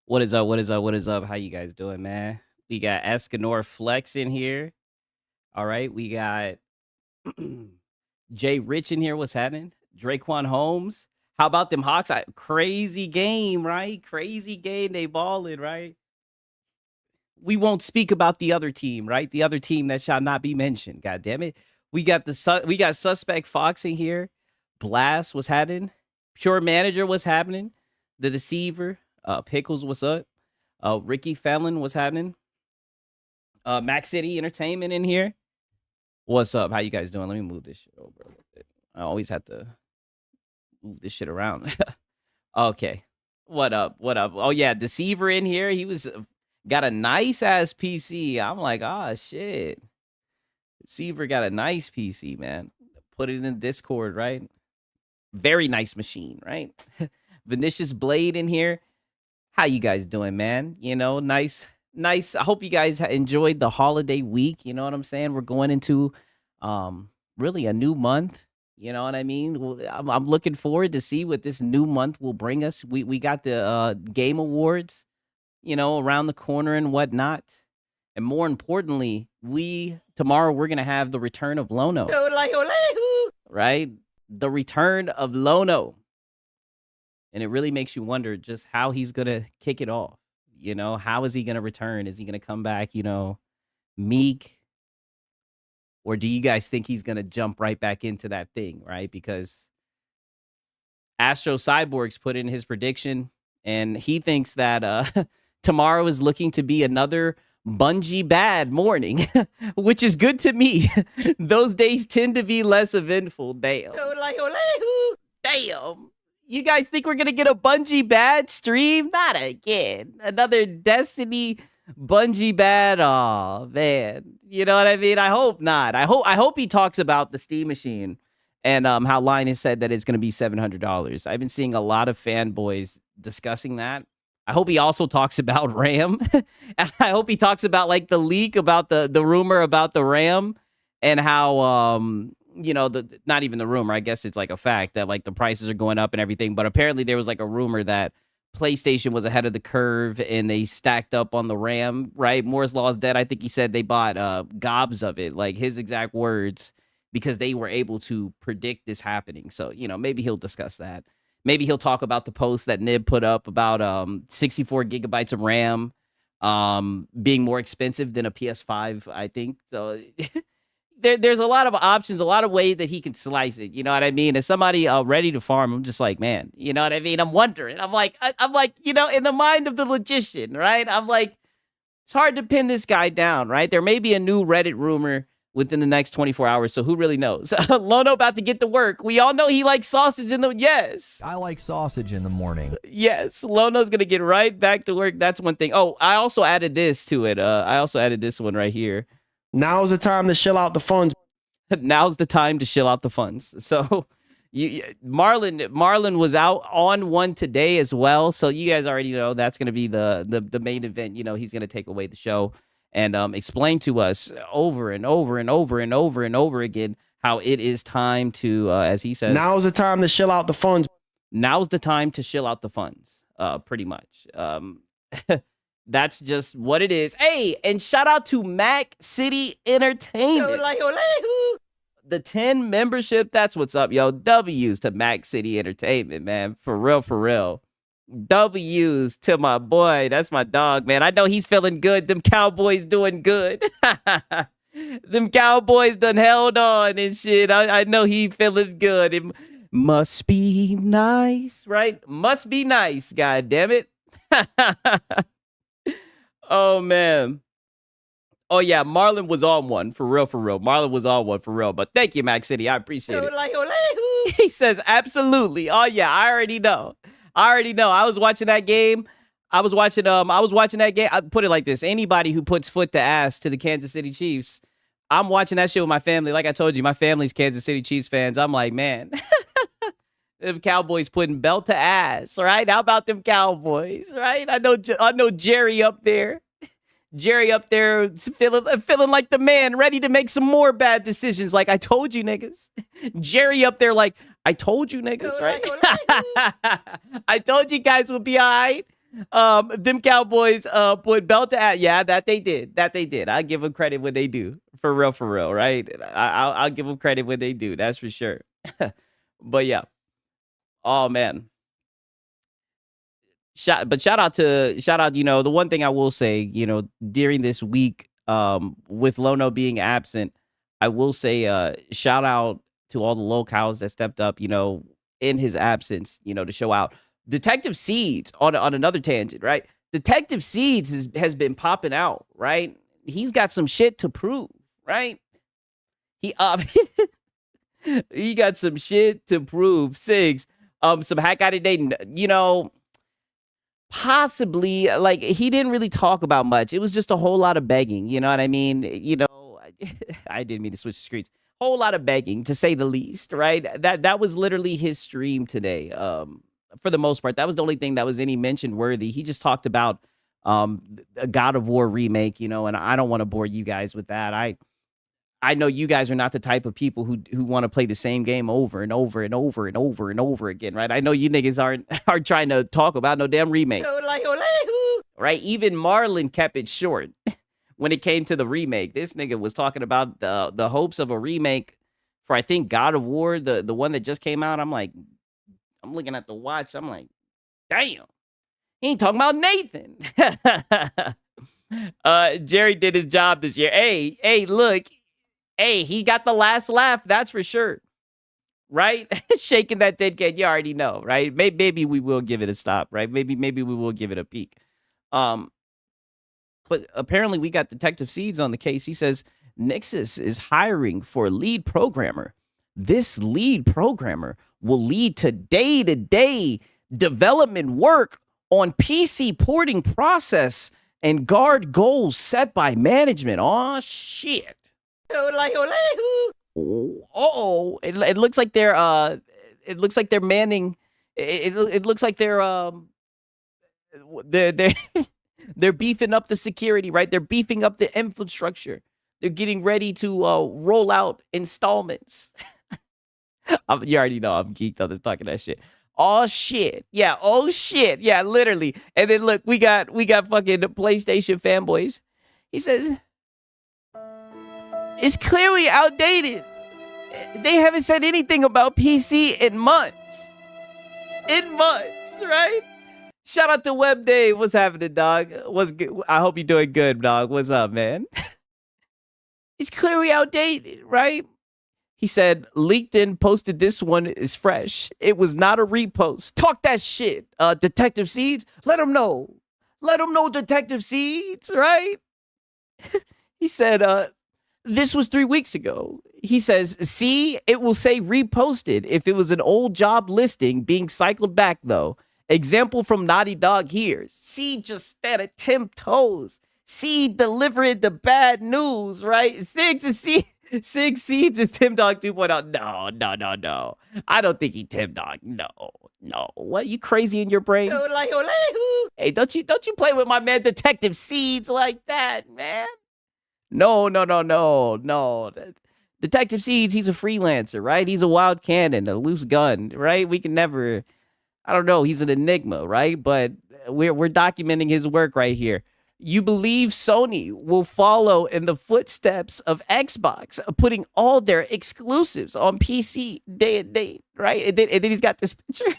What is up? What is up? What is up? How you guys doing, man? We got Escanor Flex in here. All right. We got Jay Rich in here. What's happening? Draquan Holmes. How about them Hawks? Crazy game, right? Crazy game. They balling, right? We won't speak about the other team, right? The other team that shall not be mentioned. God damn it. We got Suspect Fox in here. Blast was happening. Pure Manager was happening. The Deceiver. Pickles, what's up? Ricky Fallon, what's happening? Mac City Entertainment in here. What's up? How you guys doing? Let me move this shit over a little bit. I always have to move this shit around. Okay. What up? What up? Oh yeah, Deceiver in here. He was got a nice ass PC. I'm like, shit. Deceiver got a nice PC, man. Put it in Discord, right? Very nice machine, right? Vinicius Blade in here. How you guys doing, man? You know, nice. I hope you guys enjoyed the holiday week. You know what I'm saying? We're going into really a new month. You know what I mean? I'm looking forward to see what this new month will bring us. We got the game awards, you know, around the corner and whatnot. And more importantly, tomorrow we're gonna have the return of Lono. Right? The return of Lono. And it really makes you wonder just how he's going to kick it off. You know, how is he going to return? Is he going to come back, you know, meek? Or do you guys think he's going to jump right back into that thing, right? Because Astro Cyborg's put in his prediction, and he thinks that tomorrow is looking to be another Bungie bad morning, which is good to me. Those days tend to be less eventful. Damn. Damn. You guys think we're going to get a Bungie bad stream? Not again. Another Destiny Bungie bad. Oh, man. You know what I mean? I hope not. I hope he talks about the Steam machine and how Linus said that it's going to be $700. I've been seeing a lot of fanboys discussing that. I hope he also talks about RAM. I hope he talks about like the leak about the rumor about the RAM and how you know, not even the rumor, I guess it's like a fact that like the prices are going up and everything. But apparently there was like a rumor that PlayStation was ahead of the curve and they stacked up on the RAM, right? Moore's Law is dead. I think he said they bought gobs of it, like his exact words, because they were able to predict this happening. So, you know, maybe he'll discuss that. Maybe he'll talk about the post that Nib put up about 64 gigabytes of RAM being more expensive than a PS5, I think. So there's a lot of options, a lot of ways that he can slice it. You know what I mean? As somebody ready to farm, I'm just like, man, you know what I mean? I'm wondering. I'm like, you know, in the mind of the logician, right? I'm like, it's hard to pin this guy down, right? There may be a new Reddit rumor within the next 24 hours, so who really knows? Lono about to get to work. We all know he likes sausage in the... Yes. I like sausage in the morning. Yes, Lono's going to get right back to work. That's one thing. Oh, I also added this to it. I also added this one right here. Now's the time to shill out the funds. Now's the time to shill out the funds. So Marlon was out on one today as well. So you guys already know that's going to be the main event. You know, he's going to take away the show and explain to us over and over and over and over and over again how it is time to, as he says, now's the time to shill out the funds. Now's the time to shill out the funds, pretty much. That's just what it is. Hey, and shout out to Mac City Entertainment. The 10 membership, that's what's up, yo. W's to Mac City Entertainment, man. For real, for real. W's to my boy. That's my dog, man. I know he's feeling good. Them Cowboys doing good. Them Cowboys done held on and shit. I know he feeling good. It must be nice, right? Must be nice, god damn it. Oh, man. Oh, yeah, Marlon was on one. For real, for real. Marlon was on one, for real. But thank you, Mac City. I appreciate it. He says, absolutely. Oh, yeah, I already know. I was watching that game. I was watching that game. I put it like this. Anybody who puts foot to ass to the Kansas City Chiefs, I'm watching that shit with my family. Like I told you, my family's Kansas City Chiefs fans. I'm like, man, them Cowboys putting belt to ass, right? How about them Cowboys, right? I know Jerry up there. Jerry up there feeling like the man, ready to make some more bad decisions. Like, I told you, niggas. Jerry up there like, I told you, niggas, right? I told you guys would be all right. Them Cowboys put belt to ass. Yeah, that they did. That they did. I give them credit when they do. For real, right? I'll give them credit when they do. That's for sure. But yeah. Oh man. Shout out, the one thing I will say, during this week, with Lono being absent, I will say, shout out to all the locals that stepped up, in his absence, to show out. Detective Seeds on another tangent, right? Detective Seeds has been popping out, right? He's got some shit to prove, right? He he got some shit to prove. Sigs, some hack out of Dayton, possibly, like, he didn't really talk about much. It was just a whole lot of begging, you know what I mean? I didn't mean to switch screens. Whole lot of begging, to say the least, right? That was literally his stream today. For the most part, that was the only thing that was any mention worthy. He just talked about a God of War remake, and I don't want to bore you guys with that. I know you guys are not the type of people who want to play the same game over and over and over and over and over again, right? I know you niggas aren't trying to talk about no damn remake, right? Even Marlon kept it short when it came to the remake. This nigga was talking about the hopes of a remake for, I think, God of War, the one that just came out. I'm looking at the watch. I'm like, damn, he ain't talking about Nathan. Jerry did his job this year. Hey, look. Hey, he got the last laugh, that's for sure. Right? Shaking that dead cat, you already know, right? Maybe we will give it a stop, right? Maybe we will give it a peek. But apparently we got Detective Seeds on the case. He says Nixus is hiring for a lead programmer. This lead programmer will lead to day-to-day development work on PC porting process and guard goals set by management. Oh shit. Oh, it looks like they're manning. It looks like they're they're beefing up the security, right? They're beefing up the infrastructure. They're getting ready to roll out installments. You already know I'm geeked on this talking that shit. Oh shit. Yeah, oh shit. Yeah, literally. And then look, we got fucking PlayStation fanboys. He says it's clearly outdated. They haven't said anything about PC in months. Right? Shout out to Web Dave. What's happening, dog? What's good? I hope you're doing good, dog. What's up, man? It's clearly outdated, right? He said, LinkedIn posted this one is fresh. It was not a repost. Talk that shit. Detective Seeds, let them know. Let them know, Detective Seeds, right? He said, this was 3 weeks ago. He says, see, it will say reposted if it was an old job listing being cycled back, though. Example from Naughty Dog here. See, just stand at 10 toes. See, delivering the bad news, right? Six Seeds is Tim Dog 2.0. No. I don't think he Tim Dog. No. What, you crazy in your brain? Hey, don't you play with my man Detective Seeds like that, man. No. Detective Seeds, he's a freelancer, right? He's a wild cannon, a loose gun, right? We can never, I don't know, he's an enigma, right? But we're documenting his work right here. You believe Sony will follow in the footsteps of Xbox, putting all their exclusives on PC day and date, right? And then he's got this picture.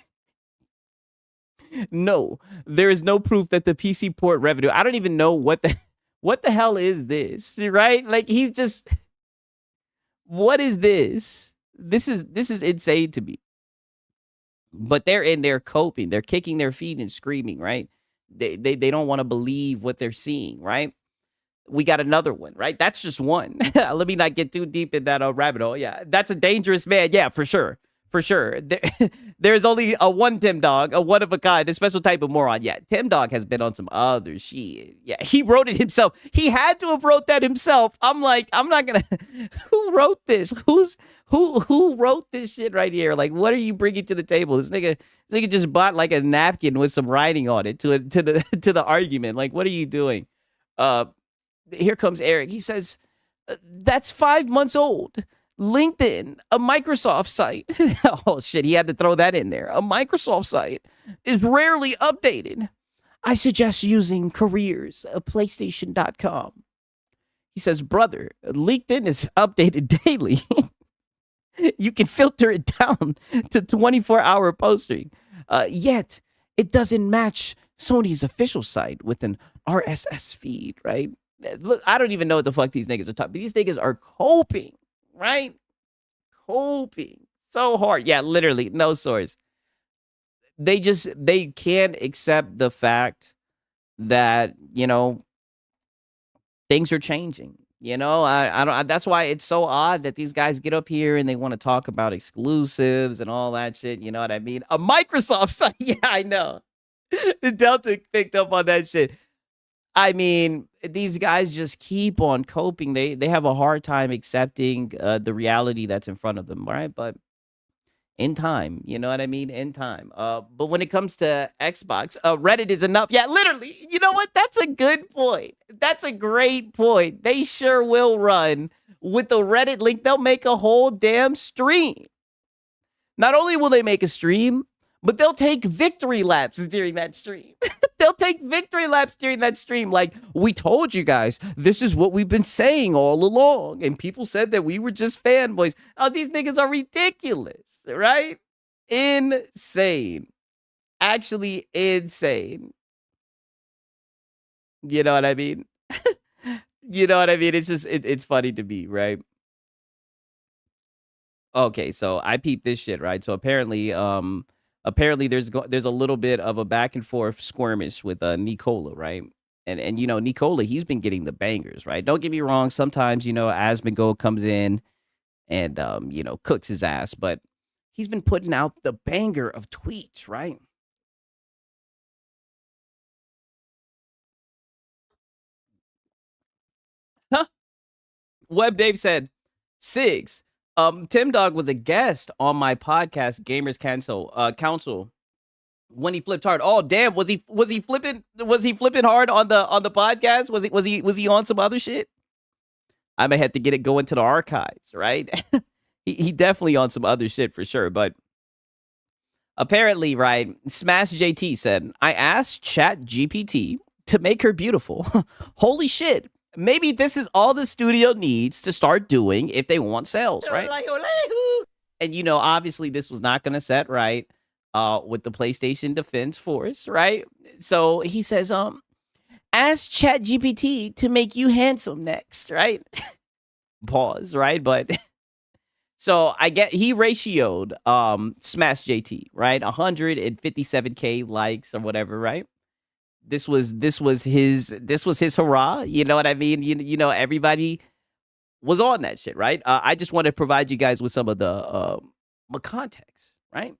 No, there is no proof that the PC port revenue. I don't even know what the hell is this, right? Like, he's just, what is this? This is insane to me. But they're in there coping. They're kicking their feet and screaming, right? They don't want to believe what they're seeing, right? We got another one, right? That's just one. Let me not get too deep in that rabbit hole. Yeah, that's a dangerous man. Yeah, for sure. There's only a one Tim Dog, a one of a kind, a special type of moron. Yeah, Tim Dog has been on some other shit. Yeah, he wrote it himself. He had to have wrote that himself. I'm like, I'm not gonna. Who wrote this? Who wrote this shit right here? Like, what are you bringing to the table? This nigga just bought like a napkin with some writing on it to the argument. Like, what are you doing? Here comes Eric. He says, that's 5 months old. LinkedIn, a Microsoft site. Oh shit, he had to throw that in there. A Microsoft site is rarely updated. I suggest using careers, PlayStation.com. He says, brother, LinkedIn is updated daily. You can filter it down to 24-hour posting. Yet, it doesn't match Sony's official site with an RSS feed, right? Look, I don't even know what the fuck these niggas are talking. These niggas are coping, right? Coping so hard. Yeah, literally, no source. They can't accept the fact that, things are changing. I don't. That's why it's so odd that these guys get up here and they want to talk about exclusives and all that shit. You know what I mean? A Microsoft site. Yeah, I know. Delta picked up on that shit. I mean, these guys just keep on coping. They have a hard time accepting the reality that's in front of them, right? But in time, you know what I mean? In time. But when it comes to Xbox, Reddit is enough. Yeah, literally. You know what? That's a good point. That's a great point. They sure will run with the Reddit link. They'll make a whole damn stream. Not only will they make a stream, but they'll take victory laps during that stream. They'll take victory laps during that stream. Like, we told you guys, this is what we've been saying all along. And people said that we were just fanboys. Oh, these niggas are ridiculous, right? Insane. Actually insane. You know what I mean? You know what I mean? It's just, it's funny to me, right? Okay, so I peeped this shit, right? So apparently there's a little bit of a back and forth skirmish with Nicola, right? And Nicola, he's been getting the bangers, right? Don't get me wrong, sometimes Asmongold comes in and cooks his ass, but he's been putting out the banger of tweets, right? Huh? Web Dave said, Sigs, Tim Dog was a guest on my podcast, Gamers Council, when he flipped hard. Oh damn, was he flipping hard on the podcast? Was he on some other shit? I may have to get it going to the archives, right? he definitely on some other shit for sure, but apparently, right, Smash JT said, I asked Chat GPT to make her beautiful. Holy shit. Maybe this is all the studio needs to start doing if they want sales, right? And obviously this was not going to set right with the PlayStation Defense Force, right? So he says, ask Chat GPT to make you handsome next, right? Pause, right? But so I get he ratioed Smash JT, right? 157K likes or whatever, right? This was his hurrah. You know what I mean? Everybody was on that shit, right? I just want to provide you guys with some of the context, right?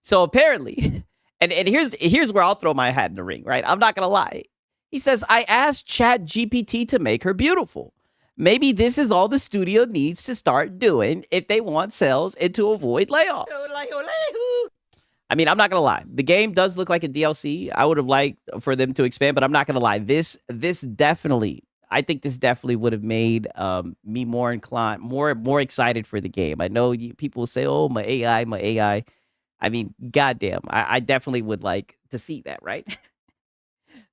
So apparently, and here's where I'll throw my hat in the ring, right? I'm not gonna lie. He says, I asked Chat GPT to make her beautiful. Maybe this is all the studio needs to start doing if they want sales and to avoid layoffs. I mean, I'm not gonna lie. The game does look like a DLC. I would have liked for them to expand, but I'm not gonna lie. This definitely, I think this definitely would have made me more inclined, more excited for the game. I know people will say, "Oh, my AI." I mean, goddamn, I definitely would like to see that, right?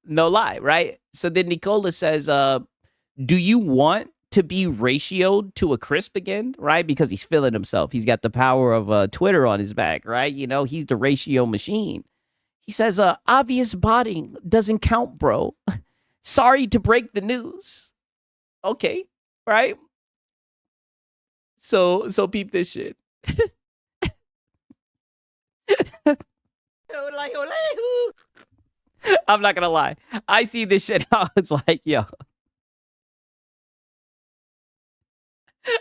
No lie, right? So then Nicola says, "Do you want to be ratioed to a crisp again?" Right? Because he's feeling himself. He's got the power of Twitter on his back, right? He's the ratio machine. He says, obvious botting doesn't count, bro. Sorry to break the news. Okay, right? So peep this shit. I'm not gonna lie. I see this shit out. It's like, yo.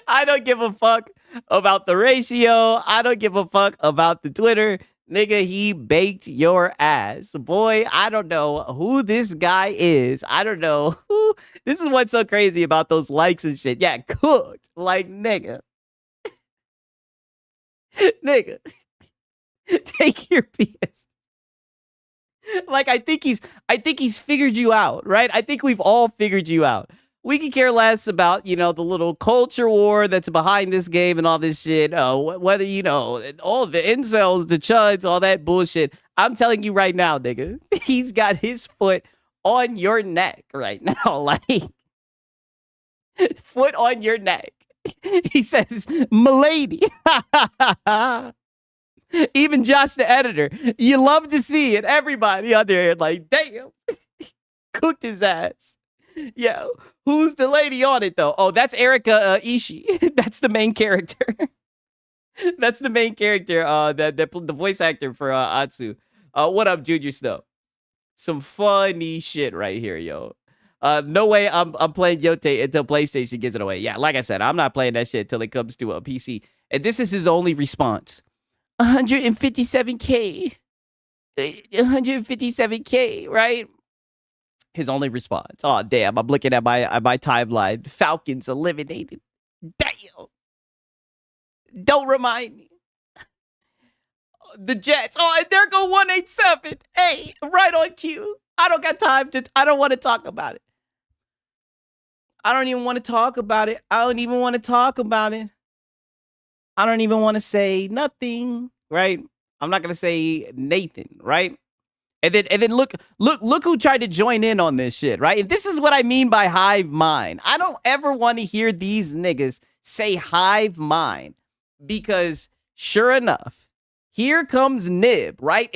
I don't give a fuck about the ratio. I don't give a fuck about the Twitter. Nigga, he baked your ass. Boy, I don't know who this guy is. I don't know who. This is what's so crazy about those likes and shit. Yeah, cooked. Like, nigga. Nigga. Take your PS. Like, I think he's figured you out, right? I think we've all figured you out. We can care less about, the little culture war that's behind this game and all this shit. Whether, all the incels, the chuds, all that bullshit. I'm telling you right now, nigga, he's got his foot on your neck right now. Like, foot on your neck. He says, "Milady." Even Josh, the editor, you love to see it. Everybody under here, like, damn, cooked his ass. Yeah, who's the lady on it though? Oh, that's Erika Ishii. That's the main character. That's the main character. The voice actor for Atsu. What up, Junior Snow? Some funny shit right here, yo. No way I'm playing Yote until PlayStation gives it away. Yeah, like I said, I'm not playing that shit until it comes to a PC. And this is his only response. 157K. 157K, right? His only response. Oh, damn. I'm looking at my timeline. Falcons eliminated. Damn. Don't remind me. The Jets. Oh, and there go 187. Hey, right on cue. I don't got time I don't want to talk about it. I don't even want to talk about it. I don't even want to talk about it. I don't even want to say nothing, right? I'm not gonna say Nathan, right? And then look who tried to join in on this shit, right? And this is what I mean by hive mind. I don't ever want to hear these niggas say hive mind, because sure enough, here comes Nib, right?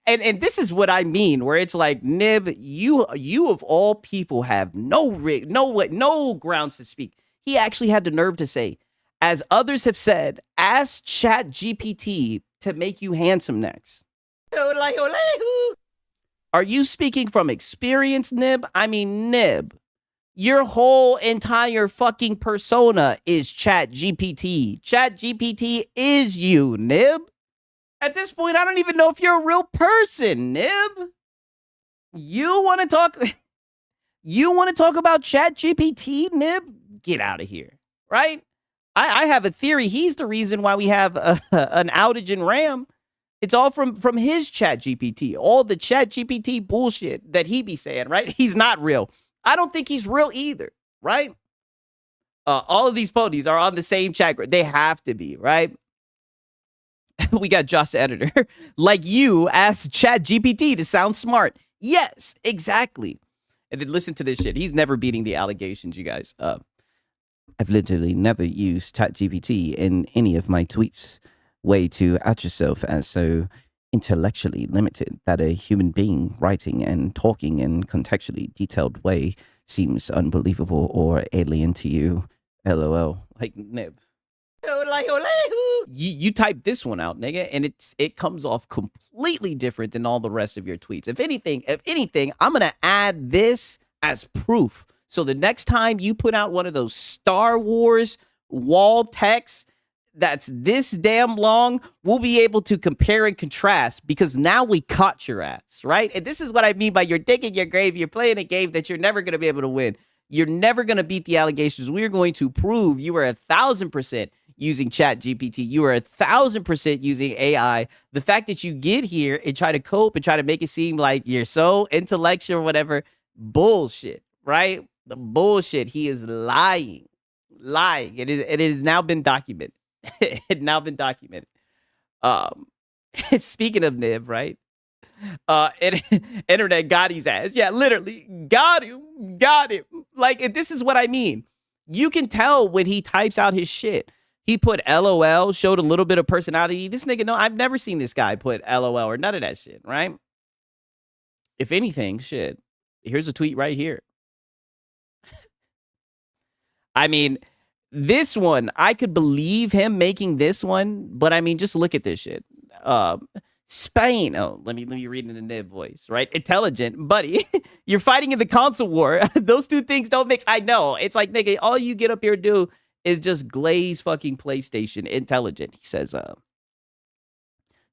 And this is what I mean, where it's like, Nib, you of all people have no grounds to speak. He actually had the nerve to say, as others have said, ask ChatGPT to make you handsome next. Are you speaking from experience, Nib? I mean, Nib, your whole entire fucking persona is ChatGPT. ChatGPT is you, Nib. At this point, I don't even know if you're a real person, Nib. You want to talk about ChatGPT, Nib? Get out of here, right? I have a theory. He's the reason why we have an outage in RAM. It's all from his ChatGPT. All the ChatGPT bullshit that he be saying, right? He's not real. I don't think he's real either, right? All of these ponies are on the same chat group. They have to be, right? We got Josh the editor. Like you asked ChatGPT to sound smart. Yes, exactly. And then listen to this shit. He's never beating the allegations, you guys. I've literally never used ChatGPT in any of my tweets. Way to out yourself as so intellectually limited that a human being writing and talking in contextually detailed way seems unbelievable or alien to you. LOL. Like, Nib. You type this one out, nigga, and it comes off completely different than all the rest of your tweets. If anything, I'm gonna add this as proof. So the next time you put out one of those Star Wars wall texts that's this damn long, we'll be able to compare and contrast, because now we caught your ass, right? And this is what I mean by you're digging your grave. You're playing a game that you're never going to be able to win. You're never going to beat the allegations. We're going to prove you are 1,000% using ChatGPT. You are 1,000% using AI. The fact that you get here and try to cope and try to make it seem like you're so intellectual or whatever, bullshit, right? The bullshit. He is lying. It has now been documented. It had now been documented. Speaking of Nib, right? Internet got his ass. Yeah, literally got him. Like, this is what I mean. You can tell when he types out his shit. He put LOL, showed a little bit of personality. This nigga, no, I've never seen this guy put LOL or none of that shit, right? If anything, shit, here's a tweet right here. I mean, this one, I could believe him making this one, but I mean, just look at this shit. Spain. Oh, let me read in the Nib voice, right? Intelligent, buddy. You're fighting in the console war. Those two things don't mix. I know. It's like, nigga, all you get up here to do is just glaze fucking PlayStation. Intelligent. He says,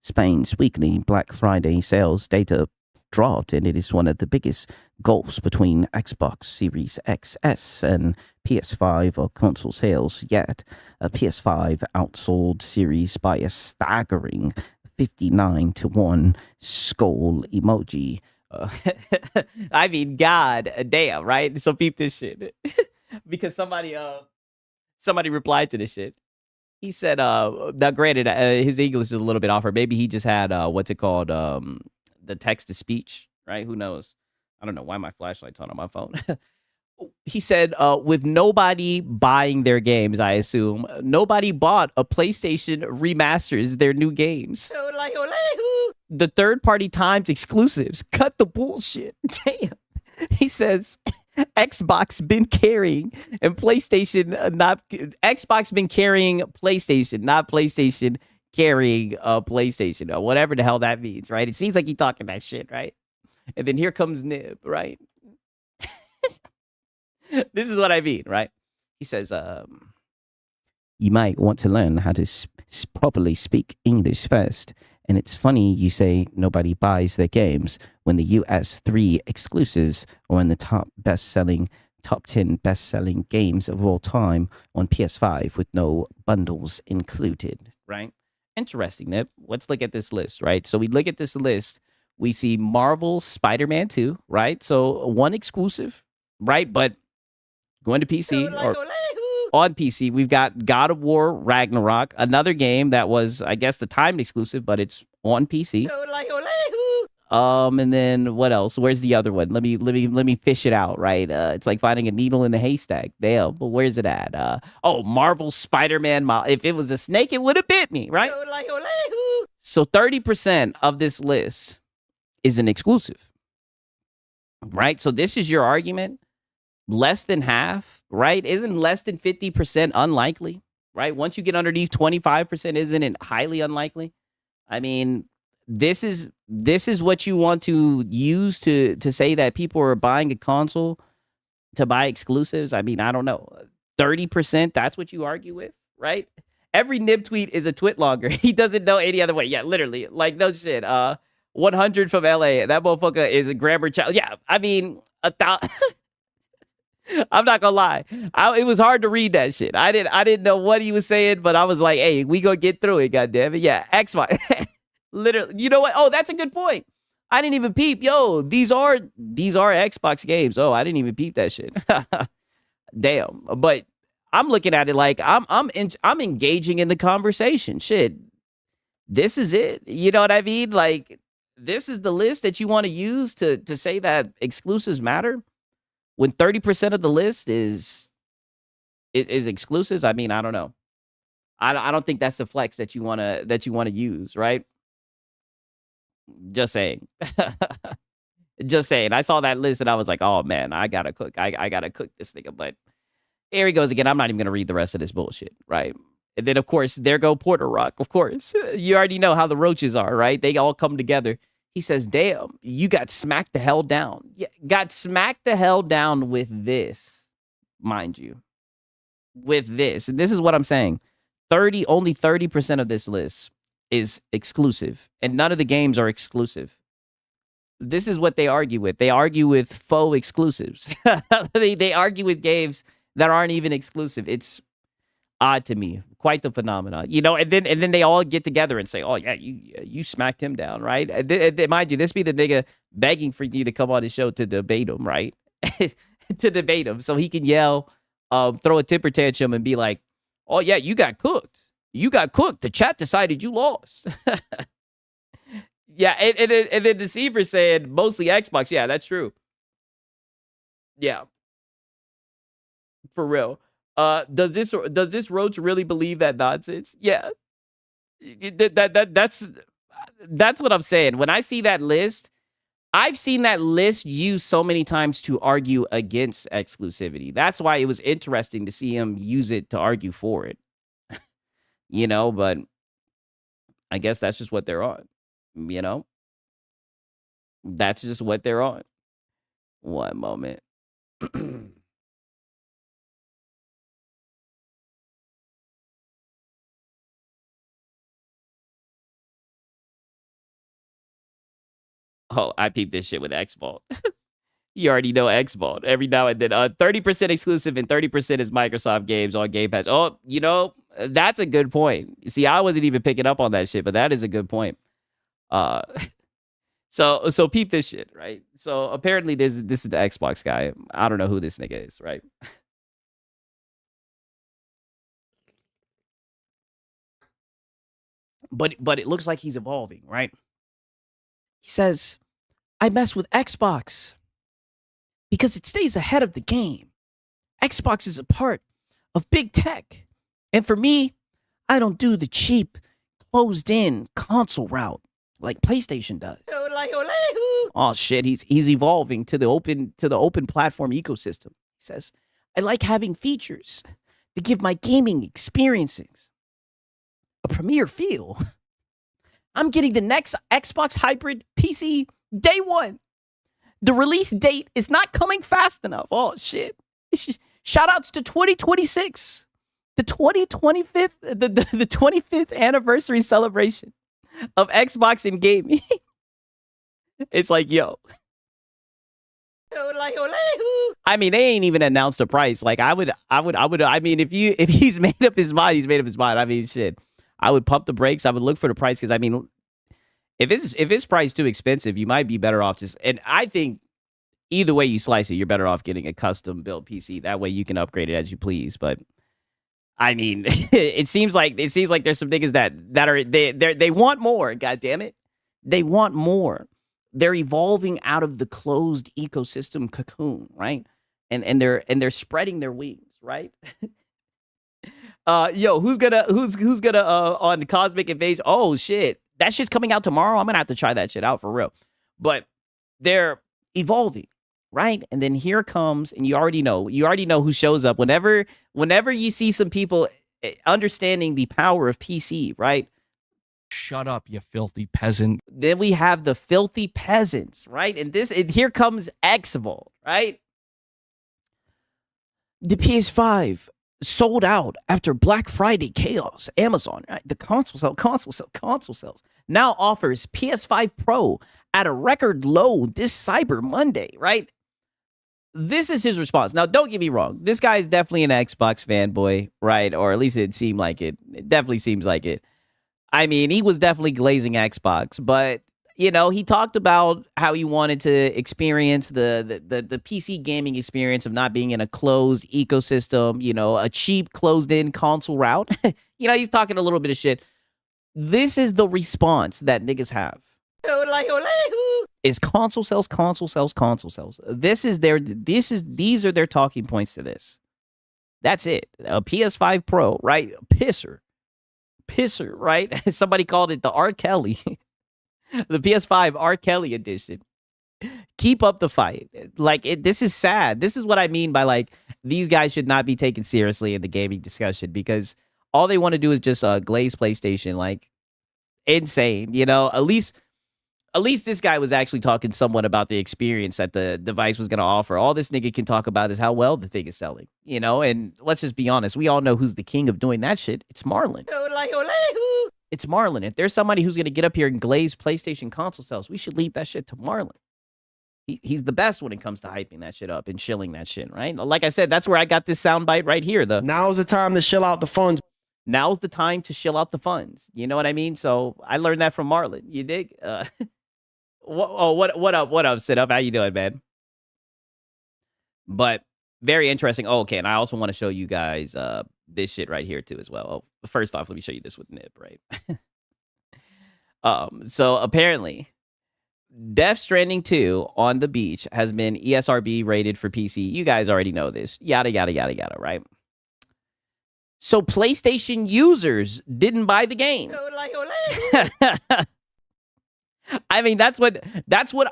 Spain's weekly Black Friday sales data dropped, and it is one of the biggest gulfs between Xbox Series XS and PS5 or console sales yet. PS5 outsold Series by a staggering 59-1 skull emoji. Uh, I mean, god damn, right? So peep this shit. Because somebody replied to this shit. He said, now granted, his English is a little bit off, or maybe he just had what's it called? The text to speech, right? Who knows? I don't know why my flashlight's on my phone. He said, with nobody buying their games, I assume nobody bought a PlayStation remasters their new games. The third party times exclusives. Cut the bullshit. Damn. He says, Xbox been carrying and PlayStation not Xbox been carrying PlayStation, not PlayStation carrying PlayStation, or whatever the hell that means, right? It seems like he talking that shit, right? And then here comes Nib, right? This is what I mean, right? He says, you might want to learn how to properly speak English first. And it's funny you say nobody buys their games when the US 3 exclusives are in the top 10 best-selling games of all time on PS5 with no bundles included, right? Interesting, Nip. Let's look at this list, right? So we look at this list. We see Marvel Spider-Man 2, right? So one exclusive, right? But going to PC or on PC, we've got God of War Ragnarok, another game that was, I guess, the timed exclusive, but it's on PC. And then what else? Where's the other one? Let me fish it out, right? It's like finding a needle in a haystack. Damn, but where's it at? Marvel Spider-Man. If it was a snake, it would have bit me, right? So 30% of this list is an exclusive, right? So this is your argument. Less than half, right? Isn't less than 50% unlikely, right? Once you get underneath 25%, isn't it highly unlikely? I mean, this is what you want to use to say that people are buying a console to buy exclusives. I mean, I don't know. 30%, that's what you argue with, right? Every Nib tweet is a twit longer. He doesn't know any other way. Yeah, literally. Like, no shit. 100 from LA. That motherfucker is a grammar child. Yeah, I mean, I'm not gonna lie. It was hard to read that shit. I didn't know what he was saying, but I was like, hey, we gonna get through it, goddammit. Yeah, Xbox. Literally, you know what? Oh, that's a good point. I didn't even peep. Yo, these are Xbox games. Oh, I didn't even peep that shit. Damn. But I'm looking at it like I'm engaging in the conversation. Shit. This is it. You know what I mean? Like, this is the list that you want to use to say that exclusives matter. When 30% of the list is exclusives, I mean, I don't know. I don't think that's the flex that you wanna use, right? Just saying. Just saying. I saw that list and I was like, oh man, I gotta cook. I gotta cook this nigga. But here he goes again. I'm not even gonna read the rest of this bullshit, right? And then of course, there go Porter Rock. Of course, you already know how the roaches are, right? They all come together. He says, damn, you got smacked the hell down. Yeah, got smacked the hell down with this, mind you. With this. And this is what I'm saying. Only 30% of this list is exclusive. And none of the games are exclusive. This is what they argue with. They argue with faux exclusives. they argue with games that aren't even exclusive. It's odd to me. Quite the phenomenon, you know. And then they all get together and say, "Oh yeah, you smacked him down, right?" Mind you, this be the nigga begging for you to come on his show to debate him, right? To debate him, so he can yell, throw a temper tantrum, and be like, "Oh yeah, you got cooked. You got cooked. The chat decided you lost." Yeah, and then Deceiver said mostly Xbox. Yeah, that's true. Yeah, for real. Does this roach really believe that nonsense? Yeah. That's what I'm saying. When I see that list, I've seen that list used so many times to argue against exclusivity. That's why it was interesting to see him use it to argue for it. You know, but I guess that's just what they're on. You know? That's just what they're on. One moment. Oh, I peeped this shit with X-Vault. You already know X-Vault. Every now and then, 30% exclusive and 30% is Microsoft games on Game Pass. Oh, you know, that's a good point. See, I wasn't even picking up on that shit, but that is a good point. So peep this shit, right? So apparently this is the Xbox guy. I don't know who this nigga is, right? But it looks like he's evolving, right? He says, I mess with Xbox because it stays ahead of the game. Xbox is a part of big tech. And for me, I don't do the cheap, closed in console route like PlayStation does. Oh shit, he's evolving to the open platform ecosystem. He says, I like having features to give my gaming experiences a premier feel. I'm getting the next Xbox hybrid PC day one. The release date is not coming fast enough. Oh shit. Shout outs to 2026. The 2025th the 25th anniversary celebration of Xbox and gaming. It's like, yo. I mean, they ain't even announced a price. Like I mean, if he's made up his mind, he's made up his mind. I mean, shit. I would pump the brakes. I would look for the price because I mean, if it's priced too expensive, you might be better off just. And I think either way you slice it, you're better off getting a custom built PC. That way you can upgrade it as you please. But I mean, it seems like there's some niggas that are they want more. God damn it, they want more. They're evolving out of the closed ecosystem cocoon, right? And they're spreading their wings, right? Yo, who's gonna on Cosmic Invasion? Oh shit, that shit's coming out tomorrow. I'm gonna have to try that shit out for real. But they're evolving, right? And then here comes, and you already know who shows up whenever you see some people understanding the power of PC, right? Shut up, you filthy peasant. Then we have the filthy peasants, right? And here comes Xvolt, right? The PS5 sold out after Black Friday chaos. Amazon, right? The console sales now offers PS5 Pro at a record low this Cyber Monday, right? This is his response. Now, don't get me wrong. This guy is definitely an Xbox fanboy, right? Or at least it seemed like it. It definitely seems like it. I mean, he was definitely glazing Xbox, but you know, he talked about how he wanted to experience the PC gaming experience of not being in a closed ecosystem, you know, a cheap closed-in console route. You know, he's talking a little bit of shit. This is the response that niggas have. Is console sales. These are their talking points to this. That's it. A PS5 Pro, right? Pisser, right? Somebody called it the R. Kelly. The PS5 R. Kelly edition. Keep up the fight. Like, this is sad. This is what I mean by, like, these guys should not be taken seriously in the gaming discussion because all they want to do is just glaze PlayStation. Like, insane. You know, at least this guy was actually talking somewhat about the experience that the device was going to offer. All this nigga can talk about is how well the thing is selling, you know? And let's just be honest. We all know who's the king of doing that shit. It's Marlon. It's Marlon. If there's somebody who's going to get up here and glaze PlayStation console sales, we should leave that shit to Marlon. He's the best when it comes to hyping that shit up and shilling that shit, right? Like I said, that's where I got this soundbite right here. Now's the time to shill out the funds. Now's the time to shill out the funds. You know what I mean? So I learned that from Marlon. You dig? What up, Sit Up? How you doing, man? But very interesting. Oh, okay, and I also want to show you guys this shit right here too as well. Oh, first off, let me show you this with Nib, right? So apparently, Death Stranding 2 on the beach has been ESRB rated for PC. You guys already know this. Yada yada yada yada, right? So PlayStation users didn't buy the game. I mean, that's what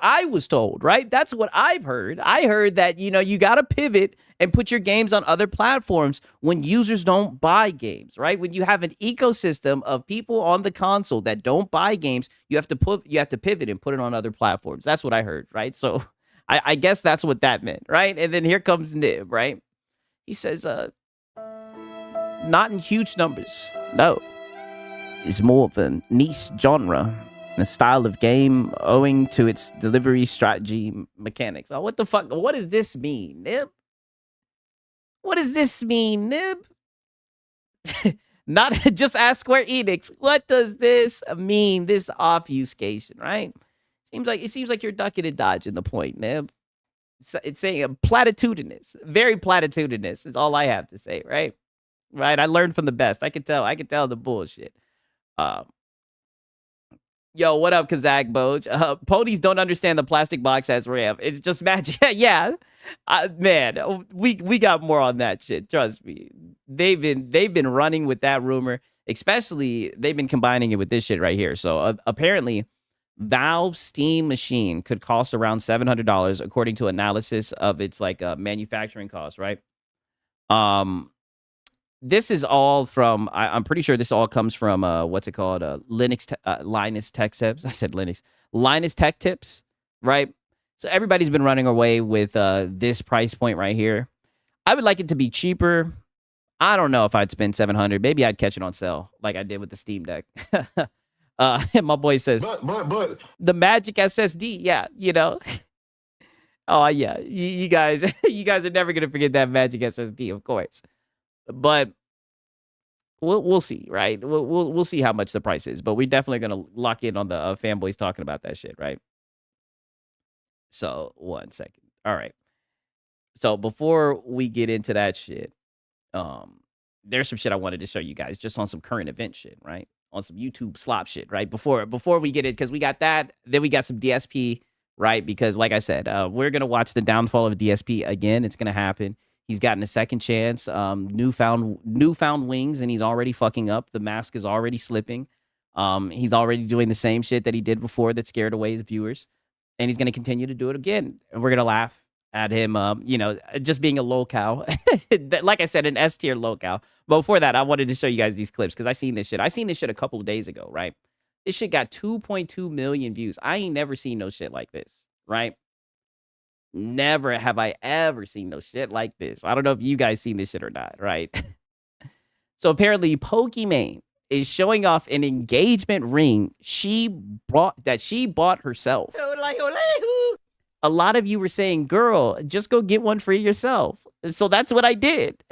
I was told, right? That's what I've heard. I heard that, you know, you got to pivot and put your games on other platforms when users don't buy games, right? When you have an ecosystem of people on the console that don't buy games, you have to pivot and put it on other platforms. That's what I heard, right? So I guess that's what that meant, right? And then here comes Nib, right? He says, not in huge numbers. No. It's more of a niche genre. A style of game owing to its delivery strategy mechanics. Oh, what the fuck? What does this mean, Nib? What does this mean, Nib? Not just ask Square Enix. What does this mean? This obfuscation, right? Seems like you're ducking and dodging the point, man. It's saying a platitudinous, very platitudinous is all I have to say, right? Right. I learned from the best. I could tell the bullshit. Um, Yo, what up, Kazak Boj? Ponies don't understand the plastic box as RAM. It's just magic. Yeah, man, we got more on that shit. Trust me. They've been running with that rumor. Especially, they've been combining it with this shit right here. So apparently, Valve Steam Machine could cost around $700 according to analysis of its like manufacturing costs. Right. This is all from I'm pretty sure this all comes from what's it called, Linus Tech Tips. I said Linux. Linus Tech Tips, right? So everybody's been running away with this price point right here. I would like it to be cheaper. I don't know if I'd spend 700. Maybe I'd catch it on sale like I did with the Steam Deck. My boy says but the Magic SSD. Yeah, you know. Oh yeah, you guys are never gonna forget that Magic SSD, of course. But we'll see, right? We'll see how much the price is, but we're definitely gonna lock in on the fanboys talking about that shit, right? So 1 second. All right. So before we get into that shit, there's some shit I wanted to show you guys just on some current event shit, right? On some YouTube slop shit, right? Before we get it, because we got that, then we got some DSP, right? Because like I said, we're gonna watch the downfall of DSP again. It's gonna happen. He's gotten a second chance, newfound wings, and he's already fucking up. The mask is already slipping. He's already doing the same shit that he did before that scared away his viewers, and he's gonna continue to do it again. And we're gonna laugh at him, just being a locale. Like I said, an S tier locale. But before that, I wanted to show you guys these clips because I seen this shit a couple of days ago, right? This shit got 2.2 million views. I ain't never seen no shit like this, right? Never have I ever seen no shit like this. I don't know if you guys seen this shit or not, right? So apparently Pokimane is showing off an engagement ring she bought herself. A lot of you were saying, girl, just go get one for yourself. So that's what I did.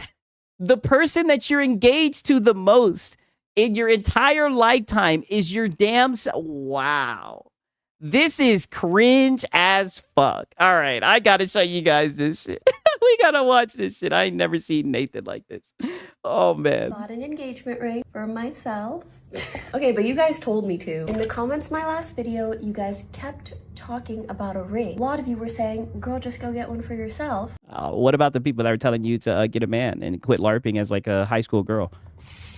The person that you're engaged to the most in your entire lifetime is your damn self. Wow. This is cringe as fuck. All right, I gotta show you guys this shit. We gotta watch this shit. I ain't never seen Nathan like this. Oh, man. Bought an engagement ring for myself. Okay, but you guys told me to. In the comments my last video, you guys kept talking about a ring. A lot of you were saying, girl, just go get one for yourself. What about the people that were telling you to get a man and quit LARPing as like a high school girl?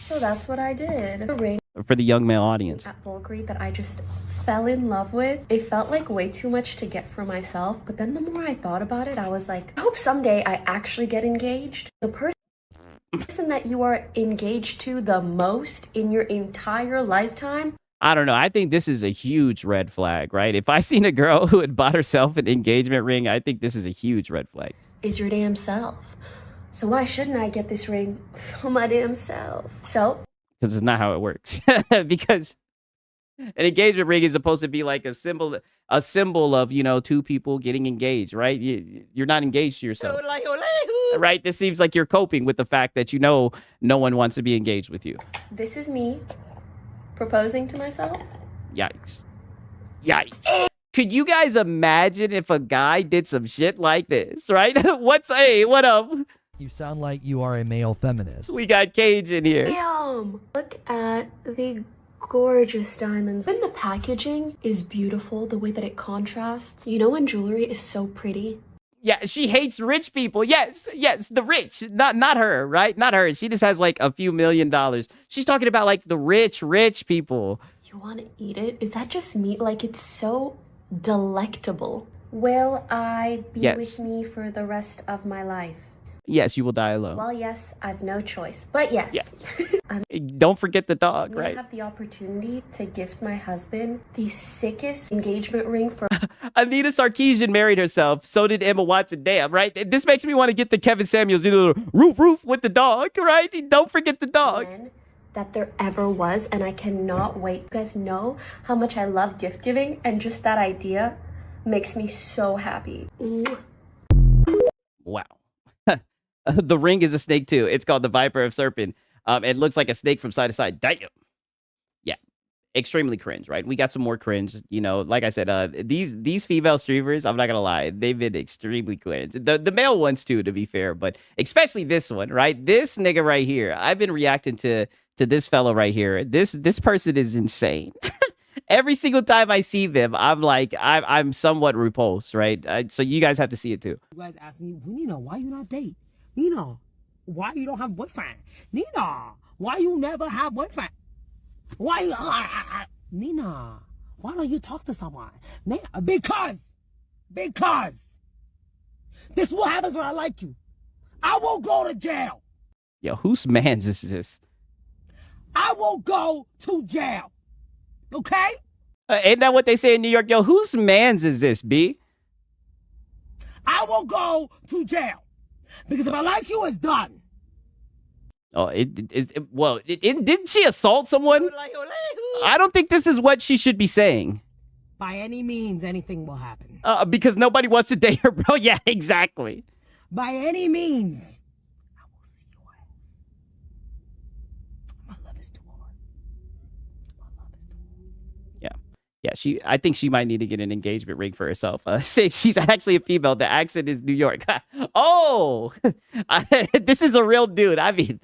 So that's what I did. A ring For the young male audience. at Bulgari that I just fell in love with. It felt like way too much to get for myself, but then the more I thought about it, I was like, I hope someday I actually get engaged. The person that you are engaged to the most in your entire lifetime. I don't know. I think this is a huge red flag, right? If I seen a girl who had bought herself an engagement ring, I think this is a huge red flag. Is your damn self. So why shouldn't I get this ring for my damn self? So Because it's not how it works. Because an engagement ring is supposed to be like a symbol of, two people getting engaged, right? You're not engaged to yourself. Right? This seems like you're coping with the fact that no one wants to be engaged with you. this is me proposing to myself. Yikes. Yikes. Could you guys imagine if a guy did some shit like this, right? What up? You sound like you are a male feminist. We got Cage in here. Damn! Look at the gorgeous diamonds. And the packaging is beautiful, the way that it contrasts. You know when jewelry is so pretty? Yeah, she hates rich people. Yes, the rich. Not her, right? Not her. She just has like a few $1 million. She's talking about like the rich people. You want to eat it? Is that just meat? Like, it's so delectable. Will I be Yes. with me for the rest of my life? Yes, you will die alone. Well, yes, I've no choice. But yes, Yes. Don't forget the dog, I'm gonna right? have the opportunity to gift my husband the sickest engagement ring for Anita Sarkeesian married herself. So did Emma Watson. Damn, right? This makes me want to get the Kevin Samuels, roof with the dog, right? Don't forget the dog. men that there ever was, and I cannot wait. You guys know how much I love gift giving, and just that idea makes me so happy. Mwah. Wow. The ring is a snake too. It's called the Viper of Serpent. It looks like a snake from side to side. Damn. Yeah. extremely cringe, right? We got some more cringe, you know, like I said, these female streamers, I'm not gonna lie, they've been extremely cringe. The male ones too, to be fair, but especially this one, right? This nigga right here. I've been reacting to this fellow right here. This person is insane. Every single time I see them, I'm like, I'm somewhat repulsed, right? So you guys have to see it too. You guys ask me, well, Nina, why you not date? Nina, why you don't have boyfriend? Nina, why you never have boyfriend? Why you, Nina, why don't you talk to someone? Nina, because this is what happens when I like you. I won't go to jail. Yo, whose mans is this? I will go to jail. Okay? Ain't that what they say in New York? Yo, whose mans is this, B? I will go to jail. Because if I like you, it's done. Oh, didn't she assault someone? I don't think this is what she should be saying. By any means, anything will happen. Because nobody wants to date her, bro. Yeah, exactly. By any means. I will see your ass. My love is too hard. My love is too hard. Yeah, I think she might need to get an engagement ring for herself. She's actually a female. The accent is New York. Oh, this is a real dude. I mean,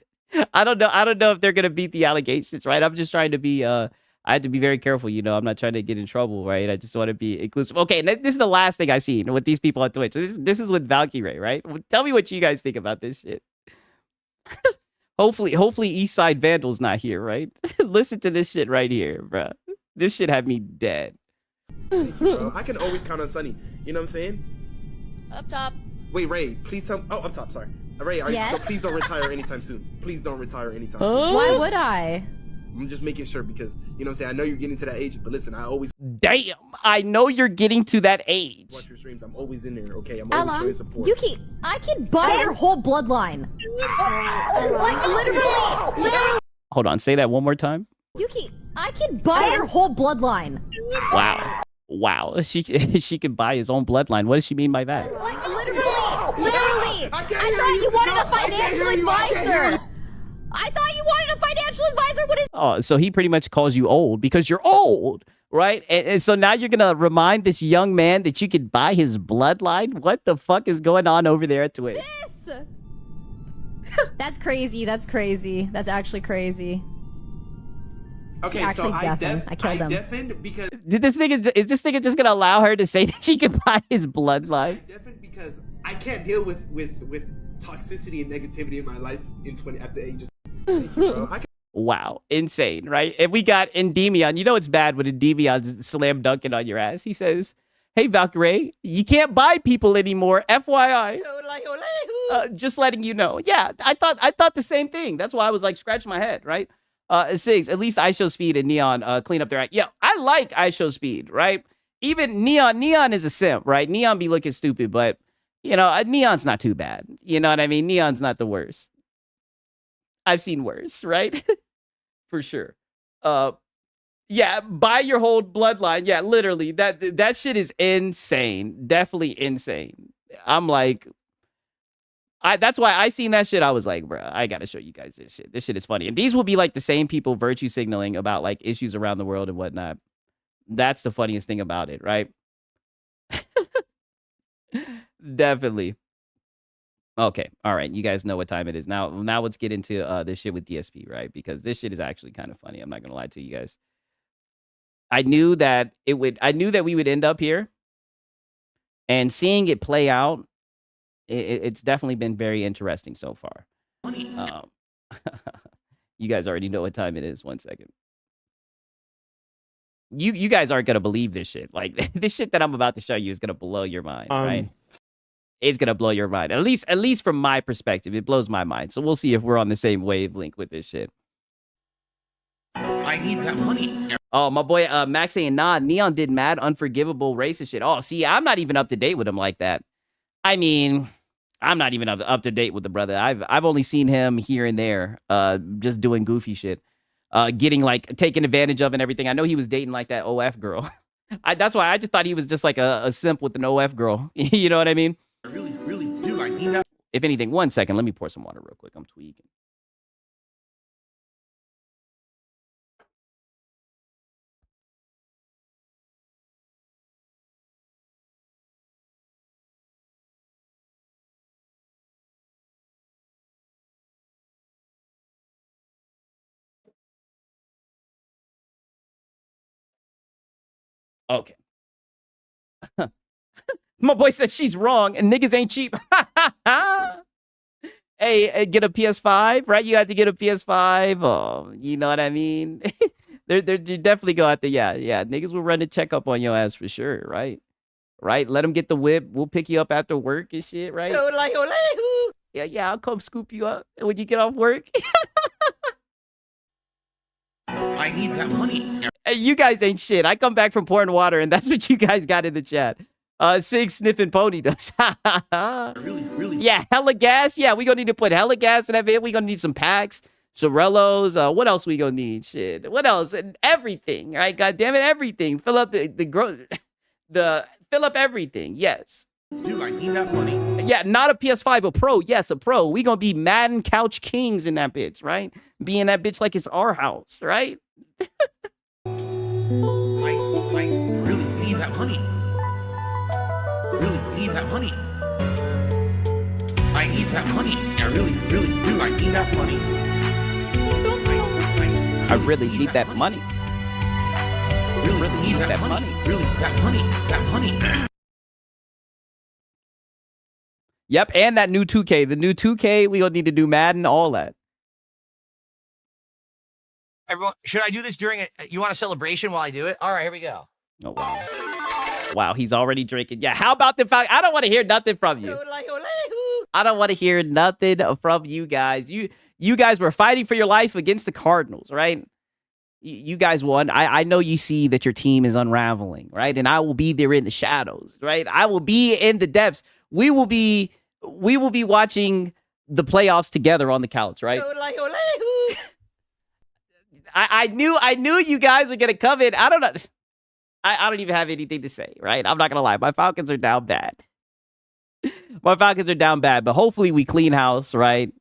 I don't know if they're gonna beat the allegations, right? I'm just trying to be. I have to be very careful, you know. I'm not trying to get in trouble, right? I just want to be inclusive. Okay, this is the last thing I seen with these people on Twitch. This is with Valkyrie, right? Tell me what you guys think about this shit. Hopefully, Eastside Vandal's not here, right? Listen to this shit right here, bro. This shit had me dead. Bro, I can always count on Sunny. You know what I'm saying? Up top. Wait, Ray, please tell. Oh, up top. Sorry, Ray. Yes? Please don't retire anytime soon. Please don't retire anytime soon. Why would I? I'm just making sure because you know what I'm saying. I know you're getting to that age, but listen, I always Damn, I know you're getting to that age. watch your streams. I'm always in there. Okay, I'm always showing support. I can buy your whole bloodline. Like literally. Hold on, say that one more time. I can buy your whole bloodline. Wow. She could buy his own bloodline. What does she mean by that? Like literally. I thought you wanted a financial advisor. What is? Oh, so he pretty much calls you old because you're old, right? And so now you're gonna remind this young man that you could buy his bloodline? What the fuck is going on over there at Twitch? This? That's crazy. That's actually crazy. Okay, Actually, so I killed him. deafened because Is this nigga just gonna allow her to say that she can buy his bloodline? deafened because I can't deal with toxicity and negativity in my life at the age of. Bro, Wow, insane, right? And we got Endymion. You know it's bad when Endymion's slam dunking on your ass. He says, "Hey Valkyrie, you can't buy people anymore. FYI, just letting you know." Yeah, I thought the same thing. That's why I was like scratching my head, right? Sigs, at least I Show Speed and Neon clean up their act. Yeah, I like I Show Speed, right? Even Neon is a simp, right? Neon be looking stupid, but you know, Neon's not too bad. You know what I mean? Neon's not the worst. I've seen worse, right? For sure. Yeah, buy your whole bloodline. Yeah, literally. That shit is insane. Definitely insane. I'm like, that's why I seen that shit. I was like, bro, I gotta show you guys this shit. This shit is funny. And these will be like the same people virtue signaling about like issues around the world and whatnot. That's the funniest thing about it, right? Definitely. Okay, all right. You guys know what time it is. Now let's get into this shit with DSP, right? Because this shit is actually kind of funny. I'm not gonna lie to you guys. I knew that we would end up here, and seeing it play out, it's definitely been very interesting so far. You guys already know what time it is. 1 second. You guys aren't gonna believe this shit. Like this shit that I'm about to show you is gonna blow your mind, right? It's gonna blow your mind. At least from my perspective, it blows my mind. So we'll see if we're on the same wavelength with this shit. I need that money. Oh, my boy Max saying, nah, Neon did mad unforgivable racist shit. Oh, see, I'm not even up to date with him like that. I mean, I'm not even up to date with the brother. I've only seen him here and there, just doing goofy shit, getting like taken advantage of and everything. I know he was dating like that OF girl. That's why I just thought he was just like a simp with an OF girl. You know what I mean? I really do. I need that. If anything, 1 second, let me pour some water real quick. I'm tweaking. Okay. My boy says she's wrong and niggas ain't cheap. Hey, get a PS5, right? You have to get a PS5. Oh, you know what I mean? They're definitely go out there. Yeah. Niggas will run a checkup on your ass for sure, right? Right? Let them get the whip. We'll pick you up after work and shit, right? Yeah, I'll come scoop you up when you get off work. I need that money. Hey, you guys ain't shit. I come back from pouring water, and that's what you guys got in the chat. Sig sniffing pony does. Really. Yeah, hella gas. Yeah, we gonna need to put hella gas in that bit. We gonna need some packs, Sorellos. What else we gonna need? Shit. What else? And everything. All right, God damn it, everything. Fill up fill up everything. Yes. Dude, I need that money. Yeah, not a PS5, a Pro. Yes, a Pro. We gonna be Madden couch kings in that bitch, right? Be in that bitch like it's our house, right? I really need that money. Really need that money. I need that money. I really do. I need that money. I really need that money. Really need that money. Really, that money. Yep, and that new 2K. The new 2K, we gonna need to do Madden, all that. Everyone, should I do this during you want a celebration while I do it? All right, here we go. Oh, wow. Wow, he's already drinking. Yeah, how about the fact? I don't want to hear nothing from you. I don't want to hear nothing from you guys. You guys were fighting for your life against the Cardinals, right? You guys won. I know you see that your team is unraveling, right? And I will be there in the shadows, right? I will be in the depths. We will be watching the playoffs together on the couch, right? I knew you guys were gonna come in. I don't know. I don't even have anything to say, right? I'm not gonna lie. My Falcons are down bad. My Falcons are down bad, but hopefully we clean house, right?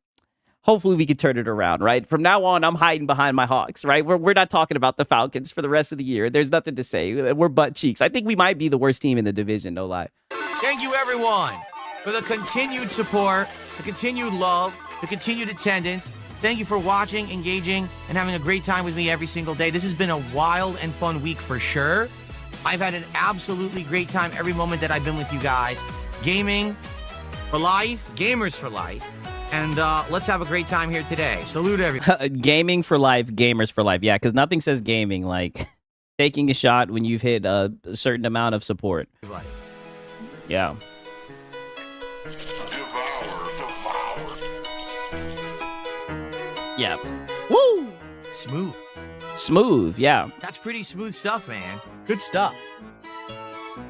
Hopefully we can turn it around, right? From now on, I'm hiding behind my Hawks, right? We're not talking about the Falcons for the rest of the year. There's nothing to say. We're butt cheeks. I think we might be the worst team in the division, no lie. Thank you, everyone, for the continued support, the continued love, the continued attendance. Thank you for watching, engaging, and having a great time with me every single day. This has been a wild and fun week for sure. I've had an absolutely great time every moment that I've been with you guys. Gaming for life, gamers for life. And let's have a great time here today. Salute everybody. Gaming for life, gamers for life. Yeah, because nothing says gaming like taking a shot when you've hit a certain amount of support. Yeah. Yeah. Woo! Smooth, yeah. That's pretty smooth stuff, man. Good stuff.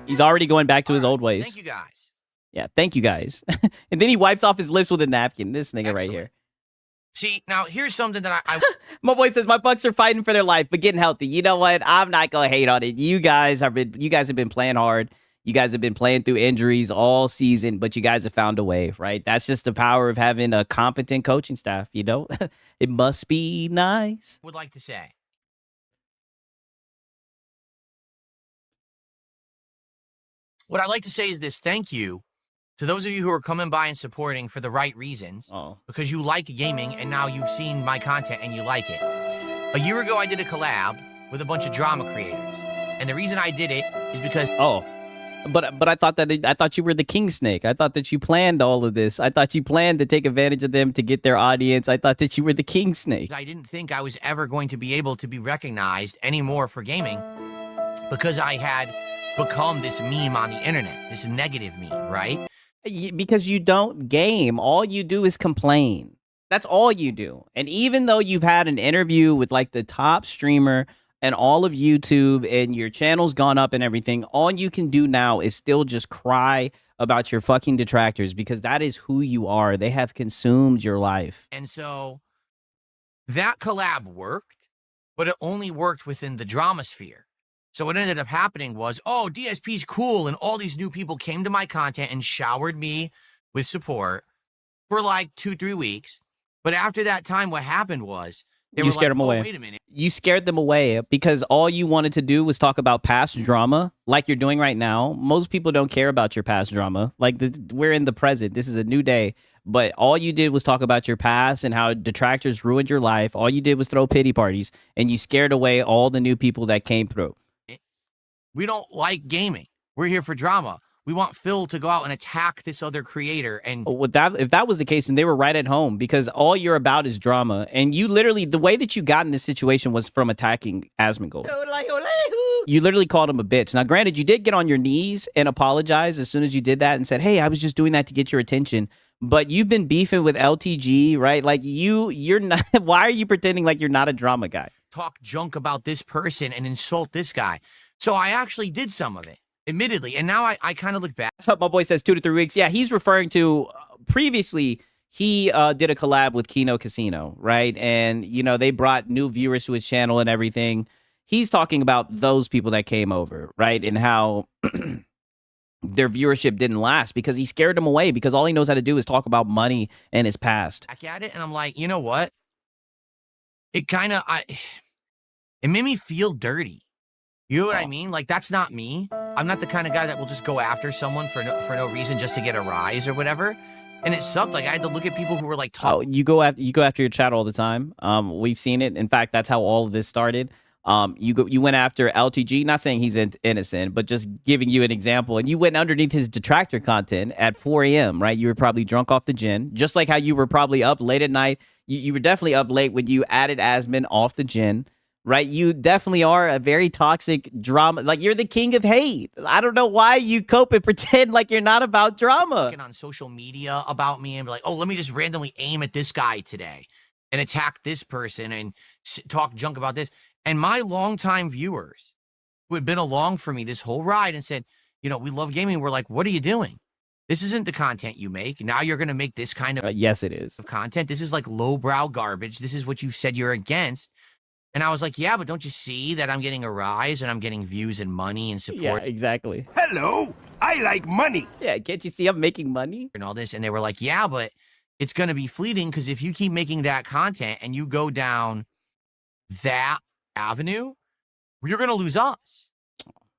He's already going back to his old ways. Thank you, guys. Yeah, thank you, guys. And then he wipes off his lips with a napkin. This nigga right here. See, now here's something that I My boy says my Bucks are fighting for their life, but getting healthy. You know what? I'm not gonna hate on it. You guys have been playing hard. You guys have been playing through injuries all season, but you guys have found a way, right? That's just the power of having a competent coaching staff, you know? It must be nice. would like to say. What I'd like to say is this: thank you to those of you who are coming by and supporting for the right reasons, because you like gaming and now you've seen my content and you like it. A year ago, I did a collab with a bunch of drama creators, and the reason I did it is because but I thought you were the king snake. I thought that you planned all of this. I thought you planned to take advantage of them to get their audience. I thought that you were the king snake. I didn't think I was ever going to be able to be recognized anymore for gaming, because I had become this meme on the internet, this negative meme, right? Because you don't game. All you do is complain. That's all you do. And even though you've had an interview with like the top streamer and all of YouTube and your channel's gone up and everything, all you can do now is still just cry about your fucking detractors, because that is who you are. They have consumed your life. And so that collab worked, but it only worked within the drama sphere. So what ended up happening was, oh, DSP's cool, and all these new people came to my content and showered me with support for like 2-3 weeks. But after that time, what happened was You scared them away. Wait a minute. You scared them away because all you wanted to do was talk about past drama like you're doing right now. Most people don't care about your past drama. Like, we're in the present. This is a new day. But all you did was talk about your past and how detractors ruined your life. All you did was throw pity parties, and you scared away all the new people that came through. We don't like gaming. We're here for drama. We want Phil to go out and attack this other creator. And if that was the case, then they were right at home, because all you're about is drama. And you literally, the way that you got in this situation was from attacking Asmongold. You literally called him a bitch. Now, granted, you did get on your knees and apologize as soon as you did that and said, hey, I was just doing that to get your attention. But you've been beefing with LTG, right? Like you're not, why are you pretending like you're not a drama guy? talk junk about this person and insult this guy. So I actually did some of it, admittedly. And now I kind of look back. My boy says 2 to 3 weeks. Yeah, he's referring to previously he did a collab with Kino Casino, right? And, you know, they brought new viewers to his channel and everything. He's talking about those people that came over, right? And how their viewership didn't last because he scared them away, because all he knows how to do is talk about money and his past. Back at it, and I'm like, you know what? It kind of, it made me feel dirty. You know what I mean? Like, that's not me. I'm not the kind of guy that will just go after someone for no reason just to get a rise or whatever. And it sucked. Like, I had to look at people who were like, you go after your chat all the time. We've seen it. In fact, that's how all of this started. You went after LTG, not saying he's innocent, but just giving you an example. And you went underneath his detractor content at 4 a.m., right? You were probably drunk off the gin, just like how you were probably up late at night. You were definitely up late when you added Asmon off the gin, right? You definitely are a very toxic drama. Like, you're the king of hate. I don't know why you cope and pretend like you're not about drama. On social media about me and be like, oh, let me just randomly aim at this guy today and attack this person and talk junk about this. And my longtime viewers who had been along for me this whole ride and said, you know, we love gaming. We're like, what are you doing? This isn't the content you make. Now you're going to make this kind of yes, it is. Of content. This is like lowbrow garbage. This is what you said you're against. And I was like, yeah, but don't you see that I'm getting a rise and I'm getting views and money and support? Yeah, exactly. Hello, I like money. Yeah, can't you see I'm making money? And all this. And they were like, yeah, but it's going to be fleeting, because if you keep making that content and you go down that avenue, you're going to lose us.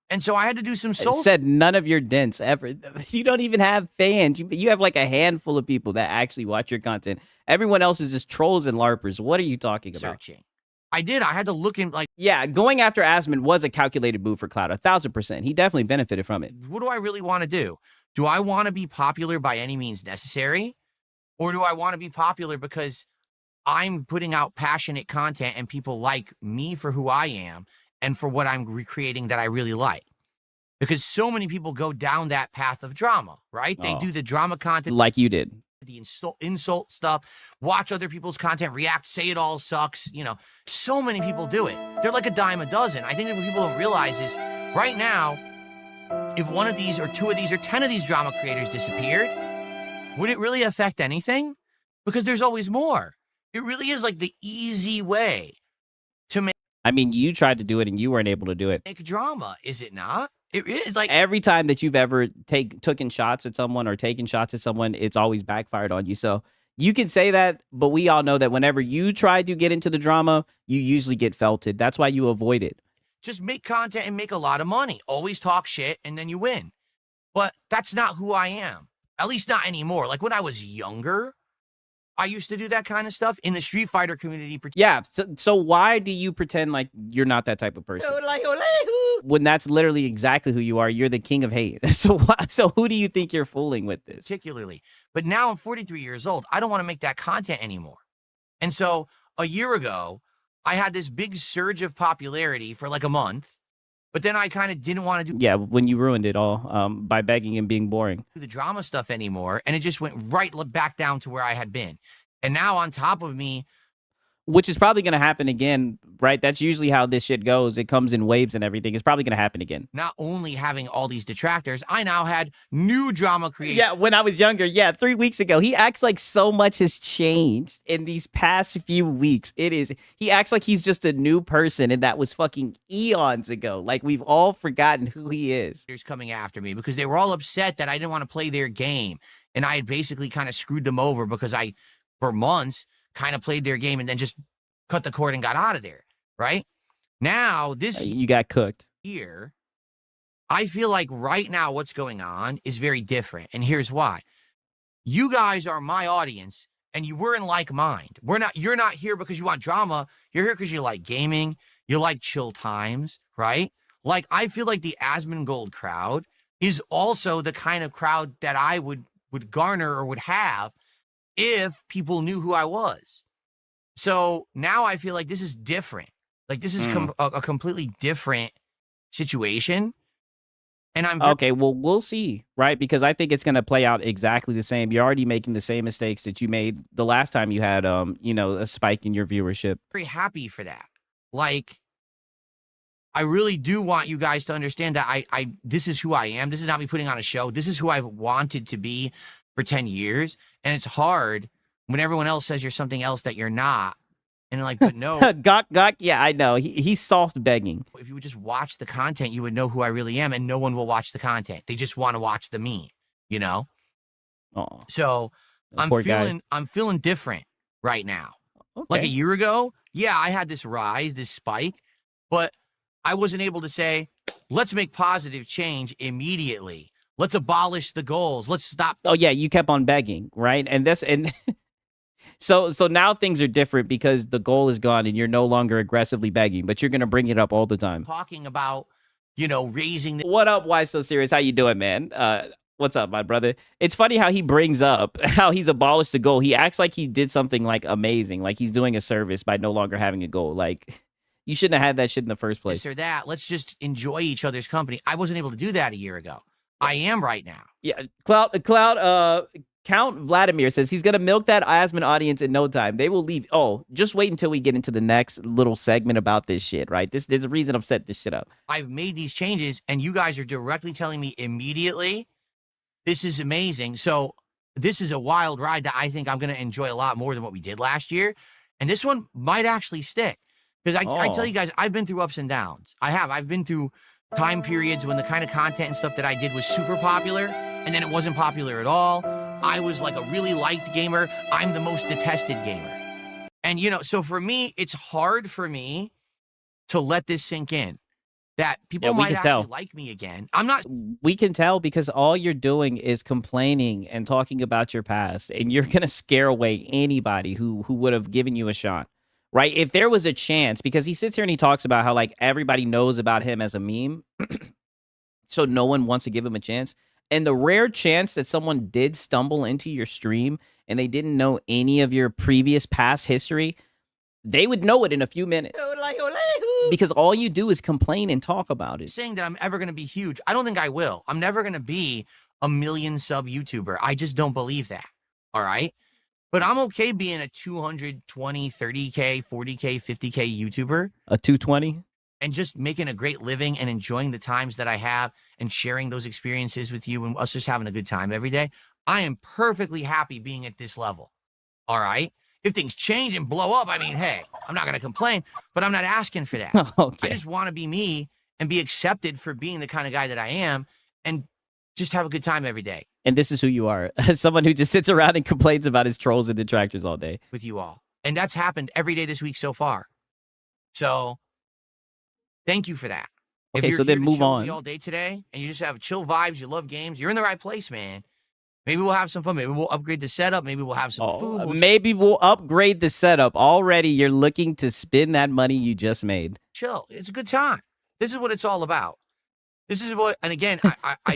And so I had to do some soul. Said none of your dents ever. You don't even have fans. You have like a handful of people that actually watch your content. Everyone else is just trolls and LARPers. What are you talking about? Searching. I did. I had to look in, like, yeah, going after Asmon was a calculated move for Cloud, 1,000%. He definitely benefited from it. What do I really want to do? Do I want to be popular by any means necessary? Or do I want to be popular because I'm putting out passionate content and people like me for who I am and for what I'm recreating that I really like? Because so many people go down that path of drama, right? They do the drama content. Like you did. The insult stuff, watch other people's content, react, say it all sucks. You know, so many people do it. They're like a dime a dozen. I think that what people don't realize is right now, if one of these or 2 of these or 10 of these drama creators disappeared, would it really affect anything? Because there's always more. It really is like the easy way to make. I mean, you tried to do it and you weren't able to do it. Make drama, is it not? It is like every time that you've ever taken shots at someone or taken shots at someone, it's always backfired on you. So you can say that, but we all know that whenever you try to get into the drama, you usually get felted. That's why you avoid it. Just make content and make a lot of money. Always talk shit and then you win. But that's not who I am. At least not anymore. Like when I was younger, I used to do that kind of stuff in the Street Fighter community. Yeah, so why do you pretend like you're not that type of person? When that's literally exactly who you are. You're the king of hate. So who do you think you're fooling with this? Particularly. But now I'm 43 years old. I don't want to make that content anymore. And so a year ago, I had this big surge of popularity for like a month. But then I kind of didn't want to do. Yeah, when you ruined it all by begging and being boring. The drama stuff anymore. And it just went right back down to where I had been. And now on top of me. Which is probably going to happen again, right? That's usually how this shit goes. It comes in waves and everything. It's probably going to happen again. Not only having all these detractors, I now had new drama creators. Yeah, when I was younger, 3 weeks ago, he acts like so much has changed in these past few weeks. He acts like he's just a new person, and that was fucking eons ago. Like, we've all forgotten who he is. Coming after me because they were all upset that I didn't want to play their game. And I had basically kind of screwed them over because I, for months, kind of played their game and then just cut the cord and got out of there, right? Now, this you got cooked. Year, I feel like right now what's going on is very different. And here's why. You guys are my audience and you were in like mind. You're not here because you want drama. You're here because you like gaming. You like chill times, right? Like, I feel like the Asmongold crowd is also the kind of crowd that I would garner or would have if people knew who I was. So now I feel like this is different. Like, this is a completely different situation. And I'm okay. Well, we'll see, right? Because I think it's going to play out exactly the same. You're already making the same mistakes that you made the last time you had, you know, a spike in your viewership. very happy for that. Like, I really do want you guys to understand that I this is who I am. This is not me putting on a show. This is who I've wanted to be for 10 years. And it's hard when everyone else says you're something else that you're not. And like, but no. Gok, yeah, I know. He's soft begging. If you would just watch the content, you would know who I really am, and no one will watch the content. They just want to watch the me, you know? Oh, so I'm feeling different right now. Okay. Like a year ago, yeah, I had this rise, this spike, but I wasn't able to say, let's make positive change immediately. Let's abolish the goals. Let's stop. Oh yeah, you kept on begging, right? And so now things are different because the goal is gone and you're no longer aggressively begging, but you're gonna bring it up all the time. Talking about, you know, raising the What up? Why so serious? How you doing, man? What's up, my brother? It's funny how he brings up how he's abolished the goal. He acts like he did something like amazing, like he's doing a service by no longer having a goal. Like, you shouldn't have had that shit in the first place. this or that. Let's just enjoy each other's company. I wasn't able to do that a year ago. I am right now. Yeah, Count Vladimir says he's gonna milk that Asmon audience in no time. They will leave. Oh, just wait until we get into the next little segment about this shit, right? There's a reason I've set this shit up. I've made these changes, and you guys are directly telling me immediately, this is amazing. So this is a wild ride that I think I'm going to enjoy a lot more than what we did last year. And this one might actually stick. Because I tell you guys, I've been through ups and downs. I've been through time periods when the kind of content and stuff that I did was super popular, and then it wasn't popular at all. I was like a really liked gamer. I'm the most detested gamer. And, you know, so for me, it's hard for me to let this sink in. That people might actually like me again. I'm not. We can tell because all you're doing is complaining and talking about your past, and you're gonna scare away anybody who would have given you a shot, right? If there was a chance, because he sits here and he talks about how like everybody knows about him as a meme, so no one wants to give him a chance. And the rare chance that someone did stumble into your stream and they didn't know any of your previous past history, they would know it in a few minutes. Because all you do is complain and talk about it. Saying that I'm ever going to be huge. I don't think I will. I'm never going to be a million sub YouTuber. I just don't believe that. All right. But I'm okay being a 220, 30K, 40K, 50K YouTuber. A 220? And just making a great living and enjoying the times that I have and sharing those experiences with you and us just having a good time every day. I am perfectly happy being at this level. All right. If things change and blow up, I mean, hey, I'm not going to complain, but I'm not asking for that. Okay. I just want to be me and be accepted for being the kind of guy that I am and just have a good time every day. And this is who you are. Someone who just sits around and complains about his trolls and detractors all day. With you all. And that's happened every day this week so far. So thank you for that. Okay, if you're so then here to move chill on. with me all day today and you just have chill vibes, you love games, you're in the right place, man. Maybe we'll have some fun. Maybe we'll upgrade the setup. Maybe we'll have some food. Maybe we'll upgrade the setup. Already you're looking to spend that money you just made. Chill. It's a good time. This is what it's all about. This is what, and again,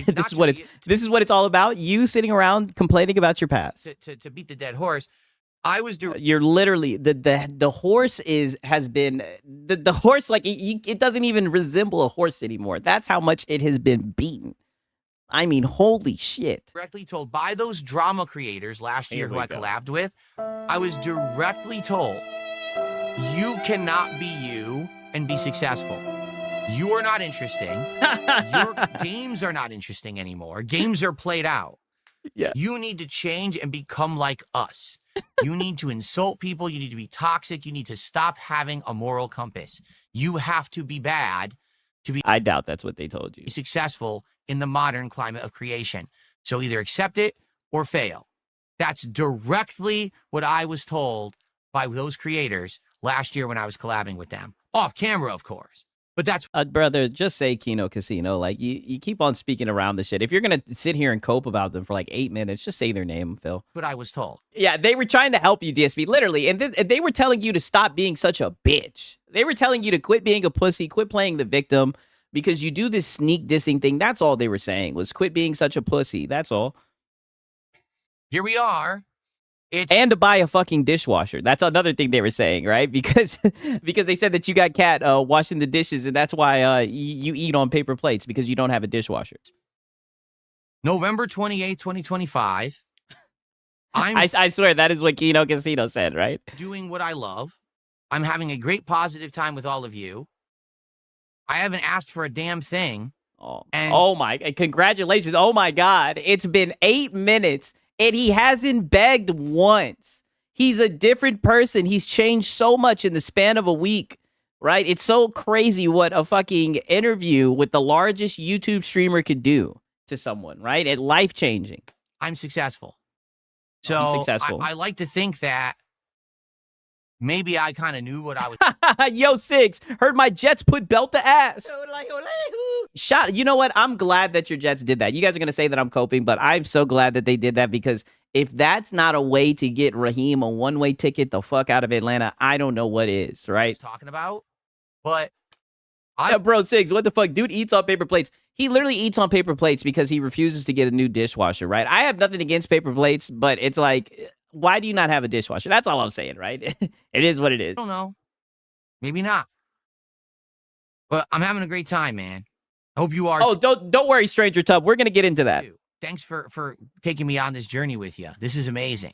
this is what it's all about. You sitting around complaining about your past. To beat the dead horse. I was doing. You're literally the horse has been the horse, like it doesn't even resemble a horse anymore. That's how much it has been beaten. I mean, holy shit. Directly told by those drama creators last year who I collabed with, I was directly told, you cannot be you and be successful. You are not interesting. Your games are not interesting anymore. Games are played out. Yeah. You need to change and become like us. You need to insult people. You need to be toxic. You need to stop having a moral compass. You have to be bad to be. I doubt that's what they told you. Successful in the modern climate of creation. So either accept it or fail. That's directly what I was told by those creators last year when I was collabing with them. Off camera, of course. But that's brother, just say Kino Casino. Like you keep on speaking around the shit. If you're gonna sit here and cope about them for like 8 minutes, just say their name, Phil. what I was told. Yeah, they were trying to help you, DSP, literally, and they were telling you to stop being such a bitch. They were telling you to quit being a pussy, quit playing the victim, because you do this sneak dissing thing. That's all they were saying was quit being such a pussy. That's all. Here we are. And to buy a fucking dishwasher. That's another thing they were saying, right? Because they said that you got Cat washing the dishes, and that's why you eat on paper plates because you don't have a dishwasher. November 28th, 2025. I swear that is what Kino Casino said, right? Doing what I love. I'm having a great positive time with all of you. I haven't asked for a damn thing. Oh my, congratulations. Oh my God. It's been 8 minutes and he hasn't begged once. He's a different person. He's changed so much in the span of a week, right? It's so crazy what a fucking interview with the largest YouTube streamer could do to someone, right? And life-changing. I'm successful. So he's successful. I like to think that maybe I kind of knew what I was. Yo, Six, heard my Jets put belt to ass. You know what? I'm glad that your Jets did that. You guys are going to say that I'm coping, but I'm so glad that they did that because if that's not a way to get Raheem a one-way ticket the fuck out of Atlanta, I don't know what is, right? Talking about, but bro, Six, what the fuck? Dude eats on paper plates. He literally eats on paper plates because he refuses to get a new dishwasher, right? I have nothing against paper plates, but it's like, why do you not have a dishwasher? That's all I'm saying, right? It is what it is. I don't know. Maybe not. But I'm having a great time, man. I hope you are. Oh, don't worry, Stranger Tub. We're going to get into that. Thanks for taking me on this journey with you. This is amazing.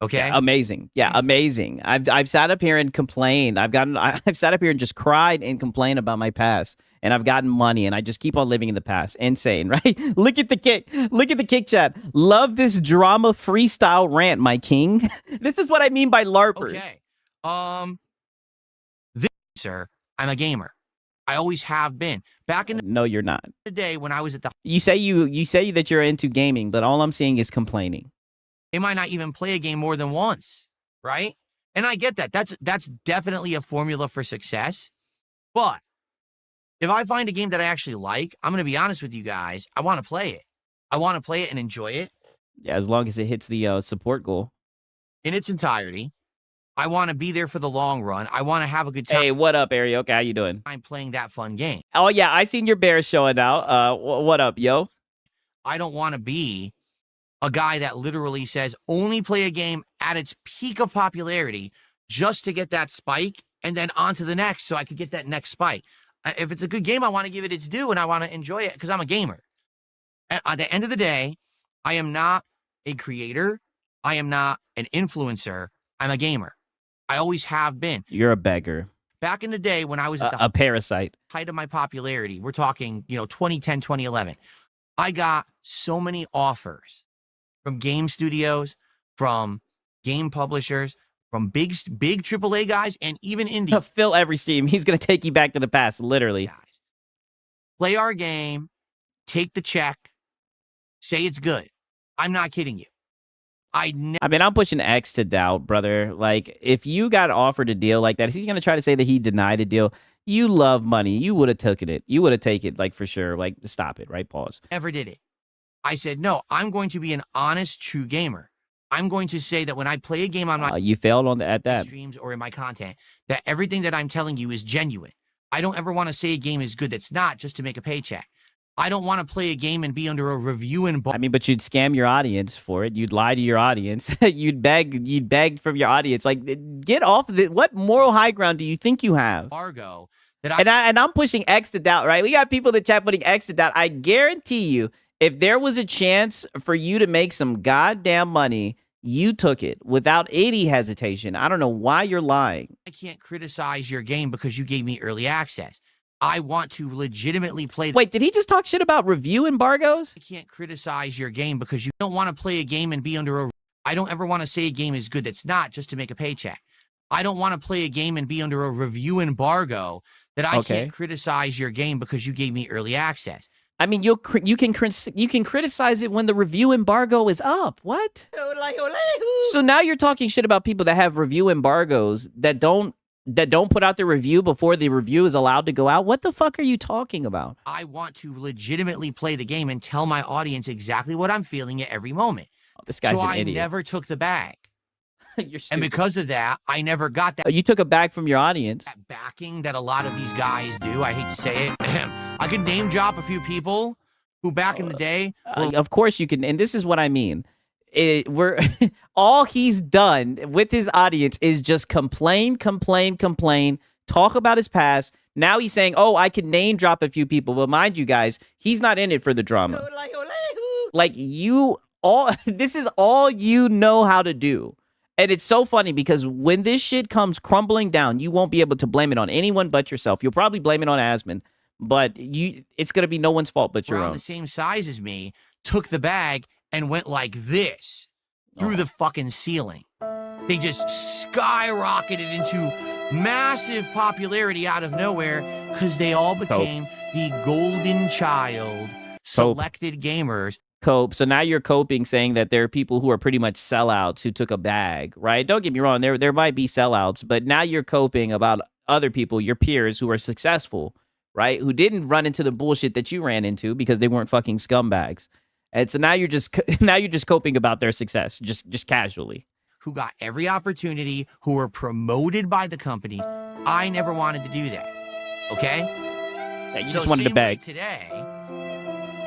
Okay? Yeah, amazing. Yeah, amazing. I've sat up here and complained. I've sat up here and just cried and complained about my past. And I've gotten money, and I just keep on living in the past. Insane, right? Look at the kick. Look at the kick chat. Love this drama freestyle rant, my king. This is what I mean by LARPers. Okay. Sir, I'm a gamer. I always have been. Back in No, you're not. the day when I was at the... You say that you're into gaming, but all I'm seeing is complaining. They might not even play a game more than once, right? And I get that. That's definitely a formula for success. But if I find a game that I actually like, I'm going to be honest with you guys, I want to play it. I want to play it and enjoy it. Yeah, as long as it hits the support goal. In its entirety. I want to be there for the long run. I want to have a good time. Hey, what up, Arioka? How you doing? I'm playing that fun game. Oh, yeah, I seen your bear showing out. What up, yo? I don't want to be a guy that literally says only play a game at its peak of popularity just to get that spike and then on to the next so I could get that next spike. If it's a good game, I want to give it its due and I want to enjoy it because I'm a gamer. At the end of the day, I am not a creator. I am not an influencer. I'm a gamer. I always have been. You're a beggar. Back in the day when I was at a parasite, height of my popularity, we're talking, 2010, 2011, I got so many offers from game studios, from game publishers, from big AAA guys, and even indie. Fill every Steam. He's going to take you back to the past, literally. Guys. Play our game, take the check, say it's good. I'm not kidding you. I mean, I'm pushing X to doubt, brother. Like, if you got offered a deal like that, is he going to try to say that he denied a deal? You love money. You would have taken it. You would have taken it, like, for sure. Like, stop it, right? Pause. Never did it. I said, no, I'm going to be an honest, true gamer. I'm going to say that when I play a game on my you failed at that. Streams or in my content, that everything that I'm telling you is genuine. I don't ever want to say a game is good that's not just to make a paycheck. I don't want to play a game and be under a review and... I mean, but you'd scam your audience for it. You'd lie to your audience. You'd beg from your audience. Like, get off of it. What moral high ground do you think you have? Argo. And I'm pushing X to doubt, right? We got people in the chat putting X to doubt. I guarantee you, if there was a chance for you to make some goddamn money, you took it without any hesitation. I don't know why you're lying. I can't criticize your game because you gave me early access. I want to legitimately play... Wait, did he just talk shit about review embargoes? I can't criticize your game because you don't want to play a game and be under a... I don't ever want to say a game is good that's not just to make a paycheck. I don't want to play a game and be under a review embargo that I can't criticize your game because you gave me early access. I mean, you can criticize it when the review embargo is up. What? So now you're talking shit about people that have review embargoes that don't put out their review before the review is allowed to go out? What the fuck are you talking about? I want to legitimately play the game and tell my audience exactly what I'm feeling at every moment. Oh, this guy's an idiot. So I never took the bag. You're stupid. And because of that, I never got that You took a bag from your audience. backing that a lot of these guys do. I hate to say it. I could name drop a few people who back in the day were Of course you can, and this is what I mean. We're all he's done with his audience is just complain, talk about his past. Now he's saying, "Oh, I can name drop a few people." But mind you, guys, he's not in it for the drama. Like you all, this is all you know how to do. And it's so funny because when this shit comes crumbling down, you won't be able to blame it on anyone but yourself. You'll probably blame it on Asmon, but it's going to be no one's fault but your around own. the same size as me, took the bag and went like this through the fucking ceiling. They just skyrocketed into massive popularity out of nowhere because they all became the golden child, selected gamers. Cope. So now you're coping, saying that there are people who are pretty much sellouts who took a bag, right? Don't get me wrong. There might be sellouts, but now you're coping about other people, your peers who are successful, right? Who didn't run into the bullshit that you ran into because they weren't fucking scumbags. And so now you're just coping about their success, just casually. Who got every opportunity, who were promoted by the companies. I never wanted to do that. Okay? Yeah, you So just wanted to same way bag. today,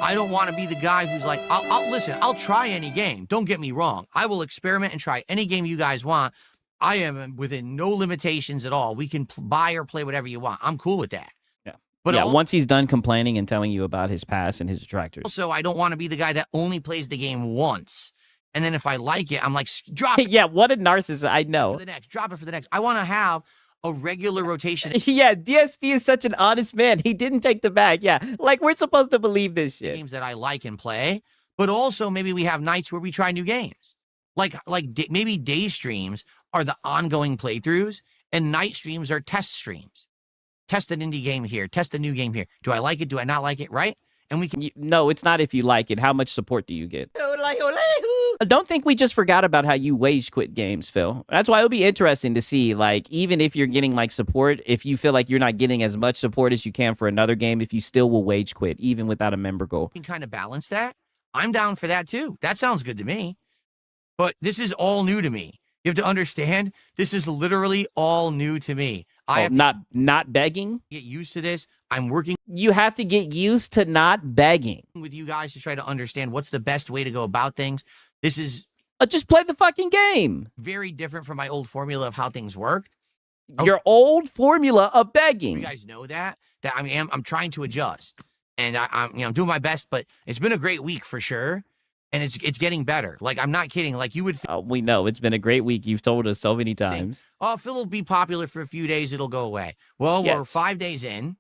I don't want to be the guy who's like, I'll try any game. Don't get me wrong. I will experiment and try any game you guys want. I am within no limitations at all. We can buy or play whatever you want. I'm cool with that. Yeah. But yeah, once he's done complaining and telling you about his past and his detractors. also, I don't want to be the guy that only plays the game once. And then if I like it, I'm like, drop it Yeah, what a narcissist. I know. for the next. Drop it for the next. I want to have a regular rotation. Yeah, DSP is such an honest man. He didn't take the bag. Yeah, like we're supposed to believe this shit. Games that I like and play, but also maybe we have nights where we try new games. Maybe day streams are the ongoing playthroughs, and night streams are test streams. Test an indie game here, test a new game here. Do I like it? Do I not like it? Right? And we can. No, it's not if you like it. How much support do you get? I don't think we just forgot about how you wage quit games, Phil. That's why it'll be interesting to see, like, even if you're getting like support, if you feel like you're not getting as much support as you can for another game, if you still will wage quit, even without a member goal. Can kind of balance that. I'm down for that too. That sounds good to me. But this is all new to me. You have to understand, this is literally all new to me. I have not begging. to get used to this. I'm working You have to get used to not begging. with you guys to try to understand what's the best way to go about things. This is Just play the fucking game. very different from my old formula of how things worked. Your old formula of begging. You guys know that I'm trying to adjust, and I'm doing my best. But it's been a great week for sure, and it's getting better. Like, I'm not kidding. Like, you would We know it's been a great week. You've told us so many times. oh, Phil will be popular for a few days, it'll go away. Well, we're Yes. 5 days in.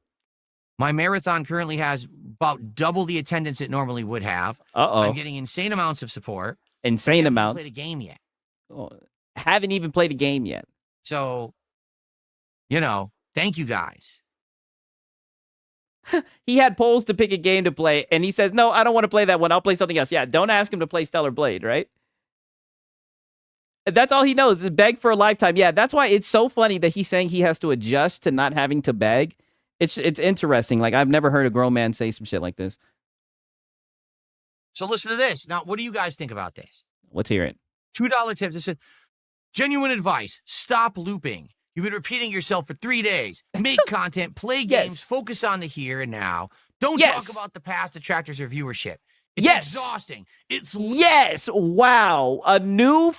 My marathon currently has about double the attendance it normally would have. I'm Uh-oh. getting insane amounts of support. Insane Haven't amounts. played a game yet. Oh, haven't even played a game yet. So, thank you guys. He had polls to pick a game to play, and he says, no, I don't want to play that one. I'll play something else. Yeah, don't ask him to play Stellar Blade, right? That's all he knows is beg for a lifetime. Yeah, that's why it's so funny that he's saying he has to adjust to not having to beg. It's interesting. Like, I've never heard a grown man say some shit like this. So listen to this. Now, what do you guys think about this? Let's hear it. $2 tips. It said, genuine advice. Stop looping. You've been repeating yourself for 3 days. Make content, play games, Yes. focus on the here and now. Don't Yes. talk about the past detractors or viewership. It's Yes. exhausting. It's Yes. Wow. A new...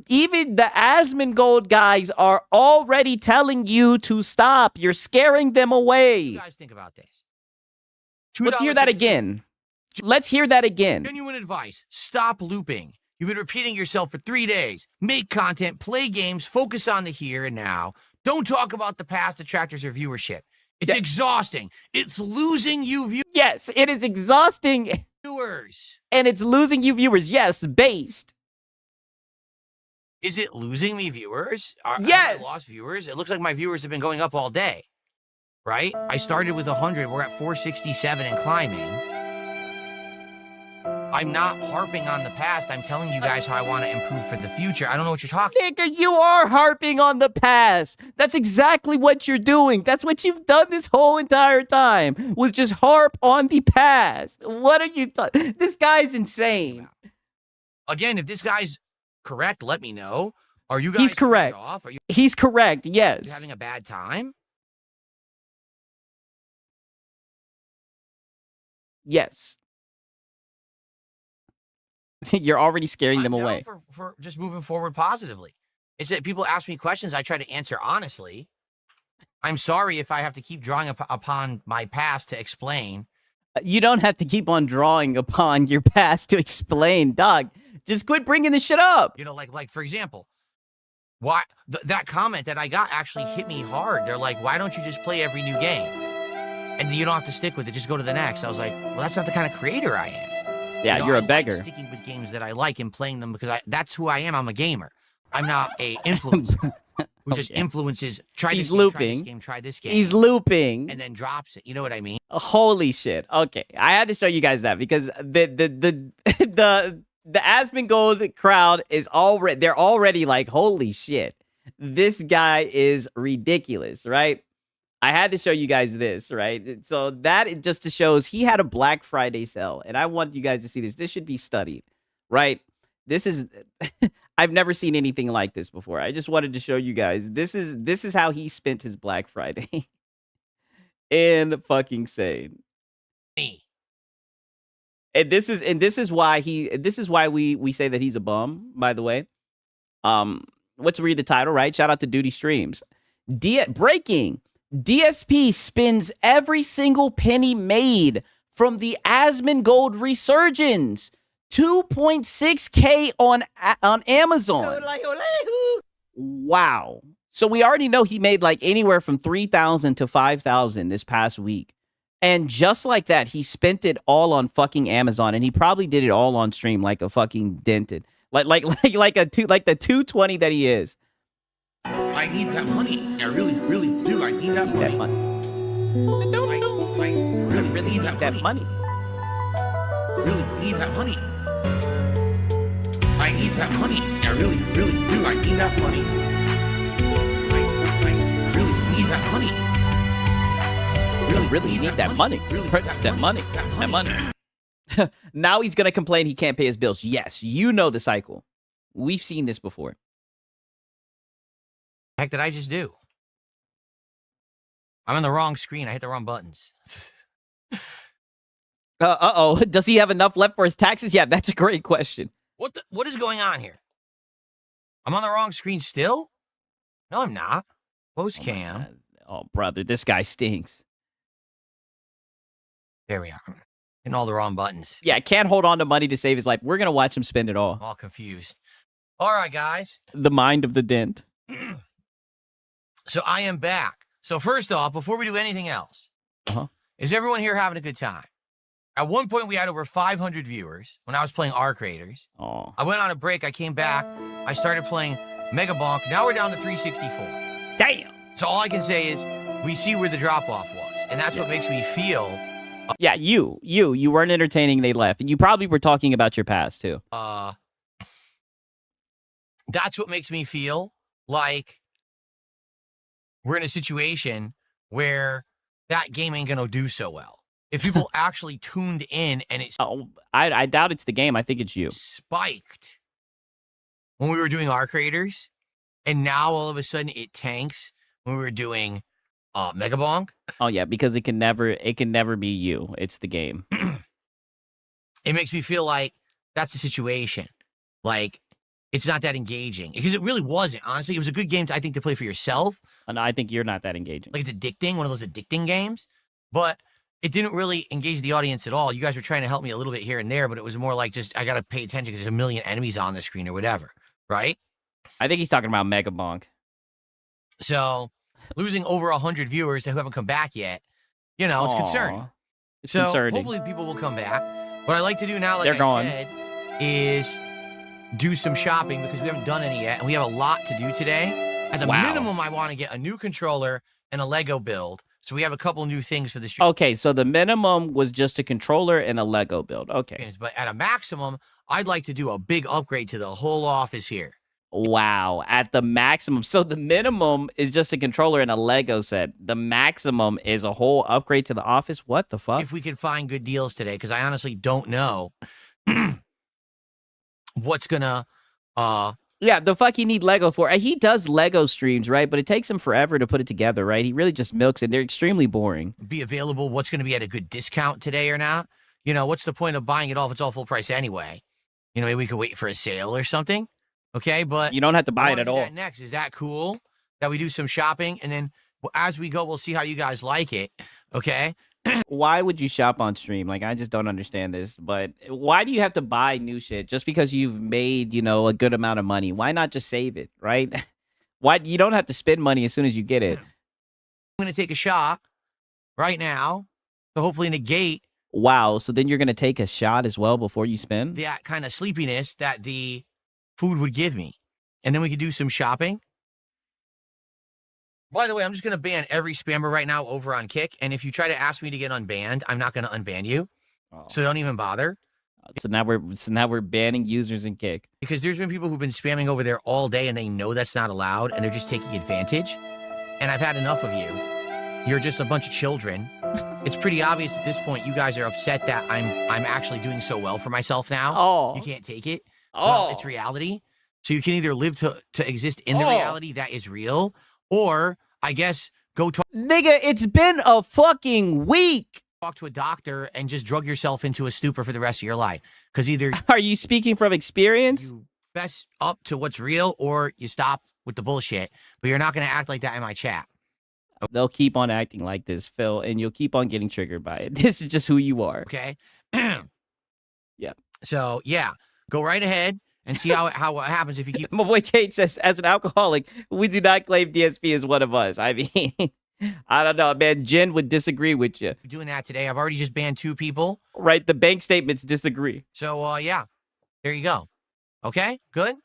Even the Asmongold guys are already telling you to stop. You're scaring them What do away. you guys think about this? Let's hear that again. Let's hear that again. Genuine advice. Stop looping. You've been repeating yourself for 3 days. Make content, play games, focus on the here and now. Don't talk about the past detractors or viewership. It's exhausting. It's losing you Yes, it is exhausting, viewers. and it's losing you viewers. Yes, based. Is it losing me viewers? Have Yes. I lost viewers? It looks like my viewers have been going up all day, right? I started with 100. We're at 467 and climbing. I'm not harping on the past. I'm telling you guys how I want to improve for the future. I don't know what you're talking Nigga, you are harping on the past. That's exactly what you're doing. That's what you've done this whole entire time, was just harp on the past. What are you This guy's insane. Again, if this guy's correct, let me know. Are you guys He's turned correct. off? Are you He's correct. Yes. having a bad time? Yes. You're already scaring them I'm down away. for just moving forward positively. It's that people ask me questions, I try to answer honestly. I'm sorry if I have to keep drawing upon my past to explain. You don't have to keep on drawing upon your past to explain, dog. Just quit bringing this shit up. You know, like for example, why that comment that I got actually hit me hard. They're like, why don't you just play every new game? And you don't have to stick with it. Just go to the next. I was like, well, that's not the kind of creator I am. Yeah, You know, you're I a beggar. Like sticking with games that I like and playing them because that's who I am. I'm a gamer. I'm not a influencer who just Okay. influences. Try He's this game, looping. try this game. He's looping. And then drops it. You know what I mean? Holy shit. Okay. I had to show you guys that because the Asmongold crowd is already, they're already like, holy shit. This guy is ridiculous, right? I had to show you guys this, right? So that just shows he had a Black Friday sale, and I want you guys to see this. This should be studied, right? This is I've never seen anything like this before. I just wanted to show you guys. This is how he spent his Black Friday. And fucking sane. Me. And this is why we say that he's a bum, by the way. Let's read the title, right? Shout out to Duty Streams. Breaking. DSP spends every single penny made from the Asmongold resurgence. 2.6K on Amazon. Wow. So we already know he made like anywhere from 3,000 to 5,000 this past week. And just like that, he spent it all on fucking Amazon, and he probably did it all on stream like a fucking dented. Like the 220 that he is. I need that money. I really, really do. I need that money. That money. I really need that money. Really need that money. I need that money. I really, really do. I need that money. I really need that money. Really need that money. That money. Now he's gonna complain he can't pay his bills. Yes, you know the cycle. We've seen this before. The heck did I just do? I'm on the wrong screen. I hit the wrong buttons. Uh-oh. Does he have enough left for his taxes? Yeah, that's a great question. What is going on here? I'm on the wrong screen still? No, I'm not. Post cam. Oh, brother, this guy stinks. There we are. Hitting all the wrong buttons. Yeah, can't hold on to money to save his life. We're gonna watch him spend it all. I'm all confused. All right, guys. The mind of the dent. So I am back. So first off, before we do anything else, is everyone here having a good time? At one point, we had over 500 viewers when I was playing Arc Raiders. Oh. I went on a break. I came back. I started playing Mega Bonk. Now we're down to 364. Damn. So all I can say is we see where the drop-off was. And that's what makes me feel... Yeah, you weren't entertaining. They left. And you probably were talking about your past, too. That's what makes me feel like we're in a situation where that game ain't going to do so well. If people actually tuned in and it's... Oh, I doubt it's the game. I think it's you. Spiked when we were doing Arc Raiders, and now all of a sudden it tanks when we were doing Mega Bonk. Oh yeah, because it can never be you. It's the game. It makes me feel like that's the situation. Like it's not that engaging because it really wasn't. Honestly, it was a good game I think to play for yourself. And I think you're not that engaging. Like it's addicting, one of those addicting games, but it didn't really engage the audience at all. You guys were trying to help me a little bit here and there, but it was more like just I got to pay attention because there's a million enemies on the screen or whatever, right? I think he's talking about Mega Bonk. So losing over 100 viewers who haven't come back yet, you know, it's concerning. It's so concerning. Hopefully people will come back. What I like to do now, like They're I gone. said, is do some shopping because we haven't done any yet, and we have a lot to do today. At the minimum, I want to get a new controller and a Lego build. So we have a couple new things for the stream. Okay, so the minimum was just a controller and a Lego build. Okay. But at a maximum, I'd like to do a big upgrade to the whole office here. Wow, at the maximum. So the minimum is just a controller and a Lego set. The maximum is a whole upgrade to the office. What the fuck? If we could find good deals today, because I honestly don't know what's gonna Yeah, the fuck he need Lego for? He does Lego streams, right? But it takes him forever to put it together, right? He really just milks it. They're extremely boring. Be available, what's going to be at a good discount today or not? You know, what's the point of buying it all if it's all full price anyway? You know, maybe we could wait for a sale or something. Okay, but You don't have to buy I it wanna at do all. that next. Is that cool? That we do some shopping and then as we go, we'll see how you guys like it. Okay. Why would you shop on stream? Like, I just don't understand this. But why do you have to buy new shit just because you've made, you know, a good amount of money? Why not just save it, right? Why you don't have to spend money as soon as you get it? I'm going to take a shot right now to hopefully negate Wow. So then you're gonna take a shot as well before you spend? that kind of sleepiness that the food would give me. And then we could do some shopping. By the way, I'm just going to ban every spammer right now over on Kick. And if you try to ask me to get unbanned, I'm not going to unban you. Oh. So don't even bother. So now we're banning users in Kick. Because there's been people who've been spamming over there all day and they know that's not allowed and they're just taking advantage. And I've had enough of you. You're just a bunch of children. It's pretty obvious at this point you guys are upset that I'm actually doing so well for myself now. Oh. You can't take it. Oh. Well, it's reality. So you can either live to exist in the reality that is real, or I guess go talk Nigga, it's been a fucking week. to a doctor and just drug yourself into a stupor for the rest of your life. Because either Are you speaking from experience? you fess up to what's real or you stop with the bullshit. But you're not going to act like that in my chat. They'll keep on acting like this, Phil, and you'll keep on getting triggered by it. This is just who you are. Okay? Yeah. So, yeah. Go right ahead and see how it happens if you keep My boy Kate says, as an alcoholic, we do not claim DSP as one of us. I mean, I don't know, man. Jen would disagree with you. doing that today. I've already just banned 2 people. Right? The bank statements disagree. So, yeah. There you go. Okay? Good?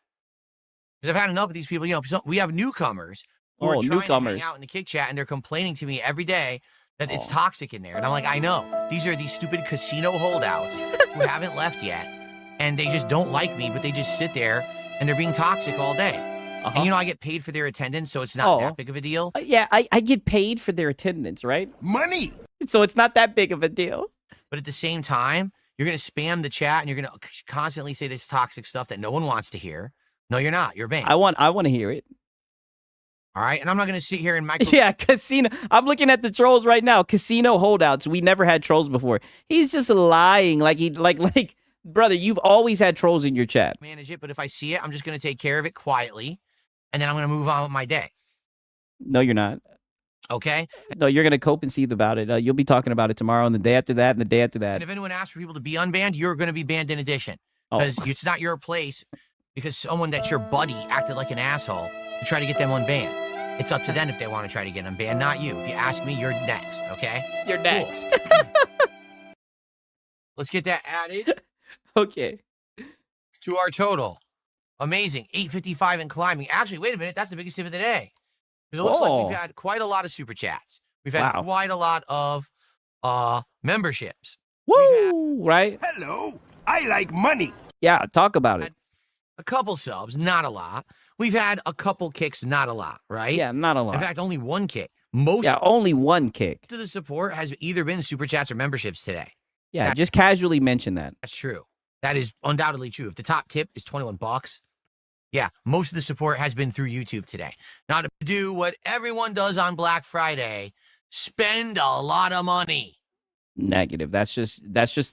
Because I've had enough of these people. You know, we have newcomers who are trying to newcomers. hang out in the Kick chat, and they're complaining to me every day that it's toxic in there. And I'm like, I know. These are these stupid casino holdouts who haven't left yet, and they just don't like me, but they just sit there, and they're being toxic all day. And, you know, I get paid for their attendance, so it's not that big of a deal. Yeah, I get paid for their attendance, right? Money. So it's not that big of a deal. But at the same time, you're going to spam the chat, and you're going to constantly say this toxic stuff that no one wants to hear. No, you're not. You're banned. I want to hear it. All right? And I'm not going to sit here and micro... Yeah, casino. I'm looking at the trolls right now. Casino holdouts. We never had trolls before. He's just lying. Like brother, you've always had trolls in your chat. manage it, but if I see it, I'm just going to take care of it quietly, and then I'm going to move on with my day. No, you're not. Okay? No, you're gonna cope and seethe about it. You'll be talking about it tomorrow, and the day after that, and the day after that. And if anyone asks for people to be unbanned, you're going to be banned in addition. Because it's not your place, because someone that's your buddy acted like an asshole to try to get them unbanned. It's up to them if they want to try to get unbanned, not you. If you ask me, you're next, okay? You're next. Let's get that added Okay. to our total. Amazing. 855 and climbing. Actually, wait a minute. That's the biggest tip of the day. Because it looks like we've had quite a lot of super chats. We've had quite a lot of memberships. Woo! Right? Hello. I like money. Yeah, talk about it. A couple subs, not a lot. We've had a couple kicks, not a lot, right? Yeah, not a lot. In fact, only one kick. Only one kick. To the support has either been super chats or memberships today. Yeah, just casually mention that. That's true. That is undoubtedly true. If the top tip is $21, yeah, most of the support has been through YouTube today. Now to do what everyone does on Black Friday, spend a lot of money. Negative. That's just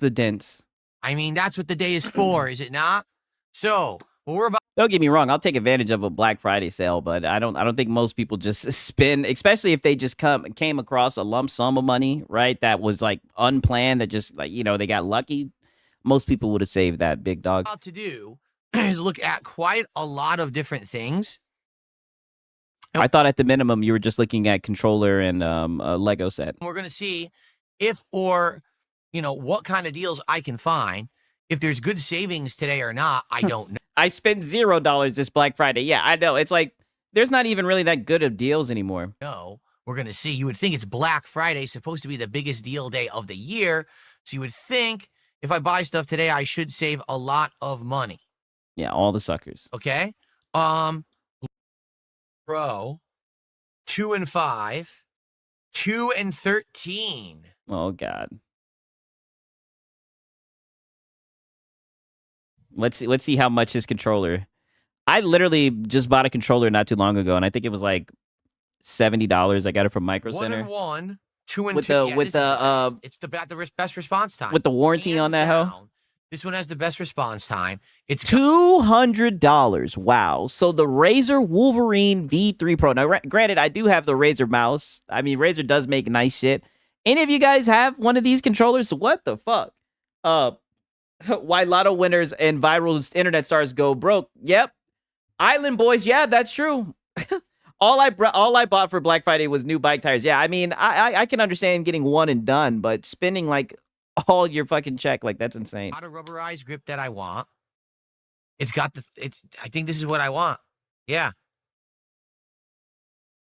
the dents. I mean, that's what the day is for, is it not? So, what we're about. Don't get me wrong. I'll take advantage of a Black Friday sale, but I don't think most people just spend, especially if they just came across a lump sum of money, right? That was like unplanned, that just like, you know, they got lucky. Most people would have saved that, big dog. About to do is look at quite a lot of different things. I thought at the minimum you were just looking at controller and a Lego set. We're going to see if or, you know, what kind of deals I can find. If there's good savings today or not, I don't know. I spent $0 this Black Friday. Yeah, I know. It's like there's not even really that good of deals anymore. No, we're going to see. You would think it's Black Friday, supposed to be the biggest deal day of the year. So you would think if I buy stuff today, I should save a lot of money. Yeah, all the suckers. Okay. Pro 2 and 5, 2 and 13. Oh God. Let's see how much his controller I literally just bought a controller not too long ago, and I think it was like $70. I got it from Micro 1 Center and 1, 2 and with 2. the Yeah, with this is the nice. It's the best response time. with the warranty on Hands that hoe. down, this one has the best response time. It's $200. Wow. So the Razer Wolverine V3 Pro. Now, granted, I do have the Razer mouse. I mean, Razer does make nice shit. Any of you guys have one of these controllers? What the fuck? Why lotto winners and viral internet stars go broke? Yep. Island Boys. Yeah, that's true. all I bought for Black Friday was new bike tires. Yeah, I mean, I can understand getting one and done, but spending like all your fucking check, like that's insane. got a rubberized grip that I want. I think this is what I want. Yeah.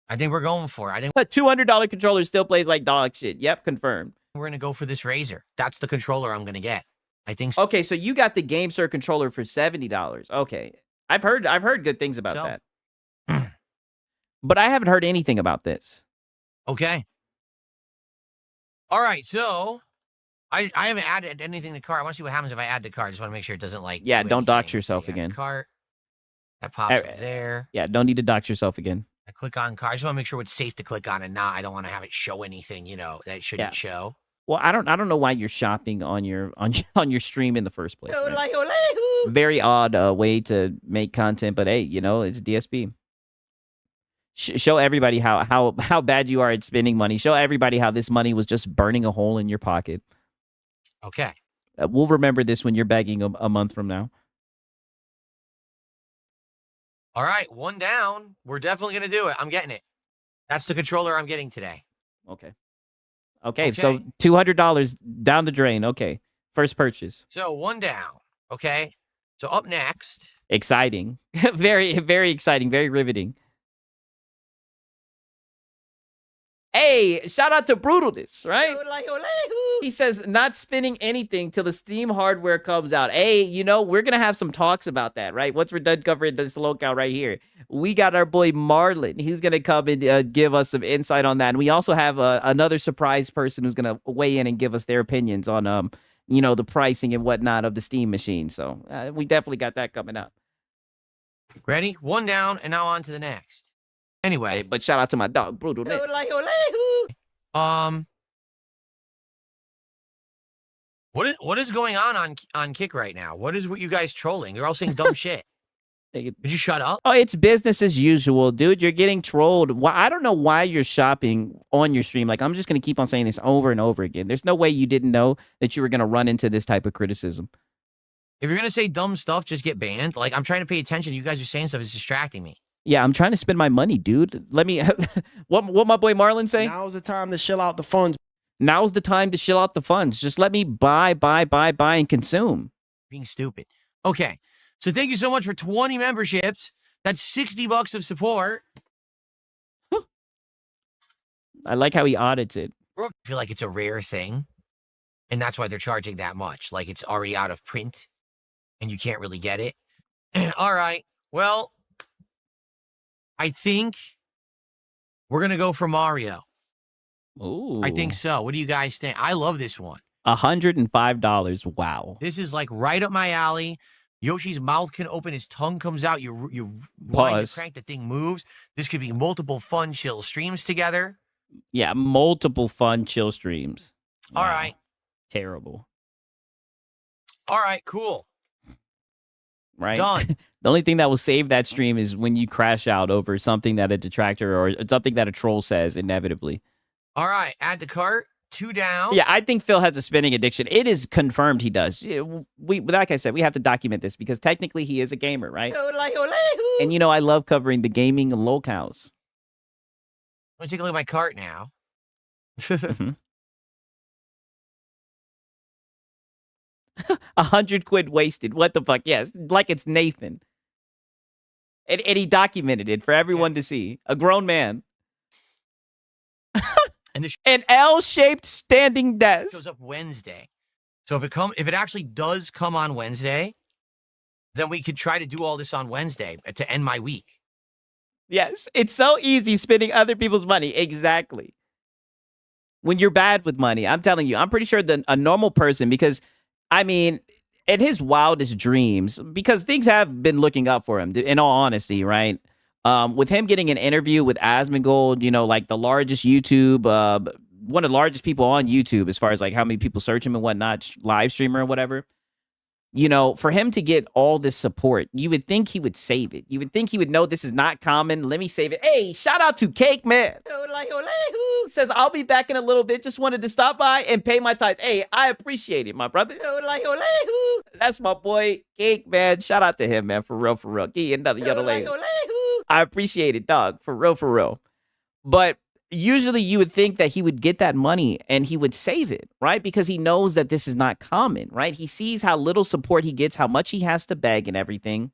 I think we're going for it. I think A $200 controller still plays like dog shit. Yep, confirmed. we're going to go for this Razer. That's the controller I'm going to get. I think so. Okay, so you got the GameSir controller for $70. Okay. I've heard good things about that. But I haven't heard anything about this. Okay. All right, so I haven't added anything to the cart. I want to see what happens if I add to cart. I just want to make sure it doesn't like Yeah, do don't dox anything. yourself See, add to again. Cart. That pops up there. Yeah, don't need to dox yourself again. I click on cart. I just want to make sure it's safe to click on and not. I don't want to have it show anything, that it shouldn't show. Well, I don't know why you're shopping on your stream in the first place. Right? Very odd way to make content, but hey, it's DSP. Show everybody how bad you are at spending money. Show everybody how this money was just burning a hole in your pocket. Okay. We'll remember this when you're begging a month from now. All right, one down. We're definitely going to do it. I'm getting it. That's the controller I'm getting today. Okay, so $200 down the drain. Okay, first purchase. So one down. Okay. So up next. Exciting. Very, very exciting. Very riveting. Hey, shout out to Brutalness, right? He says, not spending anything till the Steam hardware comes out. Hey, we're going to have some talks about that, right? Once we're done covering this locale right here, we got our boy Marlon. He's going to come and give us some insight on that. And we also have another surprise person who's going to weigh in and give us their opinions on, the pricing and whatnot of the Steam machine. So we definitely got that coming up. Ready? One down, and now on to the next. Anyway, hey, but shout out to my dog, Brutalness. What is going on Kick right now? What is what you guys trolling? You're all saying dumb shit. Did you shut up? Oh, it's business as usual, dude. You're getting trolled. Why? I don't know why you're shopping on your stream. Like, I'm just going to keep on saying this over and over again. There's no way you didn't know that you were going to run into this type of criticism. If you're going to say dumb stuff, just get banned. Like, I'm trying to pay attention. You guys are saying stuff. It's distracting me. Yeah, I'm trying to spend my money, dude. Let me... what my boy Marlon say? Now's the time to shill out the funds. Now's the time to shill out the funds. Just let me buy, and consume. Being stupid. Okay. So thank you so much for 20 memberships. That's $60 of support. I like how he audits it. I feel like it's a rare thing. And that's why they're charging that much. Like it's already out of print. And you can't really get it. All right. Well, I think we're going to go for Mario. Ooh. I think so. What do you guys think? I love this one. $105. Wow. This is like right up my alley. Yoshi's mouth can open, his tongue comes out. You wind the crank, the thing moves. This could be multiple fun, chill streams together. Yeah, multiple fun, chill streams. Wow. All right. Terrible. All right, cool. Right? Done. The only thing that will save that stream is when you crash out over something that a detractor or something that a troll says inevitably. All right, add to cart. 2 down. Yeah, I think Phil has a spending addiction. It is confirmed he does. Like I said, we have to document this because technically he is a gamer, right? And I love covering the gaming locales. Let me take a look at my cart now. Mm-hmm. 100 quid wasted. What the fuck? Yes, like it's Nathan. And he documented it for everyone to see. A grown man. And an L-shaped standing desk. Shows up Wednesday. So if it actually does come on Wednesday, then we could try to do all this on Wednesday to end my week. Yes, it's so easy spending other people's money. Exactly. When you're bad with money, I'm telling you, I'm pretty sure that a normal person, because I mean, in his wildest dreams, because things have been looking up for him, in all honesty, right? With him getting an interview with Asmongold, you know, like the largest YouTube, one of the largest people on YouTube as far as like how many people search him and whatnot, live streamer or whatever. You know, for him to get all this support, you would think he would save it. You would think he would know this is not common. Let me save it. Hey, shout out to Cake Man. Says, I'll be back in a little bit. Just wanted to stop by and pay my tithes. Hey, I appreciate it, my brother. That's my boy, Cake Man. Shout out to him, man. For real, for real. Give you another yodel. I appreciate it, dog. For real, for real. But usually you would think that he would get that money and he would save it, right? Because he knows that this is not common, right? He sees how little support he gets, how much he has to beg and everything.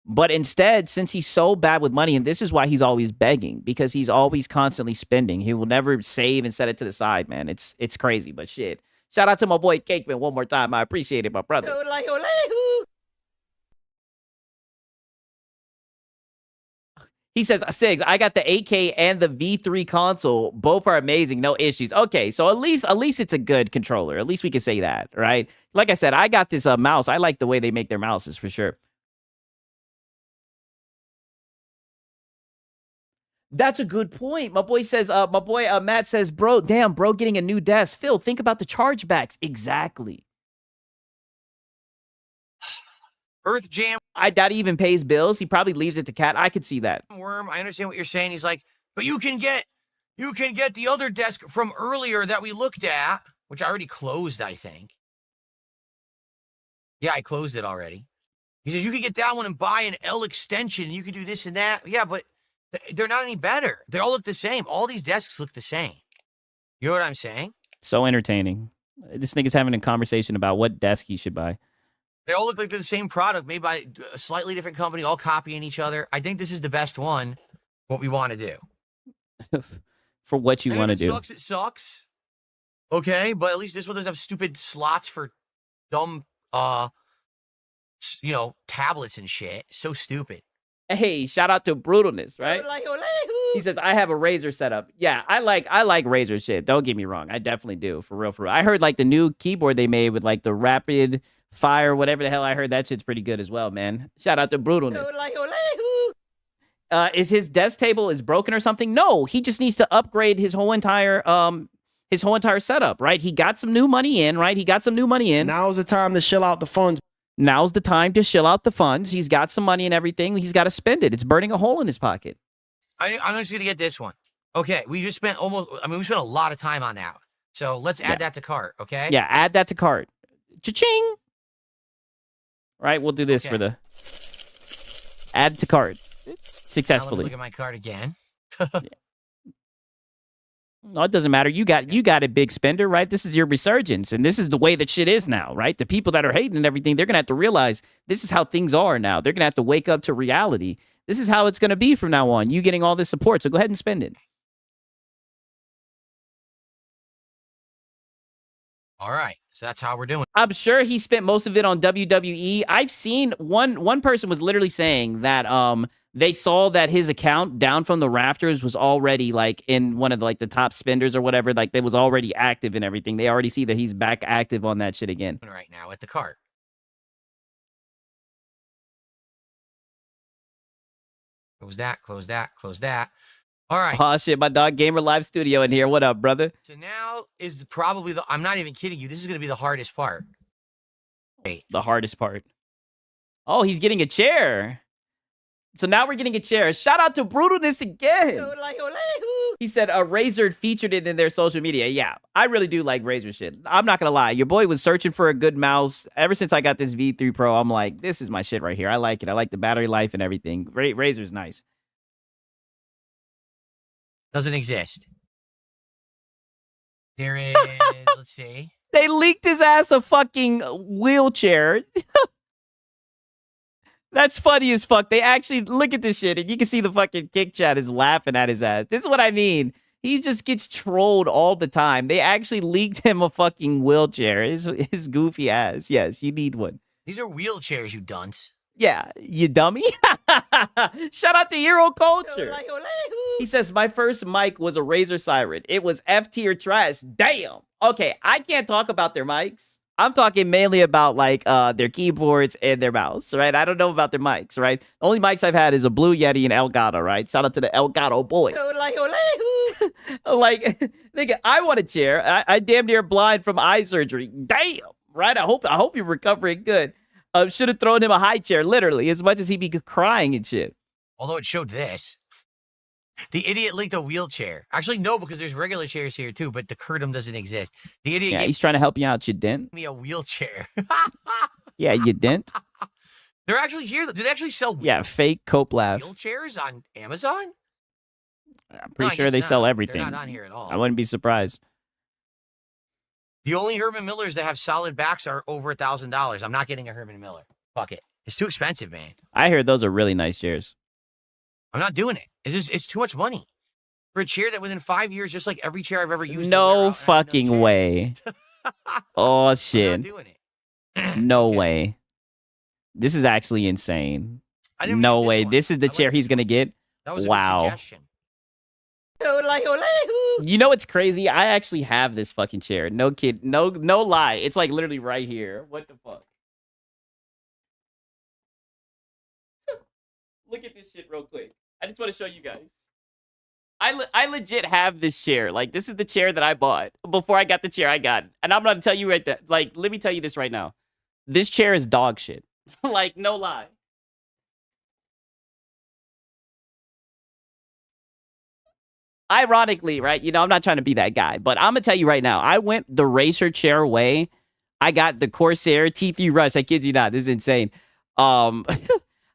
But instead, since he's so bad with money, and this is why he's always begging, because he's always constantly spending. He will never save and set it to the side, man. It's crazy, but shit. Shout out to my boy Cakeman one more time. I appreciate it, my brother. He says, Sigs, I got the 8K and the V3 console. Both are amazing. No issues. Okay, so at least it's a good controller. At least we can say that, right? Like I said, I got this mouse. I like the way they make their mouses for sure. That's a good point. My boy says, Matt says, bro, damn, bro, getting a new desk. Phil, think about the chargebacks. Exactly. Earth Jam. I doubt he even pays bills. He probably leaves it to Cat. I could see that. Worm, I understand what you're saying. He's like, but you can get the other desk from earlier that we looked at, which I already closed, I think. Yeah, I closed it already. He says, you could get that one and buy an L extension. And you could do this and that. Yeah, but they're not any better. They all look the same. All these desks look the same. You know what I'm saying? So entertaining. This nigga's having a conversation about what desk he should buy. They all look like they're the same product, made by a slightly different company, all copying each other. I think this is the best one, what we want to do. For what you want to do. Sucks, it sucks. Okay, but at least this one doesn't have stupid slots for dumb, tablets and shit. So stupid. Hey, shout out to Brutalness, right? He says, I have a Razer setup. Yeah, I like Razer shit. Don't get me wrong. I definitely do. For real, for real. I heard like the new keyboard they made with like the rapid fire, whatever the hell I heard. That shit's pretty good as well, man. Shout out to Brutalness. Is his desk table is broken or something? No, he just needs to upgrade his whole entire setup, right? He got some new money in, right? Now's the time to shill out the funds. Now's the time to shill out the funds. He's got some money and everything. He's got to spend it. It's burning a hole in his pocket. I'm just going to get this one. Okay, we spent a lot of time on that. So let's add that to cart, okay? Yeah, add that to cart. Cha-ching! Right, we'll do this for the add to cart successfully. Now let me look at my cart again. No, it doesn't matter. You got a big spender, right? This is your resurgence, and this is the way that shit is now, right? The people that are hating and everything, they're gonna have to realize this is how things are now. They're gonna have to wake up to reality. This is how it's gonna be from now on. You getting all this support, so go ahead and spend it. All right, so that's how we're doing. I'm sure he spent most of it on WWE. I've seen one person was literally saying that they saw that his account down from the rafters was already like in one of the, like the top spenders or whatever. Like they was already active and everything. They already see that he's back active on that shit again. Right now at the cart. Close that, close that, close that. All right. Oh shit, my dog Gamer Live Studio in here. What up, brother? So now is probably I'm not even kidding you. This is going to be the hardest part. Wait. The hardest part. Oh, he's getting a chair. So now we're getting a chair. Shout out to Brutalness again. He said a Razer featured it in their social media. Yeah, I really do like Razer shit. I'm not going to lie. Your boy was searching for a good mouse. Ever since I got this V3 Pro, I'm like, this is my shit right here. I like it. I like the battery life and everything. Razer's nice. Doesn't exist. There is, let's see. They leaked his ass a fucking wheelchair. That's funny as fuck. They actually look at this shit and you can see the fucking kick chat is laughing at his ass. This is what I mean. He just gets trolled all the time. They actually leaked him a fucking wheelchair. His goofy ass. Yes, you need one. These are wheelchairs, you dunce. Yeah, you dummy. Shout out to Hero Culture. He says, my first mic was a Razer Siren. It was F tier trash. Damn. Okay, I can't talk about their mics. I'm talking mainly about like their keyboards and their mouse, right? I don't know about their mics, right? The only mics I've had is a Blue Yeti and Elgato, right? Shout out to the Elgato boy. Like, nigga, I want a chair. I damn near blind from eye surgery. Damn, right? I hope you're recovering good. Should have thrown him a high chair, literally, as much as he be crying and shit. Although it showed this. The idiot linked a wheelchair. Actually, no, because there's regular chairs here too, but the Curtum doesn't exist. The idiot he's trying to help you out, you didn't. Me a wheelchair. Yeah, you didn't. They're actually here. Do they actually sell fake Cope laugh wheelchairs on Amazon? I'm pretty sure they sell everything. They're not on here at all. I wouldn't be surprised. The only Herman Millers that have solid backs are over $1,000. I'm not getting a Herman Miller. Fuck it. It's too expensive, man. I heard those are really nice chairs. I'm not doing it. It's too much money. For a chair that within 5 years, just like every chair I've ever used. No fucking way. Oh, shit. I'm not doing it. No way. This is actually insane. No way. This is the chair he's going to get? That was a wow. good suggestion. You know what's crazy? I actually have this fucking chair. No kid. No lie. It's like literally right here. What the fuck? Look at this shit real quick. I just want to show you guys. I legit have this chair. Like, this is the chair that I bought before I got the chair I got. And I'm going to tell you right there. Like, let me tell you this right now. This chair is dog shit. Like, no lie. Ironically, right? You know, I'm not trying to be that guy, but I'm going to tell you right now. I went the racer chair way. I got the Corsair T3 Rush. I kid you not. This is insane.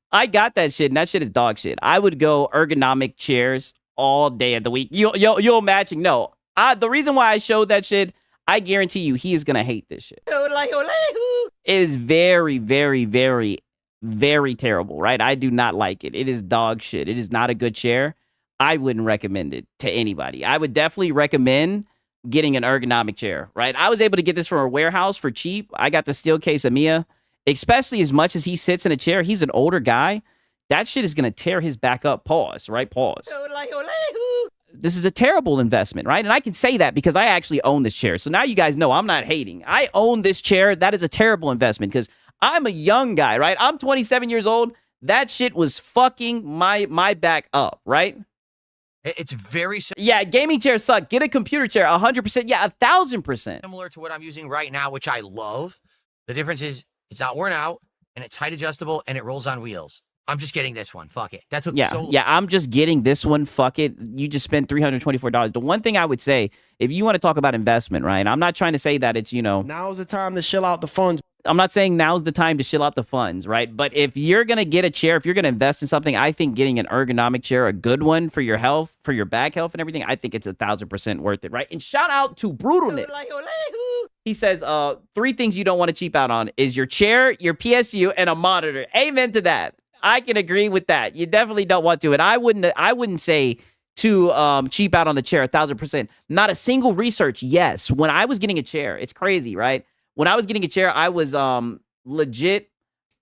I got that shit, and that shit is dog shit. I would go ergonomic chairs all day of the week. You'll imagine. No, the reason why I showed that shit, I guarantee you, he is gonna hate this shit. It is very, very, very, very terrible, right? I do not like it. It is dog shit. It is not a good chair. I wouldn't recommend it to anybody. I would definitely recommend getting an ergonomic chair, right? I was able to get this from a warehouse for cheap. I got the steel case Amiya. Especially as much as he sits in a chair, he's an older guy. That shit is going to tear his back up. Pause, right? Pause. This is a terrible investment, right? And I can say that because I actually own this chair. So now you guys know I'm not hating. I own this chair. That is a terrible investment because I'm a young guy, right? I'm 27 years old. That shit was fucking my back up, right? It's very yeah, gaming chairs suck. Get a computer chair, 100%. Yeah, 1,000%. Similar to what I'm using right now, which I love. The difference is it's not worn out, and it's height adjustable, and it rolls on wheels. I'm just getting this one. Fuck it. That took so long. Yeah, I'm just getting this one. Fuck it. You just spent $324. The one thing I would say, if you want to talk about investment, right? I'm not trying to say that it's, you know. Now's the time to shill out the funds. I'm not saying now's the time to shill out the funds, right? But if you're going to get a chair, if you're going to invest in something, I think getting an ergonomic chair, a good one for your health, for your back health and everything, I think it's 1,000% worth it, right? And shout out to Brutalness. He says, 3 things you don't want to cheap out on is your chair, your PSU, and a monitor. Amen to that. I can agree with that. You definitely don't want to. And I wouldn't say to cheap out on the chair 1,000%. Not a single research. Yes. When I was getting a chair, it's crazy, right? When I was getting a chair, I was legit,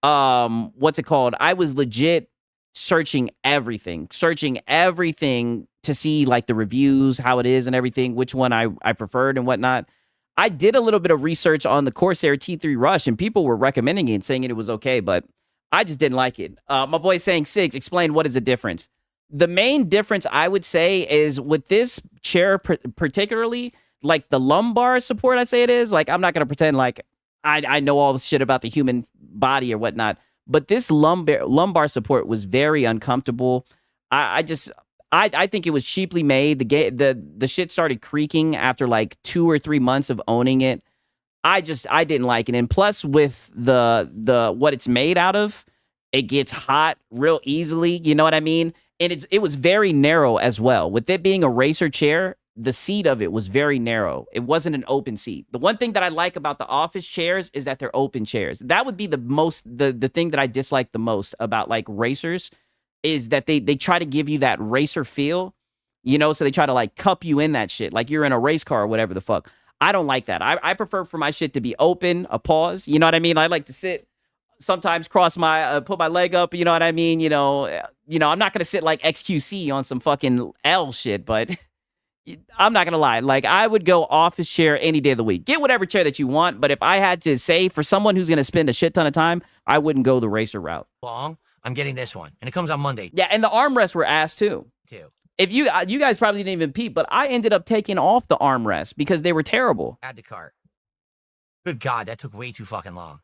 what's it called? I was legit searching everything to see like the reviews, how it is and everything, which one I preferred and whatnot. I did a little bit of research on the Corsair T3 Rush and people were recommending it and saying it was okay, but I just didn't like it. My boy saying, Sigs, explain what is the difference. The main difference I would say is with this chair particularly, like the lumbar support, I'd say it is. Like, I'm not going to pretend like I know all the shit about the human body or whatnot, but this lumbar support was very uncomfortable. I think it was cheaply made. The shit started creaking after like 2 or 3 months of owning it. I didn't like it. And plus with the what it's made out of, it gets hot real easily. You know what I mean? And it was very narrow as well. With it being a racer chair, the seat of it was very narrow. It wasn't an open seat. The one thing that I like about the office chairs is that they're open chairs. That would be the thing that I dislike the most about like racers is that they try to give you that racer feel, you know, so they try to like cup you in that shit. Like you're in a race car or whatever the fuck. I don't like that. I prefer for my shit to be open, a pause. You know what I mean? I like to sit, sometimes cross my, put my leg up. You know what I mean? You know, I'm not going to sit like XQC on some fucking L shit, but I'm not gonna lie. Like, I would go office chair any day of the week. Get whatever chair that you want, but if I had to say for someone who's gonna spend a shit ton of time, I wouldn't go the racer route. Long. I'm getting this one, and it comes on Monday. Yeah, and the armrests were ass too. If you guys probably didn't even peep, but I ended up taking off the armrests because they were terrible. Add to cart. Good God, that took way too fucking long.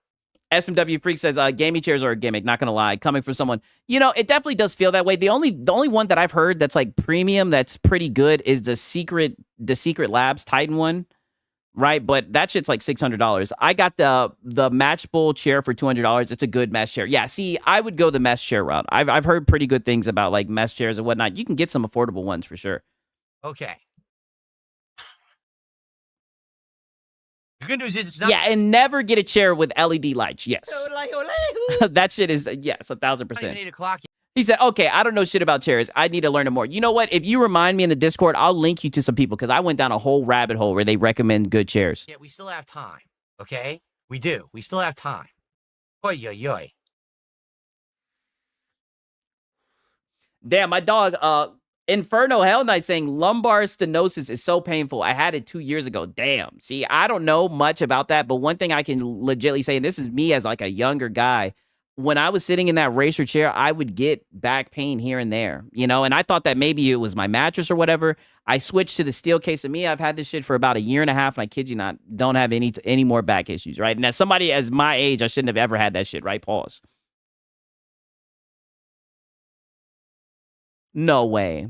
SMW Freak says, gaming chairs are a gimmick, not gonna lie. Coming from someone, it definitely does feel that way. The only one that I've heard that's like premium that's pretty good is the Secret Labs Titan one, right? But that shit's like $600. I got the Match Bowl chair for $200. It's a good mesh chair. Yeah, see, I would go the mesh chair route. I've heard pretty good things about like mesh chairs and whatnot. You can get some affordable ones for sure. Okay. The good news is it's not. Yeah, and never get a chair with LED lights. Yes. That shit is, yes, 1,000%. 8 o'clock. He said, okay, I don't know shit about chairs. I need to learn more. You know what? If you remind me in the Discord, I'll link you to some people because I went down a whole rabbit hole where they recommend good chairs. Yeah, we still have time. Okay? We do. We still have time. Oy, oy, oy. Damn, my dog, Inferno Hell Knight saying lumbar stenosis is so painful. I had it 2 years ago. Damn. See, I don't know much about that, but one thing I can legitimately say, and this is me as like a younger guy, when I was sitting in that racer chair, I would get back pain here and there, and I thought that maybe it was my mattress or whatever. I switched to the steel case of me. I've had this shit for about a year and a half, and I kid you not, don't have any more back issues, right? And as somebody as my age, I shouldn't have ever had that shit, right? Pause. No way.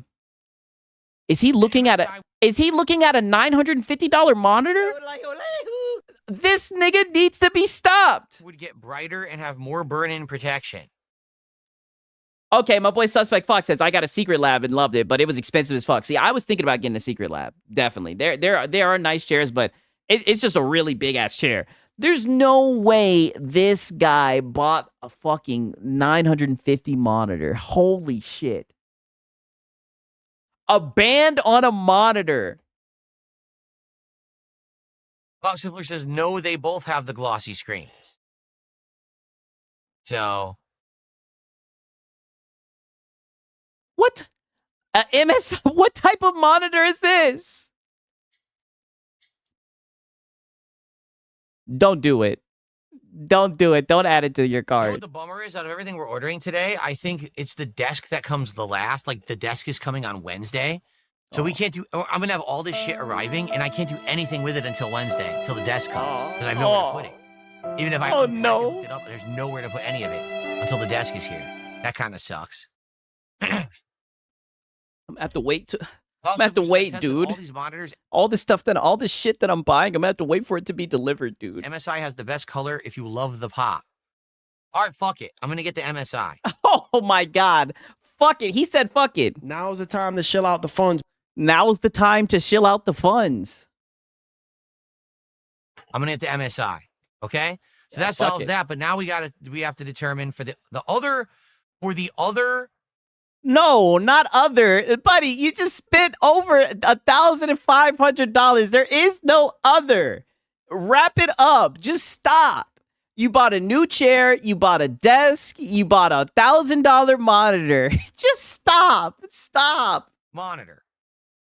Is he looking at a $950 monitor? This nigga needs to be stopped. Would get brighter and have more burn-in protection. Okay, my boy Suspect Fox says, I got a Secret Lab and loved it, but it was expensive as fuck. See, I was thinking about getting a Secret Lab. Definitely. There are nice chairs, but it's just a really big-ass chair. There's no way this guy bought a fucking 950 monitor. Holy shit. A band on a monitor. Bob Sifler says, no, they both have the glossy screens. So. What? What type of monitor is this? Don't do it. Don't do it. Don't add it to your card. You know what the bummer is? Out of everything we're ordering today, I think it's the desk that comes the last. Like, the desk is coming on Wednesday. So we can't do... I'm going to have all this shit arriving, and I can't do anything with it until Wednesday, until the desk comes. Because I have nowhere to put it. Even if I looked it up, there's nowhere to put any of it until the desk is here. That kind of sucks. I'm going to have to wait. I'm gonna have to wait, dude. All these monitors, all this shit that I'm buying, I'm gonna have to wait for it to be delivered, dude. MSI has the best color if you love the pop. All right, fuck it. I'm gonna get the MSI. Oh my god, fuck it. He said fuck it. Now's the time to shill out the funds. Now's the time to shill out the funds. I'm gonna get the MSI. Okay, so that solves that. But now we have to determine for the other. No, not other. Buddy, you just spent over $1,500. There is no other. Wrap it up. Just stop. You bought a new chair. You bought a desk. You bought a $1,000 monitor. Just stop. Stop. Monitor.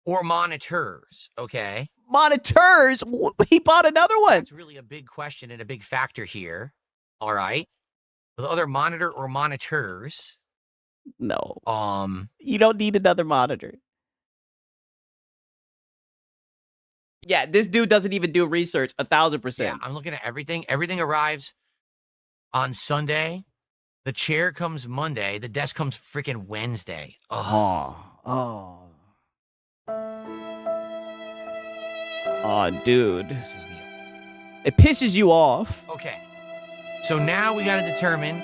Or monitors, okay? Monitors? He bought another one. That's really a big question and a big factor here. All right? The other monitor or monitors... No. You don't need another monitor. Yeah, this dude doesn't even do research. 1,000%. Yeah, I'm looking at everything. Everything arrives on Sunday. The chair comes Monday. The desk comes freaking Wednesday. Oh, dude. This is me. It pisses you off. Okay. So now we got to determine.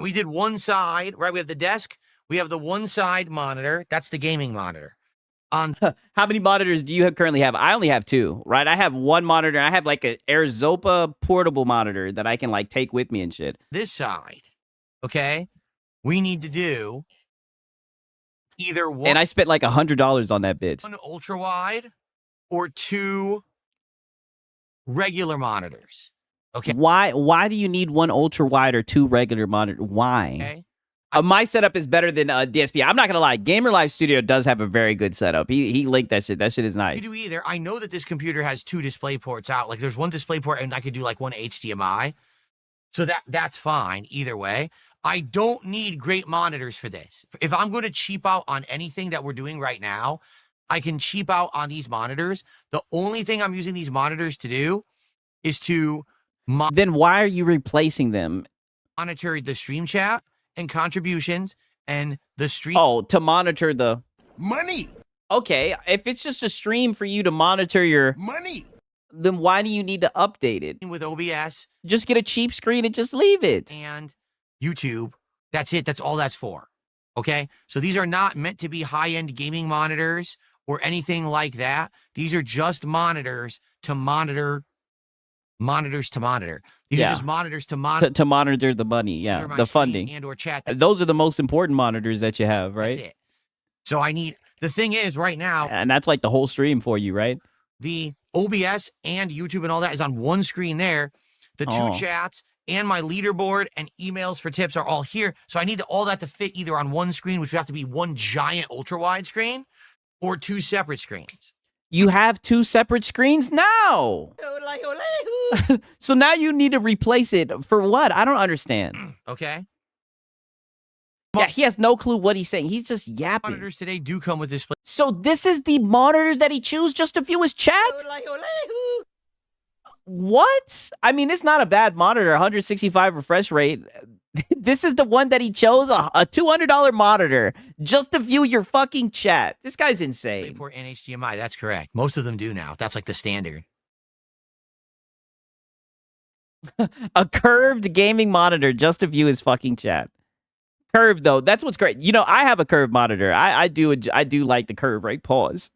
We did one side, right? We have the desk. We have the one side monitor. That's the gaming monitor. How many monitors do you currently have? I only have 2, right? I have one monitor. I have like a AirZopa portable monitor that I can like take with me and shit. This side, okay? We need to do either one. And I spent like $100 on that bitch. One ultra wide or 2 regular monitors. Okay. Why do you need one ultra wide or 2 regular monitors? Why? Okay. My setup is better than DSP. I'm not gonna lie. Gamer Life Studio does have a very good setup. He linked that shit. That shit is nice. You do either. I know that this computer has 2 display ports out. Like there's one display port and I could do like one HDMI. So that's fine either way. I don't need great monitors for this. If I'm going to cheap out on anything that we're doing right now, I can cheap out on these monitors. The only thing I'm using these monitors to do is to then why are you replacing them? Monitor the stream chat and contributions and the stream. Oh, to monitor the Money. Okay, if it's just a stream for you to monitor your Money. then why do you need to update it? With OBS. Just get a cheap screen and just leave it. And YouTube. That's it. That's all that's for. Okay? So these are not meant to be high-end gaming monitors or anything like that. These are just monitors to monitor. These are just monitors to monitor. To monitor the money, yeah, the funding. And or chat. Those are the most important monitors that you have, right? That's it. So I need, the thing is right now. And that's like the whole stream for you, right? The OBS and YouTube and all that is on one screen there. The 2 chats and my leaderboard and emails for tips are all here. So I need all that to fit either on one screen, which would have to be one giant ultra wide screen, or 2 separate screens. You have 2 separate screens now. So now you need to replace it for what? I don't understand. Okay. Yeah, he has no clue what he's saying. He's just yapping. Monitors today do come with display. So this is the monitor that he chose just to view his chat? What? I mean, it's not a bad monitor, 165 refresh rate. This is the one that he chose, a $200 monitor, just to view your fucking chat. This guy's insane. Port and HDMI, that's correct. Most of them do now. That's like the standard. A curved gaming monitor just to view his fucking chat. Curved though, that's what's great. You know, I have a curved monitor. I do like the curve, right? Pause.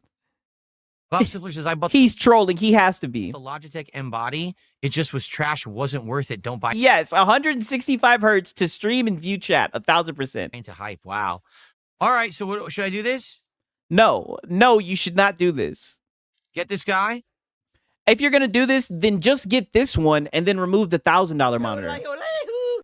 Bob Stifler says, I bought. He's trolling. He has to be. The Logitech M Body. It just was trash. Wasn't worth it. Don't buy. Yes, 165 hertz to stream and view chat. 1,000%. Into hype. Wow. All right. So what, should I do this? No, you should not do this. Get this guy. If you're gonna do this, then just get this one and then remove the $1,000 monitor.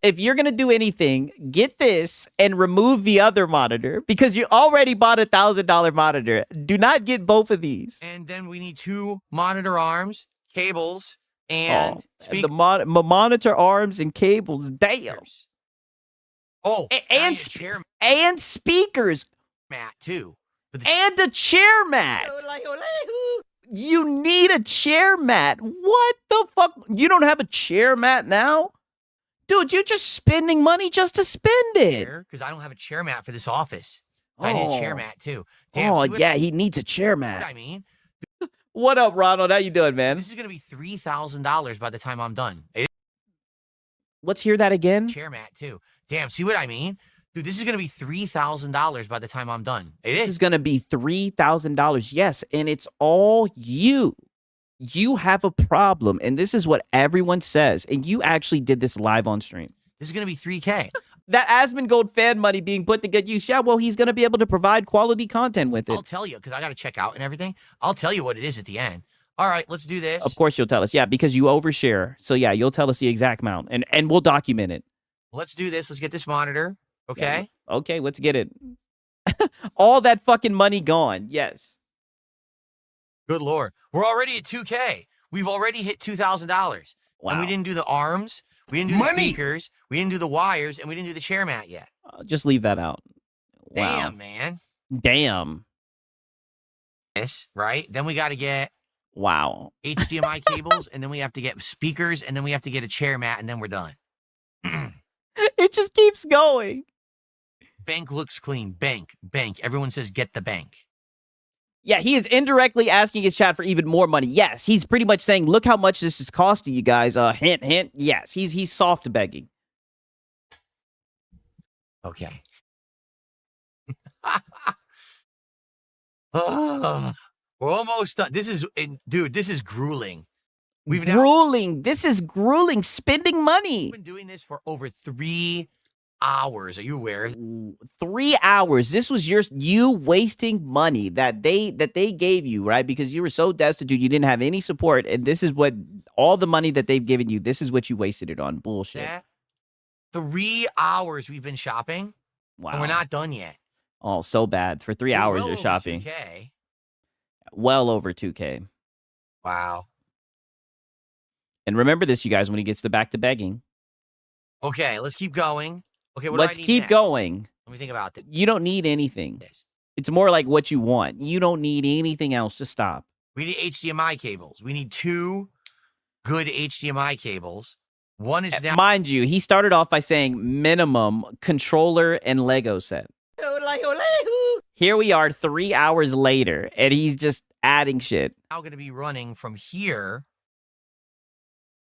If you're gonna do anything, get this and remove the other monitor because you already bought a $1,000 monitor. Do not get both of these. And then we need 2 monitor arms, cables, and the monitor arms and cables. Damn. Oh, and speakers. Mat too. And a chair mat. You need a chair mat. What the fuck? You don't have a chair mat now? Dude, you're just spending money just to spend it. Because I don't have a chair mat for this office. So I need a chair mat too. Damn, yeah, he needs a chair mat. What I mean? What up, Ronald? How you doing, man? This is going to be $3,000 by the time I'm done. Let's hear that again. Chair mat too. Damn, see what I mean? Dude, this is going to be $3,000 by the time I'm done. This is going to be $3,000. Yes, and it's all you. You have a problem, and this is what everyone says, and you actually did this live on stream. This is going to be $3K. That Asmon Gold fan money being put to good use. Yeah, well, he's going to be able to provide quality content with it. I'll tell you, because I got to check out and everything. I'll tell you what it is at the end. All right, let's do this. Of course you'll tell us. Yeah, because you overshare. So, yeah, you'll tell us the exact amount, and we'll document it. Let's do this. Let's get this monitor. Okay? Yeah, okay, let's get it. All that fucking money gone. Yes. Good Lord. We're already at 2K. We've already hit $2,000. Wow. And we didn't do the arms. We didn't do the speakers. We didn't do the wires. And we didn't do the chair mat yet. Just leave that out. Wow. Damn, man. Damn. This, right? Then we got to get HDMI cables. And then we have to get speakers. And then we have to get a chair mat. And then we're done. It just keeps going. Bank looks clean. Bank. Everyone says get the bank. Yeah, he is indirectly asking his chat for even more money. Yes, he's pretty much saying, look how much this is costing you guys. Hint, hint. Yes, he's soft begging. Okay. We're almost done. This is, dude, this is grueling. This is grueling. Spending money. We've been doing this for over 3 hours. Are you aware? 3 hours. This was you wasting money that they gave you, right? Because you were so destitute, you didn't have any support, and this is what all the money that they've given you. This is what you wasted it on. Bullshit. 3 hours we've been shopping. Wow. And we're not done yet. Oh, so bad. For 3 We're hours well you're over shopping. 2K. Well over 2K. Wow. And remember this, you guys, when he gets back to begging. Okay, let's keep going. Okay, what Let's do I need keep next? going. Let me think about this. You don't need anything. It's more like what you want. You don't need anything else. Just stop. We need HDMI cables. We need 2 good HDMI cables. One is now. Mind you, he started off by saying minimum controller and Lego set. Here we are 3 hours later, and he's just adding shit. Now going to be running from here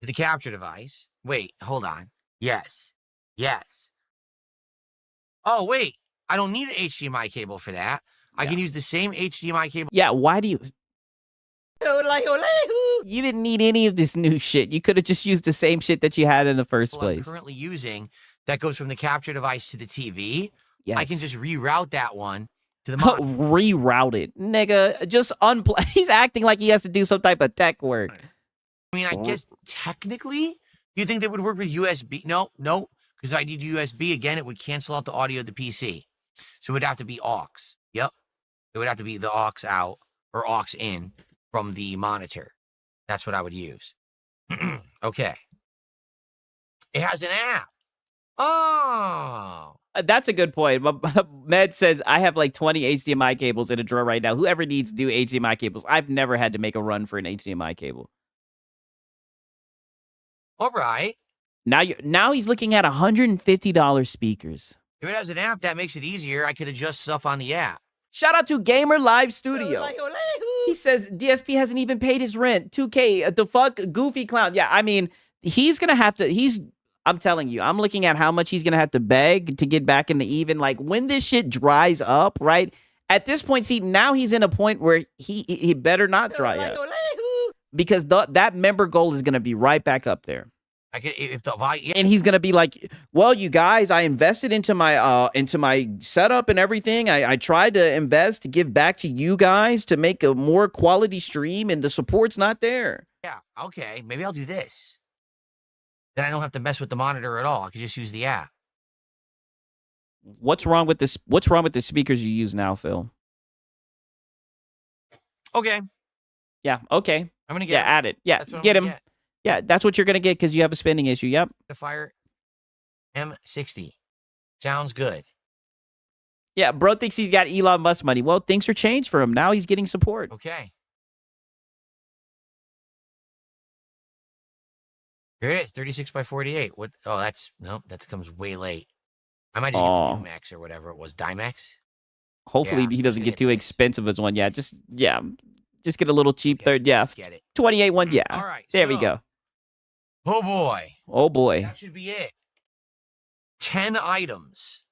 to the capture device. Wait, hold on. Yes. Yes. Oh, wait. I don't need an HDMI cable for that. I can use the same HDMI cable. Yeah, why do you... You didn't need any of this new shit. You could have just used the same shit that you had in the first I'm place. currently using that goes from the capture device to the TV. Yes. I can just reroute that one to the monitor. Reroute it. Nigga, just unplug. He's acting like he has to do some type of tech work. I mean, I guess technically, you think that would work with USB? No, no, because if I need USB again, it would cancel out the audio of the PC. So it would have to be aux. Yep. It would have to be the aux out or aux in from the monitor. That's what I would use. Okay. It has an app. Oh. That's a good point. Med says, I have like 20 HDMI cables in a drawer right now. Whoever needs to do HDMI cables, I've never had to make a run for an HDMI cable. All right. Now he's looking at $150 speakers. If it has an app, that makes it easier. I could adjust stuff on the app. Shout out to Gamer Live Studio. He says DSP hasn't even paid his rent. 2K, the fuck, goofy clown. Yeah, I mean, he's going to have to, I'm telling you, I'm looking at how much he's going to have to beg to get back in the even. Like, when this shit dries up, right? At this point, see, now he's in a point where he better not dry up. Because that member goal is going to be right back up there. I could, if the volume, and he's gonna be like, well, you guys, I invested into my setup and everything. I tried to invest to give back to you guys to make a more quality stream, and the support's not there. Yeah, okay, maybe I'll do this. Then I don't have to mess with the monitor at all. I can just use the app. What's wrong with this? What's wrong with the speakers you use now, Phil? Okay. Yeah. Okay. I'm gonna get. Yeah. Add it. Yeah. Get him. Yeah, that's what you're going to get because you have a spending issue. Yep. The Fire M60. Sounds good. Yeah, bro thinks he's got Elon Musk money. Well, things are changed for him. Now he's getting support. Okay. Here it is, 36 by 48. What? Oh, that comes way late. I might just get the Dumex or whatever it was. Dimex? Hopefully he doesn't get too expensive as one. Yeah, just get a little cheap third. Yeah, get it. 28 one. Yeah. All right. There we go. Oh, boy. Oh, boy. That should be it. 10 items.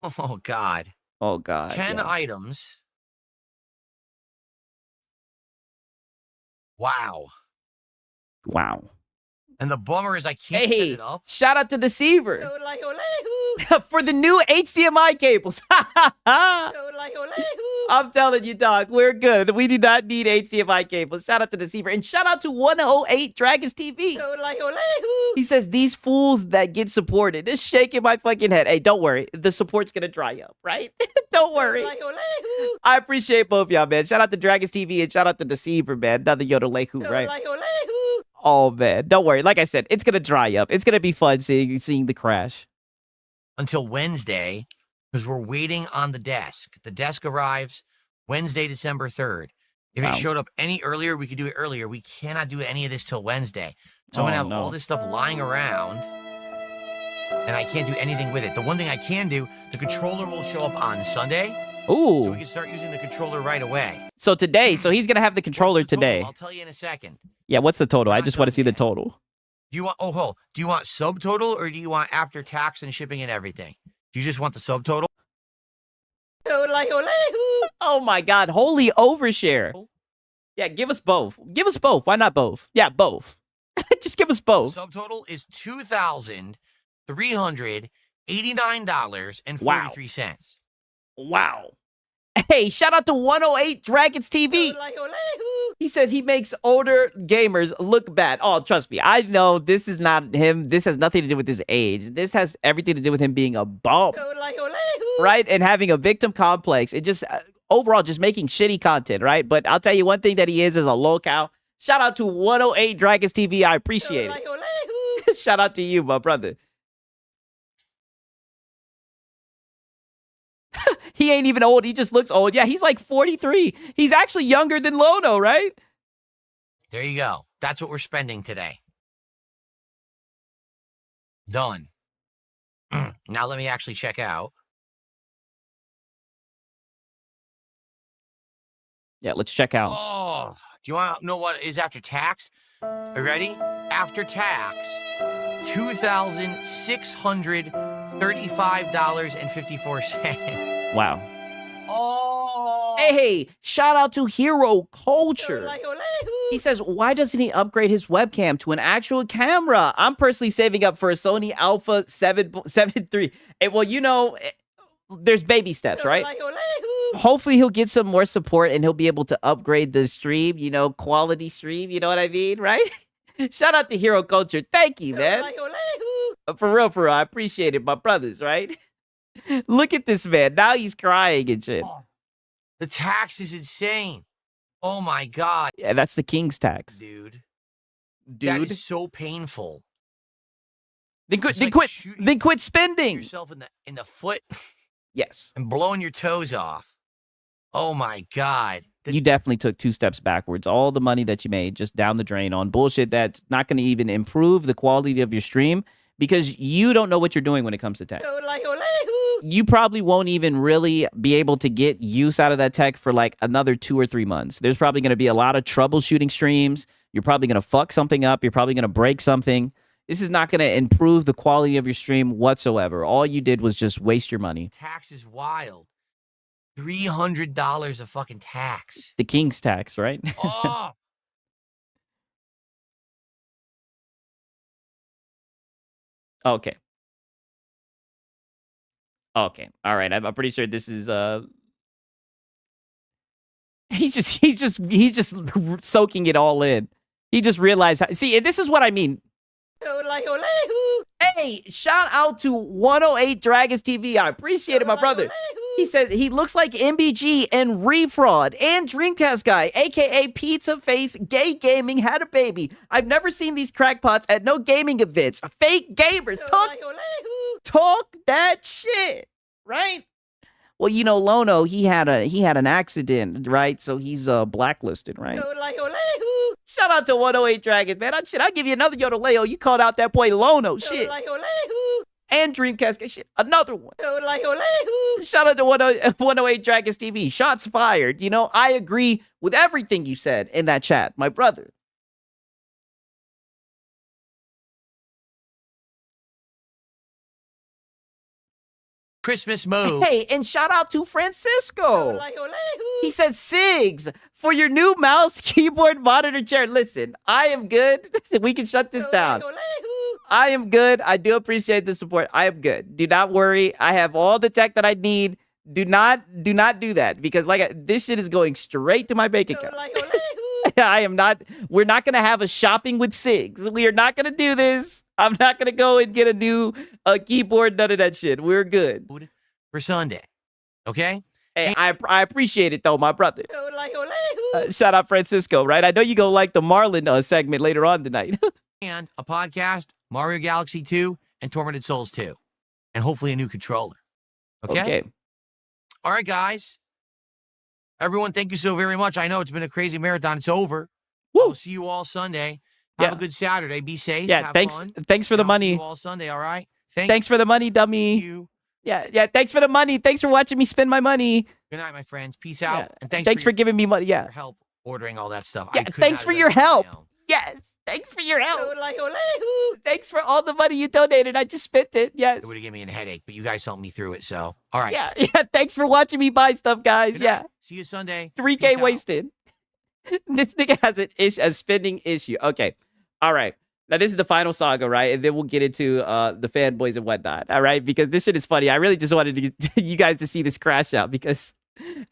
Oh, God. Oh, God. 10 items. Wow. Wow. And the bummer is I can't set it up. Shout out to Deceiver for the new HDMI cables. I'm telling you, dog, we're good. We do not need HDMI cables. Shout out to Deceiver. And shout out to 108 Dragons TV. He says, these fools that get supported. It's shaking my fucking head. Hey, don't worry. The support's going to dry up, right? Don't worry. I appreciate both y'all, man. Shout out to Dragons TV and shout out to Deceiver, man. Another Yodelehu, right? Oh, man. Don't worry. Like I said, it's going to dry up. It's going to be fun seeing the crash. Until Wednesday, because we're waiting on the desk. The desk arrives Wednesday, December 3rd. If it showed up any earlier, we could do it earlier. We cannot do any of this till Wednesday. So I'm going to have all this stuff lying around, and I can't do anything with it. The one thing I can do, the controller will show up on Sunday. Ooh. So we can start using the controller right away. So today, he's going to have the controller today. I'll tell you in a second. Yeah, what's the total? I just want to see the total. Do you want, do you want subtotal or do you want after tax and shipping and everything? Do you just want the subtotal? Oh my God, holy overshare. Yeah, give us both. Give us both. Why not both? Yeah, both. Just give us both. Subtotal is $2,389.43. Wow. Hey, shout out to 108 Dragons TV. He says he makes older gamers look bad. Oh, trust me. I know this is not him. This has nothing to do with his age. This has everything to do with him being a bum, right? And having a victim complex. It just overall just making shitty content, right? But I'll tell you one thing that he is a lolcow. Shout out to 108 Dragons TV. I appreciate it. Shout out to you, my brother. He ain't even old. He just looks old. Yeah, he's like 43. He's actually younger than Lono, right? There you go. That's what we're spending today. Done. Now let me actually check out. Yeah, let's check out. Oh, do you want to know what is after tax? Are you ready? After tax, $2,635.54. Wow. Oh. Hey, shout out to Hero Culture. He says, why doesn't he upgrade his webcam to an actual camera? I'm personally saving up for a Sony Alpha 7 III. Well, you know, there's baby steps, right? Hopefully he'll get some more support and he'll be able to upgrade the stream, you know, quality stream, you know what I mean, right? Shout out to Hero Culture. Thank you, man. For real, I appreciate it, my brothers, right? Look at this man. Now he's crying and shit. The tax is insane. Oh my God. Yeah, that's the king's tax. Dude. That Dude. is so painful. Then quit spending. Yourself in the foot. Yes. And blowing your toes off. Oh my God. You definitely took 2 steps backwards. All the money that you made just down the drain on bullshit that's not going to even improve the quality of your stream because you don't know what you're doing when it comes to tech. You probably won't even really be able to get use out of that tech for like another 2 or 3 months. There's probably going to be a lot of troubleshooting streams. You're probably going to fuck something up. You're probably going to break something. This is not going to improve the quality of your stream whatsoever. All you did was just waste your money. Tax is wild. $300 of fucking tax. The king's tax, right? Oh. Okay. Okay. All right. I'm pretty sure this is he's just soaking it all in. He just realized see, this is what I mean. Hey, shout out to 108 Dragons TV. I appreciate it, my brother. He said he looks like MBG and Refraud and Dreamcast Guy, aka Pizza Face Gay Gaming had a baby. I've never seen these crackpots at no gaming events. Fake gamers. Talk that shit, right? Well, you know, Lono, he had an accident, right? So he's blacklisted, right? Shout out to 108 Dragons, man. I'll give you another Yodeleo. You called out that boy Lono, shit. And Dreamcast, shit. Another one. Shout out to 108 Dragons TV. Shots fired. You know, I agree with everything you said in that chat, my brother. Christmas mode. Hey, and shout out to Francisco. He says, Sigs, for your new mouse, keyboard, monitor, chair. Listen, I am good. We can shut this down. I am good. I do appreciate the support. I am good. Do not worry. I have all the tech that I need. Do not do that because this shit is going straight to my bank account. I am not. We're not going to have a shopping with Sigs. We are not going to do this. I'm not going to go and get a new keyboard. None of that shit. We're good. For Sunday. Okay? Hey, I appreciate it, though, my brother. Shout out Francisco, right? I know you going to like the Marlin segment later on tonight. And a podcast, Mario Galaxy 2, and Tormented Souls 2. And hopefully a new controller. Okay? All right, guys. Everyone, thank you so very much. I know it's been a crazy marathon. It's over. Woo. I'll see you all Sunday. Have a good Saturday. Be safe. Yeah, have thanks. Fun. Thanks for the money. See you all Sunday, all right? Thanks for the money, dummy. You. Yeah. Thanks for the money. Thanks for watching me spend my money. Good night, my friends. Peace out. Yeah. And thanks for giving me money. Yeah. Your help ordering all that stuff. Yeah. Thanks for your help. Yes. Thanks for your help. Thanks for all the money you donated. I just spent it. Yes. It would have given me a headache, but you guys helped me through it. So, all right. Yeah. Thanks for watching me buy stuff, guys. Yeah. See you Sunday. 3K wasted. This nigga has a spending issue. Okay. All right. Now, this is the final saga, right? And then we'll get into the fanboys and whatnot. All right. Because this shit is funny. I really just wanted you guys to see this crash out because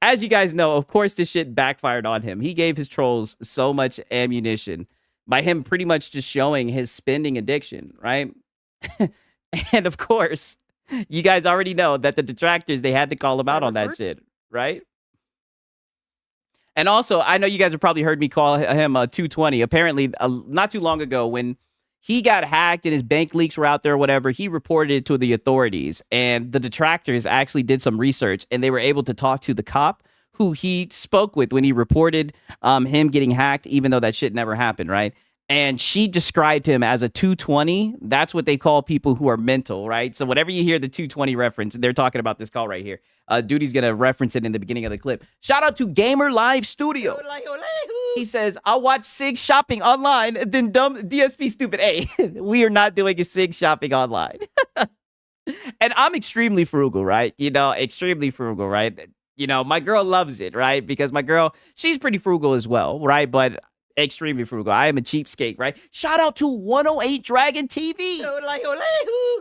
As you guys know, of course, this shit backfired on him. He gave his trolls so much ammunition by him pretty much just showing his spending addiction, right? And of course, you guys already know that the detractors, they had to call him out on that shit, right? And also, I know you guys have probably heard me call him 220. Apparently, not too long ago, when he got hacked and his bank leaks were out there or whatever, he reported it to the authorities. And the detractors actually did some research, and they were able to talk to the cop who he spoke with when he reported him getting hacked, even though that shit never happened, right? And she described him as a 220. That's what they call people who are mental, right? So whenever you hear the 220 reference, they're talking about this call right here. Duty's going to reference it in the beginning of the clip. Shout out to Gamer Live Studio. He says, I'll watch SIG shopping online, then dumb DSP stupid. Hey, we are not doing a SIG shopping online. And I'm extremely frugal, right? You know, extremely frugal, right? You know, my girl loves it, right? Because my girl, she's pretty frugal as well, right? But extremely frugal. I am a cheapskate, right? Shout out to 108 Dragon TV.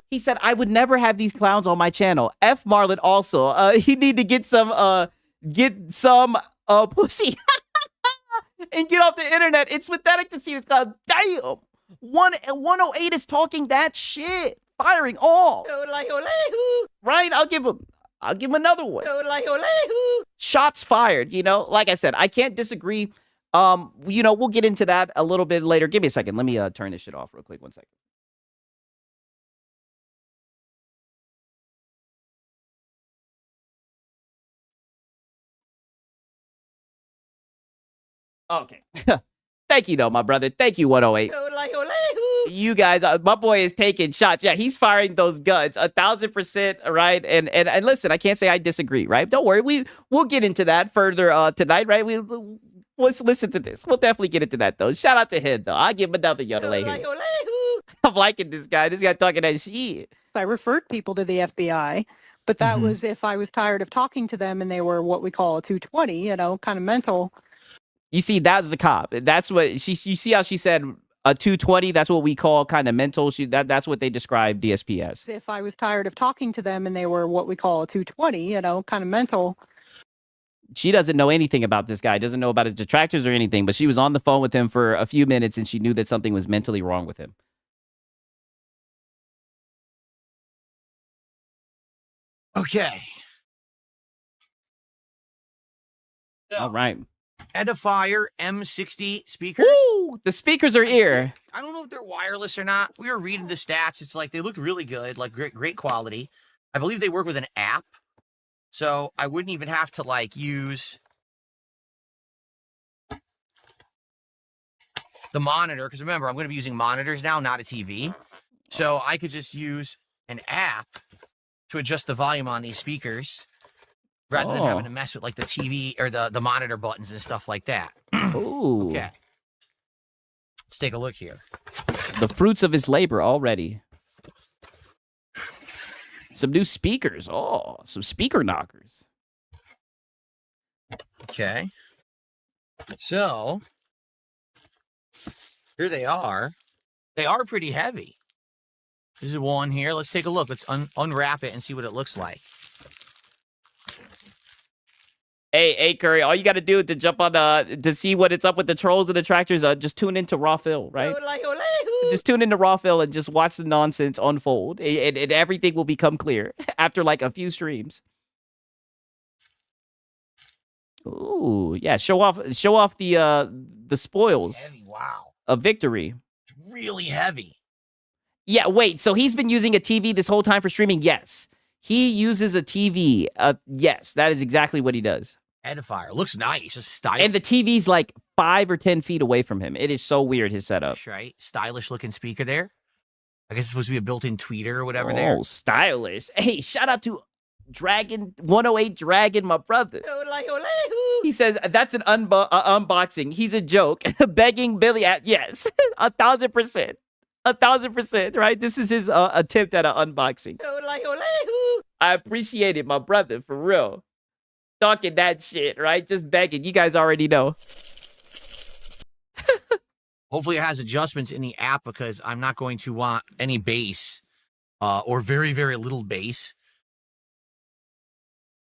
He said, I would never have these clowns on my channel. F Marlon also. He need to get some pussy and get off the internet. It's pathetic to see this clown. Damn. 108 is talking that shit. Firing all. Right? I'll give him another one. Shots fired, you know? Like I said, I can't disagree. You know, we'll get into that a little bit later. Give me a second. Let me turn this shit off real quick. 1 second. Okay. Thank you, though, my brother. Thank you, 108. You guys, my boy is taking shots. Yeah, he's firing those guns 1,000%, right? And listen, I can't say I disagree, right? Don't worry. We'll get into that further tonight, right? Let's listen to this. We'll definitely get into that, though. Shout out to him, though. I'll give him another yodel here. I'm liking this guy. This guy talking that shit. I referred people to the FBI, but that was if I was tired of talking to them and they were what we call a 220, you know, kind of mental. You see, that's the cop. That's what you see how she said a 220. That's what we call kind of mental. That's what they describe DSP as. If I was tired of talking to them and they were what we call a 220, you know, kind of mental. She doesn't know anything about this guy, doesn't know about his detractors or anything, but she was on the phone with him for a few minutes and she knew that something was mentally wrong with him. Okay. All right. Edifier M60 speakers. Woo! The speakers are here. I don't know if they're wireless or not. We were reading the stats. It's like they looked really good, like great quality. I believe they work with an app. So I wouldn't even have to like use the monitor. Because remember, I'm going to be using monitors now, not a TV. So I could just use an app to adjust the volume on these speakers rather than having to mess with like the TV or the monitor buttons and stuff like that. Ooh. Okay. Let's take a look here. The fruits of his labor already. Some new speakers. Oh, some speaker knockers. Okay. So, here they are. They are pretty heavy. This is one here. Let's take a look. Let's unwrap it and see what it looks like. Hey, Curry, all you got to do to jump on to see what it's up with the trolls and the detractors, just tune into Raw Phil, right? Just tune into Raw Phil and just watch the nonsense unfold, and everything will become clear after like a few streams. Ooh, yeah, show off the spoils Heavy, wow. of victory. It's really heavy. Yeah, wait, so he's been using a TV this whole time for streaming? Yes. He uses a TV. Yes, that is exactly what he does. Edifier. Looks nice. It's stylish. And the TV's like 5 or 10 feet away from him. It is so weird, his setup. Right? Stylish looking speaker there. I guess it's supposed to be a built-in tweeter or whatever there. Oh, stylish. Hey, shout out to Dragon 108 Dragon, my brother. He says that's an unboxing. He's a joke. Begging Billy at yes, 1,000%. 1,000%, right? This is his attempt at an unboxing. I appreciate it, my brother, for real. Talking that shit, right? Just begging. You guys already know. Hopefully it has adjustments in the app because I'm not going to want any bass or very, very little bass.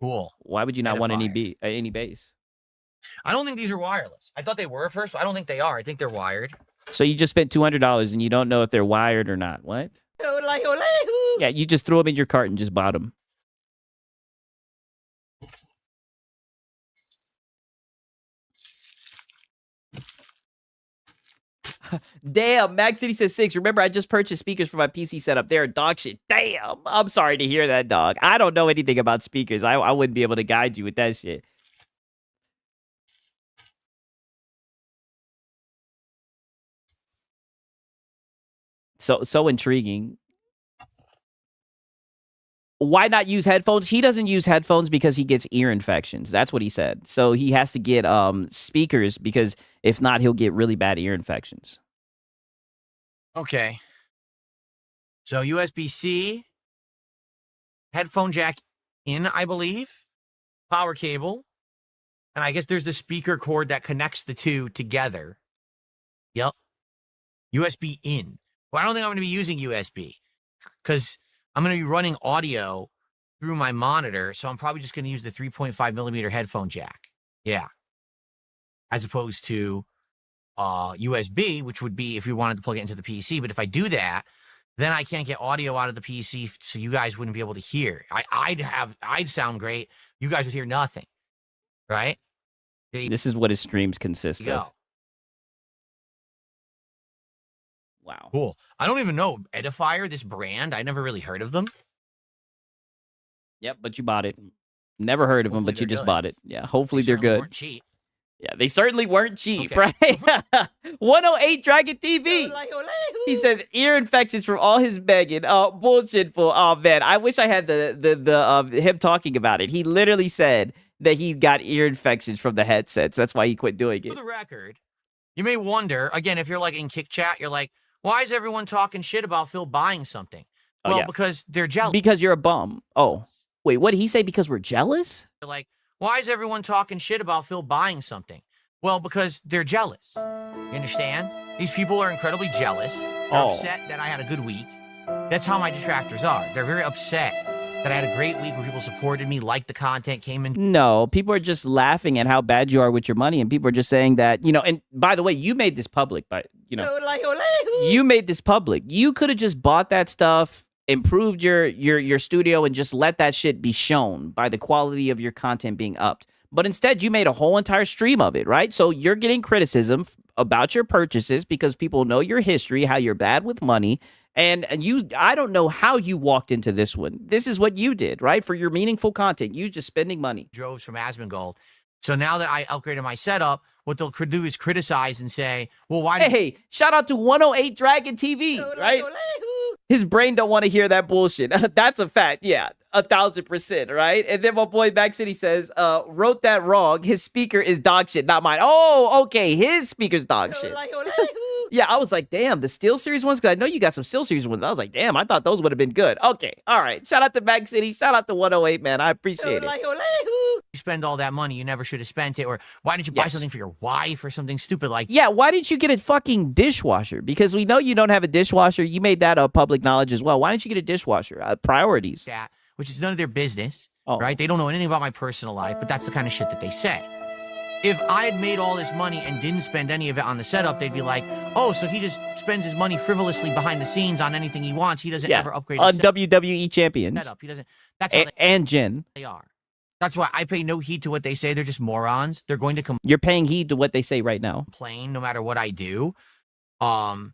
Cool. Why would you not want any Edifier. any bass? I don't think these are wireless. I thought they were at first, but I don't think they are. I think they're wired. So you just spent $200 and you don't know if they're wired or not. What? Yeah, you just threw them in your cart and just bought them. Damn, Max City says 6. Remember, I just purchased speakers for my PC setup. They're dog shit. Damn. I'm sorry to hear that, dog. I don't know anything about speakers. I wouldn't be able to guide you with that shit. So intriguing. Why not use headphones? He doesn't use headphones because he gets ear infections. That's what he said. So he has to get speakers because if not, he'll get really bad ear infections. Okay. So USB-C, headphone jack in, I believe, power cable, and I guess there's the speaker cord that connects the two together. Yep. USB in. Well, I don't think I'm going to be using USB because I'm going to be running audio through my monitor, so I'm probably just going to use the 3.5 millimeter headphone jack. Yeah. As opposed to USB, which would be if we wanted to plug it into the PC. But if I do that, then I can't get audio out of the PC, so you guys wouldn't be able to hear. I'd sound great. You guys would hear nothing, right? This is what his streams consist of. Wow. Cool. I don't even know Edifier, this brand. I never really heard of them. Yep, but you bought it. Never heard of them, but you just bought it. Yeah, hopefully they're good. Weren't cheap. Yeah, they certainly weren't cheap, right? 108 Dragon TV. He says ear infections from all his begging. Oh, bullshit for. Oh man, I wish I had the him talking about it. He literally said that he got ear infections from the headsets. That's why he quit doing it. For the record, you may wonder again if you're like in Kick Chat, you're like, why is everyone talking shit about Phil buying something? Well, because they're jealous. Because you're a bum. Oh, wait, what did he say? Because we're jealous? You're like, why is everyone talking shit about Phil buying something? Well, because they're jealous. You understand? These people are incredibly jealous. They're upset that I had a good week. That's how my detractors are. They're very upset that I had a great week where people supported me, liked the content, came in. No, people are just laughing at how bad you are with your money, and people are just saying that, you know, and by the way, you made this public, but, you know, you made this public. You could have just bought that stuff, improved your studio, and just let that shit be shown by the quality of your content being upped. But instead, you made a whole entire stream of it, right? So you're getting criticism about your purchases because people know your history, how you're bad with money. And I don't know how you walked into this one. This is what you did, right? For your meaningful content, you just spending money. Droves from Asmongold. So now that I upgraded my setup, what they'll do is criticize and say, well, why did Hey, shout out to 108 Dragon TV, right? His brain don't want to hear that bullshit. That's a fact. Yeah, 1000%, right? And then my boy Back City says, wrote that wrong. His speaker is dog shit, not mine. Oh, okay. His speaker's dog shit. Yeah, I was like, damn, the SteelSeries ones, because I know you got some SteelSeries ones. I was like, damn, I thought those would have been good. Okay, all right. Shout out to Back City. Shout out to 108, man. I appreciate it. you spend all that money? You never should have spent it. Or why didn't you buy something for your wife or something stupid like Yeah, why didn't you get a fucking dishwasher? Because we know you don't have a dishwasher. You made that a public knowledge as well. Why didn't you get a dishwasher? Priorities. that, which is none of their business, right? They don't know anything about my personal life, but that's the kind of shit that they say. If I had made all this money and didn't spend any of it on the setup, they'd be like, oh, so he just spends his money frivolously behind the scenes on anything he wants. He doesn't ever upgrade on WWE champions. Setup. He doesn't. That's how and Jin. They are. That's why I pay no heed to what they say. They're just morons. They're going to You're paying heed to what they say right now. complain no matter what I do. In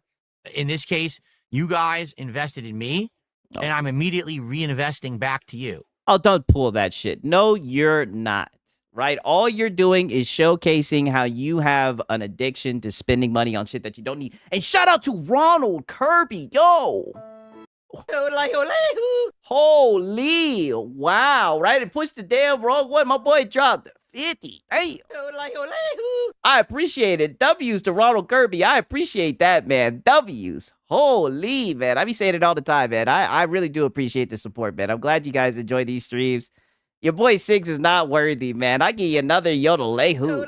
this case, you guys invested in me, and I'm immediately reinvesting back to you. Oh, don't pull that shit. No, you're not. Right? All you're doing is showcasing how you have an addiction to spending money on shit that you don't need. And shout out to Ronald Kirby. Yo. Holy. Wow. Right? It pushed the damn wrong one. My boy dropped 50. Damn. I appreciate it. W's to Ronald Kirby. I appreciate that, man. W's. Holy, man. I be saying it all the time, man. I really do appreciate the support, man. I'm glad you guys enjoy these streams. Your boy Six is not worthy, man. I give you another yodel-layhoo.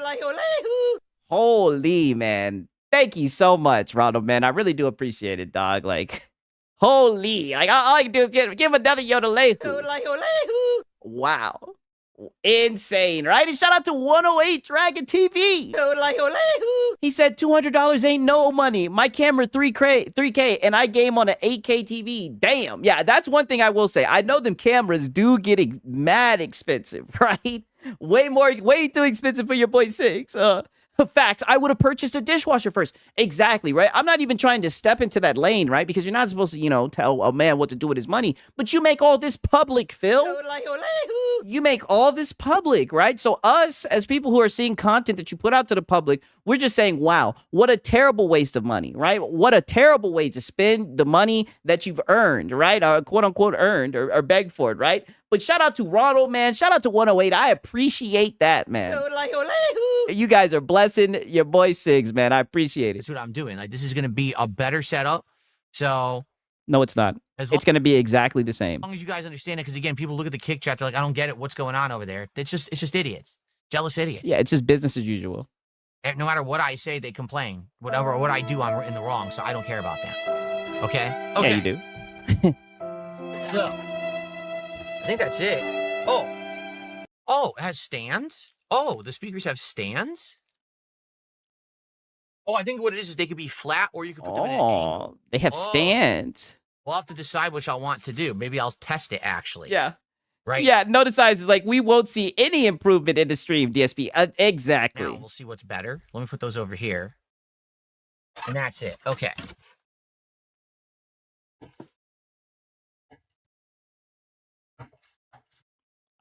Holy, man. Thank you so much, Ronald, man. I really do appreciate it, dog. Like, holy. Like, all I can do is give another yodel-layhoo. Wow. Insane, right? And shout out to 108 Dragon TV. He said $200 ain't no money. My camera 3K, and I game on an 8K TV. Damn. Yeah, that's one thing I will say. I know them cameras do get mad expensive, right? Way too expensive for your boy Six. Facts. I would have purchased a dishwasher first. Exactly, right? I'm not even trying to step into that lane, right? Because you're not supposed to, tell a man what to do with his money. But you make all this public, Phil. You make all this public, right? So us, as people who are seeing content that you put out to the public, we're just saying, wow, what a terrible waste of money, right? What a terrible way to spend the money that you've earned, right? Quote unquote earned or begged for it, right? But shout out to Ronald, man. Shout out to 108. I appreciate that, man. You guys are blessing your boy Sigs, man. I appreciate it. That's what I'm doing. Like, this is going to be a better setup. So no, it's not. It's going to be exactly the same. As long as you guys understand it, because again, people look at the kick chat, they're like, I don't get it. What's going on over there? It's just idiots. Jealous idiots. Yeah, it's just business as usual. And no matter what I say, they complain. Whatever what I do, I'm in the wrong. So I don't care about that. Okay? Okay. Yeah, you do. So, I think that's it. Oh, it has stands? Oh, the speakers have stands? Oh, I think what it is they could be flat or you could put them in an angle. They have stands. We'll have to decide which I want to do. Maybe I'll test it, actually. Yeah. Right? Yeah, notice size is like, we won't see any improvement in the stream, DSP. Exactly. Now we'll see what's better. Let me put those over here. And that's it. Okay.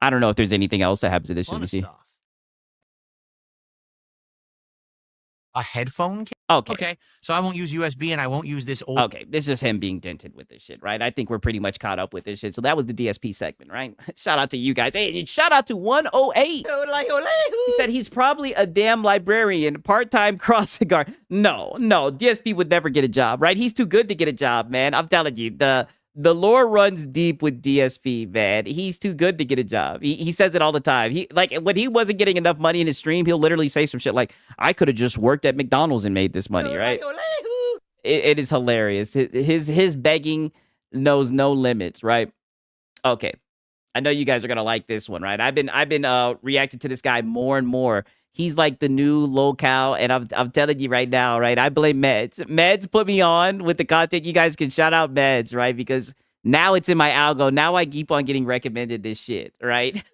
I don't know if there's anything else that happens in this. Let me see. A headphone case? Okay. So I won't use USB and I won't use this old. Okay. This is him being dented with this shit, right? I think we're pretty much caught up with this shit. So that was the DSP segment, right? Shout out to you guys. Hey, shout out to 108. He said he's probably a damn librarian, part-time crossing guard. No, DSP would never get a job, right? He's too good to get a job, man. I'm telling you, the lore runs deep with DSP, man. He's too good to get a job. He says it all the time. When he wasn't getting enough money in his stream, he'll literally say some shit like, I could have just worked at McDonald's and made this money, right? It is hilarious. His begging knows no limits, right? Okay. I know you guys are gonna like this one, right? I've been reacting to this guy more and more. He's like the new locale, and I'm telling you right now, right? I blame Meds. Meds put me on with the content. You guys can shout out Meds, right? Because now it's in my algo. Now I keep on getting recommended this shit, right?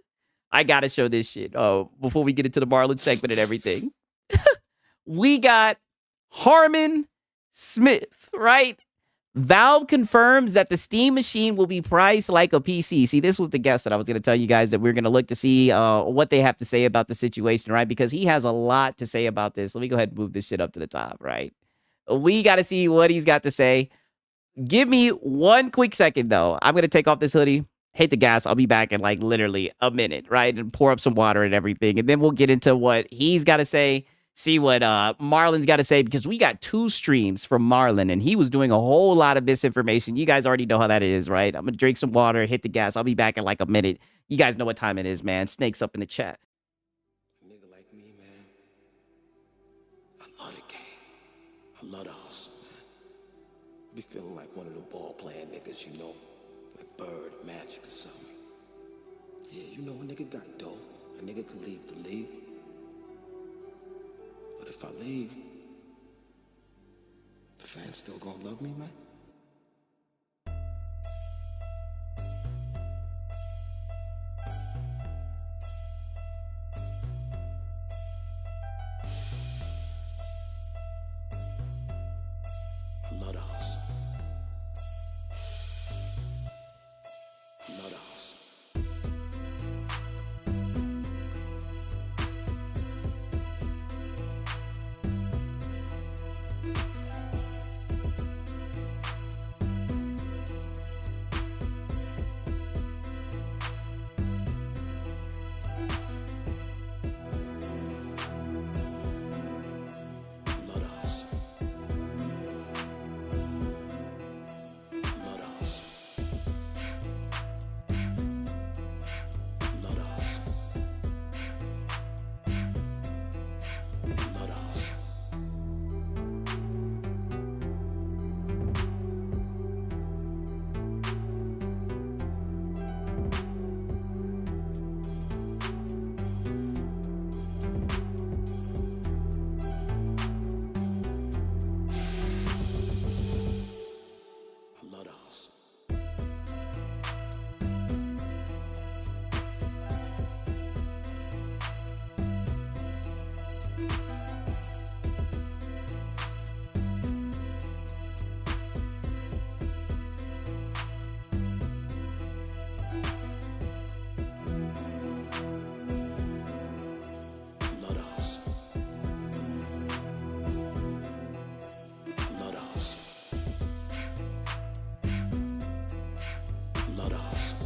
I gotta show this shit. Oh, before we get into the Marlon segment and everything, we got Harmon Smith, right? Valve confirms that the Steam machine will be priced like a PC. See, this was the guess that I was going to tell you guys that we're going to look to see what they have to say about the situation, right? Because he has a lot to say about this. Let me go ahead and move this shit up to the top, right? We got to see what he's got to say. Give me one quick second, though. I'm going to take off this hoodie, hit the gas. I'll be back in like literally a minute, right? And pour up some water and everything. And then we'll get into what he's got to say. See what Marlon's got to say, because we got 2 streams from Marlon, and he was doing a whole lot of misinformation. You guys already know how that is, right? I'm going to drink some water, hit the gas. I'll be back in like a minute. You guys know what time it is, man. Snakes up in the chat. A nigga like me, man, I love the game. I love the hustle, man. I be feeling like one of them ball-playing niggas, you know? Like Bird, Magic, or something. Yeah, you know, a nigga got dough. A nigga could leave the league. But if I leave, the fans still gonna love me, man? I love the hustle. I love the hustle. the hustle.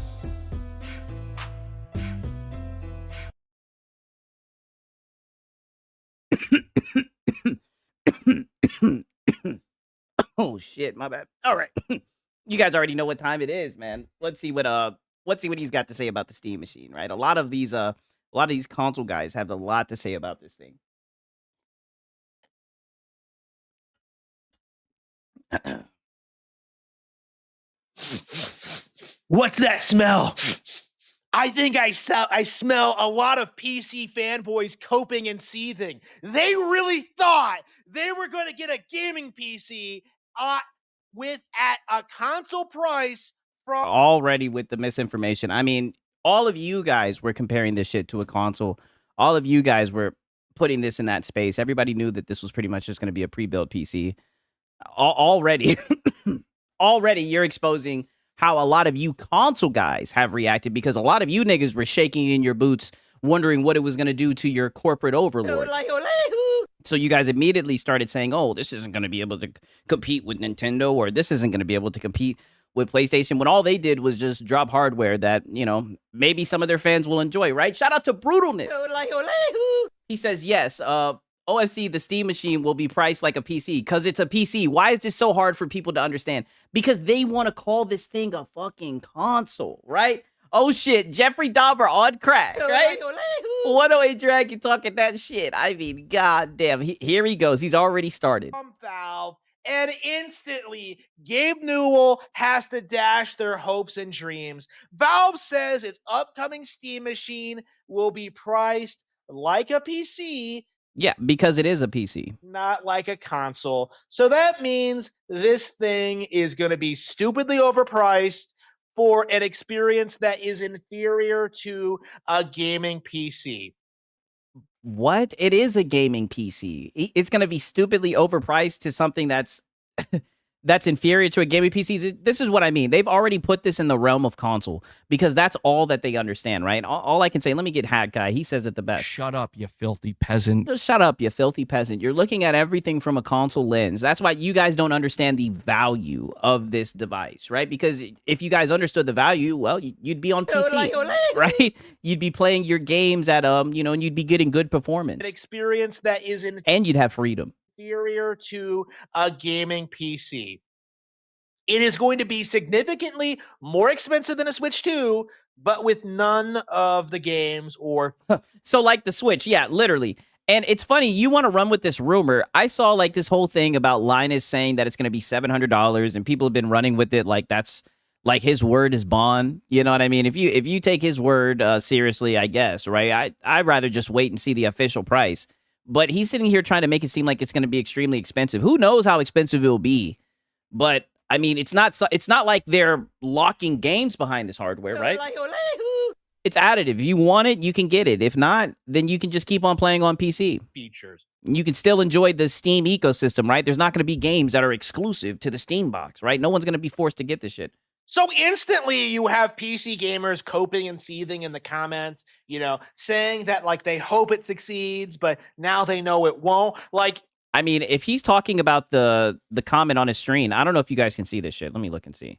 Oh shit, my bad. All right. You guys already know what time it is, man. Let's see what he's got to say about the Steam Machine, right? A lot of these console guys have a lot to say about this thing. What's that smell? I think I smell a lot of PC fanboys coping and seething. They really thought they were going to get a gaming PC at a console price from Already with the misinformation. I mean, all of you guys were comparing this shit to a console. All of you guys were putting this in that space. Everybody knew that this was pretty much just going to be a pre-built PC. Already, already you're exposing how a lot of you console guys have reacted, because a lot of you niggas were shaking in your boots wondering what it was going to do to your corporate overlords. So you guys immediately started saying, oh, this isn't going to be able to compete with Nintendo, or this isn't going to be able to compete with PlayStation, when all they did was just drop hardware that, you know, maybe some of their fans will enjoy, right? Shout out to Brutalness. He says, yes, OFC, the Steam Machine, will be priced like a PC because it's a PC. Why is this so hard for people to understand? Because they want to call this thing a fucking console, right? Oh shit, Jeffrey Dahmer on crack, right? 108 Dragon talking that shit. I mean, goddamn, here he goes. He's already started. Valve, and instantly Gabe Newell has to dash their hopes and dreams. Valve says its upcoming Steam Machine will be priced like a PC. Yeah, because it is a PC. Not like a console. So that means this thing is going to be stupidly overpriced for an experience that is inferior to a gaming PC. What? It is a gaming PC. It's going to be stupidly overpriced to something that's that's inferior to a gaming PC. This is what I mean. They've already put this in the realm of console because that's all that they understand, right? All I can say, let me get Hat Guy. He says it the best. Shut up, you filthy peasant. Just shut up, you filthy peasant. You're looking at everything from a console lens. That's why you guys don't understand the value of this device, right? Because if you guys understood the value, well, you'd be on PC, right? You'd be playing your games at, you know, and you'd be getting good performance. An experience that is and you'd have freedom. Inferior to a gaming PC. It is going to be significantly more expensive than a Switch 2, but with none of the games or... So like the Switch, yeah, literally. And it's funny, you want to run with this rumor. I saw like this whole thing about Linus saying that it's going to be $700, and people have been running with it like that's like his word is bond. You know what I mean? If you take his word seriously, I guess, right? I'd rather just wait and see the official price. But he's sitting here trying to make it seem like it's going to be extremely expensive. Who knows how expensive it will be? But I mean, it's not like they're locking games behind this hardware, right? It's additive. If you want it, you can get it. If not, then you can just keep on playing on PC. Features. You can still enjoy the Steam ecosystem, right? There's not going to be games that are exclusive to the Steam box, right? No one's going to be forced to get this shit. So instantly you have PC gamers coping and seething in the comments, you know, saying that like they hope it succeeds, but now they know it won't. Like, I mean, if he's talking about the comment on his screen, I don't know if you guys can see this shit. Let me look and see.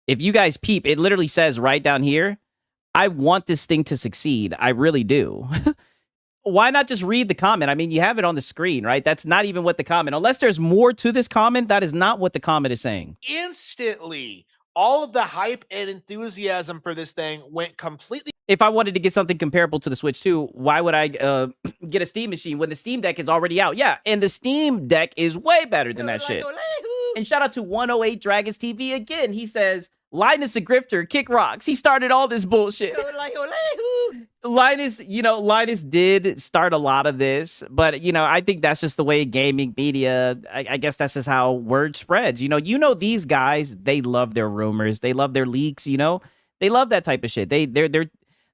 If you guys peep, it literally says right down here, I want this thing to succeed. I really do. Why not just read the comment? I mean, you have it on the screen, right? That's not even what the comment, unless there's more to this comment, that is not what the comment is saying. Instantly, all of the hype and enthusiasm for this thing went completely. If I wanted to get something comparable to the Switch 2, why would I get a Steam Machine when the Steam Deck is already out? Yeah, and the Steam Deck is way better than that shit. And shout out to 108 Dragons TV again. He says, Linus a grifter, kick rocks. He started all this bullshit. Linus, you know, Linus did start a lot of this, but, you know, I think that's just the way gaming media, I guess that's just how word spreads. You know, these guys, they love their rumors. They love their leaks, you know. They love that type of shit.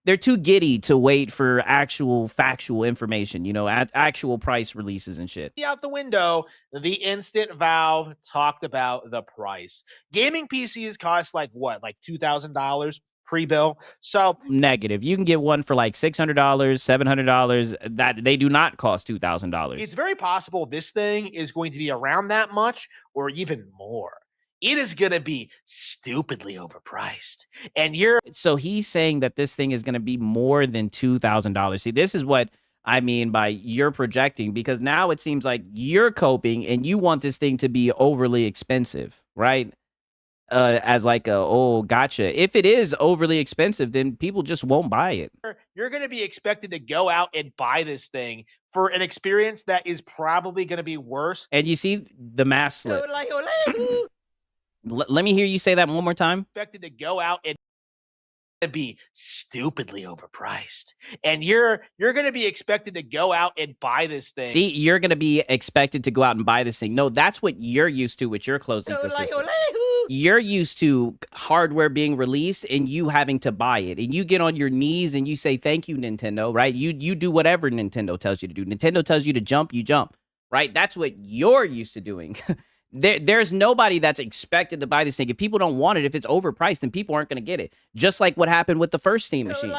They're too giddy to wait for actual factual information, you know, actual price releases and shit. Out the window, the instant Valve talked about the price. Gaming PCs cost like what, like $2,000 pre-bill? So negative. You can get one for like $600, $700. That they do not cost $2,000. It's very possible this thing is going to be around that much or even more. it is going to be stupidly overpriced. And you're So he's saying that this thing is going to be more than $2,000. See, this is what I mean by you're projecting, because now it seems like you're coping and you want this thing to be overly expensive, right? As like a, oh, gotcha. If it is overly expensive, then people just won't buy it. you're going to be expected to go out and buy this thing for an experience that is probably going to be worse. And you see the mask slip. Let me hear you say that one more time. Expected to go out and be stupidly overpriced, and you're going to be expected to go out and buy this thing. See, you're going to be expected to go out and buy this thing. No, that's what you're used to with your closed ecosystem. You're used to hardware being released and you having to buy it, and you get on your knees and you say thank you, Nintendo, right? You do whatever Nintendo tells you to do. Nintendo tells you to jump, you jump, right? That's what you're used to doing. There's nobody that's expected to buy this thing. If people don't want it, if it's overpriced, then people aren't going to get it. Just like what happened with the first Steam machines.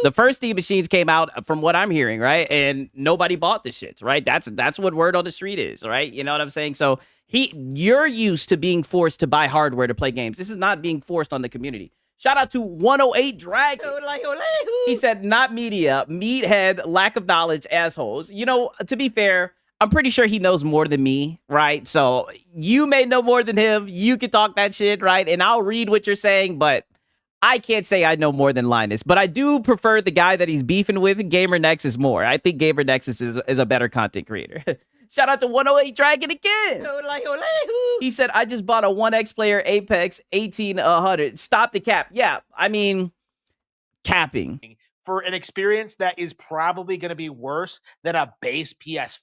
The first Steam machines came out, from what I'm hearing, right? And nobody bought the shits, right? That's what word on the street is, right? You know what I'm saying? So you're used to being forced to buy hardware to play games. This is not being forced on the community. Shout out to 108 Dragon. He said, not media, meathead, lack of knowledge, assholes. You know, to be fair, I'm pretty sure he knows more than me, right? So you may know more than him. You can talk that shit, right? And I'll read what you're saying, but I can't say I know more than Linus. But I do prefer the guy that he's beefing with, Gamer Nexus, more. I think Gamer Nexus is a better content creator. Shout out to 108 Dragon again. He said, I just bought a 1X player Apex 1800. Stop the cap. Yeah, I mean, capping. For an experience that is probably going to be worse than a base PS5.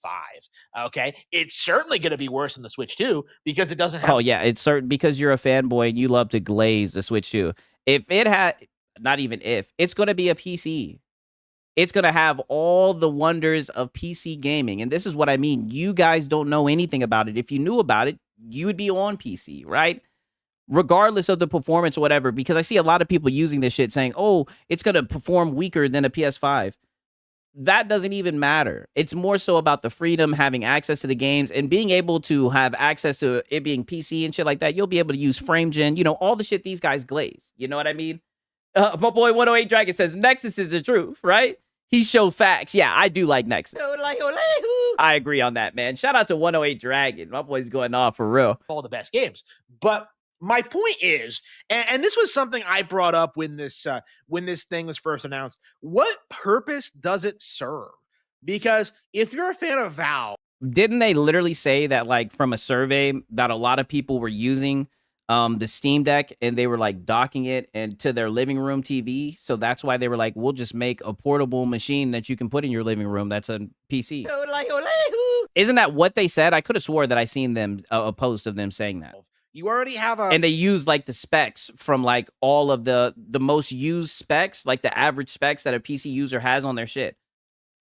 Okay, it's certainly going to be worse than the Switch 2 because it doesn't have. Oh yeah, it's certain, because you're a fanboy and you love to glaze the Switch 2. If it had, not even if, it's going to be a PC. It's going to have all the wonders of PC gaming. And this is what I mean. You guys don't know anything about it. If you knew about it, you would be on PC, right? Regardless of the performance or whatever, because I see a lot of people using this shit saying, oh, it's going to perform weaker than a PS5. That doesn't even matter. It's more so about the freedom, having access to the games, and being able to have access to it being PC and shit like that. You'll be able to use frame gen, you know, all the shit these guys glaze. You know what I mean? My boy 108 Dragon says, Nexus is the truth, right? He showed facts. Yeah, I do like Nexus. I agree on that, man. Shout out to 108 Dragon. My boy's going off for real. All the best games. But my point is, and this was something I brought up when this thing was first announced, what purpose does it serve? Because if you're a fan of Valve, didn't they literally say that, like, from a survey that a lot of people were using the Steam Deck and they were like docking it and to their living room TV? So that's why they were like, we'll just make a portable machine that you can put in your living room that's a PC. Isn't that what they said? I could have swore that I seen them a post of them saying that. You already have a... And they use, like, the specs from, like, all of the most used specs, like the average specs that a PC user has on their shit.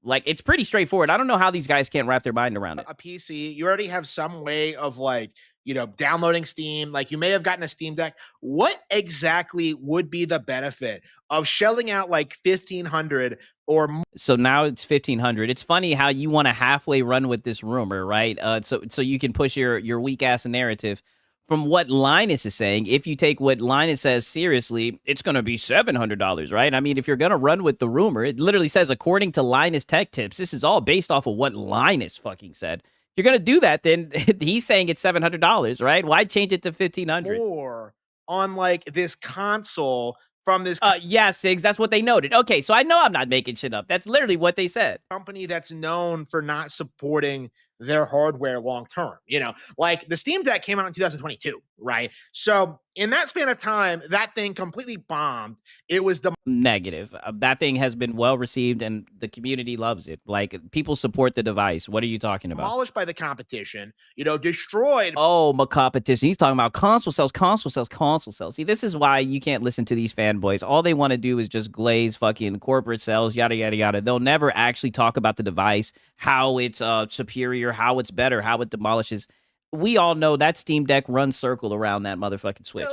Like, it's pretty straightforward. I don't know how these guys can't wrap their mind around it. A PC, you already have some way of, like, you know, downloading Steam. Like, you may have gotten a Steam Deck. What exactly would be the benefit of shelling out, like, $1,500 or more? So now it's 1,500. It's funny how you want to halfway run with this rumor, right? So you can push your weak-ass narrative. From what Linus is saying, if you take what Linus says seriously, it's going to be $700, right? I mean, if you're going to run with the rumor, it literally says, according to Linus Tech Tips, this is all based off of what Linus fucking said. If you're going to do that, then he's saying it's $700, right? Why change it to $1,500? Or on, like, this console from this... yeah, Sigs, that's what they noted. Okay, so I know I'm not making shit up. That's literally what they said. Company that's known for not supporting their hardware long term, you know, like the Steam Deck came out in 2022, right? So in that span of time, that thing completely bombed. It was the negative. That thing has been well received and the community loves it. Like, people support the device. What are you talking about? Demolished by the competition, you know, destroyed. Oh, my competition. He's talking about console sales, console sales, console sales. See, this is why you can't listen to these fanboys. All they want to do is just glaze fucking corporate sales, yada, yada, yada. They'll never actually talk about the device, how it's superior, how it's better, how it demolishes. We all know that Steam Deck runs circle around that motherfucking Switch.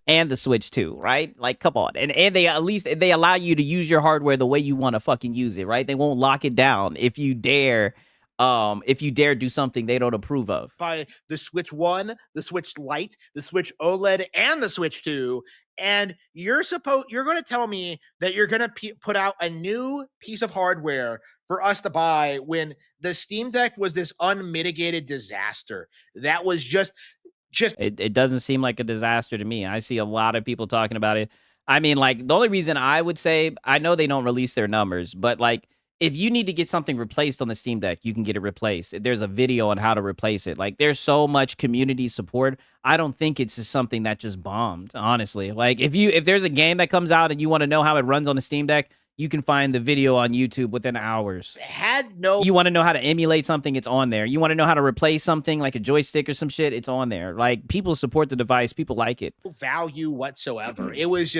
And the Switch too, right? Like, come on. And they at least they allow you to use your hardware the way you want to fucking use it, right? They won't lock it down if you dare if you dare do something they don't approve of. By the Switch 1, the Switch Lite, the Switch OLED, and the Switch 2. And you're going to tell me that you're going to put out a new piece of hardware for us to buy when the Steam Deck was this unmitigated disaster that was just it doesn't seem like a disaster to me. I see a lot of people talking about it. I mean, like, the only reason I would say, I know they don't release their numbers, but like, if you need to get something replaced on the Steam Deck, you can get it replaced. There's a video on how to replace it. Like, there's so much community support. I don't think it's just something that just bombed, honestly. Like, if there's a game that comes out and you want to know how it runs on the Steam Deck, you can find the video on YouTube within hours. You want to know how to emulate something, it's on there. You want to know how to replace something like a joystick or some shit, it's on there. Like, people support the device, people like it. Value whatsoever. It was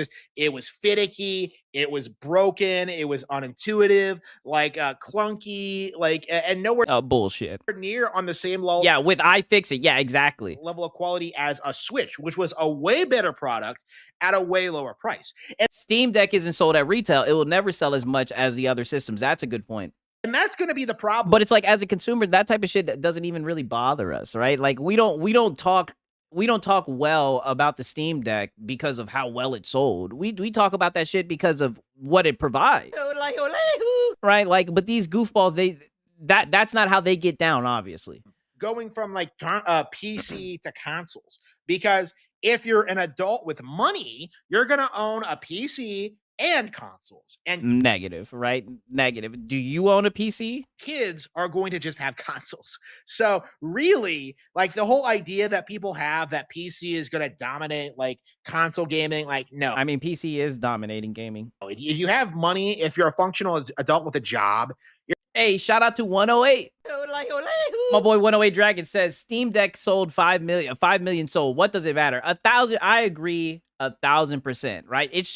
finicky, it was broken, it was unintuitive, like clunky, like and nowhere bullshit. Near on the same level. Yeah, with iFixit, yeah, exactly. Level of quality as a Switch, which was a way better product at a way lower price. And Steam Deck isn't sold at retail. It will never sell as much as the other systems. That's a good point. And that's going to be the problem. But it's like, as a consumer, that type of shit doesn't even really bother us, right? Like, we don't talk well about the Steam Deck because of how well it sold. We talk about that shit because of what it provides. Right? Like, but these goofballs, that's not how they get down, obviously. Going from like PC to consoles, because if you're an adult with money, you're going to own a PC and consoles. And negative, right? Negative. Do you own a PC? Kids are going to just have consoles. So really, like, the whole idea that people have that PC is going to dominate like console gaming, like, no. I mean, PC is dominating gaming. If you have money, if you're a functional adult with a job. Hey, shout out to 108. My boy 108 Dragon says Steam Deck sold 5 million sold. What does it matter? 1,000. I agree 1,000%, right? It's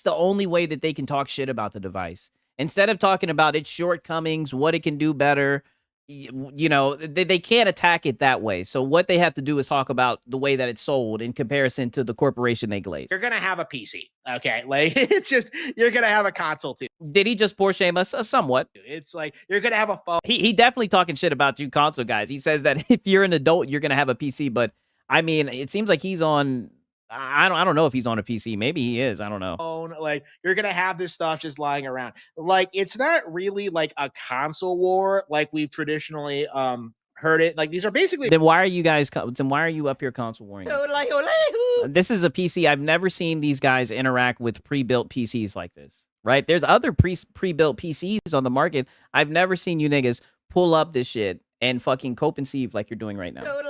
the only way that they can talk shit about the device. Instead of talking about its shortcomings, what it can do better, you know, they can't attack it that way. So what they have to do is talk about the way that it's sold in comparison to the corporation they glaze. You're going to have a PC, okay? Like, it's just, you're going to have a console too. Did he just poor shame us? Somewhat. It's like, you're going to have a phone. He definitely talking shit about you console guys. He says that if you're an adult, you're going to have a PC. But, I mean, it seems like he's on... I don't know if he's on a PC. Maybe he is. I don't know. Like, you're going to have this stuff just lying around. Like, it's not really like a console war like we've traditionally heard it. Like, these are basically... Then why are you up here console warring? This is a PC. I've never seen these guys interact with pre-built PCs like this, right? There's other pre-built PCs on the market. I've never seen you niggas pull up this shit and fucking cope and sieve like you're doing right now.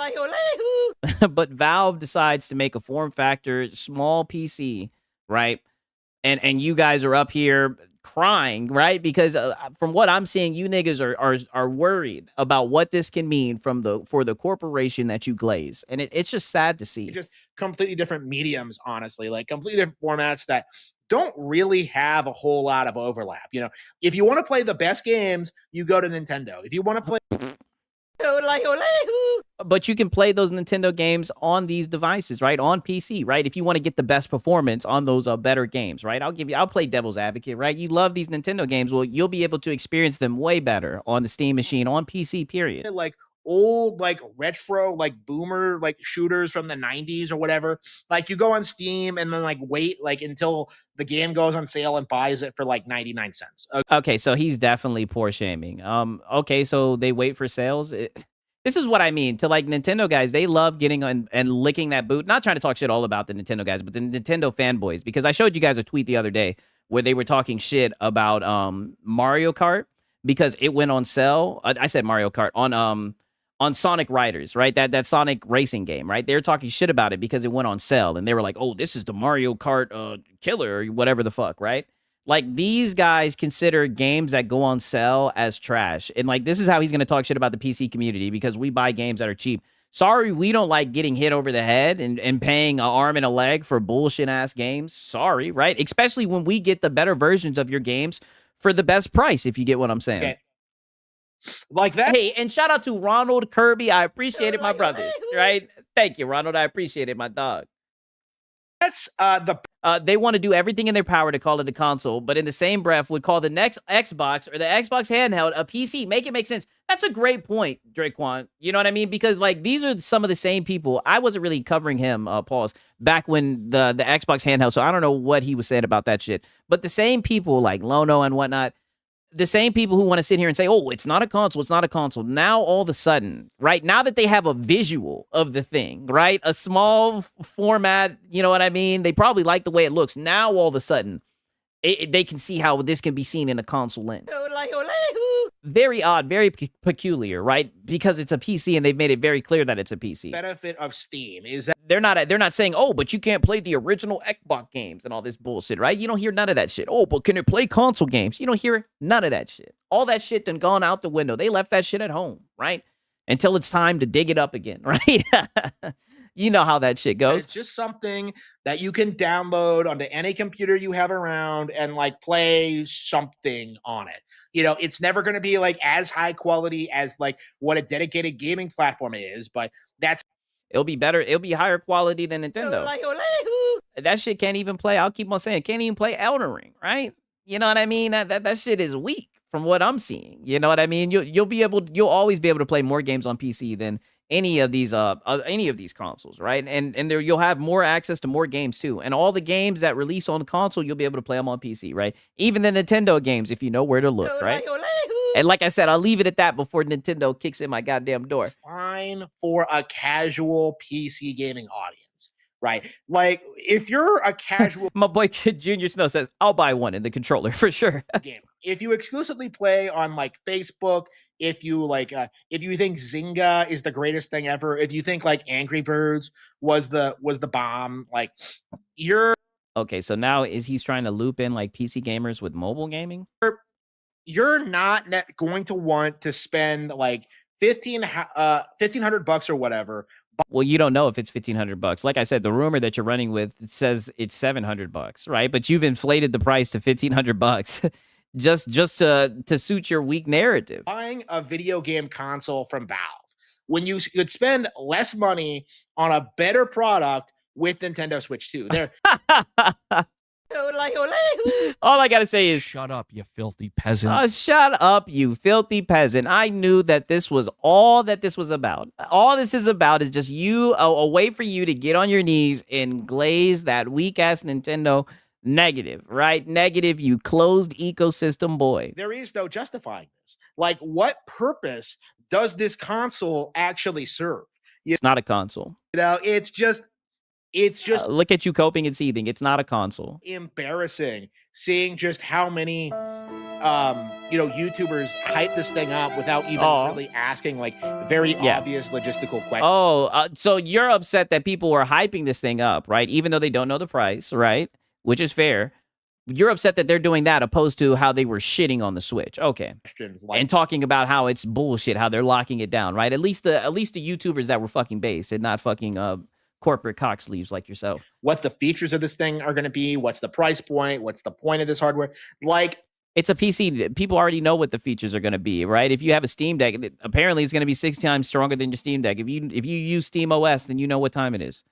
But Valve decides to make a form factor small PC, right? And you guys are up here crying, right? Because from what I'm seeing, you niggas are worried about what this can mean for the corporation that you glaze, and it's just sad to see. Just completely different mediums, honestly, like completely different formats that don't really have a whole lot of overlap. You know, if you want to play the best games, you go to Nintendo. If you want to play... But you can play those Nintendo games on these devices, right? On PC, right? If you want to get the best performance on those better games, right? I'll play devil's advocate, right? You love these Nintendo games. Well, you'll be able to experience them way better on the Steam machine, on PC, period. Like old, like retro, like boomer, like shooters from the 90s or whatever. Like, you go on Steam and then like wait like until the game goes on sale and buys it for like 99 cents. Okay, so he's definitely poor shaming. Okay, so they wait for sales. This is what I mean. To like Nintendo guys, they love getting on and licking that boot. Not trying to talk shit all about the Nintendo guys, but the Nintendo fanboys. Because I showed you guys a tweet the other day where they were talking shit about Mario Kart because it went on sale. I said Mario Kart on Sonic Riders, right? That Sonic racing game, right? They were talking shit about it because it went on sale, and they were like, "Oh, this is the Mario Kart killer," or whatever the fuck, right? Like, these guys consider games that go on sale as trash. And, like, this is how he's going to talk shit about the PC community because we buy games that are cheap. Sorry, we don't like getting hit over the head and paying an arm and a leg for bullshit-ass games. Sorry, right? Especially when we get the better versions of your games for the best price, if you get what I'm saying. Okay. Like that. Hey, and shout out to Ronald Kirby. I appreciate it, my brother, right? Thank you, Ronald. I appreciate it, my dog. that's the they want to do everything in their power to call it a console, but in the same breath would call the next Xbox or the Xbox handheld a PC. Make it make sense. That's a great point, Draquan. You know what I mean? Because like these are some of the same people. I wasn't really covering him, pause, back when the Xbox handheld. So I don't know what he was saying about that shit. But the same people like Lono and whatnot, the same people who want to sit here and say, oh, it's not a console, it's not a console. Now, all of a sudden, right, now that they have a visual of the thing, right, a small format, you know what I mean? They probably like the way it looks. Now, all of a sudden, they can see how this can be seen in a console lens. Very odd, very peculiar, right? Because it's a PC and they've made it very clear that it's a PC. benefit of Steam is that They're not saying, oh, but you can't play the original Xbox games and all this bullshit, right? You don't hear none of that shit. Oh, but can it play console games? You don't hear none of that shit. All that shit done gone out the window. They left that shit at home, right? Until it's time to dig it up again, right? You know how that shit goes. it's just something that you can download onto any computer you have around and like play something on it. You know, it's never going to be like as high quality as like what a dedicated gaming platform is, but that's It'll be better. It'll be higher quality than Nintendo. That shit can't even play. I'll keep on saying, can't even play Elden Ring, right? You know what I mean? That shit is weak from what I'm seeing. You know what I mean? You'll always be able to play more games on PC than any of these consoles, right? And there you'll have more access to more games too. And all the games that release on the console, you'll be able to play them on PC, right? Even the Nintendo games, if you know where to look, right? And like I said, I'll leave it at that before Nintendo kicks in my goddamn door. fine for a casual PC gaming audience, right? Like if you're a casual My boy Kid Junior Snow says, I'll buy one in the controller for sure. gamer, if you exclusively play on like Facebook, if you like if you think Zynga is the greatest thing ever, if you think like Angry Birds was the bomb, like you're Okay, so now he's trying to loop in like PC gamers with mobile gaming? not going to want to spend like 1500 bucks or whatever. Well, you don't know if it's $1,500. Like I said, the rumor that you're running with says it's $700, right? But you've inflated the price to $1,500 just to suit your weak narrative. Buying a video game console from Valve when you could spend less money on a better product with Nintendo Switch 2. There All I gotta say is, Shut up, you filthy peasant. shut up, you filthy peasant. I knew that this was all that this was about. All this is about is just a way for you to get on your knees and glaze that weak-ass Nintendo negative, right? Negative, you closed ecosystem boy. there is no justifying this. Like, what purpose does this console actually serve? It's not a console. You know, it's just Look at you coping and seething. It's not a console. embarrassing seeing just how many YouTubers hype this thing up without even really asking like very obvious logistical questions. So you're upset that people are hyping this thing up, right? Even though they don't know the price, right? Which is fair. You're upset that they're doing that opposed to how they were shitting on the Switch. Okay. Like, And talking about how it's bullshit, how they're locking it down, right? At least the YouTubers that were fucking based and not fucking corporate cock sleeves like yourself. what the features of this thing are going to be, what's the price point, what's the point of this hardware. Like, It's a PC. People already know what the features are going to be, right? If you have a Steam Deck, apparently it's going to be 6 times stronger than your Steam Deck. If you use Steam OS, then you know what time it is.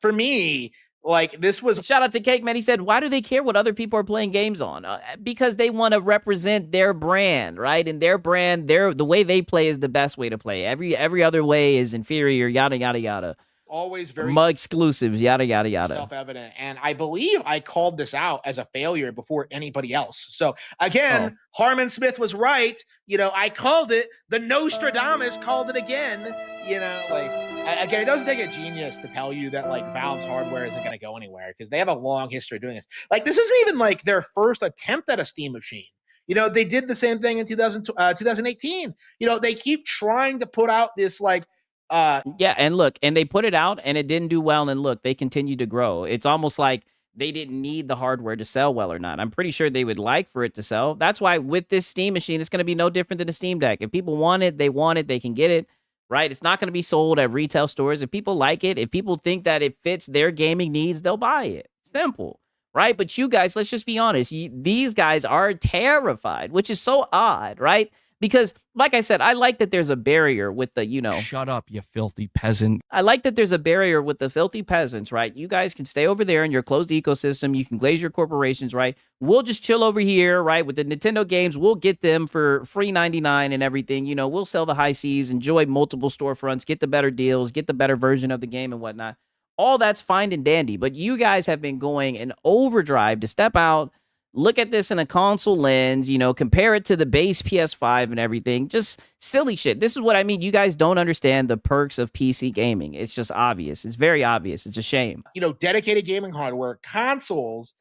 for me, like this was Shout out to Cake Man. He said, why do they care what other people are playing games on? Because they want to represent their brand, right? And their brand, the way they play is the best way to play. Every other way is inferior, yada, yada, yada. always very Mug exclusives, yada, yada, yada. self-evident, and I believe I called this out as a failure before anybody else. So again, Harmon Smith was right. You know, I called it. The Nostradamus called it again. You know, like again, it doesn't take a genius to tell you that like Valve's hardware isn't going to go anywhere because they have a long history of doing this. Like this isn't even like their first attempt at a Steam machine. You know, they did the same thing in 2018. You know, they keep trying to put out this like Yeah, and look, and they put it out and it didn't do well, and look, they continue to grow. It's almost like they didn't need the hardware to sell well or not. I'm pretty sure they would like for it to sell. That's why with this Steam machine, it's going to be no different than a Steam Deck. If people want it, they can get it, right? It's not going to be sold at retail stores. If people like it, if people think that it fits their gaming needs, they'll buy it. Simple, right? But you guys, let's just be honest. These guys are terrified, which is so odd, right? Because, like I said, I like that there's a barrier with the, Shut up, you filthy peasant. I like that there's a barrier with the filthy peasants, right? You guys can stay over there in your closed ecosystem. You can glaze your corporations, right? We'll just chill over here, right? With the Nintendo games, we'll get them for free 99 and everything. We'll sell the high seas, enjoy multiple storefronts, get the better deals, get the better version of the game and whatnot. All that's fine and dandy. But you guys have been going in overdrive to step out, look at this in a console lens, compare it to the base PS5 and everything. Just silly shit. This is what I mean. You guys don't understand the perks of PC gaming. It's just obvious. It's very obvious. It's a shame. Dedicated gaming hardware, consoles,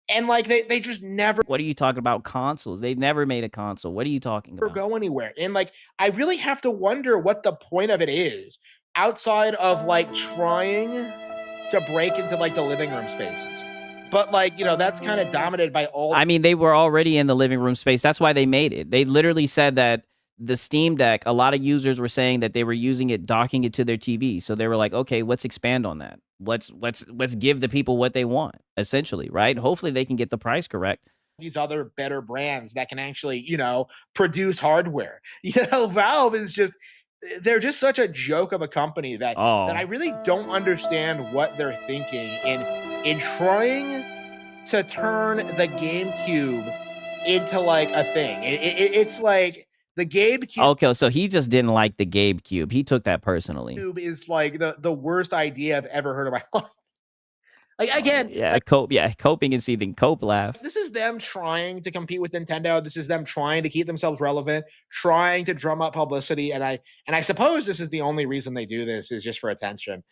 and like they just never. What are you talking about? Consoles? They've never made a console. What are you talking about? Go anywhere. And like I really have to wonder what the point of it is outside of like trying to break into like the living room spaces. But like, that's kind of dominated by all. I mean, they were already in the living room space. That's why they made it. They literally said that the Steam Deck, a lot of users were saying that they were using it, docking it to their TV. So they were like, okay, let's expand on that. Let's give the people what they want, essentially, right? Hopefully they can get the price correct. These other better brands that can actually, produce hardware. Valve is just, they're just such a joke of a company that I really don't understand what they're thinking in trying to turn the GameCube into like a thing. It's like the GameCube. Okay, so he just didn't like the GameCube. He took that personally. GameCube is like the worst idea I've ever heard of my life. Like again, coping and seething, cope laugh. This is them trying to compete with Nintendo. This is them trying to keep themselves relevant, trying to drum up publicity, and I suppose this is the only reason they do this is just for attention.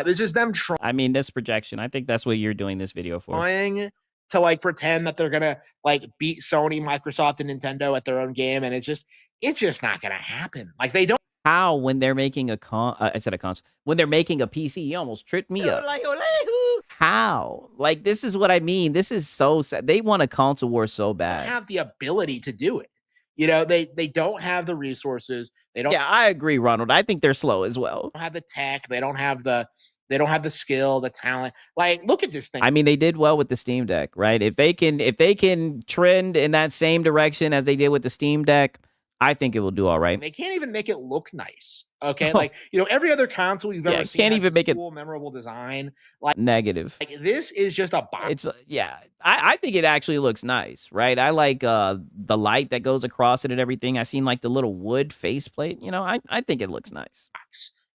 This is them trying. I mean, this projection. I think that's what you're doing this video for. Trying to like pretend that they're gonna like beat Sony, Microsoft, and Nintendo at their own game, and it's just not gonna happen. Like they don't. How when they're making a when they're making a PC, you almost tripped me up. How? Like this is what I mean. This is so sad. They want a console war so bad. They have the ability to do it. They don't have the resources. They don't. Yeah, I agree, Ronald. I think they're slow as well. Don't have the tech. They don't have the skill, the talent. Like, look at this thing. I mean, they did well with the Steam Deck, right? If they can trend in that same direction as they did with the Steam Deck, I think it will do all right. They can't even make it look nice. Okay, like every other console you've ever seen can't even make cool, memorable design. Like negative. Like this is just a box. It's I think it actually looks nice, right? I like the light that goes across it and everything. I seen like the little wood faceplate. I think it looks nice.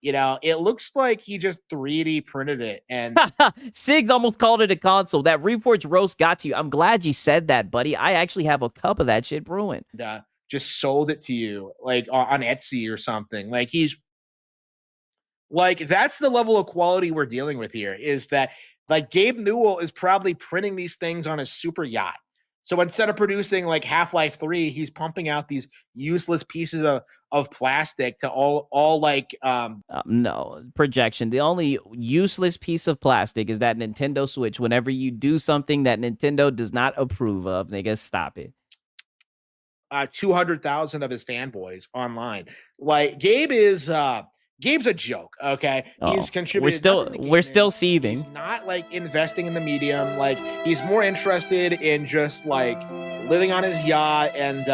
It looks like he just 3D printed it. And Siggs almost called it a console. That Reforged roast got to you. I'm glad you said that, buddy. I actually have a cup of that shit brewing. Just sold it to you like on Etsy or something. Like he's like, that's the level of quality we're dealing with here, is that like Gabe Newell is probably printing these things on a super yacht. So instead of producing like Half-Life 3, he's pumping out these useless pieces of plastic to all like no projection. The only useless piece of plastic is that Nintendo Switch. Whenever you do something that Nintendo does not approve of, nigga, stop it. 200,000 of his fanboys online. Like Gabe's a joke. Okay, he's contributed. We're still seething. He's not like investing in the medium. Like he's more interested in just like living on his yacht and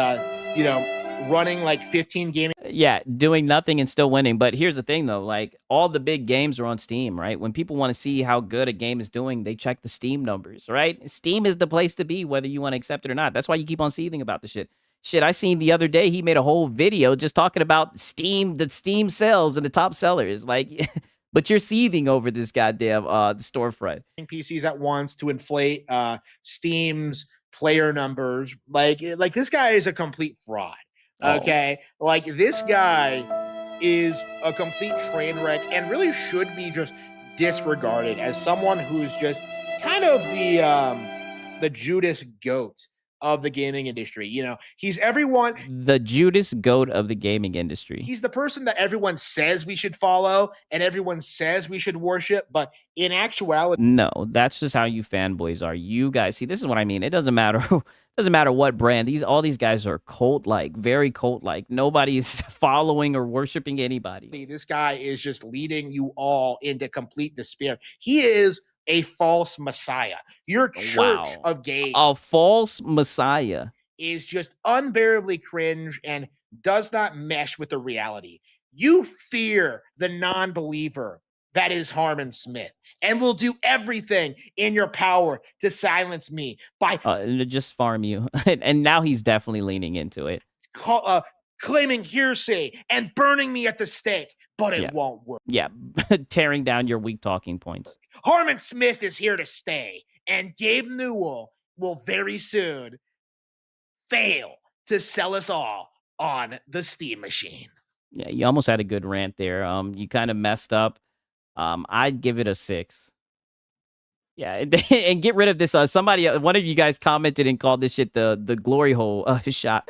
running like 15 gaming. Yeah, doing nothing and still winning. But here's the thing though, like all the big games are on Steam, right? When people want to see how good a game is doing, they check the Steam numbers, right? Steam is the place to be, whether you want to accept it or not. That's why you keep on seething about the shit. Shit, I seen the other day, he made a whole video just talking about Steam, the Steam sales and the top sellers. Like, but you're seething over this goddamn storefront. PCs at once to inflate Steam's player numbers. Like this guy is a complete fraud. Okay? Like this guy is a complete train wreck and really should be just disregarded as someone who's just kind of the Judas goat of the gaming industry. He's the Judas goat of the gaming industry. He's the person that everyone says we should follow and everyone says we should worship, but in actuality, no, that's just how you fanboys are. You guys, see, this is what I mean. It doesn't matter what brand. All these guys are cult-like, very cult-like. Nobody's following or worshiping anybody. This guy is just leading you all into complete despair. He is a false messiah. Your church of gays. A false messiah. is just unbearably cringe and does not mesh with the reality. You fear the non-believer that is Harmon Smith and will do everything in your power to silence me by just farm you. And now he's definitely leaning into it. claiming hearsay and burning me at the stake, but it Yeah. won't work. Yeah, tearing down your weak talking points. Harmon Smith is here to stay, and Gabe Newell will very soon fail to sell us all on the Steam machine. Yeah, you almost had a good rant there. You kind of messed up. I'd give it a 6. Yeah, and get rid of this. Somebody, one of you guys commented and called this shit the glory hole shot.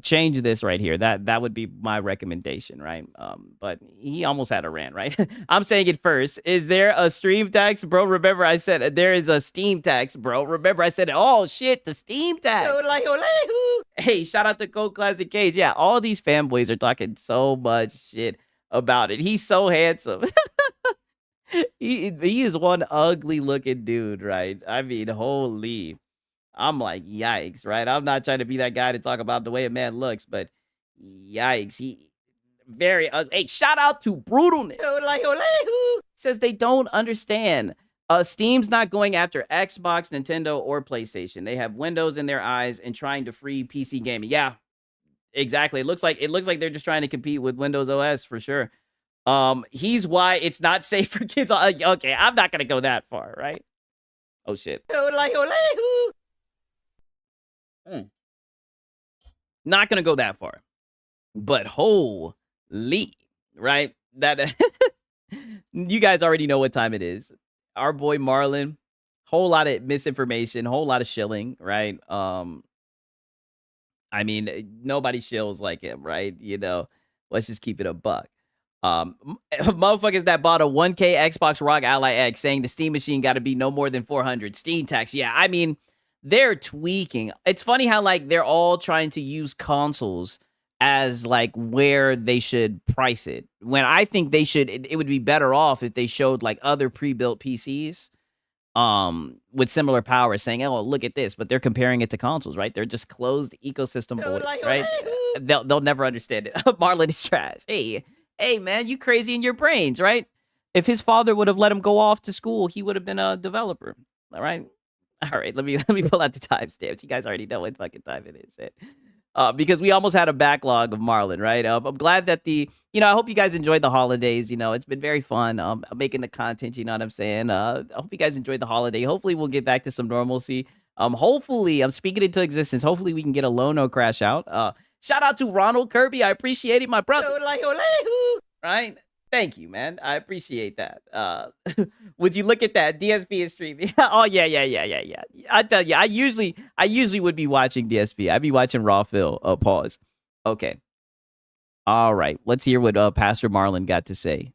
Change this right here. That would be my recommendation, right? But he almost had a rant, right? I'm saying it first. Is there a stream tax, bro? Remember, I said there is a Steam tax, bro. Remember, I said, oh shit, the Steam tax. Hey, shout out to Cold Classic Cage. Yeah, all these fanboys are talking so much shit about it. He's so handsome. He is one ugly looking dude, right? I mean, holy. I'm like, yikes, right? I'm not trying to be that guy to talk about the way a man looks, but yikes. He very ugly. Hey, shout out to Brutalness. Says they don't understand. Steam's not going after Xbox, Nintendo, or PlayStation. They have Windows in their eyes and trying to free PC gaming. Yeah, exactly. It looks like they're just trying to compete with Windows OS for sure. He's why it's not safe for kids. Okay, I'm not gonna go that far, right? Oh shit. Not gonna go that far, but holy, right? That you guys already know what time it is. Our boy Marlon, whole lot of misinformation, whole lot of shilling, right? I mean, nobody shills like him, right? You know, let's just keep it a buck. Motherfuckers that bought a 1K Xbox ROG Ally X saying the Steam machine got to be no more than 400 Steam tax. Yeah, I mean, they're tweaking. It's funny how like they're all trying to use consoles as like where they should price it. When I think they should, it would be better off if they showed like other pre-built PCs with similar power saying, oh, look at this, but they're comparing it to consoles, right? They're just closed ecosystem boys, right? They'll never understand it. Marlon is trash. Hey, man, you crazy in your brains, right? If his father would have let him go off to school, he would have been a developer. All right. Let me pull out the timestamps. You guys already know what fucking time it is. Because we almost had a backlog of Marlon, right? I'm glad that I hope you guys enjoyed the holidays. You know, it's been very fun making the content, you know what I'm saying? I hope you guys enjoyed the holiday. Hopefully we'll get back to some normalcy. Hopefully, I'm speaking into existence. Hopefully we can get a Lono crash out. Shout out to Ronald Kirby. I appreciate it, my brother. Right? Thank you, man. I appreciate that. Would you look at that? DSP is streaming. Oh, yeah. I tell you, I usually would be watching DSP. I'd be watching Raw Phil. Pause. Okay. All right. Let's hear what Pastor Marlon got to say.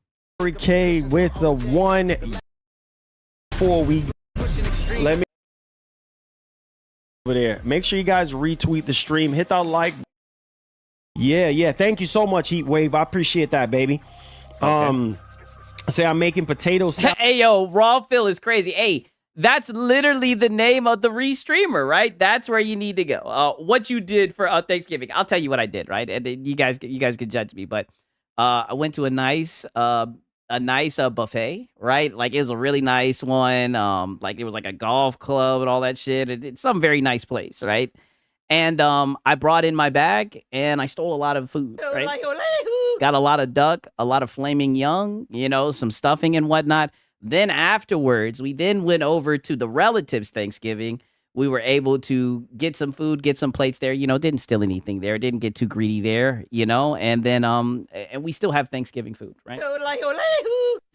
K with the one before we let me over there. Make sure you guys retweet the stream. Hit that like. Yeah. Thank you so much, Heat Wave. I appreciate that, baby. Okay. Say I'm making potato salad. Hey, yo, Raw Phil is crazy. Hey, that's literally the name of the restreamer, right? That's where you need to go. What you did for Thanksgiving. I'll tell you what I did, right? And you guys can judge me, but I went to a nice buffet, right? Like it was a really nice one. Like it was like a golf club and all that shit. It's some very nice place, right? And I brought in my bag and I stole a lot of food, right? Got a lot of duck, a lot of flaming young, some stuffing and whatnot. Then afterwards, we then went over to the relatives' Thanksgiving. We were able to get some food, get some plates there. Didn't steal anything there. Didn't get too greedy there, And then and we still have Thanksgiving food, right?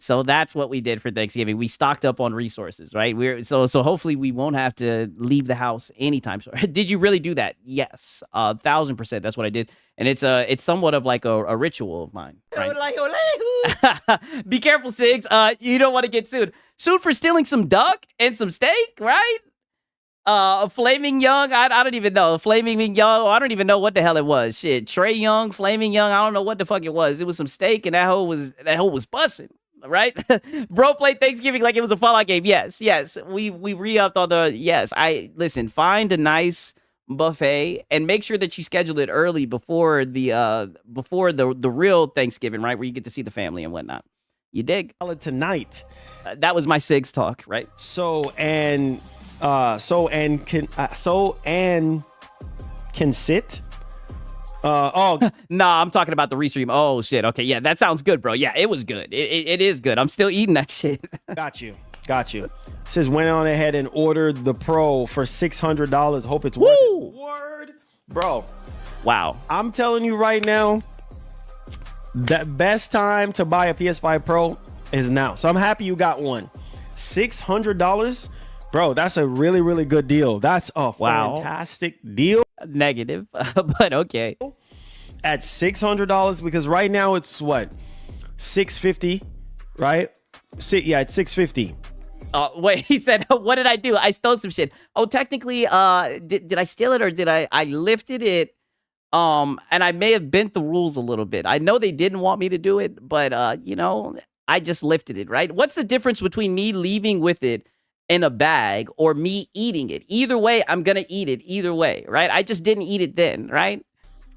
So that's what we did for Thanksgiving. We stocked up on resources, right? So hopefully we won't have to leave the house anytime soon. Did you really do that? Yes, 1,000%. That's what I did, and it's somewhat of like a ritual of mine. Right? Be careful, Sigs. You don't want to get sued. Sued for stealing some duck and some steak, right? Flaming Young, I don't even know. Flaming Young, I don't even know what the hell it was. Shit, Trey Young, Flaming Young, I don't know what the fuck it was. It was some steak and that hoe was busting, right? Bro played Thanksgiving like it was a Fallout game. Yes. We re-upped on the yes. Find a nice buffet, and make sure that you schedule it early before the real Thanksgiving, right? Where you get to see the family and whatnot. You dig? Tonight. That was my SIGs talk, right? So and can sit. Nah, I'm talking about the restream. Oh shit. Okay, yeah, that sounds good, bro. Yeah, it was good. It is good. I'm still eating that shit. Got you. Says went on ahead and ordered the Pro for $600. Hope it's worth it. Word, bro. Wow. I'm telling you right now, the best time to buy a PS5 Pro is now. So I'm happy you got one. $600, bro. That's a really, really good deal. That's a fantastic deal. Negative, but okay. At $600, because right now it's what, $650, right? Yeah, it's $650. Wait, he said, what did I do? I stole some shit. Oh, technically, did I steal it or did I lifted it? And I may have bent the rules a little bit. I know they didn't want me to do it, but you know, I just lifted it, right? What's the difference between me leaving with it in a bag or me eating it? Either way, I'm gonna eat it either way, right? I just didn't eat it then, right?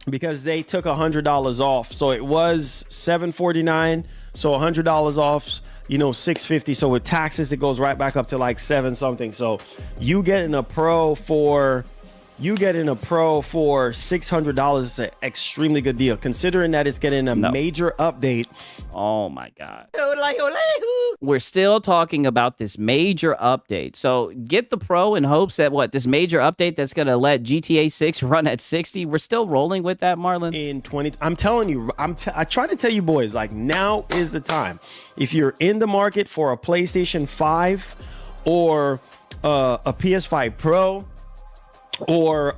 Because they took $100 off. So it was $749. So $100 off, you know, $650. So with taxes, it goes right back up to like $7 something. So you getting a Pro for $600 is an extremely good deal, considering that it's getting a major update. Oh my God. We're still talking about this major update. So get the Pro in hopes that this major update that's going to let GTA 6 run at 60. We're still rolling with that, Marlon. I'm telling you, I try to tell you boys, like, now is the time. If you're in the market for a PlayStation 5 or a PS5 Pro, or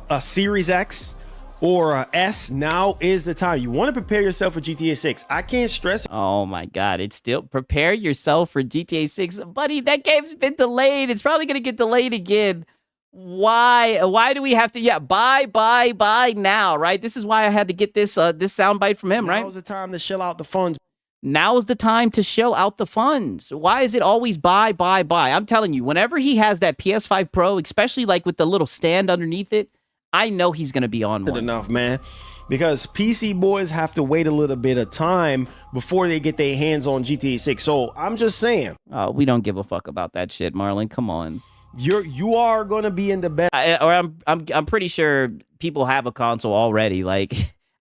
a Series X or a S, now is the time. You want to prepare yourself for GTA 6. I can't stress it. Oh my God, it's still prepare yourself for GTA 6. Buddy, that game's been delayed. It's probably going to get delayed again. Why do we have to buy now, right? This is why I had to get this soundbite from him, right? Now's the time to shell out the funds. Now is the time to shell out the funds. Why is it always buy? I'm telling you, whenever he has that PS5 Pro, especially like with the little stand underneath it, I know he's going to be on one. Enough, man. Because PC boys have to wait a little bit of time before they get their hands on GTA 6. So I'm just saying. We don't give a fuck about that shit, Marlon. Come on. You are going to be in the best. I'm pretty sure people have a console already. Like,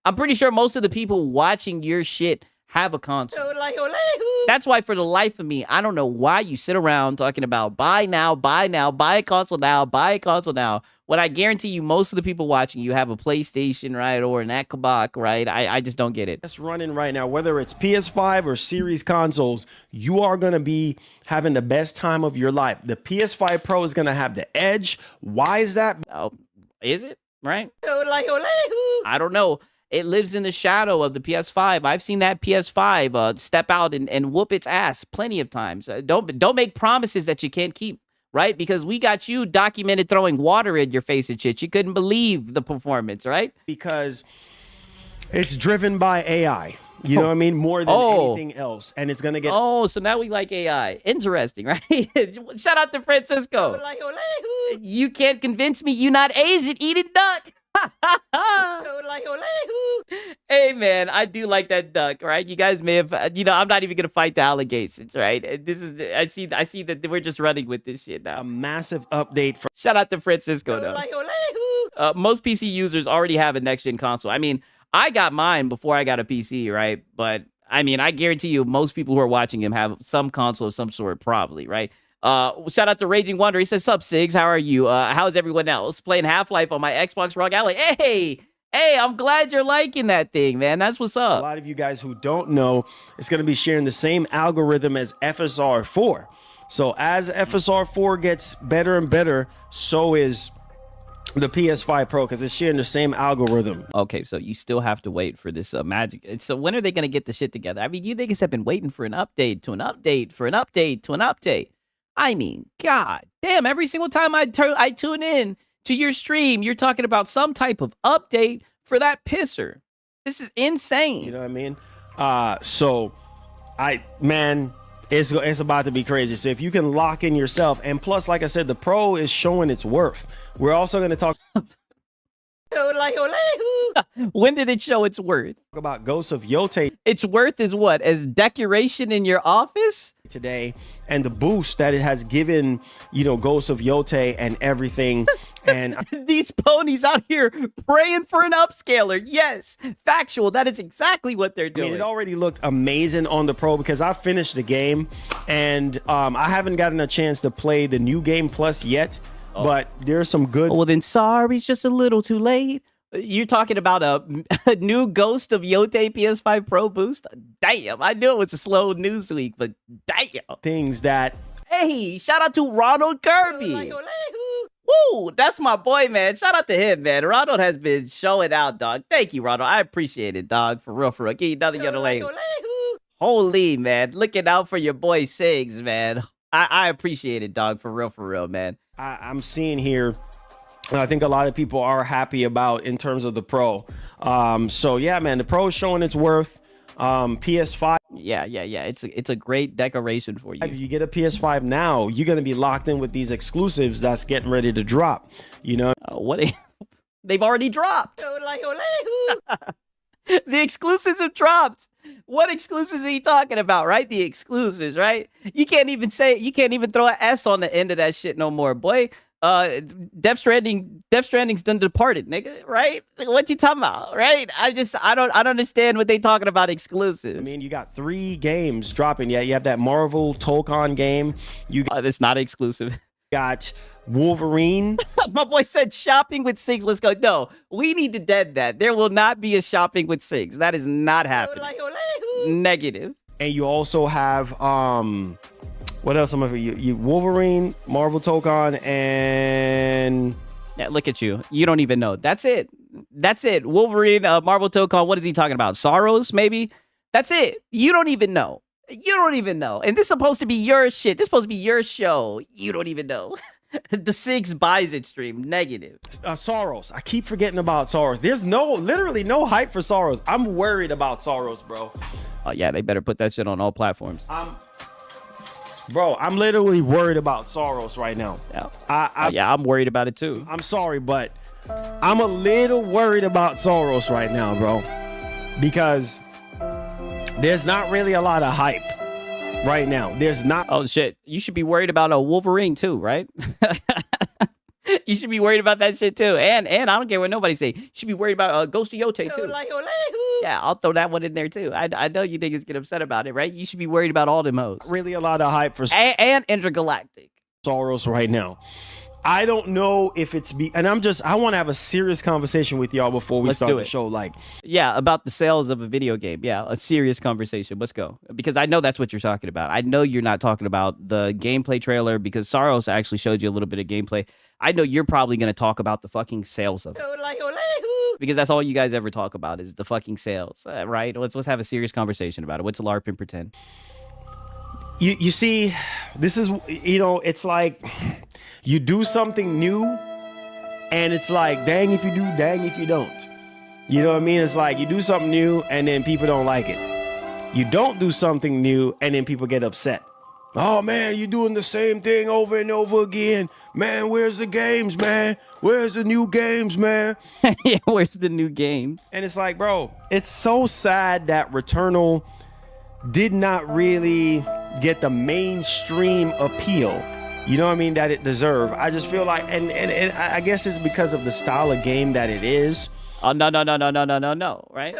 I'm pretty sure most of the people watching your shit have a console. That's why, for the life of me, I don't know why you sit around talking about buy now, buy a console now, buy a console now. When I guarantee you, most of the people watching you have a PlayStation, right, or an Xbox, right? I just don't get it. It's running right now, whether it's PS5 or Series consoles, you are going to be having the best time of your life. The PS5 Pro is going to have the edge. Why is that? Oh, is it? Right? I don't know. It lives in the shadow of the PS5. I've seen that PS5 step out and whoop its ass plenty of times. Don't make promises that you can't keep, right? Because we got you documented throwing water in your face and shit. You couldn't believe the performance, right? Because it's driven by AI. You know what I mean? More than anything else. And it's going to get... Oh, so now we like AI. Interesting, right? Shout out to Francisco. You can't convince me you're not Asian eating duck. Hey man, I do like that duck, right? You guys may have, I'm not even gonna fight the allegations, right? I see that we're just running with this shit now. A massive update. Shout out to Francisco though. Most PC users already have a next gen console. I mean, I got mine before I got a PC, right? But I mean, I guarantee you, most people who are watching him have some console of some sort, probably, right? Shout out to Raging Wonder. He says, "Sup, Sigs? How are you? How's everyone else? Playing Half-Life on my Xbox ROG Ally." Hey, I'm glad you're liking that thing, man. That's what's up. A lot of you guys who don't know, it's going to be sharing the same algorithm as FSR4. So as FSR4 gets better and better, so is the PS5 Pro, because it's sharing the same algorithm. Okay, so you still have to wait for this magic. So when are they going to get the shit together? I mean, you niggas have been waiting for an update to an update for an update to an update. I mean, God damn, every single time I tune in to your stream, you're talking about some type of update for that pisser. This is insane. You know what I mean? It's about to be crazy. So if you can lock in yourself, and plus, like I said, the Pro is showing its worth. We're also going to talk. When did it show its worth? About Ghost of Yote. Its worth is what? As decoration in your office? Today, and the boost that it has given, you know, Ghost of Yote and everything. And these ponies out here praying for an upscaler. Yes, factual. That is exactly what they're doing. I mean, it already looked amazing on the Pro because I finished the game, and I haven't gotten a chance to play the new game plus yet. But there's some good. Well, then sorry, it's just a little too late. You're talking about a new Ghost of Yote PS5 Pro boost? Damn, I knew it was a slow news week, but damn. Things that. Hey, shout out to Ronald Kirby. Woo, that's my boy, man. Shout out to him, man. Ronald has been showing out, dog. Thank you, Ronald. I appreciate it, dog. For real, for real. Give you another yodeling. Holy, man. Looking out for your boy Sigs, man. I appreciate it, dog. For real, man. I'm seeing here, I think a lot of people are happy about in terms of the Pro. So yeah, man, the Pro is showing its worth. PS5. Yeah. It's a great decoration for you. If you get a PS5 now, you're gonna be locked in with these exclusives that's getting ready to drop. You know what? They've already dropped. The exclusives have dropped. What exclusives are you talking about, right? The exclusives, right? You can't even throw an S on the end of that shit no more, boy. Death Stranding's done departed, nigga, right? What you talking about, right? I don't understand what they talking about exclusives. I mean, you got 3 games dropping. Yeah, you have that Marvel Tolkien game. You that's not exclusive. Got Wolverine. My boy said shopping with Sigs. Let's go. No, we need to dead that. There will not be a shopping with Sigs. That is not happening. Negative. And you also have what else? You Wolverine, Marvel Tolkien, and yeah, look at you. You don't even know. That's it. Wolverine, Marvel Tolkien. What is he talking about? Sorrows, maybe. That's it. You don't even know. And this is supposed to be your shit. This is supposed to be your show. You don't even know. The Sigs buys it stream. Negative. Sorrows. I keep forgetting about Sorrows. There's literally no hype for Sorrows. I'm worried about Sorrows, bro. Oh yeah, they better put that shit on all platforms. Bro, I'm literally worried about Sorrows right now. Yeah, I'm worried about it too. I'm sorry, but I'm a little worried about Sorrows right now, bro. Because there's not really a lot of hype right now. There's not. Oh shit, you should be worried about a Wolverine too, right? You should be worried about that shit too. And I don't care what nobody say. You should be worried about Ghost of Yote too. Yeah, I'll throw that one in there too. I know you niggas get upset about it, right? You should be worried about all them hoes. Really a lot of hype for and Intergalactic Sorrows right now. I don't know if it's and I want to have a serious conversation with y'all before we start the show. Like, yeah, about the sales of a video game. Yeah, a serious conversation. Let's go. Because I know that's what you're talking about. I know you're not talking about the gameplay trailer because Sorrows actually showed you a little bit of gameplay. I know you're probably going to talk about the fucking sales of it. Because that's all you guys ever talk about is the fucking sales, right? Let's have a serious conversation about it. What's LARP and pretend? You see, this is, it's like you do something new and it's like, dang if you do, dang if you don't. You know what I mean? It's like you do something new and then people don't like it. You don't do something new and then people get upset. Oh man, you're doing the same thing over and over again. Man, where's the games, man? Where's the new games, man? Yeah, where's the new games? And it's like, bro, it's so sad that Returnal did not really get the mainstream appeal, you know what I mean, that it deserved. I just feel like, and I guess it's because of the style of game that it is. Oh, no, right?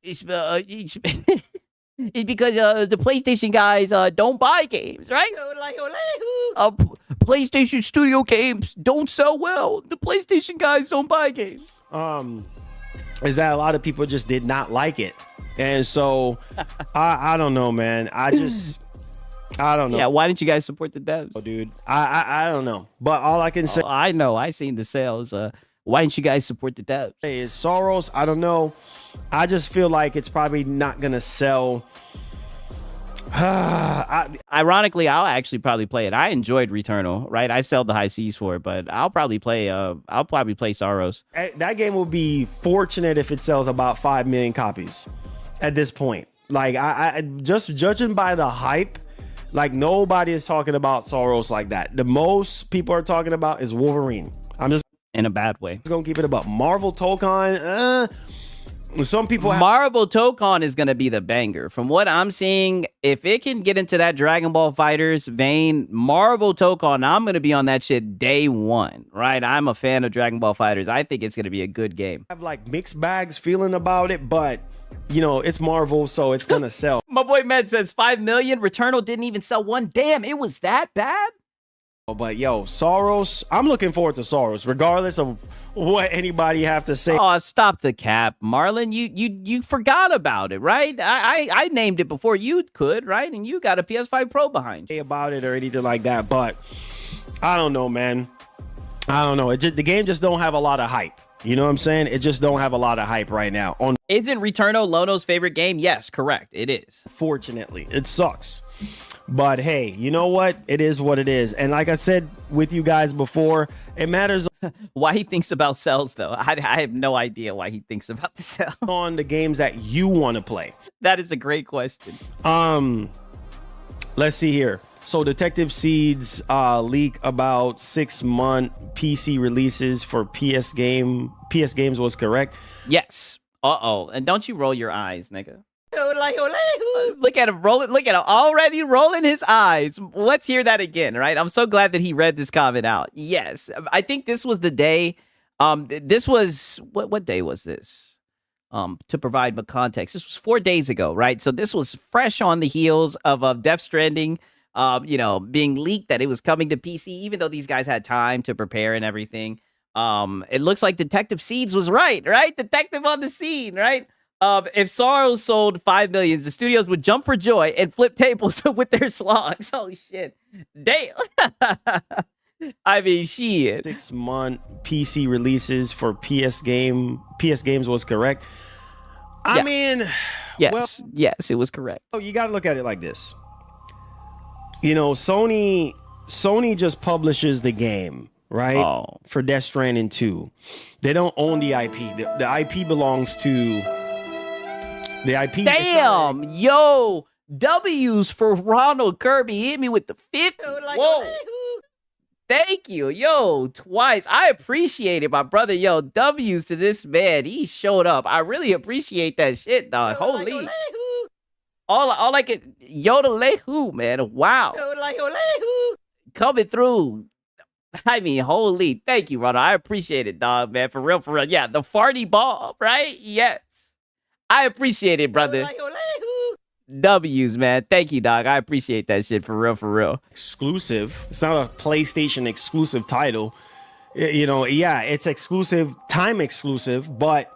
It's because the PlayStation guys don't buy games, right? PlayStation Studio games don't sell well. The PlayStation guys don't buy games. Is that a lot of people just did not like it. And so, I don't know, man. I don't know. Yeah, why didn't you guys support the devs? Oh, dude, I don't know. But all I can say... I know. I seen the sales. Why didn't you guys support the devs? Is Sorrows, I don't know. I just feel like it's probably not going to sell... Ironically, I'll actually probably play it. I enjoyed Returnal, right? I sell the high seas for it, but I'll probably play Sorrows. That game will be fortunate if it sells about 5 million copies at this point. Like, I just judging by the hype, like nobody is talking about Sorrows like that. The most people are talking about is Wolverine. I'm just in a bad way. It's gonna keep it about Marvel Tokon. Some people Marvel Tokon is gonna be the banger. From what I'm seeing, if it can get into that Dragon Ball Fighters vein, Marvel Tokon, I'm gonna be on that shit day one, right? I'm a fan of Dragon Ball Fighters. I think it's gonna be a good game. have like mixed bags feeling about it, but you know, it's Marvel, so it's gonna sell. My boy Med says 5 million. Returnal didn't even sell one. Damn, it was that bad? But yo, Soros, I'm looking forward to Soros, regardless of what anybody have to say. Oh, stop the cap, Marlon. You forgot about it, right? I named it before you could, right? And you got a PS5 Pro behind you. About it or anything like that, but I don't know, man. I don't know. The game just don't have a lot of hype. You know what I'm saying? It just don't have a lot of hype right now. Isn't Returnal Lono's favorite game? Yes, correct. It is. Fortunately, it sucks. But hey, you know what? It is what it is. And like I said with you guys before, it matters why he thinks about cells, though. I have no idea why he thinks about the cell. On the games that you want to play. That is a great question. Let's see here. So Detective Seeds leak about 6-month PC releases for PS games was correct. Yes. Uh-oh. And don't you roll your eyes, nigga. Look at him rolling. Look at him already rolling his eyes. Let's hear that again, right? I'm so glad that he read this comment out. Yes. I think this was the day. This was what day was this? To provide the context, this was 4 days ago, right? So this was fresh on the heels of Death Stranding, being leaked that it was coming to PC, even though these guys had time to prepare and everything. It looks like Detective Seeds was right? Detective on the scene, right? If Sorrow sold 5 million, the studios would jump for joy and flip tables with their slogs. Holy shit. Damn. I mean, shit. 6-month PC releases for PS games was correct. I mean, yes, yes, it was correct. Oh, you got to look at it like this. You know, Sony just publishes the game, right? For Death Stranding 2. They don't own the IP. The IP belongs to the IP. Damn, yo, W's for Ronald Kirby. Hit me with the 5th. Whoa. Thank you, yo, twice. I appreciate it, my brother. Yo, W's to this man. He showed up. I really appreciate that shit, dog. Holy. All I can Yodelehu, man. Wow. Coming through. I mean, holy. Thank you, brother. I appreciate it, dog, man. For real, for real. Yeah, the farty ball, right? Yes. I appreciate it, brother. W's, man. Thank you, dog. I appreciate that shit for real, for real. Exclusive. It's not a PlayStation exclusive title. You know, yeah, it's exclusive, time exclusive, but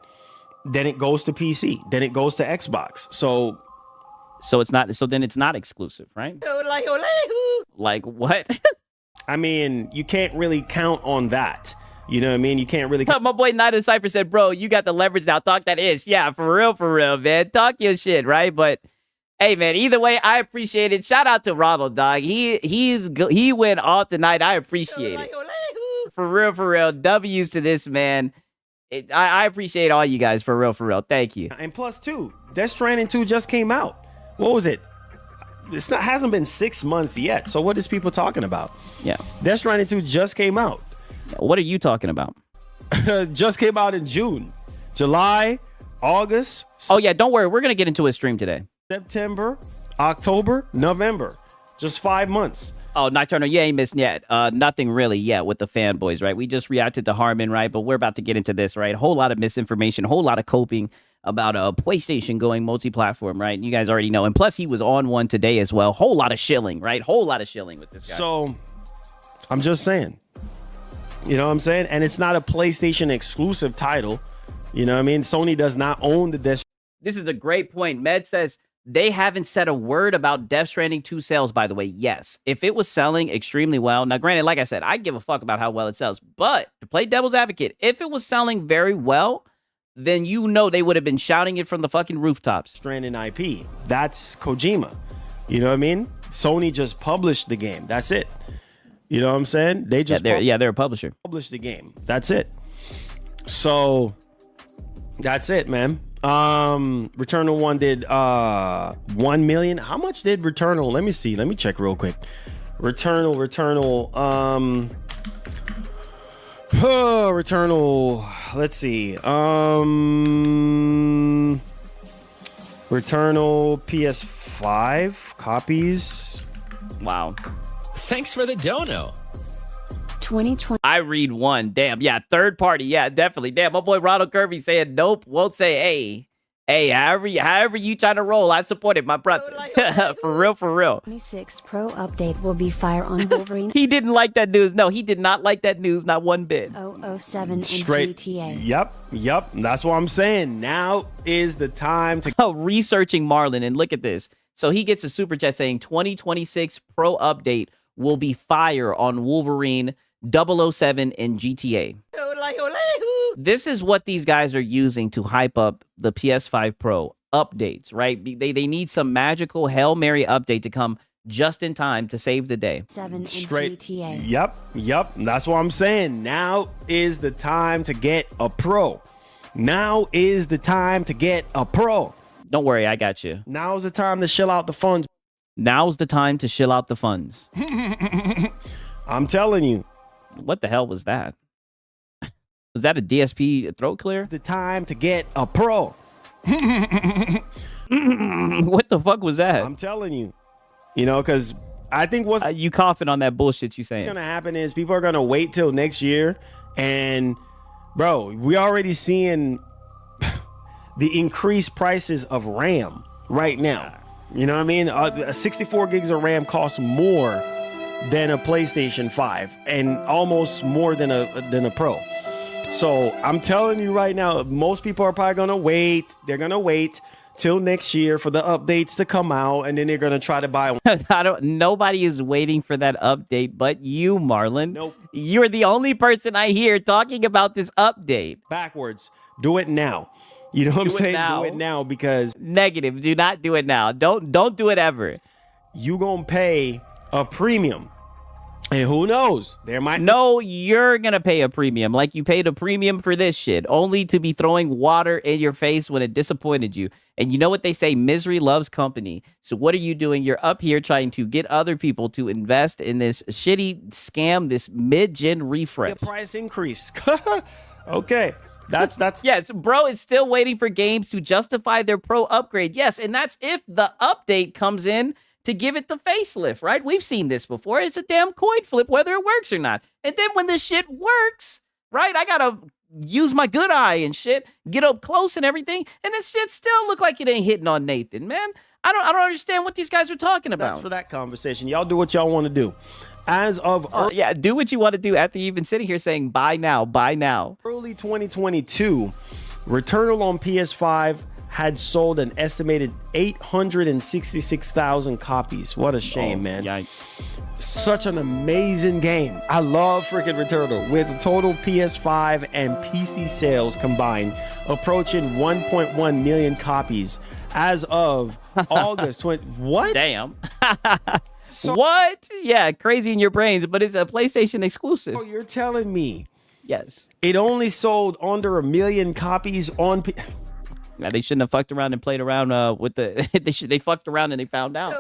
then it goes to PC. Then it goes to Xbox. So it's not. So then it's not exclusive, right? Like what? I mean, you can't really count on that. You know what I mean? You can't really. My boy Night in Cypher said, "Bro, you got the leverage now. Talk that ish. Yeah, for real, man. Talk your shit, right? But hey, man. Either way, I appreciate it. Shout out to Ronald, dog. He went off tonight. I appreciate it. For real. W's to this man. I appreciate all you guys for real. Thank you. And plus, too, Death Stranding 2 just came out. What was it? Hasn't been 6 months yet. So what is people talking about? Yeah, Death Stranding 2 just came out. What are you talking about? Just came out in June, July, August. Oh yeah, don't worry. We're gonna get into a stream today. September, October, November. Just 5 months. Oh, Nocturnal, you ain't missed yet. Nothing really yet with the fanboys, right? We just reacted to Harmon, right? But we're about to get into this, right? A whole lot of misinformation, a whole lot of coping about PlayStation going multi-platform, right? You guys already know. And plus, he was on one today as well. Whole lot of shilling, right? Whole lot of shilling with this guy. So, I'm just saying. You know what I'm saying? And it's not a PlayStation exclusive title. You know what I mean? Sony does not own the Death. This is a great point. Med says they haven't said a word about Death Stranding 2 sales, by the way. Yes, if it was selling extremely well. Now, granted, like I said, I give a fuck about how well it sells. But to play devil's advocate, if it was selling very well, then you know they would have been shouting it from the fucking rooftops. Stranding IP. That's Kojima. You know what I mean? Sony just published the game. That's it. You know what I'm saying? They just they're a publisher. Publish the game. That's it. So that's it, man. Returnal 1 did 1 million. How much did Returnal? Let me see. Let me check real quick. Returnal. Returnal. Let's see. Returnal PS5 copies. Wow. Thanks for the dono. 2020. I read one. Damn. Yeah. Third party. Yeah, definitely. Damn. My boy Ronald Kirby saying nope. Won't say hey. Hey, however you trying to roll, I support it, my brother. For real, for real. 26 Pro update will be fire on Wolverine. He didn't like that news. No, he did not like that news. Not one bit. 007 and Straight. GTA. Yep. That's what I'm saying. Now is the time to researching Marlon, and look at this. So he gets a super chat saying 2026 Pro update will be fire on Wolverine, 007, and GTA. This is what these guys are using to hype up the PS5 Pro updates, right? They need some magical Hail Mary update to come just in time to save the day. 7 and Straight. GTA. Yep. That's what I'm saying. Now is the time to get a Pro. Now is the time to get a Pro. Don't worry, I got you. Now's the time to shill out the funds. Now's the time to shill out the funds. I'm telling you. What the hell was that? Was that a DSP throat clear? The time to get a Pro. What the fuck was that? I'm telling you. You know, because I think what's you coughing on that bullshit you saying. going to happen is people are going to wait till next year. And, bro, we already seeing the increased prices of RAM right now. You know what I mean? 64 gigs of RAM costs more than a PlayStation 5 and almost more than a Pro. So I'm telling you right now, most people are probably going to wait. They're going to wait till next year for the updates to come out, and then they're going to try to buy one. Nobody is waiting for that update but you, Marlon. Nope. You're the only person I hear talking about this update. Backwards. Do it now. You know what I'm saying? Now. Do it now because Negative. Do not do it now. Don't do it ever. You going to pay a premium. And who knows? There might No, you're going to pay a premium like you paid a premium for this shit, only to be throwing water in your face when it disappointed you. And you know what they say? Misery loves company. So what are you doing? You're up here trying to get other people to invest in this shitty scam, this mid-gen refresh. a price increase. Okay. That's yeah, bro, it's still waiting for games to justify their Pro upgrade. Yes, and that's if the update comes in to give it the facelift, right? We've seen this before. It's a damn coin flip whether it works or not. And then when the shit works, right? I gotta use my good eye and shit, get up close and everything, and this shit still look like it ain't hitting on Nathan, man. I don't understand what these guys are talking about. That's for that conversation. Y'all do what y'all want to do. As of yeah, do what you want to do after you've been sitting here saying buy now, buy now. Early 2022, Returnal on PS5 had sold an estimated 866,000 copies. What a shame, man. Yikes. Such an amazing game. I love freaking Returnal, with total PS5 and PC sales combined approaching 1.1 million copies as of August 20. What? Damn. What? Yeah, crazy in your brains, but it's a PlayStation exclusive. Oh, you're telling me? Yes. It only sold under 1 million copies on Now, they shouldn't have fucked around and played around with the. They fucked around and they found out.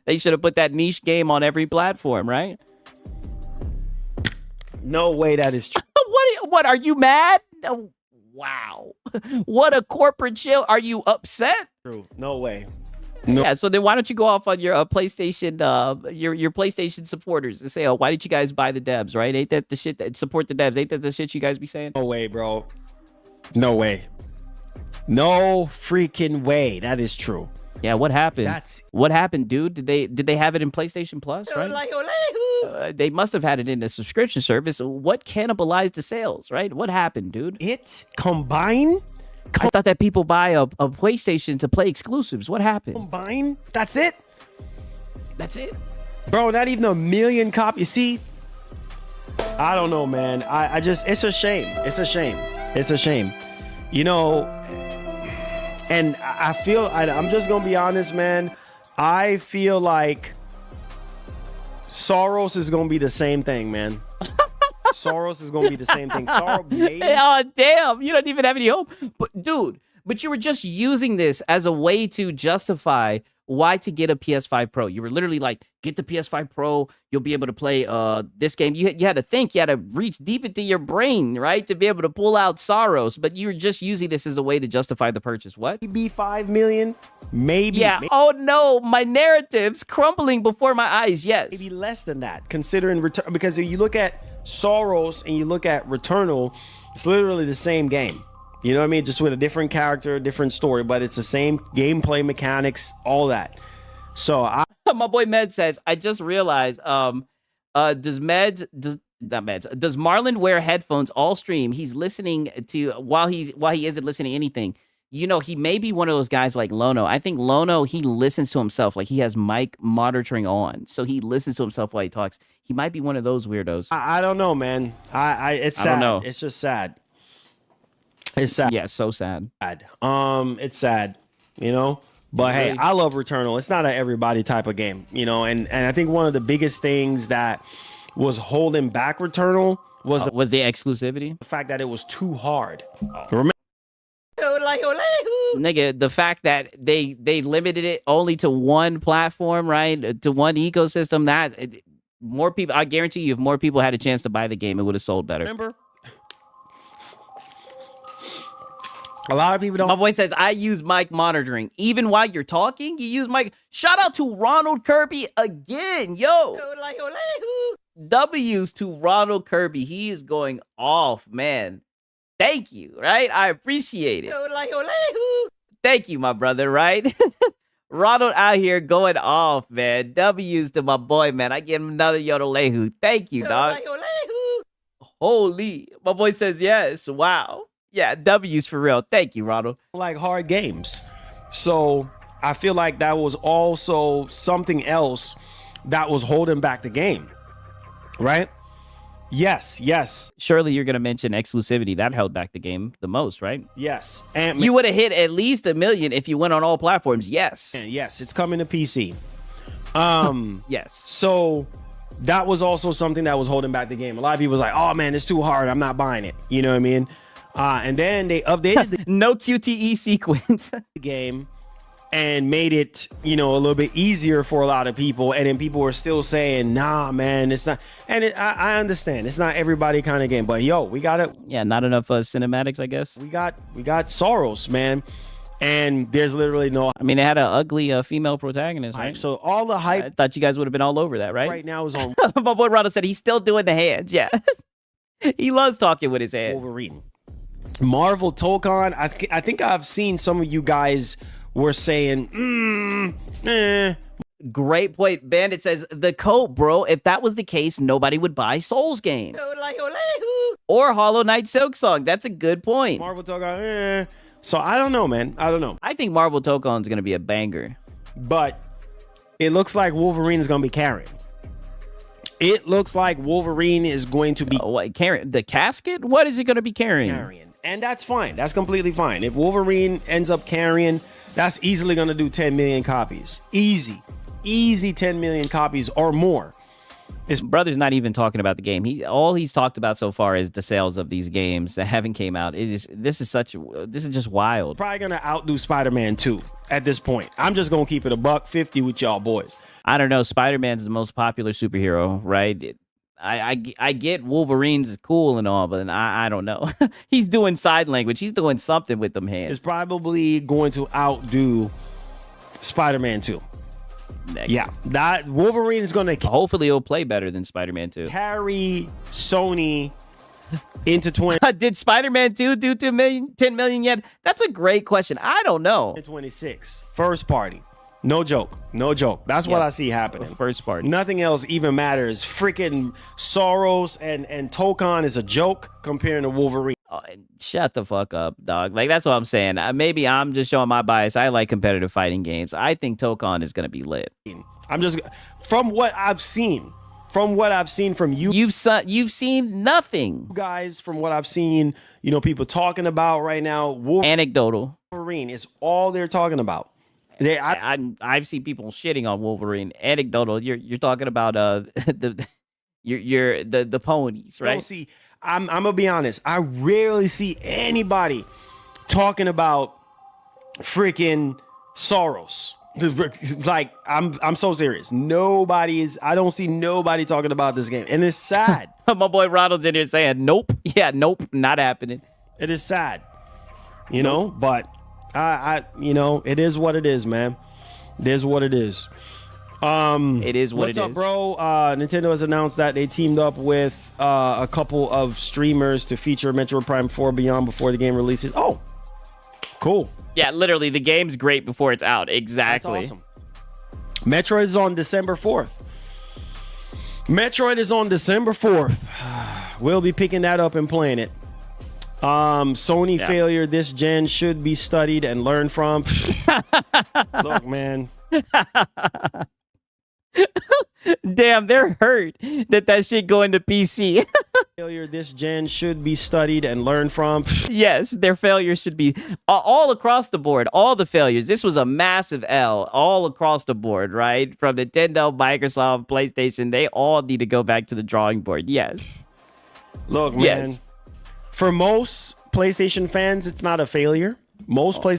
They should have put that niche game on every platform, right? No way that is true. What? Are you mad? Oh, wow. What a corporate chill. Are you upset? True. No way. No. Yeah. So then, why don't you go off on your PlayStation, your PlayStation supporters and say, "Oh, why did you guys buy the devs? Right? Ain't that the shit that support the devs? Ain't that the shit you guys be saying?" No way, bro. No way. No freaking way. That is true. Yeah, what happened? What happened, dude? Did they have it in PlayStation Plus, right? They must have had it in the subscription service. What cannibalized the sales, right? What happened, dude? It combined? I thought that people buy a PlayStation to play exclusives. What happened? Combined? That's it? That's it? Bro, not even 1 million copies. See? I don't know, man. I just, it's a shame. It's a shame. It's a shame. You know, and I feel, I'm just going to be honest, man. I feel like Soros is going to be the same thing, man. Soros is going to be the same thing. Oh, damn. You don't even have any hope. But, dude, you were just using this as a way to justify why to get a PS5 Pro? You were literally like, get the PS5 Pro, you'll be able to play this game. You had to think, you had to reach deep into your brain, right, to be able to pull out Soros, but you were just using this as a way to justify the purchase. What? Maybe 5 million, maybe. Yeah. Oh no, my narrative's crumbling before my eyes. Yes. Maybe less than that, considering return, because if you look at Soros and you look at Returnal, it's literally the same game. You know what I mean? Just with a different character, different story, but it's the same gameplay mechanics, all that. So my boy Med says, I just realized, does Marlon wear headphones all stream? He's listening to while he isn't listening to anything. You know, he may be one of those guys like Lono. I think Lono, he listens to himself. Like, he has mic monitoring on, so he listens to himself while he talks. He might be one of those weirdos. I don't know, man. It's sad. I don't know. It's just sad. It's sad. Yeah, so sad. It's sad, you know. But hey, I love Returnal. It's not an everybody type of game, you know. And I think one of the biggest things that was holding back Returnal was the exclusivity. The fact that it was too hard. Remember? Nigga, the fact that they limited it only to one platform, right? To one ecosystem. That more people, I guarantee you, if more people had a chance to buy the game, it would have sold better. Remember? A lot of people don't. My boy says, I use mic monitoring. Even while you're talking, you use mic. Shout out to Ronald Kirby again. Yo. W's to Ronald Kirby. He is going off, man. Thank you, right? I appreciate it. Thank you, my brother, right? Ronald out here going off, man. W's to my boy, man. I give him another Yodolehu. Thank you, dog. Holy. My boy says yes. Wow. Yeah, W's for real. Thank you, Ronald. Like hard games. So I feel like that was also something else that was holding back the game. Right? Yes. Surely you're going to mention exclusivity. That held back the game the most, right? Yes. And you would have hit at least 1 million if you went on all platforms. Yes. Yes, it's coming to PC. Yes. So that was also something that was holding back the game. A lot of people was like, oh man, it's too hard. I'm not buying it. You know what I mean? And then they updated the no QTE sequence game and made it, you know, a little bit easier for a lot of people. And then people were still saying, nah, man, it's not. And I understand it's not everybody kind of game, but yo, we got it. Yeah, not enough cinematics, I guess. We got Soros, man. And there's literally no. I mean, it had an ugly female protagonist, right? So all the hype. I thought you guys would have been all over that, right? Right now is on. My boy Ronald said he's still doing the hands. Yeah. He loves talking with his hands. Wolverine. Marvel Tokon, I think I've seen some of you guys were saying, Great point. Bandit says, the coat, bro. If that was the case, nobody would buy Souls games. Or Hollow Knight Silksong. That's a good point. Marvel Tokon, So I don't know, man. I don't know. I think Marvel Tokon's going to be a banger. But it looks like Wolverine is going to be carrying. It looks like Wolverine is going to be carrying the casket. What is it going to be carrying? And that's fine. That's completely fine. If Wolverine ends up carrying, that's easily going to do 10 million copies. Easy 10 million copies or more. His brother's not even talking about the game. All he's talked about so far is the sales of these games that haven't came out. This is just wild. Probably going to outdo Spider-Man 2 at this point. I'm just going to keep it $150 with y'all boys. I don't know. Spider-Man's the most popular superhero, right? I get Wolverine's cool and all, but I don't know. He's doing side language. He's doing something with them hands. It's probably going to outdo Spider-Man 2. Yeah, that Wolverine is going to hopefully it'll play better than Spider-Man 2. Carry Sony into 20. Did Spider-Man 2 do 10 million yet? That's a great question. I don't know. 26 first party. No joke. That's what I see happening. First party. Nothing else even matters. Freaking Soros and Tokon is a joke comparing to Wolverine. Oh, shut the fuck up, dog. Like, that's what I'm saying. Maybe I'm just showing my bias. I like competitive fighting games. I think Tokon is going to be lit. I'm just, from what I've seen from you. You've seen nothing. Guys, from what I've seen, you know, people talking about right now. Anecdotal. Wolverine is all they're talking about. I've seen people shitting on Wolverine. Anecdotal. You're talking about the ponies, right? Don't see. I'm gonna be honest. I rarely see anybody talking about freaking Soros. Like, I'm so serious. I don't see nobody talking about this game. And it's sad. My boy Ronald's in here saying, nope. Yeah, nope, not happening. It is sad. You know, but it is what it is, man. It is what it is. It is what it is. What's up, bro? Nintendo has announced that they teamed up with a couple of streamers to feature Metroid Prime 4 Beyond before the game releases. Oh, cool. Yeah, literally, the game's great before it's out. Exactly. That's awesome. Metroid is on December 4th. Metroid is on December 4th. We'll be picking that up and playing it. Sony failure this gen should be studied and learned from. Look, man. Damn, they're hurt that shit going to PC. Failure this gen should be studied and learned from. Yes, their failures should be all across the board. All the failures. This was a massive L all across the board, right? From Nintendo, Microsoft, PlayStation. They all need to go back to the drawing board. Yes. Look, man. Yes. For most PlayStation fans, it's not a failure. Most PlayStation.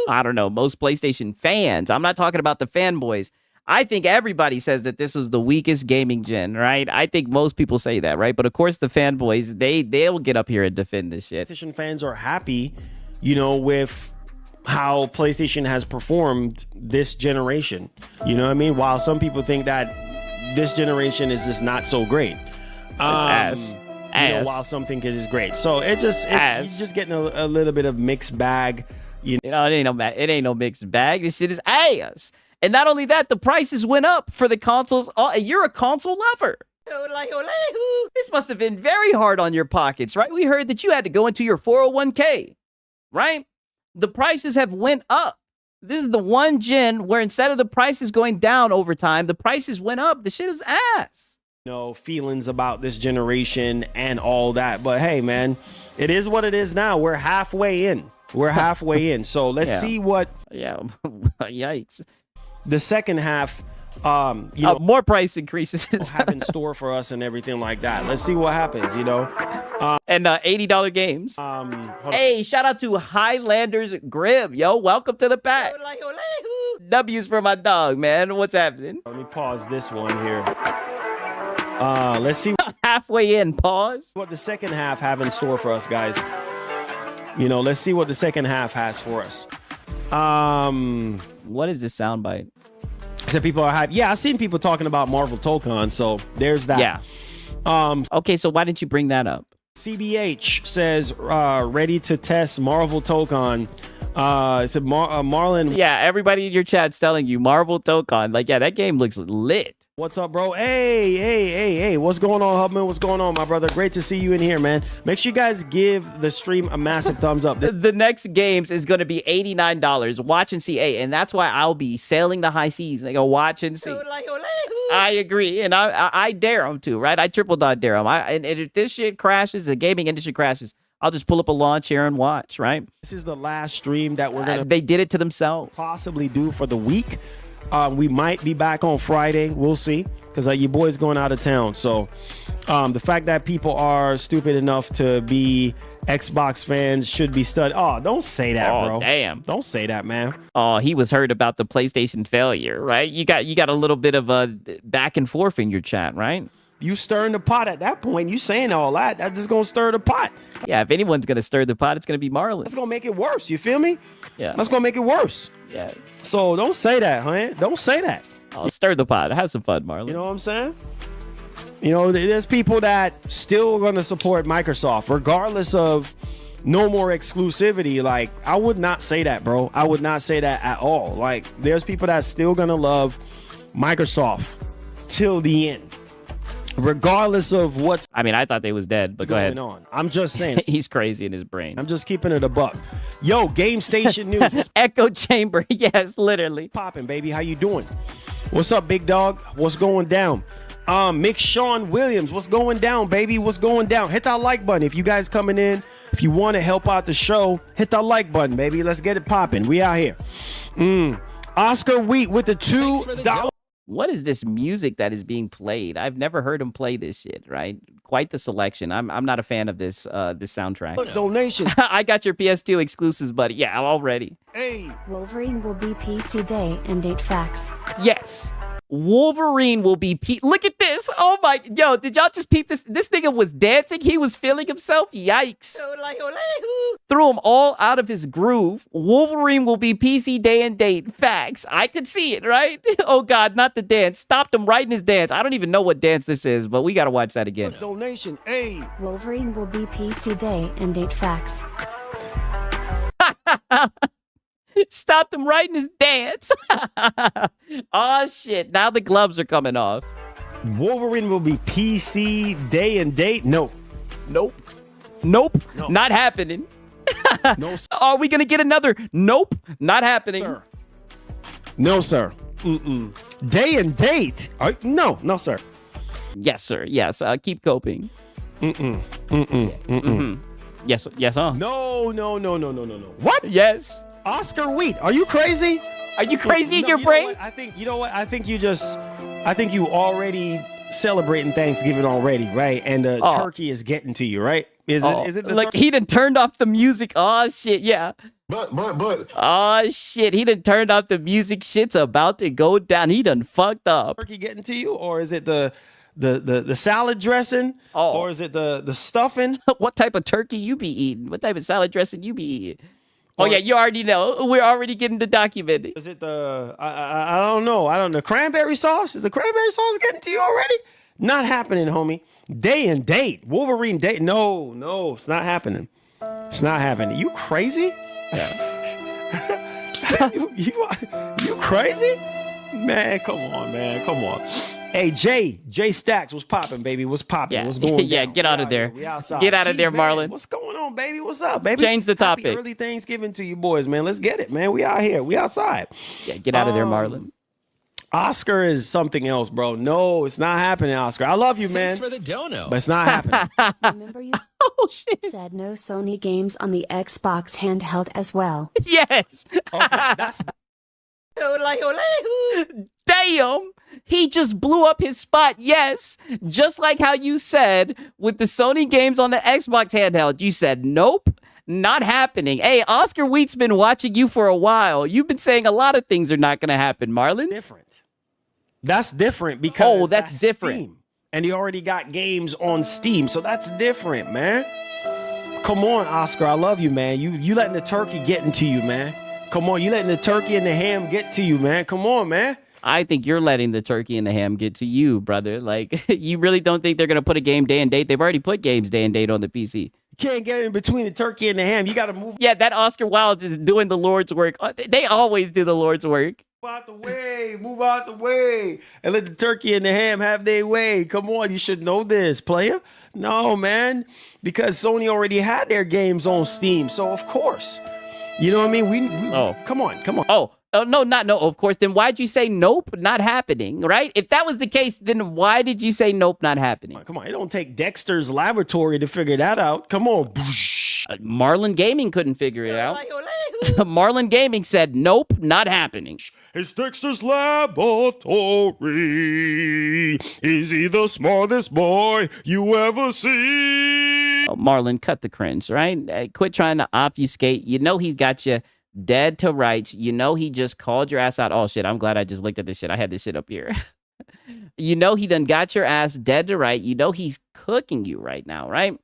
I don't know. Most PlayStation fans. I'm not talking about the fanboys. I think everybody says that this was the weakest gaming gen, right? I think most people say that, right? But of course, the fanboys, they'll get up here and defend this shit. PlayStation fans are happy, with how PlayStation has performed this generation. You know what I mean? While some people think that this generation is just not so great. While something is great. So you're just getting a little bit of mixed bag. It ain't no mixed bag. This shit is ass. And not only that, the prices went up for the consoles. You're a console lover. This must have been very hard on your pockets, right? We heard that you had to go into your 401k, right? The prices have went up. This is the one gen where instead of the prices going down over time, the prices went up. The shit is ass. Feelings about this generation and all that. But hey, man, it is what it is now. We're halfway in. So let's see what. Yeah. Yikes. The second half, more price increases have in store for us and everything like that. Let's see what happens, and $80 games. Hey, shout out to Highlanders Grib. Yo, welcome to the pack. W's for my dog, man. What's happening? Let me pause this one here. Let's see. Halfway in, pause. What the second half have in store for us, guys. Let's see what the second half has for us. What is this soundbite? So people are hyped. Yeah, I've seen people talking about Marvel Tokon, so there's that. Yeah. Okay, so why didn't you bring that up? CBH says ready to test Marvel Tokon. It said Marlon. Yeah, everybody in your chat's telling you Marvel Tokon. Like, yeah, that game looks lit. What's up, bro? Hey. What's going on, Hubman? What's going on, my brother? Great to see you in here, man. Make sure you guys give the stream a massive thumbs up. The next games is going to be $89. Watch and see. And that's why I'll be sailing the high seas. They go watch and see. I agree. And I dare them to, right? I triple dot dare them. And if this shit crashes, the gaming industry crashes, I'll just pull up a launch here and watch, right? This is the last stream that we're going to... They did it to themselves. Possibly do for the week. We might be back on Friday. We'll see. Because your boy's going out of town. So the fact that people are stupid enough to be Xbox fans should be studied. Oh, don't say that, bro. Oh, damn. Don't say that, man. Oh, he was hurt about the PlayStation failure, right? You got a little bit of a back and forth in your chat, right? You stirring the pot at that point. You saying all that. That's just going to stir the pot. Yeah, if anyone's going to stir the pot, it's going to be Marlon. That's going to make it worse. You feel me? Yeah. That's going to make it worse. Yeah. So don't say that, huh? Don't say that. I'll stir the pot. Have some fun, Marlon. You know what I'm saying? There's people that still going to support Microsoft, regardless of no more exclusivity. Like, I would not say that, bro. I would not say that at all. Like, there's people that's still going to love Microsoft till the end. Regardless of what's... I thought they was dead, but go ahead. On. I'm just saying. He's crazy in his brain. I'm just keeping it a buck. Yo, Game Station News. Echo Chamber. Yes, literally. Popping, baby. How you doing? What's up, big dog? What's going down? Mick Sean Williams. What's going down, baby? What's going down? Hit that like button. If you guys coming in, if you want to help out the show, hit that like button, baby. Let's get it popping. We out here. Oscar Wheat with the $2. What is this music that is being played? I've never heard him play this shit, right? quite the selection. I'm not a fan of this this soundtrack. Donation. I got your PS2 exclusives, buddy. Yeah, already. Hey. Wolverine will be PC day and date facts. Yes. Wolverine will be look at this. Oh my, yo, did y'all just peep this? This nigga was dancing. He was feeling himself. Yikes. Threw him all out of his groove. Wolverine will be PC day and date. Facts. I could see it, right? Oh God, not the dance. Stopped him right in his dance. I don't even know what dance this is, but we got to watch that again. Donation. Hey. Wolverine will be PC day and date facts. Stopped him right in his dance. Oh shit, now the gloves are coming off. Wolverine will be PC day and date? Nope. Nope. Nope. No. Not happening. No, sir. Are we gonna get another nope? Not happening. Sir. No, sir. Mm-mm. Day and date? No, sir. Yes, sir. Yes. Keep coping. Mm-mm. Mm-mm. Mm-mm. Yes, huh? No. What? Yes. Oscar Wheat, are you crazy? Are you crazy in your brain? I think you already celebrating Thanksgiving already, right? And turkey is getting to you, right? Is it the like he done turned off the music? Oh shit, yeah. But. Oh shit, he done turned off the music. Shit's about to go down. He done fucked up. Turkey getting to you, or is it the salad dressing? Or is it the stuffing? What type of turkey you be eating? What type of salad dressing you be eating? Oh yeah, you already know. We're already getting the document. Is it I don't know. The cranberry sauce? Is the cranberry sauce getting to you already? Not happening, homie. Day and date. Wolverine date. No, it's not happening. It's not happening. You crazy? Yeah. you crazy? Man, come on, man. Come on. Hey, Jay Stacks, what's popping, baby? What's popping? Yeah. What's going on? Yeah, get out of there. We outside. Get out of there, Marlon. What's going on, baby? What's up, baby? Change the topic. Happy early Thanksgiving to you boys, man. Let's get it, man. We out here. We outside. Yeah, get out of there, Marlon. Oscar is something else, bro. No, it's not happening, Oscar. I love you, man. Thanks for the dono. But it's not happening. Remember you said no Sony games on the Xbox handheld as well. Yes. Okay, that's... Damn, he just blew up his spot. Yes, just like how you said with the Sony games on the Xbox handheld. You said nope, not happening. Hey, Oscar Wheat's been watching you for a while. You've been saying a lot of things are not going to happen, Marlon. Different. That's different because that's different. Steam, and he already got games on Steam, so that's different, man. Come on, Oscar, I love you, man. You letting the turkey get into you, man. Come on, you letting the turkey and the ham get to you, man. Come on, man. I think you're letting the turkey and the ham get to you, brother. Like, you really don't think they're going to put a game day and date? They've already put games day and date on the PC. You can't get in between the turkey and the ham. You got to move. Yeah, that Oscar Wilde is doing the Lord's work. They always do the Lord's work. Move out the way, and let the turkey and the ham have their way. Come on, you should know this, player. No, man, because Sony already had their games on Steam, so of course. You know what I mean? Come on. Oh, no, of course. Then why'd you say nope, not happening, right? If that was the case, then why did you say nope, not happening? Come on. It don't take Dexter's Laboratory to figure that out. Come on. Marlon Gaming couldn't figure it out. Marlon Gaming said nope, not happening. It's Dexter's Laboratory. Is he the smartest boy you ever see? Oh, Marlon, cut the cringe, right? Quit trying to obfuscate. You know he's got you dead to rights. You know he just called your ass out. Oh, shit, I'm glad I just looked at this shit. I had this shit up here. You know he done got your ass dead to right. You know he's cooking you right now, right?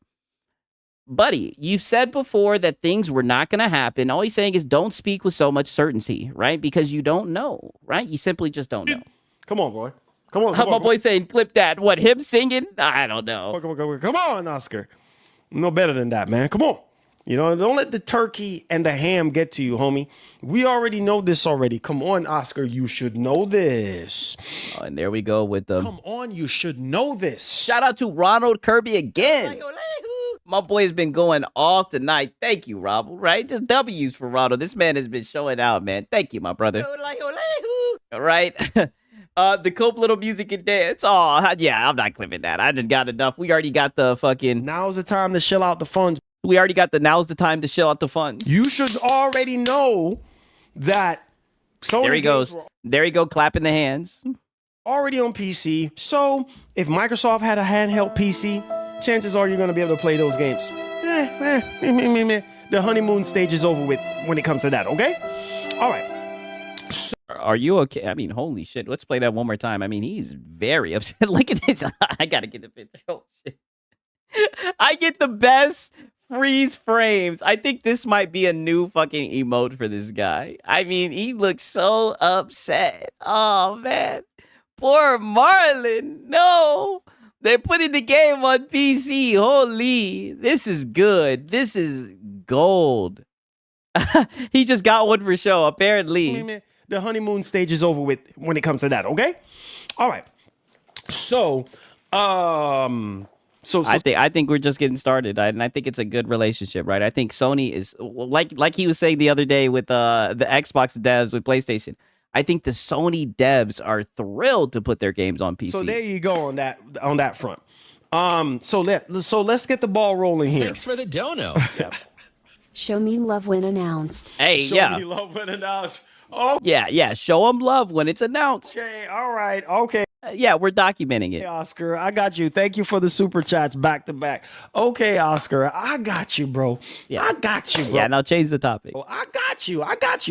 Buddy, you've said before that things were not going to happen. All he's saying is don't speak with so much certainty, right? Because you don't know, right? You simply just don't know. Come on, boy. Come on. My boy saying, clip that. What, him singing? I don't know. Come on, Oscar. No better than that, man. Come on. You know, don't let the turkey and the ham get to you, homie. We already know this already. Come on, Oscar. You should know this. Oh, and there we go with them. Come on, you should know this. Shout out to Ronald Kirby again. My boy has been going off tonight. Thank you, Rob. Right? Just W's for Ronald. This man has been showing out, man. Thank you, my brother. All right. The Cope Little Music and Dance. Oh, yeah, I'm not clipping that. I done got enough. We already got the fucking... Now's the time to shill out the funds. We already got the now's the time to shill out the funds. You should already know that Sony... There he goes. There he go, clapping the hands. Already on PC. So if Microsoft had a handheld PC, chances are you're going to be able to play those games. The honeymoon stage is over with when it comes to that, okay? All right. Are you okay? I mean, holy shit. Let's play that one more time. I mean, he's very upset. Look at this. I got to get the picture. Oh, shit. I get the best freeze frames. I think this might be a new fucking emote for this guy. I mean, he looks so upset. Oh, man. Poor Marlon. No. They're putting the game on PC. Holy. This is good. This is gold. He just got one for show, apparently. The honeymoon stage is over with when it comes to that, okay? All right. So, I think we're just getting started, and I think it's a good relationship, right? I think Sony is like he was saying the other day with the Xbox devs with PlayStation. I think the Sony devs are thrilled to put their games on PC. So there you go on that front. So let's get the ball rolling here. Thanks for the dono. Yep. Show me love when announced. Hey, Show me love when announced. Oh, yeah. Show them love when it's announced. Okay, all right, okay. Yeah, we're documenting it. Hey, Oscar, I got you. Thank you for the super chats back to back. Okay, Oscar, I got you, bro. Yeah. I got you, bro. Yeah, now change the topic. I got you.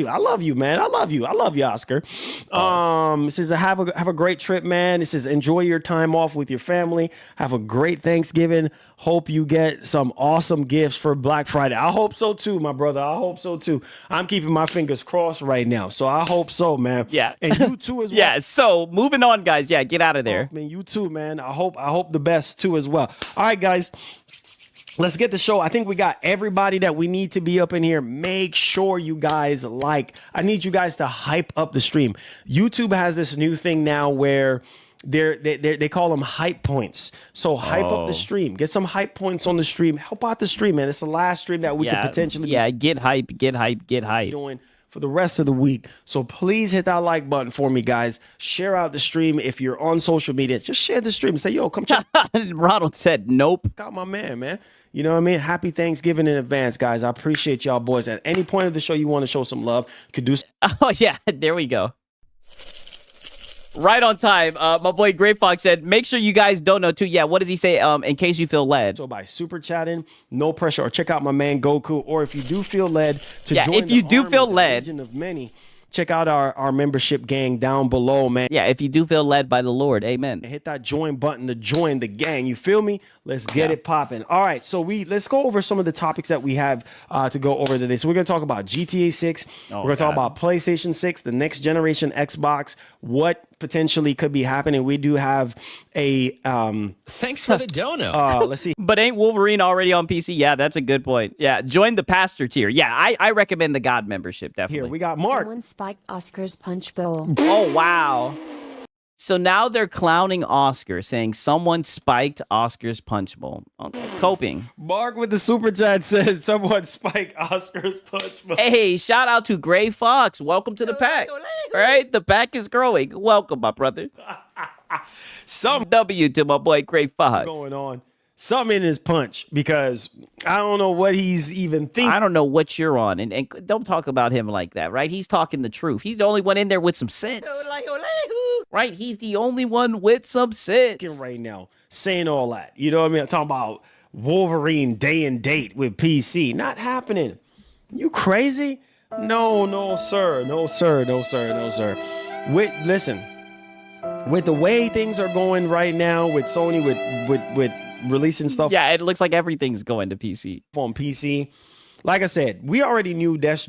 I love you, man. I love you, Oscar. It says have a great trip, man. It says enjoy your time off with your family. Have a great Thanksgiving. Hope you get some awesome gifts for Black Friday. I hope so too, my brother. I hope so too. I'm keeping my fingers crossed right now, so I hope so, man. Yeah, and you too as well. Yeah. So moving on, guys. Yeah, get out of there. Man, you too, man. I hope the best too as well. All right, guys. Let's get the show. I think we got everybody that we need to be up in here. Make sure you guys I need you guys to hype up the stream. YouTube has this new thing now where they call them hype points. So hype up the stream. Get some hype points on the stream. Help out the stream, man. It's the last stream that we could potentially get hype. Doing for the rest of the week. So please hit that like button for me, guys. Share out the stream. If you're on social media, just share the stream. Say, yo, come check. Ronald said, nope. Got my man. You know what I mean? Happy Thanksgiving in advance, guys. I appreciate y'all, boys. At any point of the show you want to show some love, could do. Oh, yeah. There we go. Right on time. My boy Gray Fox said, make sure you guys don't know too. Yeah, what does he say? In case you feel led. So by super chatting, no pressure, or check out my man Goku. Or if you do feel led to join if you do feel led, Legion of Many, check out our membership gang down below, man. Yeah, if you do feel led by the Lord, amen. Hit that join button to join the gang. You feel me? Let's get it popping. All right, so let's go over some of the topics that we have to go over today. So we're going to talk about GTA 6. We're going to talk about PlayStation 6, the next generation Xbox, what potentially could be happening. We do have a thanks for the dono. Let's see. But ain't Wolverine already on PC? Yeah, that's a good point. Yeah, join the pastor tier. Yeah, I recommend the God membership, definitely. Here, we got Mark. Someone spiked Oscar's punch bowl. Oh, wow. So now they're clowning Oscar, saying someone spiked Oscar's punch bowl. Coping. Mark with the super chat says someone spiked Oscar's punch bowl. Hey, shout out to Gray Fox. Welcome to the pack. All right, the pack is growing. Welcome, my brother. Some W to my boy Gray Fox. What's going on? Something in his punch, because I don't know what he's even thinking. I don't know what you're on, and don't talk about him like that, right? He's talking the truth. He's the only one in there with some sense. Right? He's the only one with some sense. Right now, saying all that. You know what I mean? I'm talking about Wolverine day and date with PC. Not happening. You crazy? No, sir. Listen, with the way things are going right now with Sony, with releasing stuff. Yeah, it looks like everything's going to PC. On PC. Like I said, we already knew Death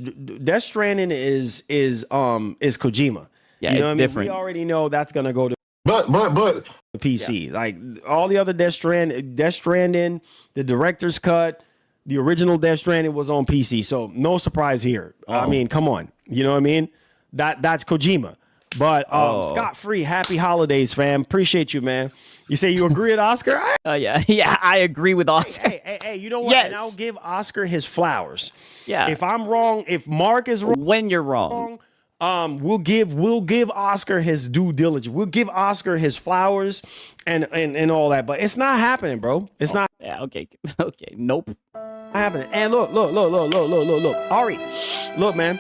Stranding is Kojima. Yeah, you know it's different. We already know that's gonna go to But the PC. Yeah. Like all the other Death Stranding, the director's cut, the original Death Stranding was on PC. So no surprise here. I mean, come on. You know what I mean? That's Kojima. But Scott Free, happy holidays, fam. Appreciate you, man. You say you agree with Oscar? Yeah, I agree with Oscar. Hey, you know what? Yes. And I'll give Oscar his flowers. Yeah. If I'm wrong, if Mark is wrong, when you're wrong, we'll give Oscar his due diligence. We'll give Oscar his flowers and all that. But it's not happening, bro. It's not. Yeah. Okay. Nope. Not happening. And look. Ari, look, man.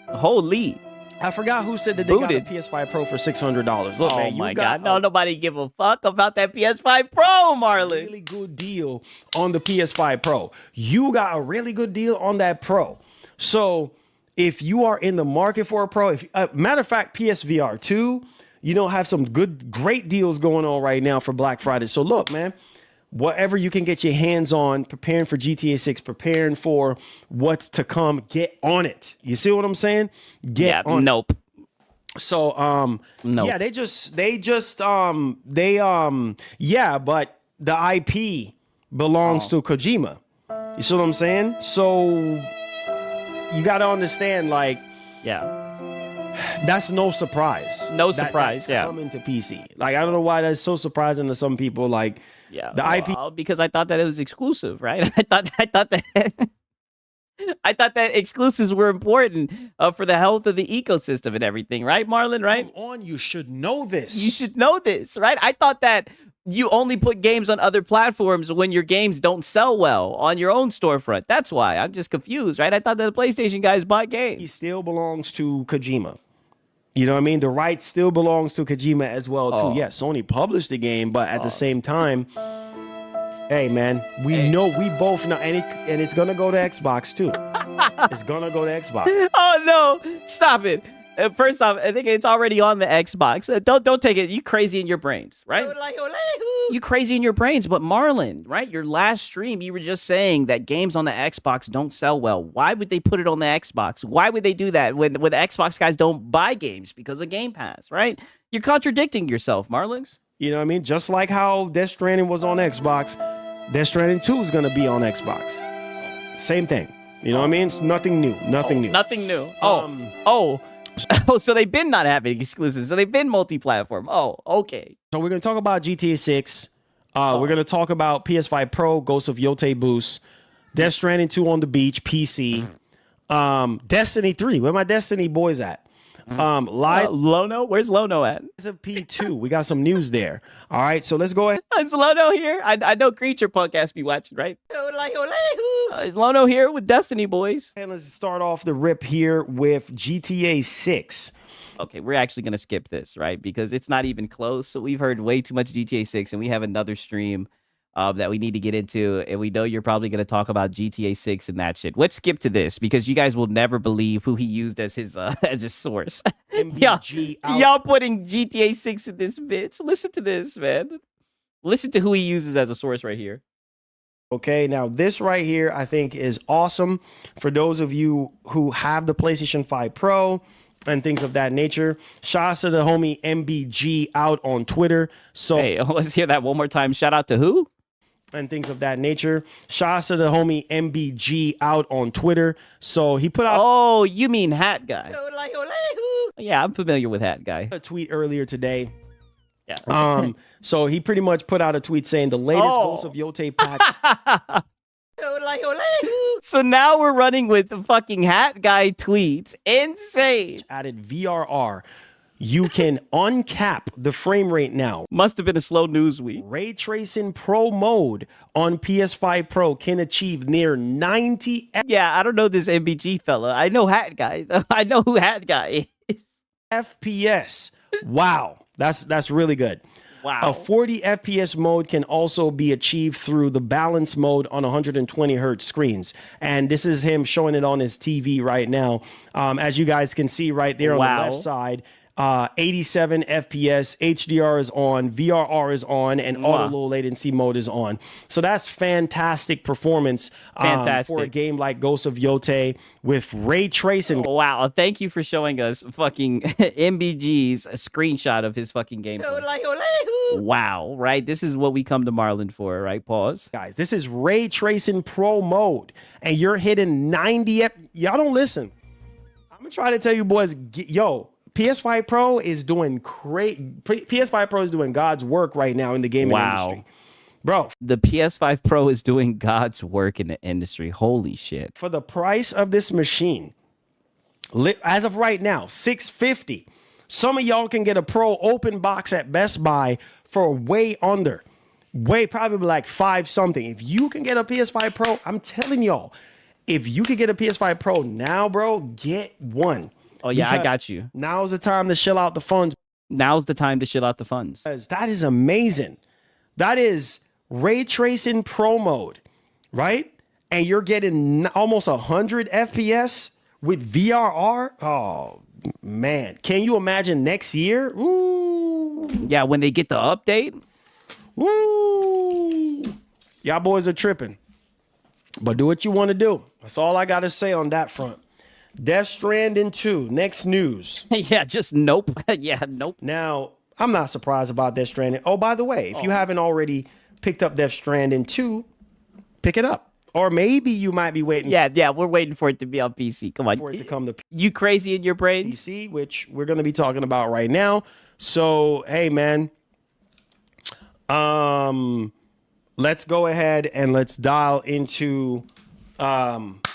Holy. I forgot who said that they got a Booted. PS5 Pro for $600. Look, Oh man, you my got God. No, nobody give a fuck about that PS5 Pro, Marlon. really good deal on the PS5 Pro. You got a really good deal on that Pro. So if you are in the market for a Pro, matter of fact, PSVR 2, have some great deals going on right now for Black Friday. So look, man, whatever you can get your hands on, preparing for GTA 6, preparing for what's to come, get on it. You see what I'm saying? Get on nope. it. So Nope. yeah, but the IP belongs to Kojima. You see what I'm saying? So you got to understand, like, that's no surprise. No surprise, yeah. Coming to PC. Like, I don't know why that's so surprising to some people. Like, the IP. Because I thought that it was exclusive, right? I thought that exclusives were important for the health of the ecosystem and everything, right, Marlon? Right? Come on, you should know this. You should know this, right? I thought that you only put games on other platforms when your games don't sell well on your own storefront. That's why I'm just confused, right? I thought that the PlayStation guys bought games. He still belongs to Kojima. You know what I mean? The rights still belongs to Kojima as well, too. Yeah, Sony published the game, but at the same time, hey, man, we both know, and it's going to go to Xbox, too. It's going to go to Xbox. Oh, no. Stop it. First off, I think it's already on the Xbox. Don't take it. You crazy in your brains, right? You crazy in your brains. But Marlon, right? Your last stream, you were just saying that games on the Xbox don't sell well. Why would they put it on the Xbox? Why would they do that when the Xbox guys don't buy games because of Game Pass, right? You're contradicting yourself, Marlon. You know what I mean? Just like how Death Stranding was on Xbox, Death Stranding 2 is going to be on Xbox. Same thing. You know what I mean? It's nothing new. Nothing new. Nothing new. Oh, so they've been not having exclusives. So they've been multi-platform. Oh, okay. So we're going to talk about GTA 6. We're going to talk about PS5 Pro, Ghost of Yote Boost, Death Stranding 2 on the beach, PC, Destiny 3. Where my Destiny boys at? Lono? Where's Lono at? It's a P2. We got some news there. All right, so let's go ahead. Is Lono here? I know Creature Podcast be watching, right? Lono here with Destiny boys. And let's start off the rip here with GTA 6. Okay, we're actually going to skip this, right? Because it's not even close. So we've heard way too much GTA 6, and we have another stream that we need to get into. And we know you're probably going to talk about GTA 6 and that shit. Let's skip to this because you guys will never believe who he used as his source. Y'all putting GTA 6 in this bitch. Listen to this, man. Listen to who he uses as a source right here. Okay, now this right here, I think is awesome for those of you who have the PlayStation 5 Pro and things of that nature. Shout out to the homie MBG out on Twitter. So hey, let's hear that one more time. Shout out to who? And things of that nature. Shout out to the homie MBG out on Twitter. So he put out... Oh, you mean Hat Guy. Yeah, I'm familiar with Hat Guy. A tweet earlier today. Yeah. So he pretty much put out a tweet saying the latest Ghost of Yote pack. So now we're running with the fucking Hat Guy tweets. Insane. Added VRR. You can uncap the frame rate now. Must have been a slow news week. Ray Tracing Pro mode on PS5 Pro can achieve near 90. Yeah, I don't know this MBG fella. I know Hat Guy. I know who Hat Guy is. FPS. Wow. That's really good. Wow. A 40 FPS mode can also be achieved through the balance mode on 120 hertz screens. And this is him showing it on his TV right now. As you guys can see right there on the left side, 87 FPS, HDR is on, VRR is on, and auto low latency mode is on. So that's fantastic performance for a game like Ghost of Yote with ray tracing. Wow, thank you for showing us fucking MBG's screenshot of his fucking gameplay. Wow, right? This is what we come to Marlon for, right? Pause. Guys, this is ray tracing pro mode, and you're hitting 90. Y'all don't listen. I'm gonna try to tell you boys, yo, PS5 Pro is doing great. PS5 Pro is doing God's work right now in the gaming industry. Bro. The PS5 Pro is doing God's work in the industry. Holy shit. For the price of this machine, as of right now, $650. Some of y'all can get a Pro open box at Best Buy for way under. Probably like $5 something. If you can get a PS5 Pro, I'm telling y'all, if you could get a PS5 Pro now, bro, get one. Oh, yeah, I Because got you. Now's the time to shill out the funds. Now's the time to shill out the funds. Because that is amazing. That is ray tracing pro mode, right? And you're getting almost 100 FPS with VRR. Oh, man. Can you imagine next year? Ooh. Yeah, when they get the update. Woo! Y'all boys are tripping. But do what you want to do. That's all I got to say on that front. Death Stranding 2. Next news. Yeah, just nope. Yeah, nope. Now, I'm not surprised about Death Stranding. Oh, by the way, if you haven't already picked up Death Stranding 2, pick it up. Or maybe you might be waiting. Yeah, we're waiting for it to be on PC. Come on. For it to come to You crazy in your brains? PC, which we're going to be talking about right now. So, hey, man. Let's go ahead and let's dial into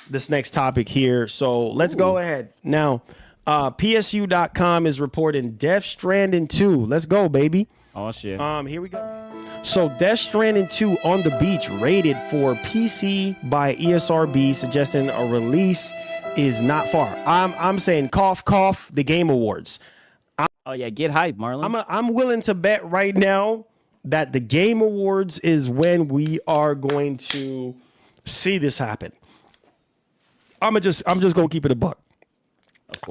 this next topic here. So let's go ahead. Now, PSU.com is reporting Death Stranding 2. Let's go, baby. Oh, shit. Here we go. So Death Stranding 2 on the beach rated for PC by ESRB, suggesting a release is not far. I'm saying cough, cough, the Game Awards. Oh, yeah, get hype, Marlon. I'm willing to bet right now that the Game Awards is when we are going to see this happen. I'm just gonna keep it a buck.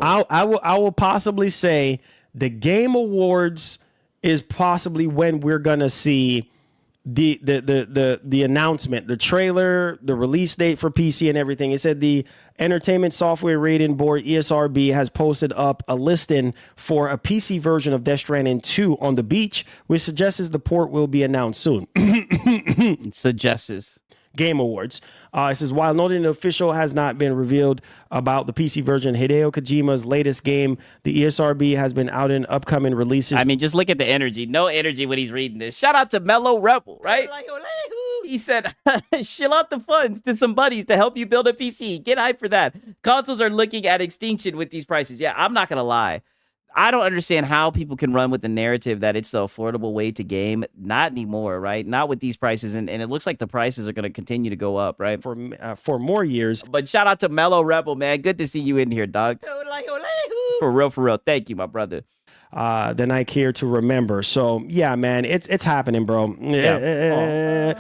I will possibly say the Game Awards is possibly when we're gonna see the announcement, the trailer, the release date for PC and everything. It said the Entertainment Software Rating Board, ESRB, has posted up a listing for a PC version of Death Stranding 2 on the beach, which suggests the port will be announced soon. Suggests. Game Awards. It says, while noting the official has not been revealed about the PC version, Hideo Kojima's latest game, the ESRB has been out in upcoming releases. I mean, just look at the energy. No energy when he's reading this. Shout out to Mellow Rebel, right? He said, shill out the funds to some buddies to help you build a PC. Get hype for that. Consoles are looking at extinction with these prices. Yeah, I'm not going to lie. I don't understand how people can run with the narrative that it's the affordable way to game. Not anymore, right? Not with these prices. And it looks like the prices are going to continue to go up, right? For more years. But shout out to Mellow Rebel, man. Good to see you in here, dog. For real, for real. Thank you, my brother. The night here to remember. So yeah, man, it's happening, bro. Yeah.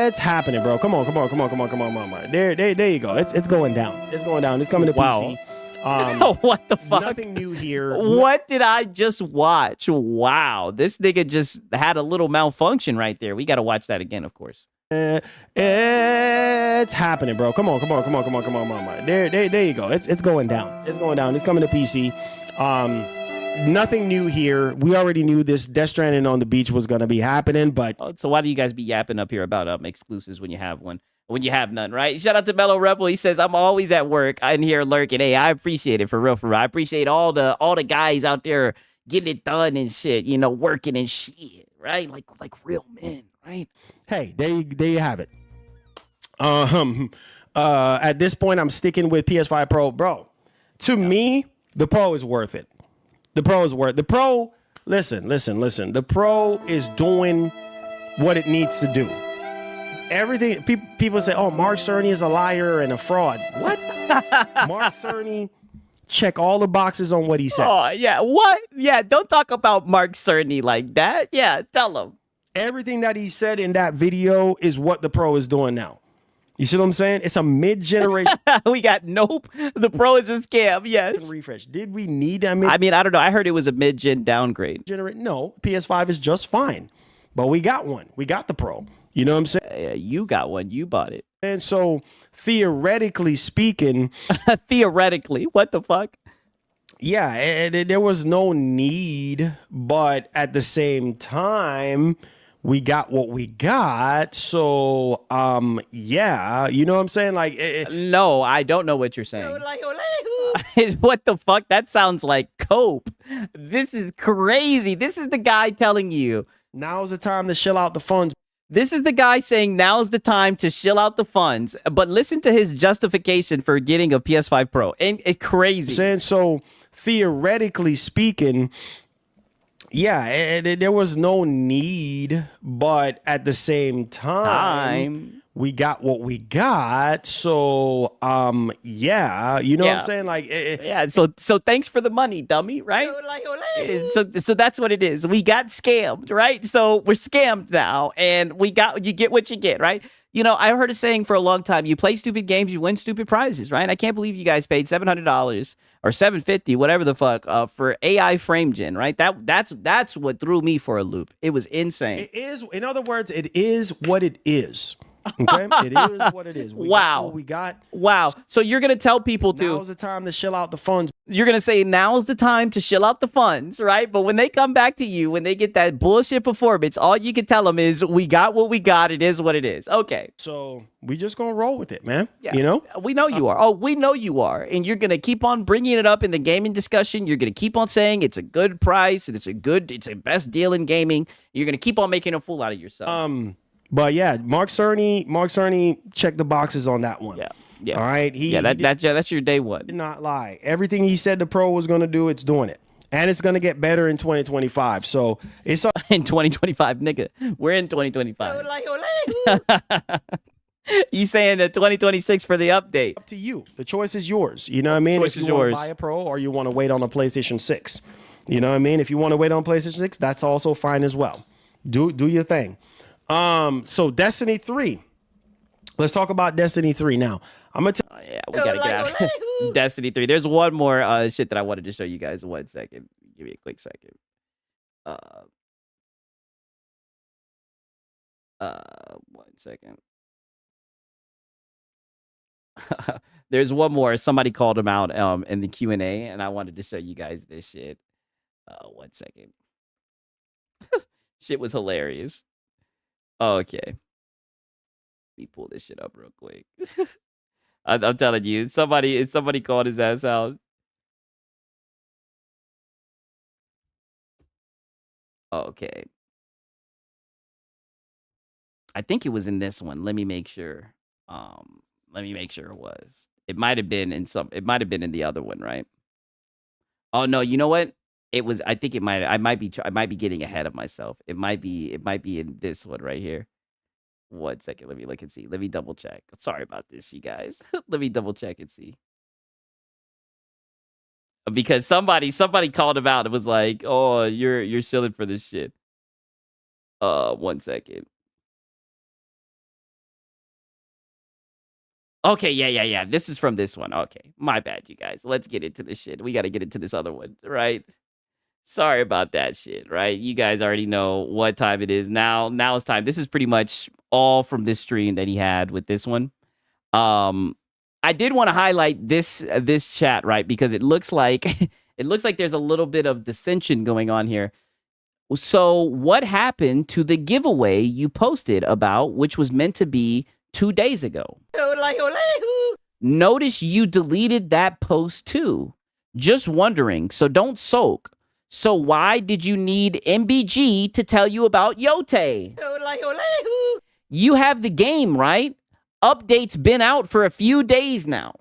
It's happening, bro. Come on. There you go. It's going down. It's going down. It's coming to PC. What the fuck? Nothing new here. What did I just watch? Wow, this nigga just had a little malfunction right there. We got to watch that again, of course. It's happening, bro. Come on. There you go. It's going down. It's going down. It's coming to PC. Nothing new here. We already knew this Death Stranding on the beach was going to be happening, but so why do you guys be yapping up here about exclusives when you have one? When you have none, right? Shout out to Mellow Rebel. He says, I'm always at work. I'm here lurking. Hey, I appreciate it for real. I appreciate all the guys out there getting it done and shit, you know, working and shit, right? Like real men, right? Hey, there you have it. At this point, I'm sticking with PS5 Pro. Bro, to me, the Pro is worth it. The Pro, listen. The Pro is doing what it needs to do. Everything people say, oh, Mark Cerny is a liar and a fraud. What? Mark Cerny check all the boxes on what he said. Oh, yeah. What? Yeah, don't talk about Mark Cerny like that. Yeah, tell him. Everything that he said in that video is what the Pro is doing now. You see what I'm saying? It's a mid-generation. We got nope. The Pro is a scam. Yes. Refresh. Did we need I mean, I don't know. I heard it was a mid-gen downgrade. No, PS5 is just fine. But we got one. We got the Pro. You know what I'm saying? You got one. You bought it. And so, theoretically speaking... Theoretically? What the fuck? Yeah, there was no need, but at the same time, we got what we got. So, yeah, you know what I'm saying? Like, no, I don't know what you're saying. What the fuck? That sounds like cope. This is crazy. This is the guy telling you. Now's the time to shill out the funds. This is the guy saying now's the time to shill out the funds. But listen to his justification for getting a PS5 Pro. And it's crazy. And so, theoretically speaking, yeah, there was no need, but at the same time, we got what we got. So, yeah, you know what I'm saying? Like, yeah. So thanks for the money, dummy. Right? So that's what it is. We got scammed, right? So we're scammed now, and you get what you get, right? You know, I heard a saying for a long time: you play stupid games, you win stupid prizes, right? I can't believe you guys paid $700 or $750, whatever the fuck, for AI frame gen, right? That's what threw me for a loop. It was insane. It is, in other words, it is what it is. Okay, it is what it is. We got what we got. Wow. So you're gonna tell people now's the time to shill out the funds. You're gonna say now's the time to shill out the funds, right? But when they come back to you, when they get that bullshit performance, all you can tell them is, "We got what we got. It is what it is." Okay. So we just gonna roll with it, man. Yeah. You know, we know you are. Oh, we know you are, and you're gonna keep on bringing it up in the gaming discussion. You're gonna keep on saying it's a good price and it's a best deal in gaming. You're gonna keep on making a fool out of yourself. But yeah, Mark Cerny checked the boxes on that one. Yeah. All right. That's your day one. Did not lie. Everything he said the Pro was gonna do, it's doing it. And it's gonna get better in 2025. So it's in 2025, nigga. We're in 2025. You saying that 2026 for the update? Up to you. The choice is yours. You know what I mean? Choice if is you want yours. to buy a Pro or you want to wait on a PlayStation 6. You know what I mean? If you want to wait on PlayStation 6, that's also fine as well. Do your thing. So Destiny 3. Let's talk about Destiny 3 now. I'm gonna tell we gotta get out. Destiny 3. There's one more shit that I wanted to show you guys. 1 second. Give me a quick second. 1 second. There's one more. Somebody called him out in the Q&A, and I wanted to show you guys this shit. 1 second. Shit was hilarious. Okay. Let me pull this shit up real quick. I'm telling you, somebody called his ass out. Okay. I think it was in this one. Let me make sure. Let me make sure it was. It might have been in the other one, right? Oh no, you know what? It was, I think it might, I might be getting ahead of myself. It might be in this one right here. 1 second. Let me look and see. Let me double check. Sorry about this, you guys. Let me double check and see. Because somebody called him out. It was like, oh, you're shilling for this shit. 1 second. Okay, yeah. This is from this one. Okay. My bad, you guys. Let's get into this shit. We got to get into this other one, right? Sorry about that shit, right? You guys already know what time it is. Now it's time. This is pretty much all from this stream that he had with this one. I did want to highlight this chat, right? Because it looks like there's a little bit of dissension going on here. So what happened to the giveaway you posted about, which was meant to be 2 days ago? Notice you deleted that post too. Just wondering, so don't sulk. So why did you need MBG to tell you about Yote? You have the game, right? Update's been out for a few days now.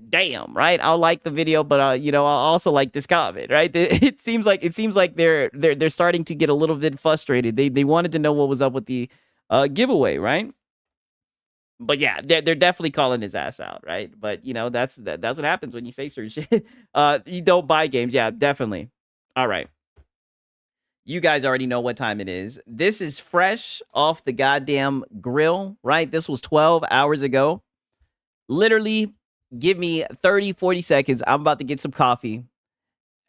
Damn, right? I'll like the video, but I'll also like this comment, right? It seems like they're starting to get a little bit frustrated. They wanted to know what was up with the giveaway, right? But yeah, they're definitely calling his ass out, right? But that's what happens when you say certain shit. You don't buy games, yeah, definitely. All right, you guys already know what time it is. This is fresh off the goddamn grill, right? This was 12 hours ago. Literally, give me 30, 40 seconds. I'm about to get some coffee,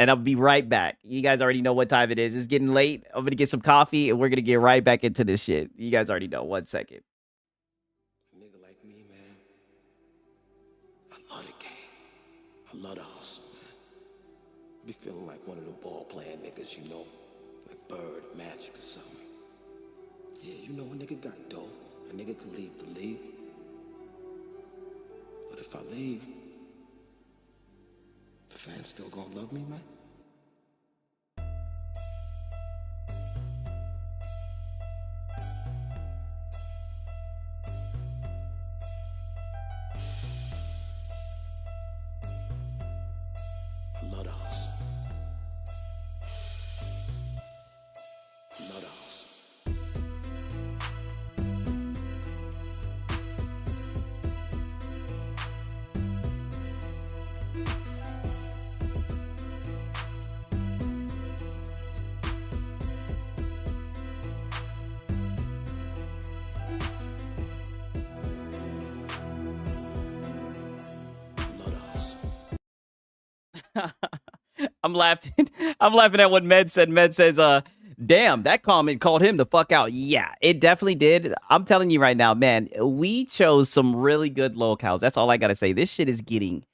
and I'll be right back. You guys already know what time it is. It's getting late. I'm gonna get some coffee, and we're gonna get right back into this shit. You guys already know. 1 second. I love the hustle, man. Be feeling like one of the ball playing niggas, like Bird, Magic, or something. Yeah, a nigga got dough. A nigga could leave the league. But if I leave, the fans still gonna love me, man? I love the hustle. I love the hustle. I'm laughing. I'm laughing at what Med said. Med says, damn, that comment called him the fuck out. Yeah, it definitely did. I'm telling you right now, man, we chose some really good locales. That's all I gotta say. This shit is getting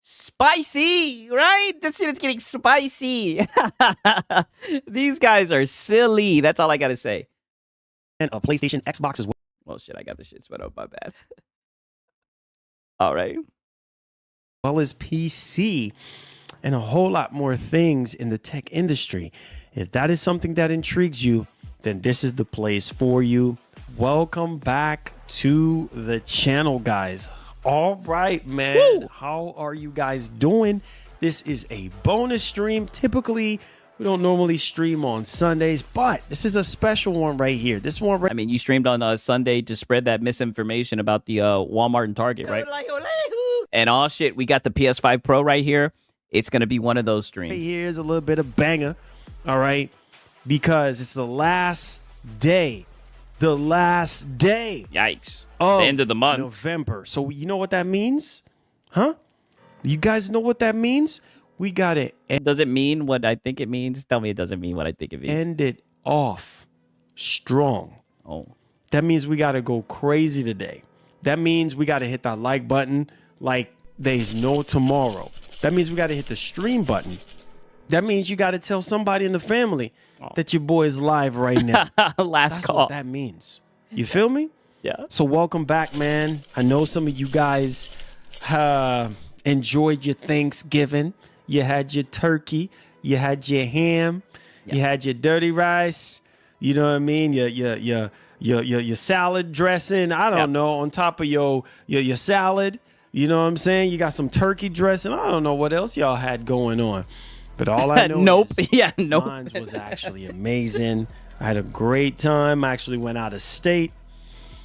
spicy, right? This shit is getting spicy. These guys are silly. That's all I gotta say. And a PlayStation, Xbox as well. Well, shit, I got the shit sped up. My bad. All right. Well as PC and a whole lot more things in the tech industry. If that is something that intrigues you, then this is the place for you. Welcome back to the channel, guys. All right, man. Woo! How are you guys doing? This is a bonus stream. Typically, we don't normally stream on Sundays, but this is a special one right here. This one right— I mean, you streamed on Sunday to spread that misinformation about the Walmart and Target, right? And all shit, we got the PS5 Pro right here. It's going to be one of those streams. Here's a little bit of banger, all right? Because it's the last day. The last day. Yikes. Of the end of the month. November. So you know what that means? Huh? You guys know what that means? We got it. Does it mean what I think it means? Tell me it doesn't mean what I think it means. End it off strong. Oh. That means we got to go crazy today. That means we got to hit that like button like there's no tomorrow. That means we got to hit the stream button. That means you got to tell somebody in the family that your boy is live right now. That's call. What that means. You feel me? Yeah. So welcome back, man. I know some of you guys enjoyed your Thanksgiving. You had your turkey. You had your ham. Yep. You had your dirty rice. You know what I mean? Your salad dressing. I don't know. On top of your salad. You know what I'm saying? You got some turkey dressing. I don't know what else y'all had going on. But all I know nope. is nope. mine was actually amazing. I had a great time. I actually went out of state.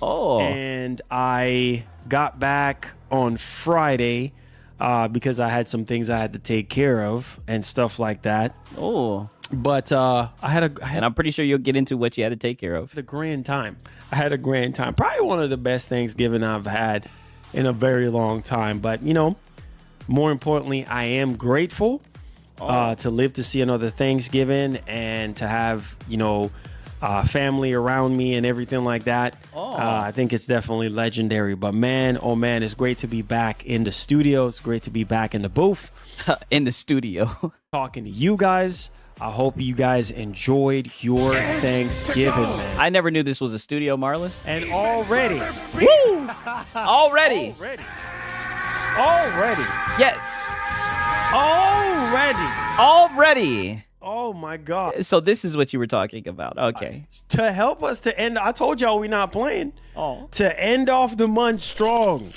Oh. And I got back on Friday because I had some things I had to take care of and stuff like that. Oh. But I had and I'm pretty sure you'll get into what you had to take care of. A grand time. I had a grand time. Probably one of the best Thanksgiving I've had in a very long time. But, you know, more importantly, I am grateful to live to see another Thanksgiving and to have, you know, family around me and everything like that. I think it's definitely legendary. But man, oh man, it's great to be back in the studio. It's great to be back in the booth. In the studio. Talking to you guys. I hope you guys enjoyed your Thanksgiving, man. I never knew this was a studio, Marlon. And already. Woo! Already. Yes. Already. Oh my God. So this is what you were talking about. Okay. To help us to end, I told y'all we're not playing. Oh. To end off the month strong.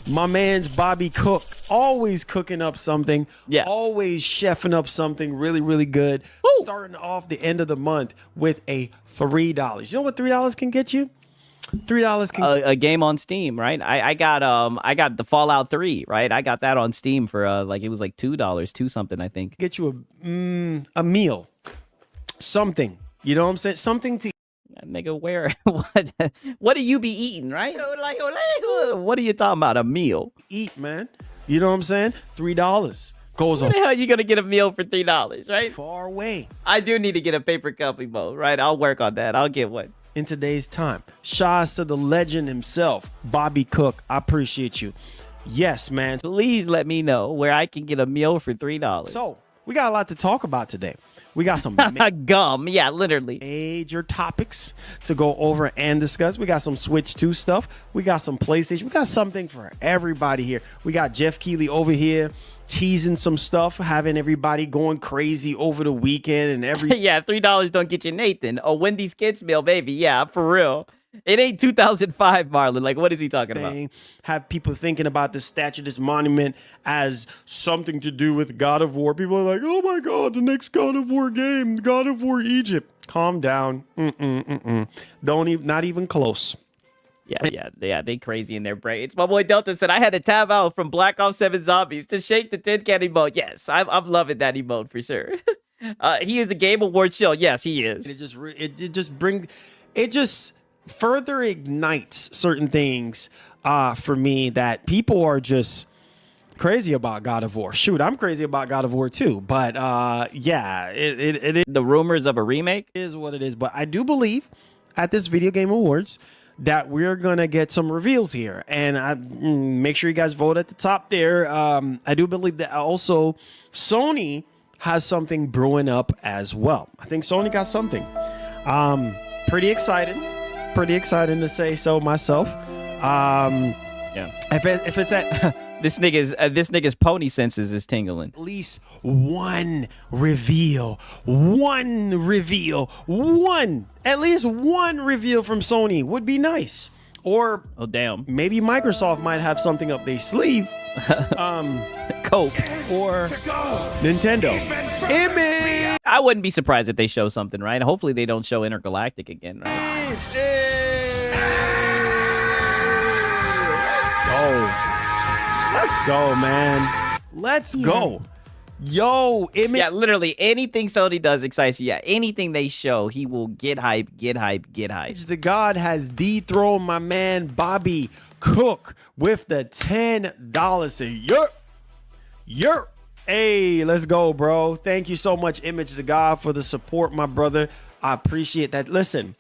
My man's Bobby Cook, always cooking up something. Yeah. Always chefing up something really, really good. Woo! Starting off the end of the month with a $3. You know what $3 can get you? $3 can a game on Steam, right? I got the Fallout 3, right? I got that on Steam for like it was like $2, two something, I think. Get you a meal, something. You know what I'm saying? Something to. Nigga, where? What do you be eating, right? What are you talking about? A meal? Eat, man. You know what I'm saying? $3 goes on. Where the hell are you gonna get a meal for $3, right? Far away. I do need to get a paper cup emote, right? I'll work on that. I'll get one. In today's time. Shouts to the legend himself, Bobby Cook. I appreciate you. Yes, man. Please let me know where I can get a meal for $3. So, we got a lot to talk about today. We got some gum. Yeah, literally. Major topics to go over and discuss. We got some Switch 2 stuff. We got some PlayStation. We got something for everybody here. We got Jeff Keighley over here teasing some stuff, having everybody going crazy over the weekend and everything. Yeah, $3 don't get you Nathan. A Wendy's Kids meal, baby. Yeah, for real. It ain't 2005, Marlon. Like, what is he talking about? Have people thinking about the statue, this monument, as something to do with God of War. People are like, oh my God, the next God of War game, God of War Egypt. Calm down. Don't even, not even close. Yeah, they crazy in their brains. My boy Delta said, I had to tab out from Black Ops 7 Zombies to shake the tin can emote. Yes, I'm loving that emote for sure. He is the Game Award show. Yes, he is. It just further ignites certain things for me that people are just crazy about God of War. Shoot, I'm crazy about God of War too. But yeah, it The rumors of a remake is what it is. But I do believe at this Video Game Awards that we're gonna get some reveals here, and make sure you guys vote at the top there. I do believe that also Sony has something brewing up as well. I think Sony got something. Pretty excited to say so myself. Yeah. If it's at this nigga's pony senses is tingling. at least one reveal, at least one reveal from Sony would be nice. Or oh damn, maybe Microsoft might have something up their sleeve. Coke or Nintendo. Image. I wouldn't be surprised if they show something, right? Hopefully they don't show Intergalactic again, right? Let's go, man. Let's go. Yo, Image. Yeah, literally anything Sony does excites you. Yeah, anything they show, he will get hype. The God has dethroned my man Bobby Cook with the $10 a year. Hey, let's go, bro. Thank you so much, Image the God, for the support, my brother. I appreciate that. Listen,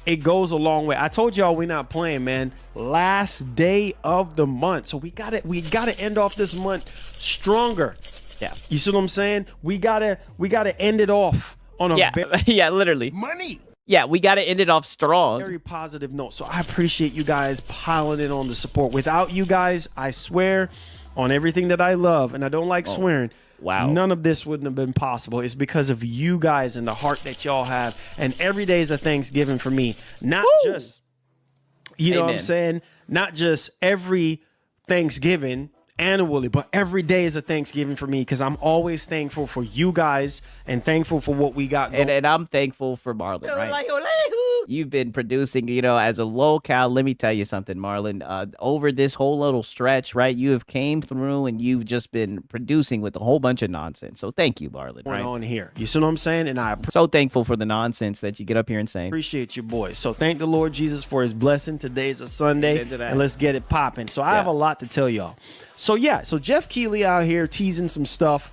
it goes a long way. I told y'all we're not playing, man. Last day of the month. So we gotta end off this month stronger. Yeah. You see what I'm saying? We gotta end it off on a yeah, literally. Money. Yeah, we gotta end it off strong. Very positive note. So I appreciate you guys piling in on the support. Without you guys, I swear on everything that I love, and I don't like swearing. Wow. None of this wouldn't have been possible. It's because of you guys and the heart that y'all have. And every day is a Thanksgiving for me. Not just, you know what I'm saying? Not just every Thanksgiving annually, but every day is a Thanksgiving for me because I'm always thankful for you guys and thankful for what we got going. And I'm thankful for Marlon, right? You've been producing, as a locale. Let me tell you something, Marlon. Over this whole little stretch, right? You have came through and you've just been producing with a whole bunch of nonsense. So thank you, Marlon. Right on here. You see what I'm saying? And I'm so thankful for the nonsense that you get up here and say. Appreciate you, boys. So thank the Lord Jesus for his blessing. Today's a Sunday, and let's get it popping. So I have a lot to tell y'all. So yeah, so Jeff Keighley out here teasing some stuff.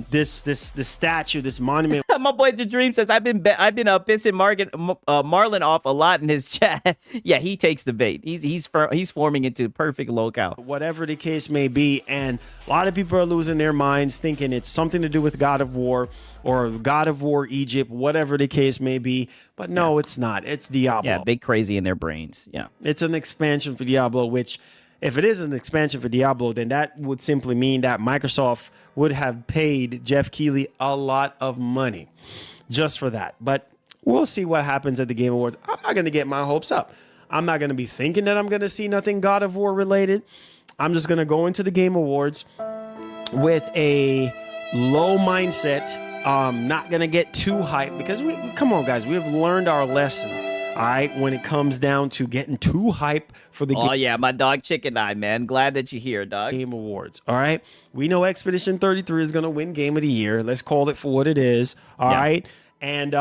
This statue, this monument. My boy The Dream says I've been pissing Marlon off a lot in his chat. Yeah, he takes the bait. He's forming into perfect locale. Whatever the case may be, and a lot of people are losing their minds thinking it's something to do with God of War or God of War Egypt, whatever the case may be. But no, it's not. It's Diablo. Yeah, big crazy in their brains. Yeah, it's an expansion for Diablo, which. If it is an expansion for Diablo, then that would simply mean that Microsoft would have paid Jeff Keighley a lot of money just for that. But we'll see what happens at the Game Awards. I'm not going to get my hopes up. I'm not going to be thinking that I'm going to see nothing God of War related. I'm just going to go into the Game Awards with a low mindset. Not going to get too hyped because come on, guys, we have learned our lesson. All right, when it comes down to getting too hype for the Oh, yeah, my dog Chicken Eye, man. Glad that you're here, dog. Game Awards, all right? We know Expedition 33 is going to win Game of the Year. Let's call it for what it is, all right? And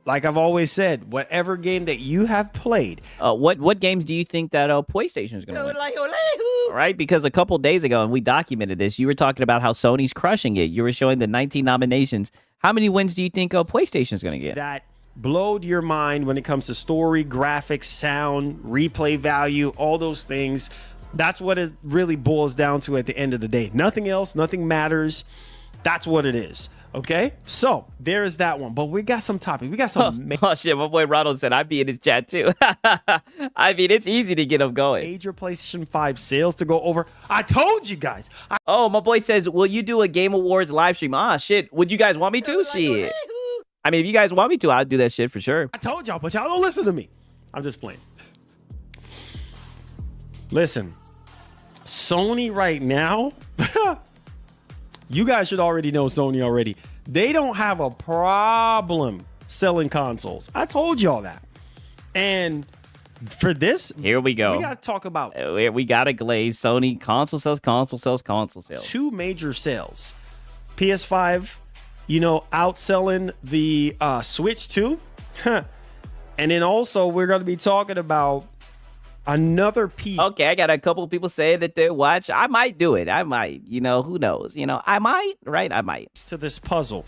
like I've always said, whatever game that you have played. What games do you think that PlayStation is going to win? All right, because a couple days ago, and we documented this, you were talking about how Sony's crushing it. You were showing the 19 nominations. How many wins do you think PlayStation is going to get? That blowed your mind when it comes to story, graphics, sound, replay value, all those things. That's what it really boils down to at the end of the day. Nothing else, nothing matters. That's what it is. Okay, so there is that one. But we got some topics. We got some. Oh shit! My boy Ronald said I'd be in his chat too. I mean, it's easy to get them going. Major PlayStation 5 sales to go over. I told you guys. Oh, my boy says, will you do a Game Awards live stream? Ah, shit. Would you guys want me to? Shit. I mean, if you guys want me to, I'll do that shit for sure. I told y'all, but y'all don't listen to me. I'm just playing. Listen, Sony right now, you guys should already know Sony already. They don't have a problem selling consoles. I told y'all that. And for this, here we go. We got to talk about. We got to glaze Sony console sales. Two major sales. PS5. Outselling the Switch 2. And then also we're going to be talking about another piece. Okay, I got a couple people saying that they watch. I might do it. I might. Who knows? I might. Right? I might. To this puzzle.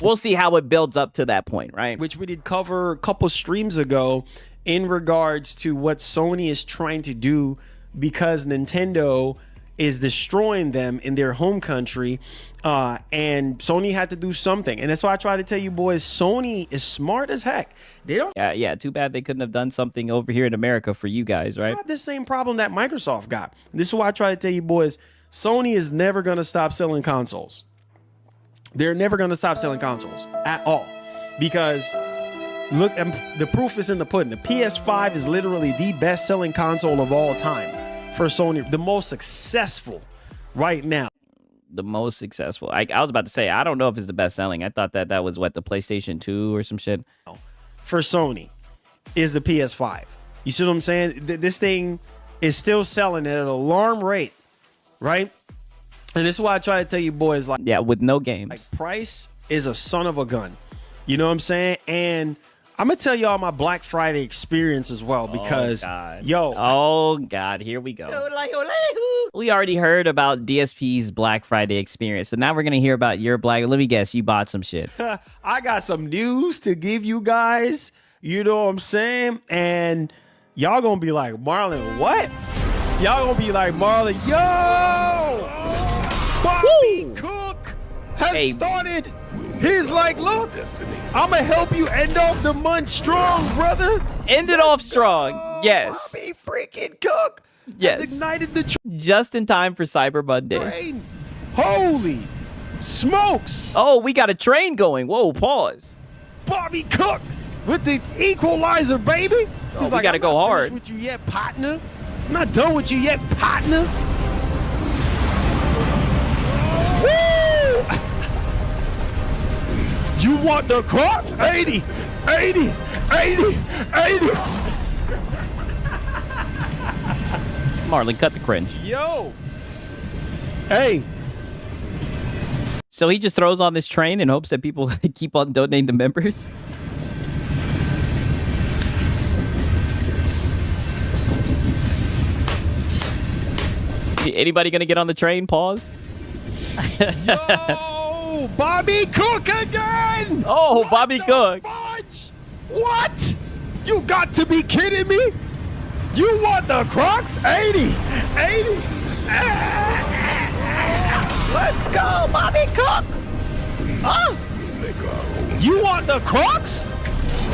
We'll see how it builds up to that point, right? Which we did cover a couple streams ago in regards to what Sony is trying to do because Nintendo is destroying them in their home country, and Sony had to do something. And that's why I try to tell you boys, Sony is smart as heck. They don't yeah, too bad they couldn't have done something over here in America for you guys, right? have the same problem that Microsoft got. This is why I try to tell you boys, Sony is never going to stop selling consoles. They're never going to stop selling consoles at all, because look, the proof is in the pudding. The PS5 is literally the best selling console of all time for Sony, the most successful right now. The most successful. I was about to say, I don't know if it's the best selling. I thought that was what, the PlayStation 2 or some shit. For Sony is the PS5. You see what I'm saying? This thing is still selling at an alarm rate, right? And this is why I try to tell you boys, like, yeah, with no games. Like, price is a son of a gun. You know what I'm saying? And I'm gonna tell y'all my Black Friday experience as well, because oh god, here we go. We already heard about DSP's Black Friday experience, so now we're gonna hear about your Black. Let me guess, you bought some shit. I got some news to give you guys. You know what I'm saying? And y'all gonna be like, Marlon, what? Y'all gonna be like, Marlon, yo, Bobby Cook has started. He's like, look, I'm going to help you end off the month strong, brother. End it off strong. Yes. Bobby freaking Cook yes. has ignited the just in time for Cyber Monday. Train. Holy smokes. Oh, we got a train going. Whoa, pause. Bobby Cook with the equalizer, baby. He's like, we got to go hard. I'm not finished with you yet, partner. I'm not done with you yet, partner. Woo! You want the Crocs? 80, 80, 80, 80. Marlon, cut the cringe. Yo. Hey. So he just throws on this train in hopes that people keep on donating to members? Anybody gonna get on the train? Pause. Yo, Bobby Cook again! Oh, Bobby Cook. Fudge? What? You got to be kidding me? You want the Crocs? 80, 80. Let's go, Bobby Cook! Huh? You want the Crocs?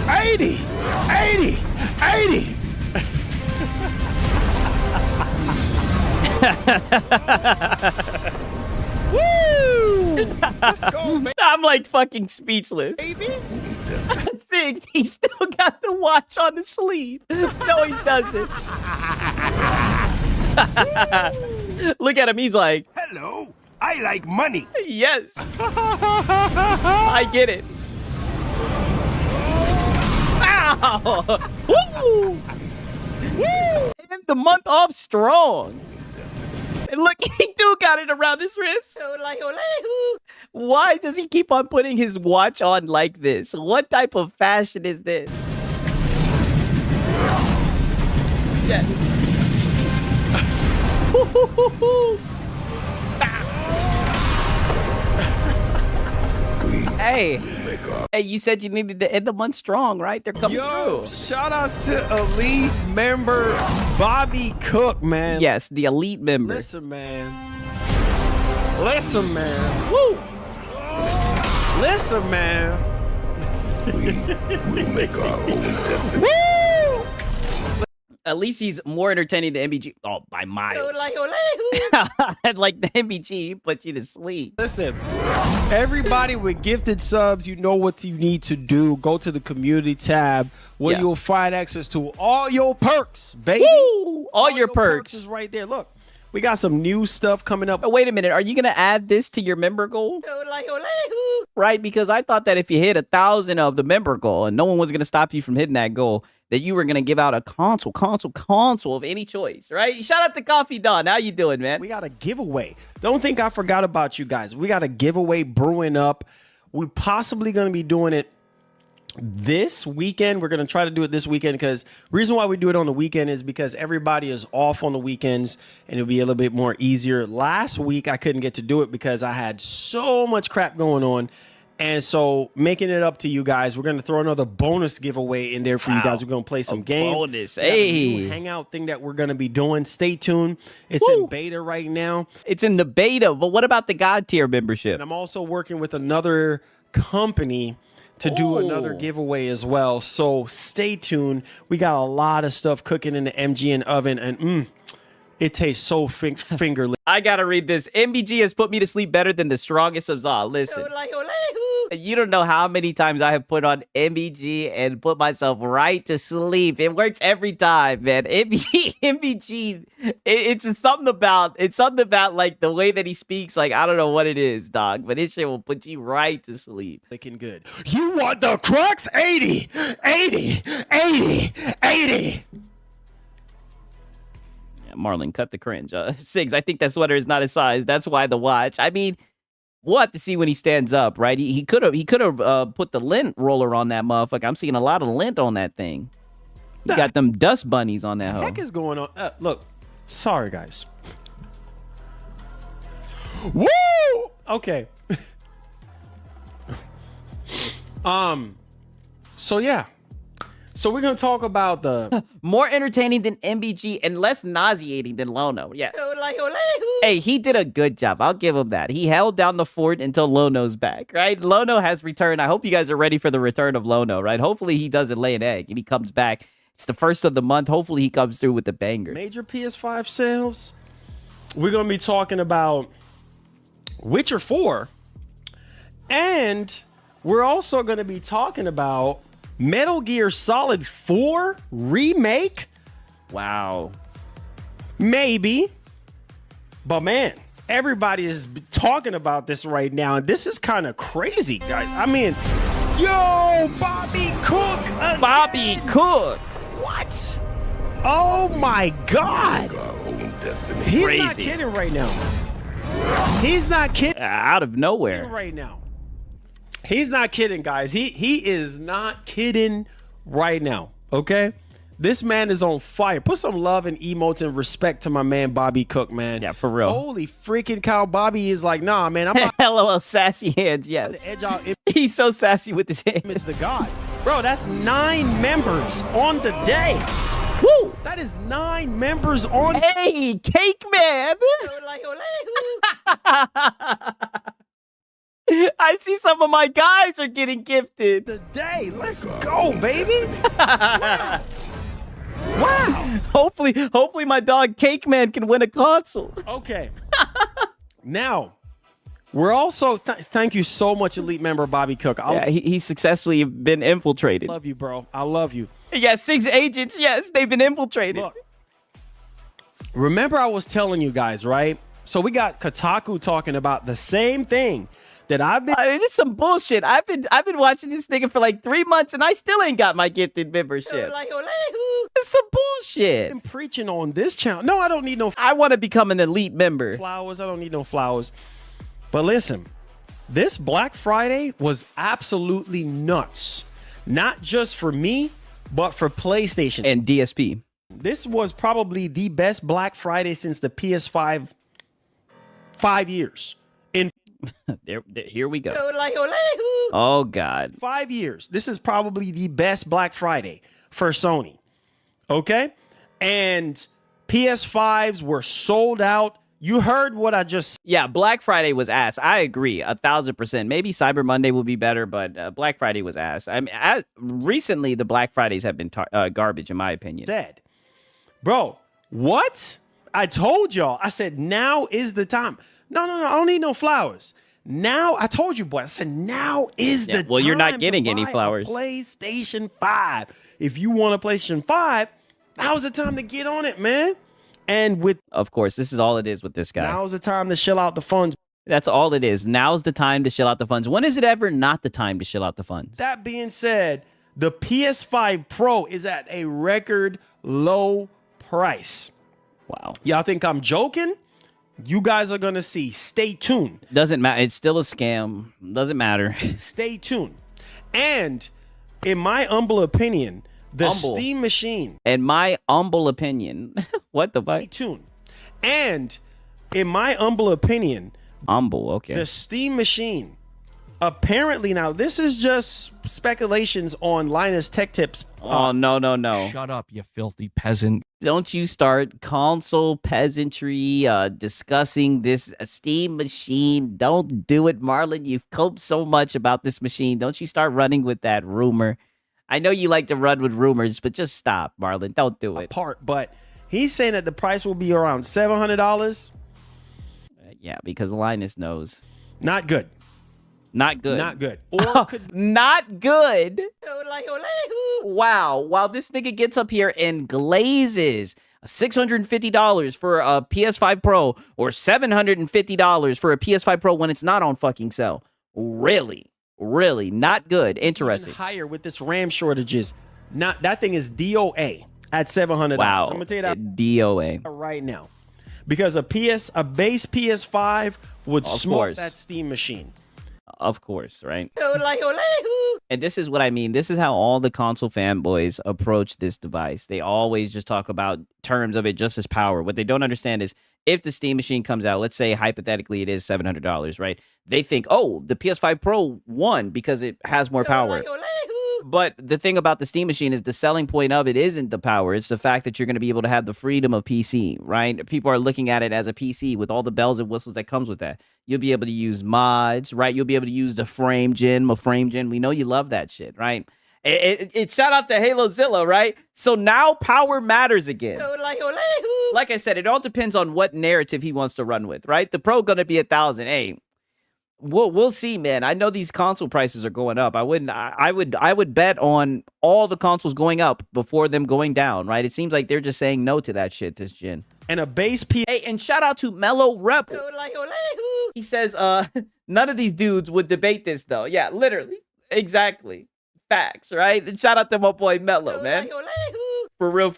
80, 80, 80. Woo! Let's go, baby. I'm like fucking speechless. Six, he still got the watch on the sleeve. No, he doesn't. Look at him. He's like, hello, I like money. Yes. I get it. Ow! Woo! Woo! And the month off strong. And look, he do got it around his wrist. Why does he keep on putting his watch on like this? What type of fashion is this? Yeah. Hey, you said you needed to end the month strong, right? They're coming through. Shout outs to elite member Bobby Cook, man. Yes, the elite member. Listen, man. Listen, man. Woo! Listen, man. We'll make our own destiny. Woo! At least he's more entertaining than MBG. Oh, by miles. Like the MBG put you to sleep. Listen, everybody with gifted subs, you know what you need to do. Go to the community tab where you'll find access to all your perks, baby. Woo! All your perks is right there. Look, we got some new stuff coming up. But wait a minute. Are you going to add this to your member goal? Right? Because I thought that if you hit 1,000 of the member goal and no one was going to stop you from hitting that goal, that you were going to give out a console of any choice, right? Shout out to Coffee Don. How you doing, man? We got a giveaway. Don't think I forgot about you guys. We got a giveaway brewing up. We're possibly going to be doing it this weekend. We're going to try to do it this weekend because reason why we do it on the weekend is because everybody is off on the weekends and it'll be a little bit more easier. Last week, I couldn't get to do it because I had so much crap going on. And so making it up to you guys, we're going to throw another bonus giveaway in there for you guys. We're going to play some games. Bonus. Hey. Hangout thing that we're going to be doing. Stay tuned. It's in beta right now. It's in the beta. But what about the God tier membership? And I'm also working with another company to do another giveaway as well. So stay tuned. We got a lot of stuff cooking in the MGN oven. And it tastes so fingerly. I got to read this. MBG has put me to sleep better than the strongest of Zaw. Listen. You don't know how many times I have put on MBG and put myself right to sleep. It works every time, man. MBG, it's something about like the way that he speaks. Like, I don't know what it is, dog, but this shit will put you right to sleep. Looking good. You want the crux? 80, 80, 80, 80. Yeah, Marlon, cut the cringe. Sigs, I think that sweater is not his size. That's why the watch. I mean, we'll have to see when he stands up, right? He could have put the lint roller on that motherfucker. I'm seeing a lot of lint on that thing. He got them dust bunnies on that hoe. What the heck is going on? Look, sorry guys. Woo! Okay. So yeah. So we're gonna talk about the more entertaining than MBG and less nauseating than Lono. Yes. Hey, he did a good job. I'll give him that. He held down the fort until Lono's back, right? Lono has returned. I hope you guys are ready for the return of Lono, right? Hopefully he doesn't lay an egg and he comes back. It's the first of the month. Hopefully he comes through with the banger. Major PS5 sales. We're gonna be talking about Witcher 4, and we're also gonna be talking about Metal Gear Solid 4 remake? Wow. Maybe. But man, everybody is talking about this right now, and this is kind of crazy, guys. I mean, yo, Bobby Cook again. Bobby Cook. What? Oh my God. He's Crazy. not kidding right now. He's not kidding. Out of nowhere. Right now. He's not kidding, guys. He is not kidding right now, okay? This man is on fire. Put some love and emotes and respect to my man, Bobby Cook, man. Yeah, for real. Holy freaking cow. Bobby is like, nah, man. I'm not LOL, sassy hands, yes. edge out. He's so sassy with his hands. Image the God. Bro, that's 9 members on the day. Woo! That is 9 members on. Hey, Cake Man. I see some of my guys are getting gifted. Today, let's go, baby. Wow. Hopefully my dog Cake Man can win a console. Okay. Now, we're also thank you so much, elite member Bobby Cook. He's successfully been infiltrated. I love you, bro. I love you. Yeah, 6 agents. Yes, they've been infiltrated. Look, remember I was telling you guys, right? So we got Kotaku talking about the same thing that I've been. It is some bullshit. I've been watching this nigga for like 3 months and I still ain't got my gifted membership. It's some bullshit. I'm preaching on this channel. No, I don't need no. I want to become an elite member. Flowers. I don't need no flowers. But listen, this Black Friday was absolutely nuts. Not just for me, but for PlayStation and DSP. This was probably the best Black Friday since the PS5 5 years. Here we go. Oh, God. 5 years. This is probably the best Black Friday for Sony. Okay? And PS5s were sold out. You heard what I just said. Yeah, Black Friday was ass. I agree, 1,000%. Maybe Cyber Monday will be better, but Black Friday was ass. I mean, recently, the Black Fridays have been garbage, in my opinion. Bro, what? I told y'all. I said, now is the time. No, I don't need no flowers. Now, I told you, boy. I said, now is the time. Well, you're not getting any flowers. PlayStation 5. If you want a PlayStation 5, now's the time to get on it, man. And of course, this is all it is with this guy. Now's the time to shill out the funds. That's all it is. Now's the time to shill out the funds. When is it ever not the time to shill out the funds? That being said, the PS5 Pro is at a record low price. Wow. Y'all think I'm joking? You guys are going to see. Stay tuned. Doesn't matter. It's still a scam. Doesn't matter. Stay tuned. And in my humble opinion, the Humble. Steam Machine. In my humble opinion. What the fuck? Tune. And in my humble opinion, humble, okay. The Steam Machine. Apparently, now this is just speculations on Linus Tech Tips. Oh, no. Shut up, you filthy peasant. Don't you start console peasantry discussing this Steam Machine. Don't do it, Marlon. You've coped so much about this machine. Don't you start running with that rumor. I know you like to run with rumors, but just stop, Marlon. Don't do it. But he's saying that the price will be around $700. Yeah, because Linus knows. Not good. Not good. Not good. Or not good. Wow. This nigga gets up here and glazes $650 for a PS5 Pro or $750 for a PS5 Pro when it's not on fucking sale. Really? Not good. Interesting. Even higher with this RAM shortages. Not that thing is DOA at $700. Wow. I'm gonna tell you that DOA right now. Because a base PS5 would smoke that Steam Machine. Of course, right? And this is what I mean. This is how all the console fanboys approach this device. They always just talk about terms of it just as power. What they don't understand is if the Steam Machine comes out, let's say hypothetically it is $700, right? They think, oh, the PS5 Pro won because it has more power. But the thing about the Steam Machine is the selling point of it isn't the power. It's the fact that you're going to be able to have the freedom of PC, right? People are looking at it as a PC with all the bells and whistles that comes with that. You'll be able to use mods, right? You'll be able to use the frame gen. We know you love that shit, right? It shout out to HaloZilla, right? So now power matters again. Like I said, it all depends on what narrative he wants to run with, right? The Pro gonna be 1,000. Hey, we'll see, man. I know these console prices are going up. I would bet on all the consoles going up before them going down, right? It seems like they're just saying no to that shit this gen. And a base P. Hey, and shout out to Mellow Rebel. He says, none of these dudes would debate this though. Yeah, literally. Exactly. Facts, right? And shout out to my boy Mellow, man. For real.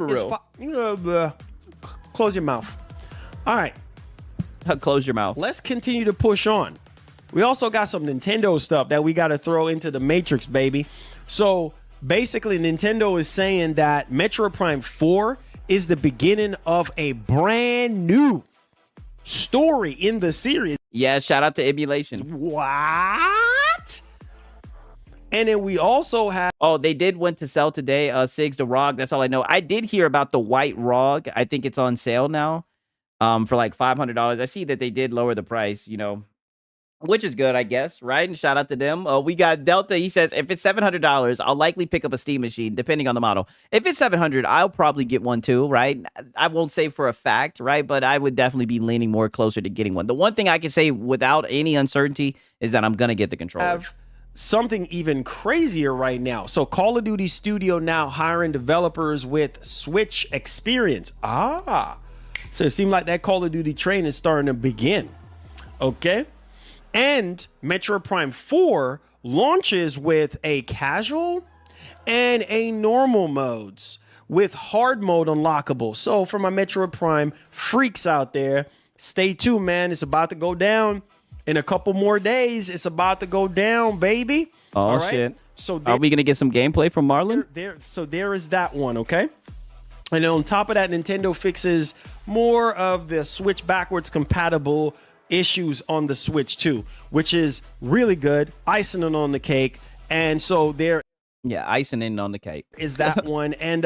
Close your mouth. All right. Close your mouth. Let's continue to push on. We also got some Nintendo stuff that we got to throw into the Matrix, baby. So basically, Nintendo is saying that Metroid Prime 4 is the beginning of a brand new story in the series. Yeah, shout out to Emulation. What? And then we also have... Oh, they did went to sell today, Sigs the ROG. That's all I know. I did hear about the white ROG. I think it's on sale now for like $500. I see that they did lower the price, which is good, I guess, right? And shout out to them. We got Delta. He says, if it's $700, I'll likely pick up a Steam Machine, depending on the model. If it's $700, I'll probably get one too, right? I won't say for a fact, right? But I would definitely be leaning more closer to getting one. The one thing I can say without any uncertainty is that I'm going to get the controller. Have something even crazier right now. So Call of Duty Studio now hiring developers with Switch experience. So it seemed like that Call of Duty train is starting to begin. Okay. And Metroid Prime 4 launches with a casual and a normal modes with hard mode unlockable. So for my Metroid Prime freaks out there, stay tuned, man. It's about to go down in a couple more days. It's about to go down, baby. Oh, all right? shit. So are we going to get some gameplay from Marlon? So there is that one, okay? And then on top of that, Nintendo fixes more of the Switch backwards compatible issues on the Switch too, which is really good. Icing on the cake. And so there icing on the cake is that one. And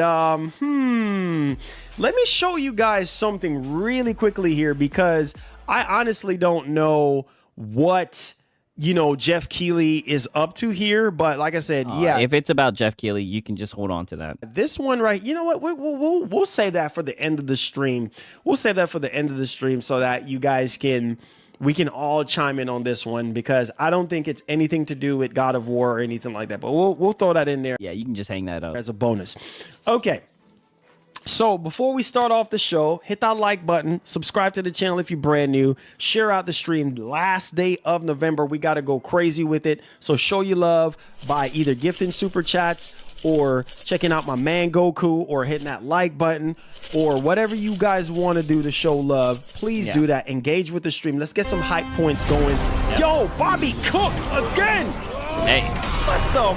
let me show you guys something really quickly here, because I honestly don't know what Jeff Keighley is up to here, but like I said, if it's about Jeff Keighley, you can just hold on to that. This one, right? You know what? We'll save that for the end of the stream. We'll save that for the end of the stream so that you guys we can all chime in on this one, because I don't think it's anything to do with God of War or anything like that. But we'll throw that in there. Yeah, you can just hang that up as a bonus. Okay. So before we start off the show, hit that like button, subscribe to the channel if you're brand new, share out the stream. Last day of November, we got to go crazy with it. So show your love by either gifting super chats or checking out my man Goku, or hitting that like button, or whatever you guys want to do to show love. Please do that. Engage with the stream. Let's get some hype points going. Yo, Bobby Cook again. Hey. So,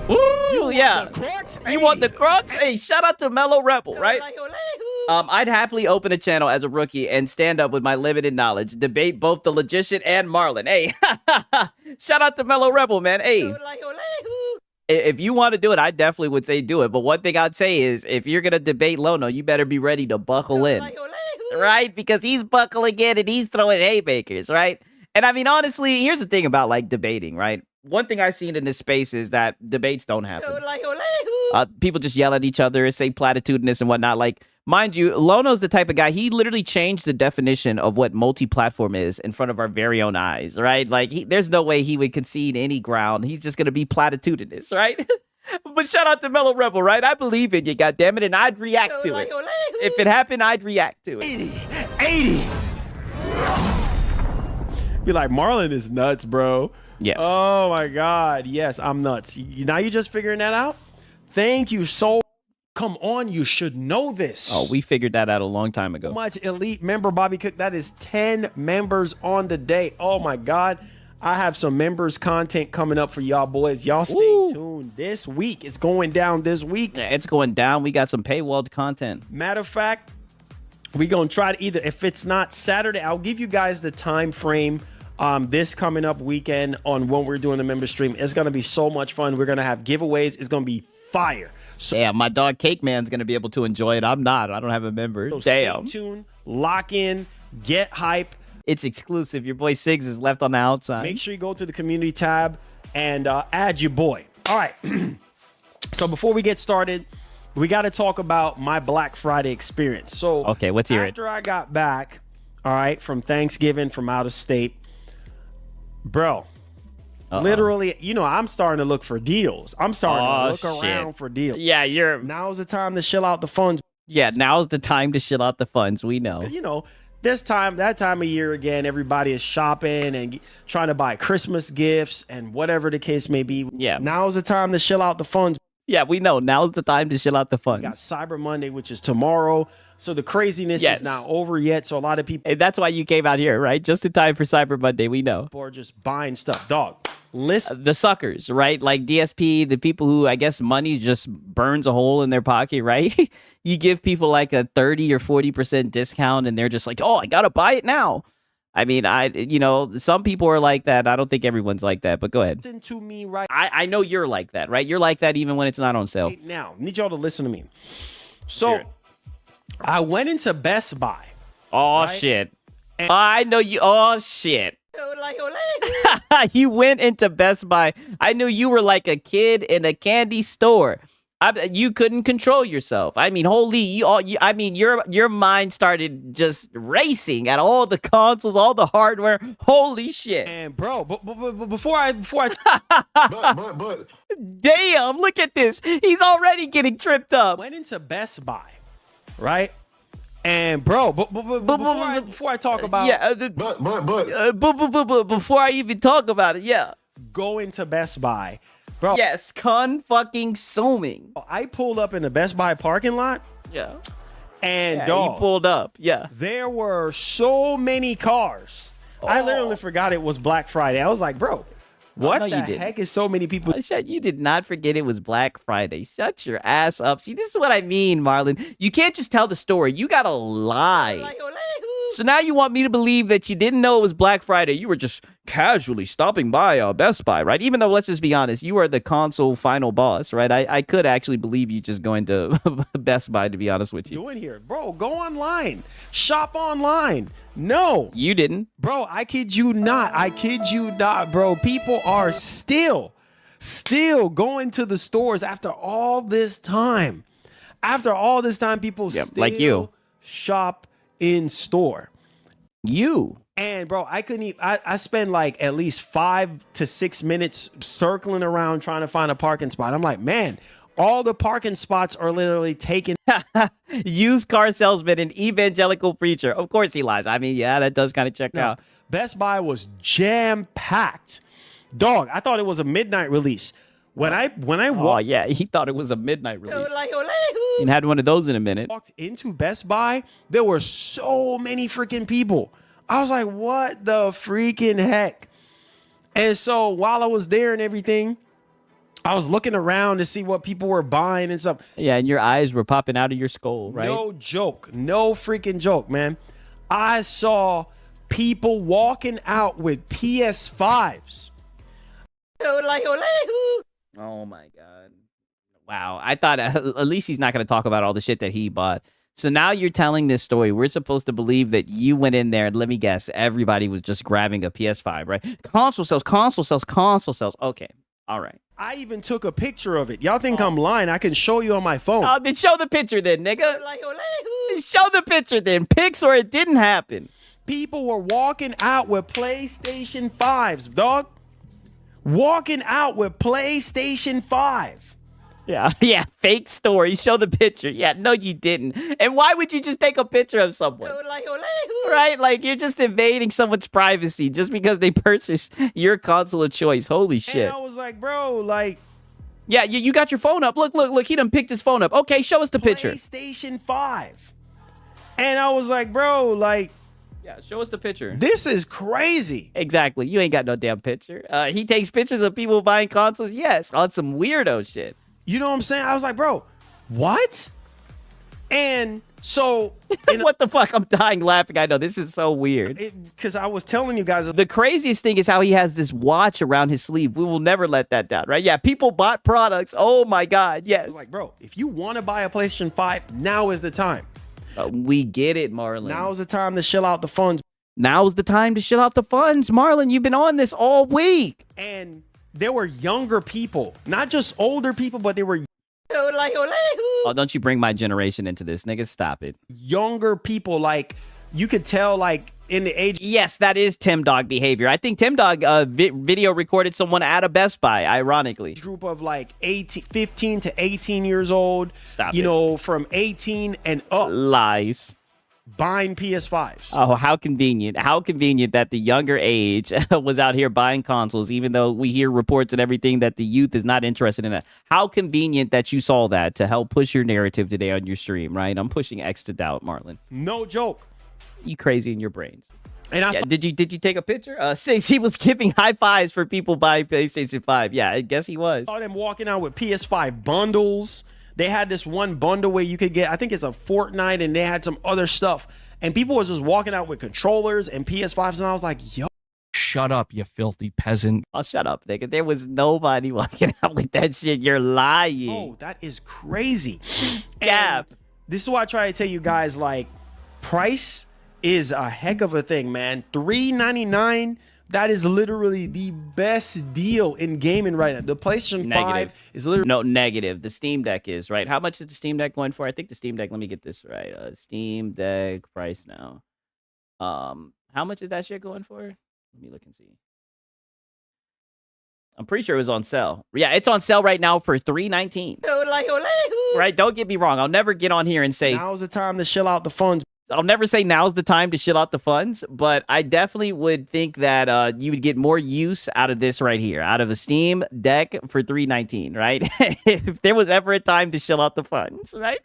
Ooh, yeah. You want the crux? Hey, shout out to Mellow Rebel, right? I'd happily open a channel as a rookie and stand up with my limited knowledge, debate both the Logician and Marlon. Hey, shout out to Mellow Rebel, man. Hey, if you want to do it, I definitely would say do it. But one thing I'd say is if you're going to debate Lono, you better be ready to buckle in, right? Because he's buckling in and he's throwing haymakers, right? And I mean, honestly, here's the thing about like debating, right? One thing I've seen in this space is that debates don't happen. People just yell at each other, say platitudinous and whatnot. Like, mind you, Lono's the type of guy, he literally changed the definition of what multi-platform is in front of our very own eyes, right? Like, there's no way he would concede any ground. He's just going to be platitudinous, right? But shout out to Mellow Rebel, right? I believe in you, goddammit, and I'd react to it. If it happened, I'd react to it. 80. Be like, Marlon is nuts, bro. Yes. Oh, my God. Yes, I'm nuts. Now you're just figuring that out? Thank you so. Come on, you should know this. Oh, we figured that out a long time ago. So much elite member Bobby Cook. That is 10 members on the day. Oh, my God. I have some members content coming up for y'all boys. Y'all stay tuned this week. It's going down this week. Yeah, it's going down. We got some paywalled content. Matter of fact, we're going to try to either, if it's not Saturday, I'll give you guys the time frame this coming up weekend on when we're doing the member stream. It's going to be so much fun. We're going to have giveaways. It's going to be fire. So, yeah, my dog Cake Man's going to be able to enjoy it. I'm not. I don't have a member. So Damn. Stay tuned, lock in, get hype. It's exclusive. Your boy Siggs is left on the outside. Make sure you go to the community tab and add your boy. All right. So before we get started, we got to talk about my Black Friday experience. So okay, let's hear it. After I got back, all right, from Thanksgiving from out of state, bro, literally, you know, I'm starting to look for deals. I'm starting to look around for deals. Yeah, now's the time to shill out the funds. Yeah, now's the time to shill out the funds. We know. You know, that time of year again, everybody is shopping and trying to buy Christmas gifts and whatever the case may be. Yeah. Now's the time to shill out the funds. Yeah, we know. Now's the time to chill out the funds. We got Cyber Monday, which is tomorrow. So the craziness is not over yet. So a lot of people... And that's why you came out here, right? Just in time for Cyber Monday, we know. People are just buying stuff. Dog, listen. The suckers, right? Like DSP, the people who, I guess, money just burns a hole in their pocket, right? You give people like a 30 or 40% discount and they're just like, oh, I got to buy it now. I mean, you know, some people are like that. I don't think everyone's like that, but go ahead. Listen to me right. I know you're like that, right? You're like that even when it's not on sale. Right now, I need y'all to listen to me. So I went into Best Buy. Oh, shit. I know you. Oh, shit. You went into Best Buy. I knew you were like a kid in a candy store. You couldn't control yourself. I mean, holy, I mean, your mind started just racing at all the consoles, all the hardware. Holy shit! And bro, but before I but damn, look at this. He's already getting tripped up. Went into Best Buy, right? And bro, before I talk about before I even talk about it, yeah, go into Best Buy. Bro. Yes, con-fucking-suming. I pulled up in the Best Buy parking lot. Yeah. And dog, he pulled up. Yeah. There were so many cars. I literally forgot it was Black Friday. I was like, bro, what the heck is so many people? I said you did not forget it was Black Friday. Shut your ass up. See, this is what I mean, Marlon. You can't just tell the story. You gotta lie. So now you want me to believe that you didn't know it was Black Friday. You were just casually stopping by Best Buy, right? Even though, let's just be honest, you are the console final boss, right? I could actually believe you just going to Best Buy, to be honest with you. Doing here, bro, go online. Shop online. No. You didn't. Bro, I kid you not. I kid you not, bro. People are still going to the stores after all this time. After all this time, people still like you shop in store. And bro, I couldn't even, I spend like at least 5 to 6 minutes circling around trying to find a parking spot. I'm like, man, all the parking spots are literally taken. Used car salesman and evangelical preacher. Of course he lies. I mean, yeah, that does kind of check out. Best Buy was jam-packed. Dog, I thought it was a midnight release. When I walked, yeah, he thought it was a midnight release. And had one of those in a minute. Walked into Best Buy, there were so many freaking people. I was like, what the freaking heck? And so while I was there and everything, I was looking around to see what people were buying and stuff. Yeah, and your eyes were popping out of your skull, right? No joke. No freaking joke, man. I saw people walking out with PS5s. Oh my god. Wow. I thought at least he's not going to talk about all the shit that he bought. So now you're telling this story. We're supposed to believe that you went in there and let me guess, everybody was just grabbing a PS5, right? Console sales, console sales, console sales. Okay. All right. I even took a picture of it. Y'all think I'm lying? I can show you on my phone. Oh, then show the picture then, nigga. Show the picture then. Pics or it didn't happen. People were walking out with PlayStation 5s, dog. Walking out with PlayStation 5. Yeah, yeah, fake story. Show the picture. Yeah, no, you didn't. And why would you just take a picture of someone? Right? Like, you're just invading someone's privacy just because they purchased your console of choice. Holy shit. And I was like, bro, like... Yeah, you got your phone up. Look, look, look. He done picked his phone up. Okay, show us the picture. PlayStation 5. And I was like, bro, like... Yeah, show us the picture. This is crazy. Exactly. You ain't got no damn picture. He takes pictures of people buying consoles. Yes, on some weirdo shit. You know what I'm saying? I was like, bro, what? And so... What the fuck? I'm dying laughing. I know. This is so weird. Because I was telling you guys... The craziest thing is how he has this watch around his sleeve. We will never let that down, right? Yeah, people bought products. Oh, my God. Yes. Like, bro, if you want to buy a PlayStation 5, now is the time. We get it, Marlon. Now's the time to shill out the funds. Now's the time to shill out the funds. Marlon, you've been on this all week. And there were younger people, not just older people, but they were... Oh, don't you bring my generation into this, nigga. Stop it. Younger people, like, you could tell, like, in the age... Yes, that is Tim Dog behavior. I think Tim Dog video recorded someone at a Best Buy, ironically. Group of, like, 15 to 18 years old. Stop you it. know, from 18 and up. Lies. Buying PS5s. Oh, how convenient. How convenient that the younger age was out here buying consoles, even though we hear reports and everything that the youth is not interested in it. How convenient that you saw that to help push your narrative today on your stream, right? I'm pushing X to doubt, Marlon. No joke. You crazy in your brains. And I saw, did you take a picture? 6, he was giving high fives for people buying PlayStation 5. Yeah, I guess he was. I saw them walking out with PS5 bundles. They had this one bundle where you could get, I think it's a Fortnite, and they had some other stuff. And people was just walking out with controllers and PS5s, and I was like, yo. Shut up, you filthy peasant. Oh, shut up, nigga. There was nobody walking out with that shit. You're lying. Oh, that is crazy. Gap. This is why I try to tell you guys, like, price is a heck of a thing, man. $399. That is literally the best deal in gaming right now. The PlayStation 5 is literally... No, negative. The Steam Deck is, right? How much is the Steam Deck going for? I think the Steam Deck, let me get this right. Steam Deck price now. How much is that shit going for? Let me look and see. I'm pretty sure it was on sale. Yeah, it's on sale right now for $319. Right? Don't get me wrong. I'll never get on here and say... Now's the time to shill out the funds. I'll never say now's the time to shill out the funds, but I definitely would think that you would get more use out of this right here, out of a Steam Deck for $319, right? If there was ever a time to shill out the funds, right?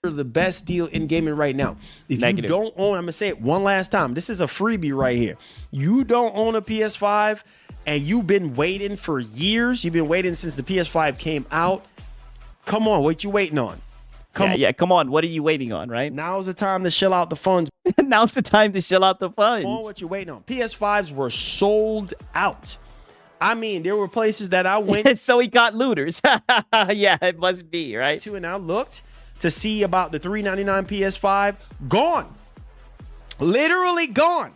The best deal in gaming right now. If Negative. you don't own, I'm gonna say it one last time. This is a freebie right here. You don't own a PS5 and you've been waiting for years. You've been waiting since the PS5 came out. Come on, what you waiting on? Yeah, come on. What are you waiting on, right? Now's the time to shill out the funds. Now's the time to shill out the funds. Come on, what you waiting on? PS5s were sold out. I mean, there were places that I went. So he got looters. Yeah, it must be, right? And I looked to see about the $399 PS5. Gone. Literally gone.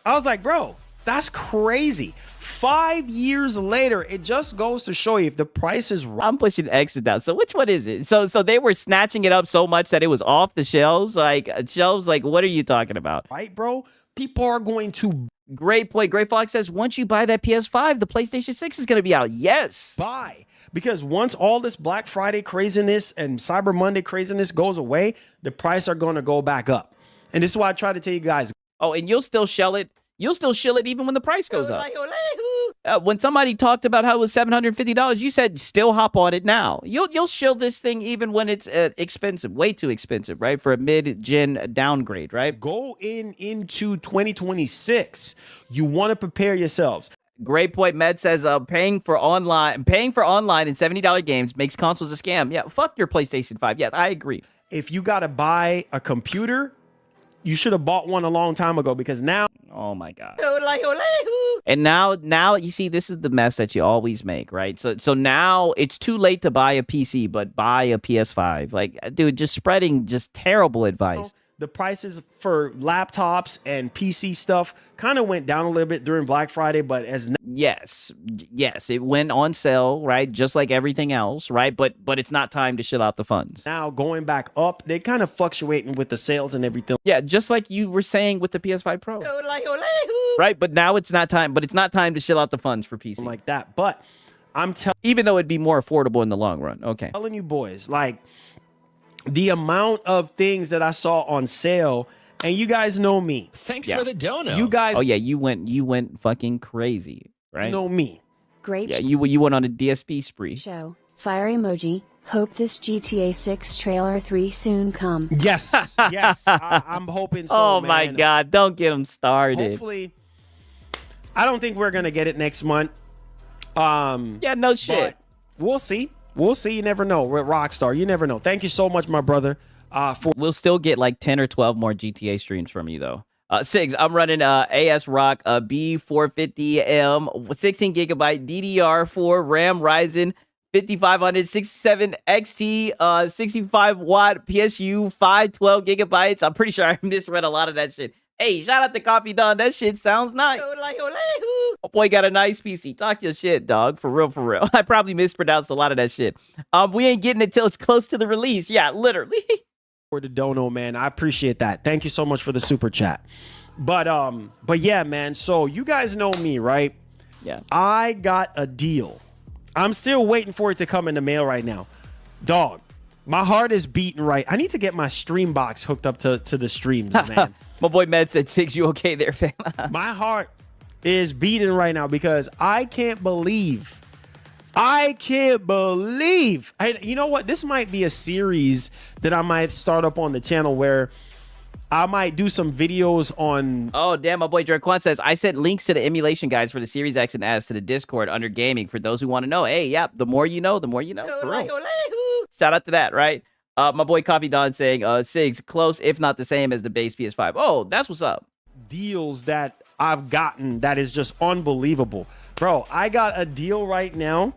I was like, bro, that's crazy. 5 years later, it just goes to show you if the price is right. I'm pushing exit down. So which one is it? So they were snatching it up so much that it was off the shelves. Like what are you talking about? Right, bro? People are going to... Great point. Great Fox says, once you buy that PS5, the PlayStation 6 is going to be out. Yes. Buy. Because once all this Black Friday craziness and Cyber Monday craziness goes away, the price are going to go back up. And this is why I try to tell you guys. Oh, and you'll still shell it. You'll still shill it even when the price goes up. When somebody talked about how it was $750, you said still hop on it now. You'll shill this thing even when it's expensive, way too expensive, right? For a mid-gen downgrade, right? Go into 2026. You want to prepare yourselves. Great point. Med says paying for online and $70 games makes consoles a scam. Yeah, fuck your PlayStation 5. Yeah, I agree. If you got to buy a computer, you should have bought one a long time ago because now. Oh my God. And now you see, this is the mess that you always make, right? So now it's too late to buy a PC, but buy a PS5. Like, dude, just spreading just terrible advice. The prices for laptops and PC stuff kind of went down a little bit during Black Friday, but yes, it went on sale, right? Just like everything else, right? But it's not time to shell out the funds. Now going back up, they kind of fluctuating with the sales and everything. Yeah, just like you were saying with the PS5 Pro, right? But now it's not time. But it's not time to shell out the funds for PC like that. But I'm telling, even though it'd be more affordable in the long run. Okay, telling you boys, like, the amount of things that I saw on sale, and you guys know me. Thanks for the dono. You guys, oh yeah, you went fucking crazy, right? Know me. Great. Yeah, you went on a DSP spree. Show. Fire emoji. Hope this GTA 6 trailer 3 soon come. Yes, yes, I'm hoping so. Oh man. my God, don't get them started. Hopefully, I don't think we're gonna get it next month. Yeah, no shit. We'll see. We'll see. You never know. We're Rockstar. You never know. Thank you so much, my brother. We'll still get like 10 or 12 more GTA streams from you, though. Sigs, I'm running AS Rock B450M, 16 gigabyte DDR4 RAM Ryzen 5567 XT, 65 watt PSU, 512 gigabytes. I'm pretty sure I misread a lot of that shit. Hey, shout out to Coffee Don. That shit sounds nice. Oh boy, got a nice PC. Talk your shit, dog. For real, for real. I probably mispronounced a lot of that shit. We ain't getting it till it's close to the release. Yeah, literally. For the dono, man. I appreciate that. Thank you so much for the super chat. But yeah, man. So you guys know me, right? Yeah. I got a deal. I'm still waiting for it to come in the mail right now. Dog, my heart is beating right. I need to get my stream box hooked up to the streams, man. My boy Med said, Sigs, you okay there, fam? My heart is beating right now because I can't believe. You know what? This might be a series that I might start up on the channel where I might do some videos on. Oh, damn. My boy Draquan says, I sent links to the emulation guides for the Series X and S to the Discord under gaming for those who want to know. Hey, yep. The more you know, the more you know. For real. Shout out to that, right? My boy Coffee Don saying, Sigs, close, if not the same as the base PS5. Oh, that's what's up. Deals that I've gotten that is just unbelievable. Bro, I got a deal right now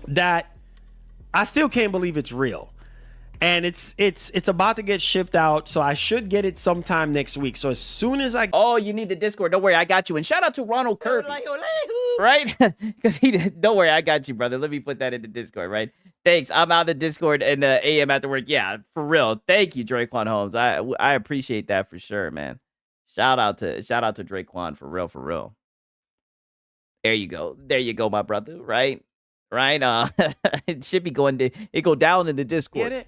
that I still can't believe it's real. And it's about to get shipped out, so I should get it sometime next week. So as soon as I... Oh, you need the Discord. Don't worry, I got you. And shout out to Ronald Kirby. Right? Because don't worry, I got you, brother. Let me put that in the Discord, right? Thanks. I'm out of the Discord and the AM after work. Yeah, for real. Thank you, Draquan Holmes. I appreciate that for sure, man. Shout out to Draquan for real, for real. There you go. There you go, my brother. Right? It should be it go down in the Discord. Get it?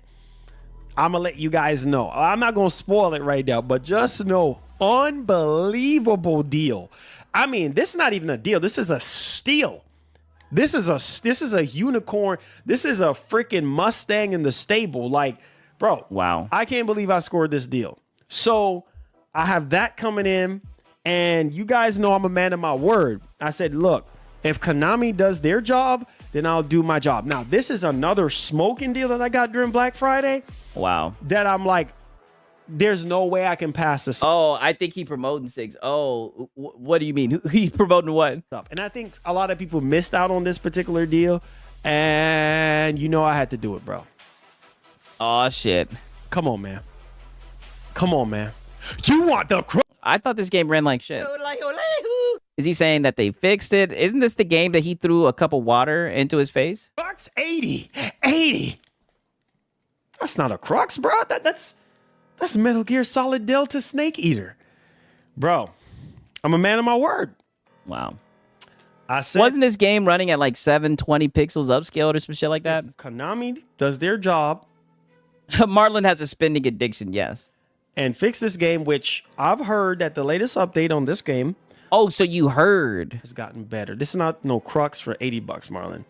I'm gonna let you guys know. I'm not gonna spoil it right now, but just know, unbelievable deal. I mean, this is not even a deal. This is a steal. This is a unicorn. This is a freaking Mustang in the stable. Like, bro, wow. I can't believe I scored this deal. So I have that coming in, and you guys know I'm a man of my word. I said, look, if Konami does their job, then I'll do my job. Now, this is another smoking deal that I got during Black Friday. Wow. That I'm like, there's no way I can pass this. Oh, I think he promoting Sigs. Oh, what do you mean? He promoting what? And I think a lot of people missed out on this particular deal. And you know I had to do it, bro. Oh, shit. Come on, man. Come on, man. You want the... I thought this game ran like shit. Is he saying that they fixed it? Isn't this the game that he threw a cup of water into his face? Crux 80. That's not a Crux, bro. That's Metal Gear Solid Delta Snake Eater. Bro, I'm a man of my word. Wow. I said, wasn't this game running at like 720 pixels upscaled or some shit like that? Konami does their job. Marlon has a spending addiction, yes. And fix this game, which I've heard that the latest update on this game. Oh, so you heard. Has gotten better. This is not no Crux for $80, Marlon.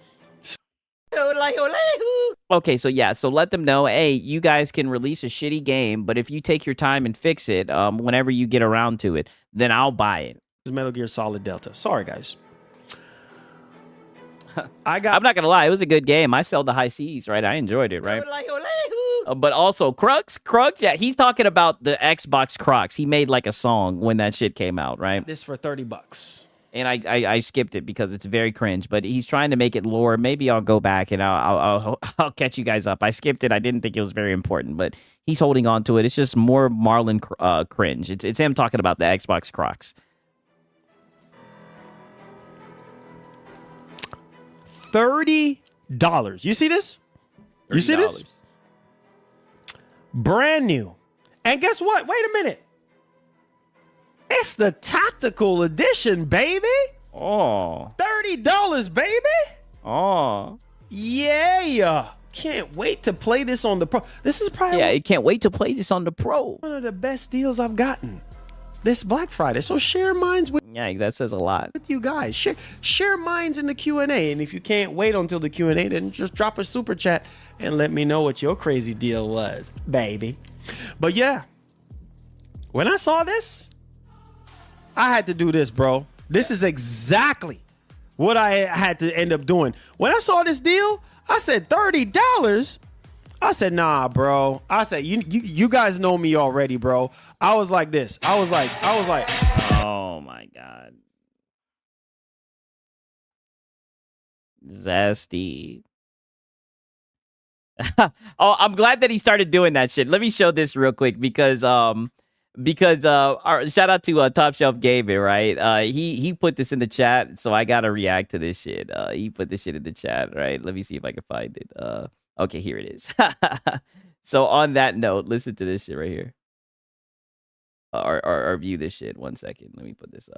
Okay, so yeah, so let them know, hey, you guys can release a shitty game, but if you take your time and fix it, whenever you get around to it, then I'll buy it. This is Metal Gear Solid Delta. Sorry, guys. I'm not gonna lie, it was a good game. I sell the high seas, right? I enjoyed it, right? But also Crux, yeah, he's talking about the Xbox Crocs. He made like a song when that shit came out, right? This for $30. And I skipped it because it's very cringe. But he's trying to make it lore. Maybe I'll go back and I'll catch you guys up. I skipped it. I didn't think it was very important, but he's holding on to it. It's just more Marlon cringe. It's him talking about the Xbox Crocs. $30. You see this? You see this? Brand new. And guess what? Wait a minute. It's the tactical edition, baby. Oh. $30, baby. Oh. Yeah. Can't wait to play this on the Pro. This is probably you can't wait to play this on the Pro. One of the best deals I've gotten this Black Friday. So share mines with that says a lot. With you guys. Share mines in the Q&A. And if you can't wait until the Q&A, then just drop a super chat and let me know what your crazy deal was, baby. But yeah, when I saw this, I had to do this, bro. This is exactly what I had to end up doing. When I saw this deal, I said $30. I said, nah, bro. I said, you guys know me already, bro. I was like this. I was like, oh my God. Zesty. Oh, I'm glad that he started doing that shit. Let me show this real quick because shout out to Top Shelf Gaming, right? He put this in the chat, so I gotta react to this shit. He put this shit in the chat, right? Let me see if I can find it. Okay, here it is. So on that note, listen to this shit right here. Or view this shit. 1 second. Let me put this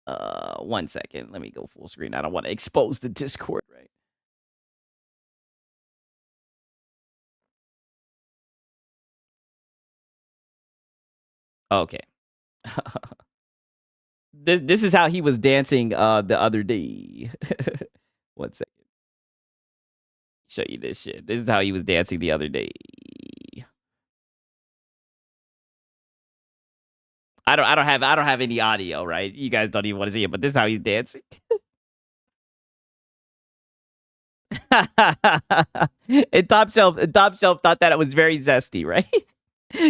up. 1 second. Let me go full screen. I don't want to expose the Discord, right? Okay. This is how he was dancing the other day. 1 second. Show you this shit. This is how he was dancing the other day. I don't have any audio, right? You guys don't even want to see it, but this is how he's dancing. And Top Shelf thought that it was very zesty, right?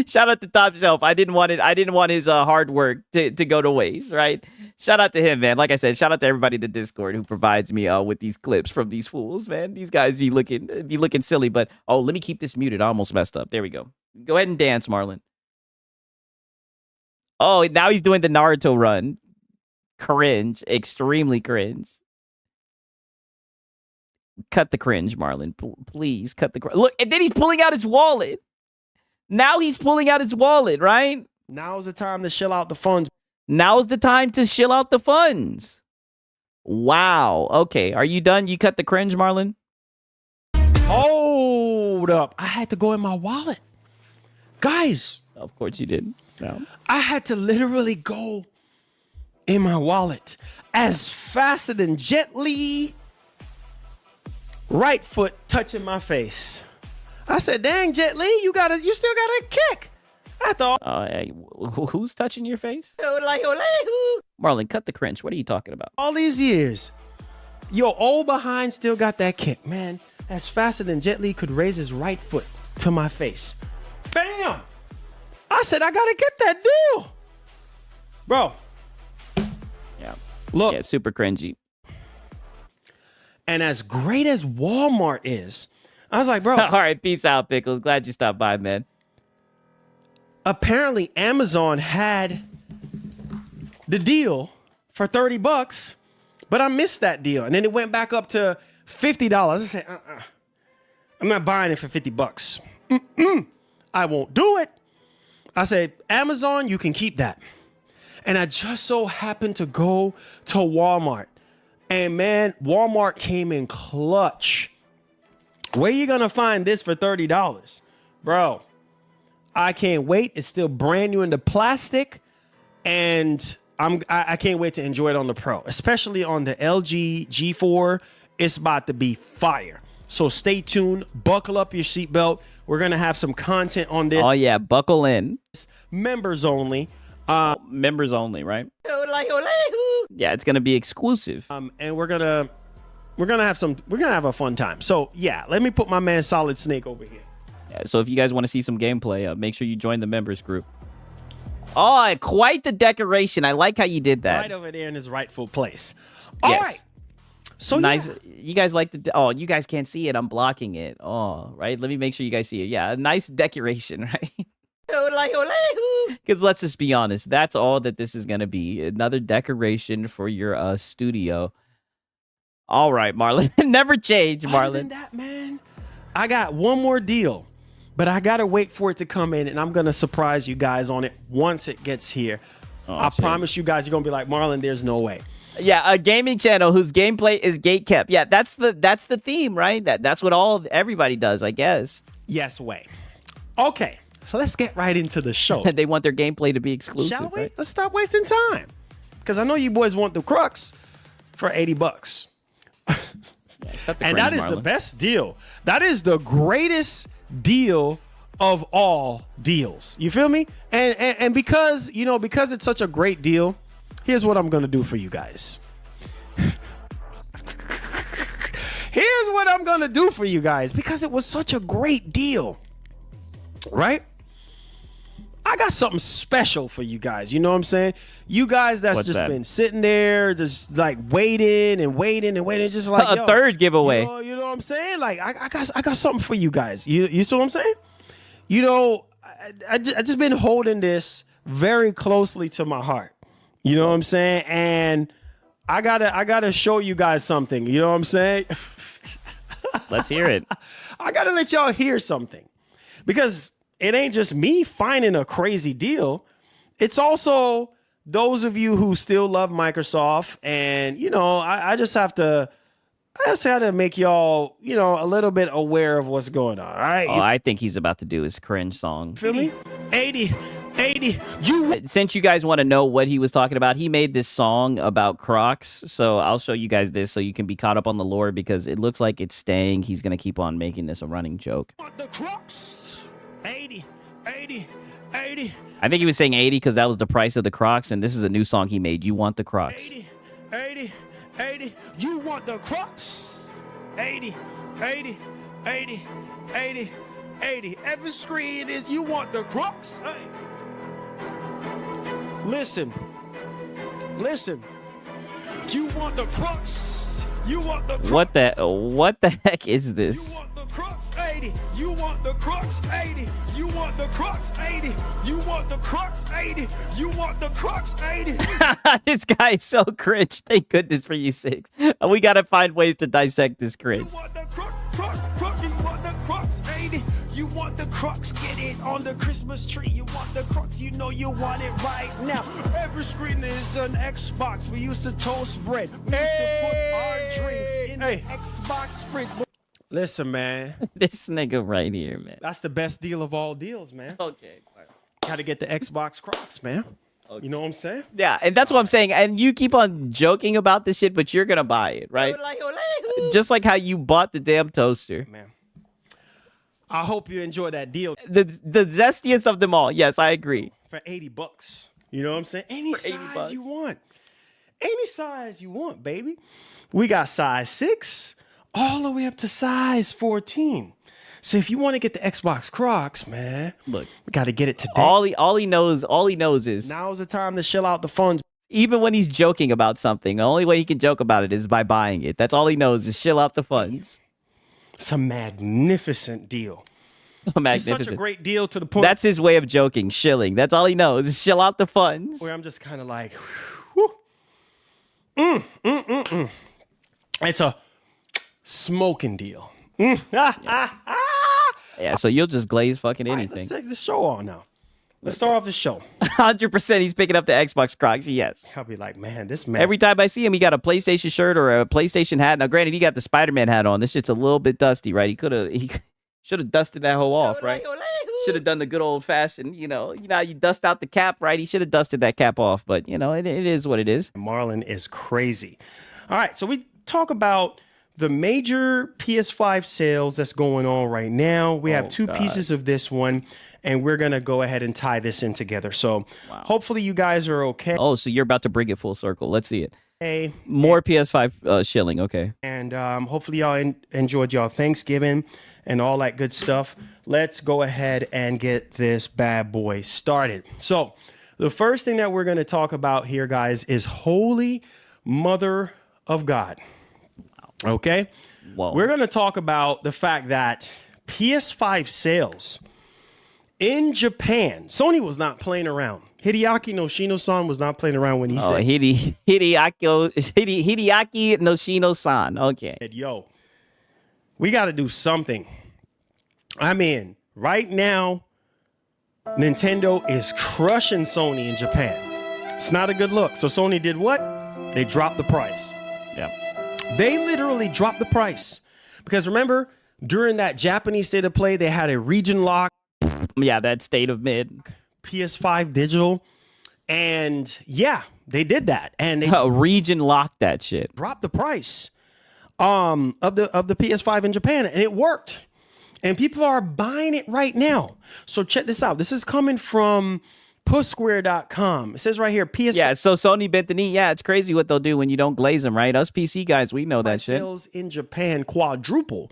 Shout out to Top Shelf. I didn't want his hard work to go to waste, right? Shout out to him, man. Like I said, shout out to everybody in the Discord who provides me with these clips from these fools, man. These guys be looking silly, but let me keep this muted. I almost messed up. There we go. Go ahead and dance, Marlon. Oh, now he's doing the Naruto run. Cringe. Extremely cringe. Cut the cringe, Marlon. Please cut the cringe. Look, and then he's pulling out his wallet. Now he's pulling out his wallet, right? Now's the time to shill out the funds. Now's the time to shill out the funds. Wow. Okay, are you done? You cut the cringe, Marlon? Hold up. I had to go in my wallet. Guys. Of course you did. No. I had to literally go in my wallet as fast and gently. Right foot touching my face. I said, dang, Jet Li, you still got a kick. I thought. Hey, who's touching your face? Marlon, cut the cringe. What are you talking about? All these years, your old behind still got that kick, man. As faster than Jet Li could raise his right foot to my face. Bam! I said, I gotta get that deal. Bro. Yeah. Look. Yeah, super cringy. And as great as Walmart is, I was like, bro. All right, peace out, Pickles. Glad you stopped by, man. Apparently, Amazon had the deal for $30, but I missed that deal. And then it went back up to $50. I said, I'm not buying it for $50. I won't do it. I said, Amazon, you can keep that. And I just so happened to go to Walmart. And man, Walmart came in clutch. Where you gonna find this for $30? Bro, I can't wait. It's still brand new in the plastic. And I can't wait to enjoy it on the Pro, especially on the LG G4. It's about to be fire. So stay tuned. Buckle up your seatbelt. We're gonna have some content on this. Oh yeah, buckle in. Members only. Members only, right? Yeah, it's gonna be exclusive. And we're gonna have a fun time. So yeah, let me put my man Solid Snake over here. Yeah, so if you guys want to see some gameplay, make sure you join the members group. Oh, quite the decoration. I like how you did that. Right over there in his rightful place. All right. So nice. yeah. You guys like the? Oh, you guys can't see it. I'm blocking it. Oh, right. Let me make sure you guys see it. Yeah, a nice decoration, right? Because let's just be honest, that's all that this is gonna be. Another decoration for your studio. All right, Marlon. Never change, Marlon. Other than that, man, I got one more deal, but I gotta wait for it to come in, and I'm gonna surprise you guys on it once it gets here. I promise you guys, you're gonna be like, Marlon, there's no way. Yeah, a gaming channel whose gameplay is gate kept. Yeah, that's the theme, right? That's what everybody does, I guess. Yes, way. Okay, so let's get right into the show. They want their gameplay to be exclusive. Shall we? Right? Let's stop wasting time, because I know you boys want the crux for $80. And that is the best deal. That is the greatest deal of all deals. You feel me? And because it's such a great deal, here's what I'm gonna do for you guys. Here's what I'm gonna do for you guys, because it was such a great deal, right? I got something special for you guys. You know what I'm saying? You guys that's been sitting there, just like waiting, just like a third giveaway. You know what I'm saying? Like I got something for you guys. You see what I'm saying? You know, I just been holding this very closely to my heart. You know what I'm saying? And I gotta show you guys something. You know what I'm saying? Let's hear it. I gotta let y'all hear something, because it ain't just me finding a crazy deal. It's also those of you who still love Microsoft. And, I just have to make y'all, a little bit aware of what's going on. All right. Oh, I think he's about to do his cringe song. Feel me? 80. Since you guys want to know what he was talking about, he made this song about Crocs. So I'll show you guys this so you can be caught up on the lore, because it looks like it's staying. He's going to keep on making this a running joke. The Crocs. 80. I think he was saying 80 because that was the price of the Crocs, and this is a new song he made. You want the Crocs? 80. You want the Crocs? 80. Every screen is you want the Crocs? Hey. Listen. You want the Crocs? You want the Crocs? What the heck is this? You want the Crocs? 80. You want the Crocs? 80. You want the Crocs? 80. You want the Crocs? 80. You want the Crocs? 80. This guy is so cringe. Thank goodness for you, Six. We gotta find ways to dissect this cringe. You want the Crocs? You want the Crocs? 80. You want the Crocs? Get it on the Christmas tree. You want the Crocs? You know you want it right now. Every screen is an Xbox. We used to toast bread. We used to put our drinks in the Xbox fridge. Listen, man. This nigga right here, man. That's the best deal of all deals, man. Okay. Got to get the Xbox Crocs, man. Okay. You know what I'm saying? Yeah, and that's what I'm saying. And you keep on joking about this shit, but you're going to buy it, right? Just like how you bought the damn toaster. Man. I hope you enjoy that deal. The zestiest of them all. Yes, I agree. For $80. You know what I'm saying? Any size you want. Any size you want, baby. We got size 6 all the way up to size 14. So if you want to get the Xbox Crocs, man, look, we got to get it today. All he knows is now's the time to shell out the funds. Even when he's joking about something, the only way he can joke about it is by buying it. That's all he knows is shill out the funds. It's a magnificent deal. Magnificent. It's such a great deal to the point. That's his way of joking, shilling. That's all he knows is shill out the funds. Where I'm just kind of like, It's a smoking deal. Yeah, so you'll just glaze fucking anything. Let's take the show on now. Let's start off the show. 100% he's picking up the Xbox Crocs, yes. I'll be like, man, this man. Every time I see him, he got a PlayStation shirt or a PlayStation hat. Now, granted, he got the Spider-Man hat on. This shit's a little bit dusty, right? He should have dusted that hoe off, right? Should have done the good old-fashioned, you know how you dust out the cap, right? He should have dusted that cap off, but, it is what it is. Marlon is crazy. All right, so we talk about the major PS5 sales that's going on right now. We have two pieces of this one. and we're going to go ahead and tie this in together. So hopefully you guys are okay. Oh, so you're about to bring it full circle. Let's see it. More PS5 shilling. Okay. And hopefully y'all enjoyed y'all Thanksgiving and all that good stuff. Let's go ahead and get this bad boy started. So the first thing that we're going to talk about here, guys, is Holy Mother of God. Okay? Whoa. We're going to talk about the fact that PS5 sales in Japan, Sony was not playing around. Hideaki Noshino-san was not playing around when he said, Hideaki Noshino-san. Okay. Yo, we got to do something. I mean, right now, Nintendo is crushing Sony in Japan. It's not a good look. So Sony did what? They dropped the price. Yeah. They literally dropped the price. Because remember, during that Japanese state of play, they had a region lock. Yeah, that state of mid. PS5 digital. And yeah, they did that. And they region locked that shit. Dropped the price of the PS5 in Japan. And it worked. And people are buying it right now. So check this out. This is coming from Pusquare.com. It says right here, PS5 Yeah, so Sony bent the knee. Yeah, it's crazy what they'll do when you don't glaze them, right? Us PC guys, we know that shit. Sales in Japan quadruple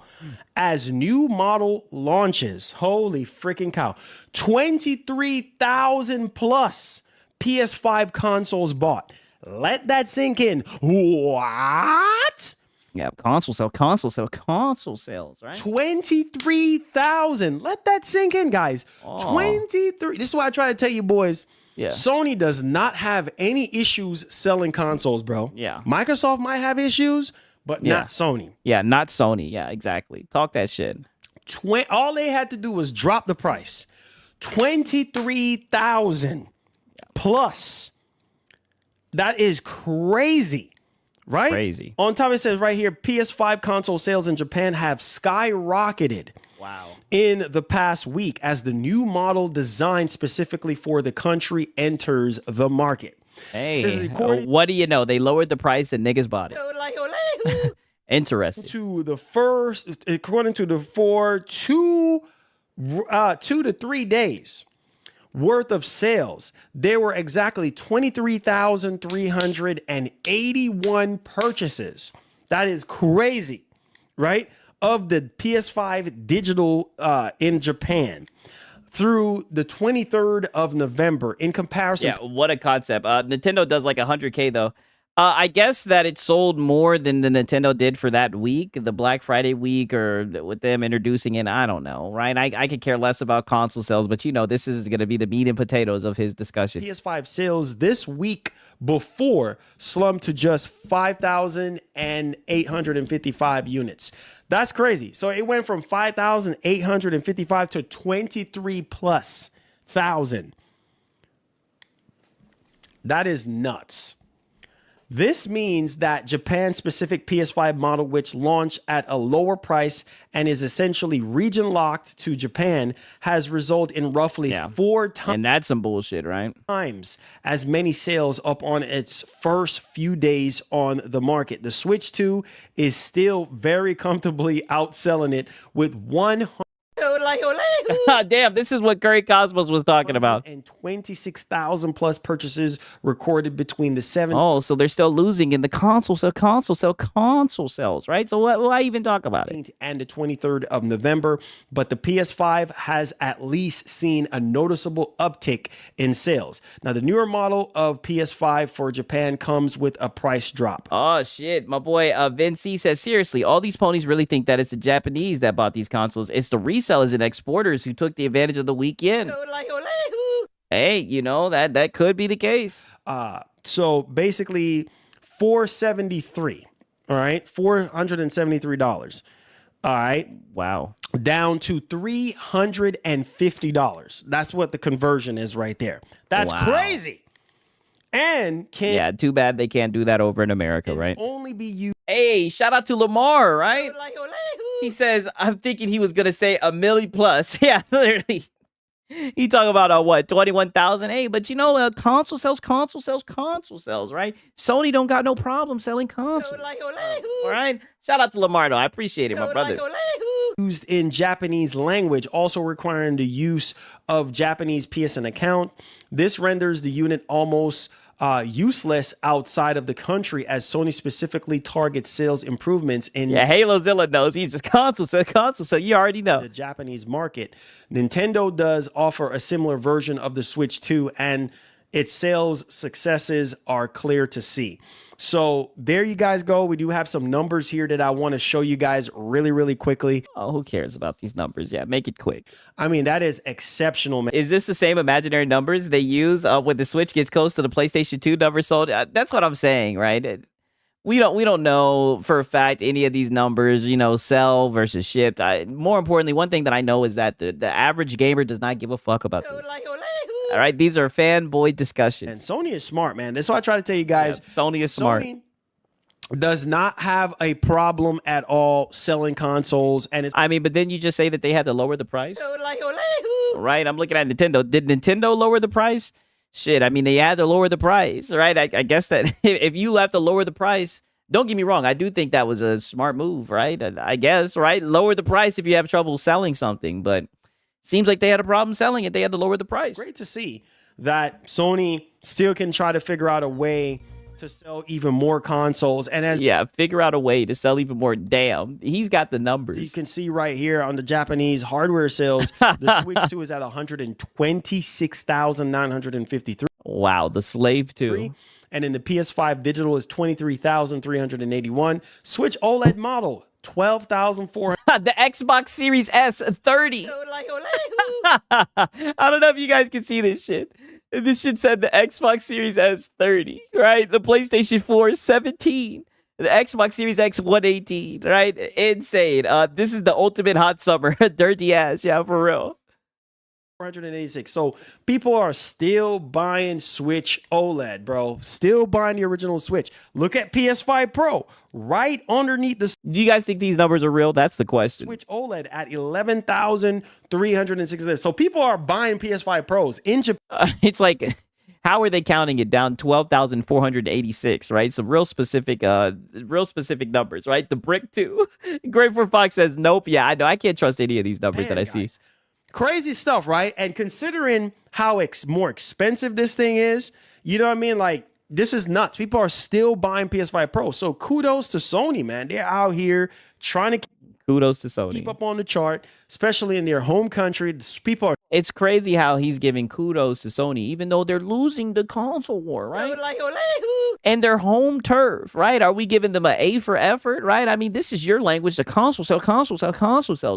as new model launches. Holy freaking cow. 23,000 plus PS5 consoles bought. Let that sink in. What? Yeah, console sales, right? 23,000. Let that sink in, guys. 23. This is why I try to tell you, boys. Yeah. Sony does not have any issues selling consoles, bro. Yeah. Microsoft might have issues, but not Sony. Yeah, not Sony. Yeah, exactly. Talk that shit. All they had to do was drop the price. 23,000 plus. That is crazy. Right? Crazy. On top it says right here, PS5 console sales in Japan have skyrocketed. Wow. In the past week as the new model designed specifically for the country enters the market. Hey, what do you know? They lowered the price and niggas bought it. Interesting. According to the 2 to 3 days worth of sales, there were exactly 23,381 purchases. That is crazy, right? Of the PS5 digital in Japan through the 23rd of November in comparison. Yeah, what a concept. Nintendo does like 100K though. I guess that it sold more than the Nintendo did for that week, the Black Friday week, or with them introducing it. I don't know, right? I could care less about console sales, but you know, this is going to be the meat and potatoes of his discussion. PS5 sales this week before slumped to just 5,855 units. That's crazy. So it went from 5,855 to 23 plus thousand. That is nuts. This means that Japan-specific PS5 model, which launched at a lower price and is essentially region-locked to Japan, has resulted in roughly 4 times. And that's some bullshit, right? Times as many sales up on its first few days on the market. The Switch 2 is still very comfortably outselling it with 100. Damn, this is what Curry Cosmos was talking about. And 26,000 plus purchases recorded between the 7th. Oh, so they're still losing in the console sales, right? So why even talk about it? And the 23rd of November. But the PS5 has at least seen a noticeable uptick in sales. Now, the newer model of PS5 for Japan comes with a price drop. Oh, shit. My boy Vinci says, seriously, all these ponies really think that it's the Japanese that bought these consoles. It's the resellers and exporters who took the advantage of the weekend. Hey, you know, that could be the case. So basically $473, all right? $473. All right. Wow. Down to $350. That's what the conversion is right there. That's crazy. And yeah, too bad they can't do that over in America, right? Only be used. Hey, shout out to Lamar, right? He says, I'm thinking he was gonna say a milli plus. Yeah, literally. He talking about what, 21,000? Hey, but you know, console sales, right? Sony don't got no problem selling consoles. All right, shout out to Lamar though. I appreciate it, my brother. used in Japanese language, also requiring the use of Japanese PSN account. This renders the unit almost useless outside of the country, as Sony specifically targets sales improvements in Halozilla knows he's a console, so you already know the Japanese market. Nintendo does offer a similar version of the Switch 2, and its sales successes are clear to see. So there you guys go. We do have some numbers here that I want to show you guys really quickly. Oh, who cares about these numbers? Yeah, make it quick. I mean, that is exceptional, man. Is this the same imaginary numbers they use when the Switch gets close to the PlayStation 2 numbers sold? That's what I'm saying, right? We don't know for a fact any of these numbers, sell versus shipped. More importantly, one thing that I know is that the average gamer does not give a fuck about this. All right, these are fanboy discussions. And Sony is smart, man. That's why I try to tell you guys. Yeah, Sony is smart. Sony does not have a problem at all selling consoles, and but then you just say that they had to lower the price, right? I'm looking at Nintendo. Did Nintendo lower the price? Shit, they had to lower the price, right? I guess that if you have to lower the price, don't get me wrong, I do think that was a smart move, right? I guess, right? Lower the price if you have trouble selling something, but seems like they had a problem selling it. They had to lower the price. Great to see that Sony still can try to figure out a way to sell even more consoles. And figure out a way to sell even more. Damn, he's got the numbers. You can see right here on the Japanese hardware sales, the Switch 2 is at 126,953. Wow, the Slave 2. And in the PS5 digital is 23,381. Switch OLED model 12,400. The Xbox Series S 30. I don't know if you guys can see this shit. This shit said the Xbox Series S 30, right? The PlayStation 4 17. The Xbox Series X 118, right? Insane. This is the ultimate hot summer. Dirty ass, yeah, for real. 486. So people are still buying Switch OLED, bro. Still buying the original Switch. Look at PS5 Pro right underneath the. Do you guys think these numbers are real? That's the question. Switch OLED at 11,360. So people are buying PS5 Pros in Japan. It's like, how are they counting it down? 12,486, right? Some real specific numbers, right? The brick too. Great for Fox says, nope. Yeah, I know. I can't trust any of these numbers that I see. Crazy stuff, right? And considering how more expensive this thing is, you know what I mean? Like, this is nuts. People are still buying PS5 Pro. So kudos to Sony, man. They're out here trying to kudos to Sony. Keep up on the chart, especially in their home country. People are. It's crazy how he's giving kudos to Sony, even though they're losing the console war, right? And their home turf, right? Are we giving them an A for effort, right? This is your language. The console sells,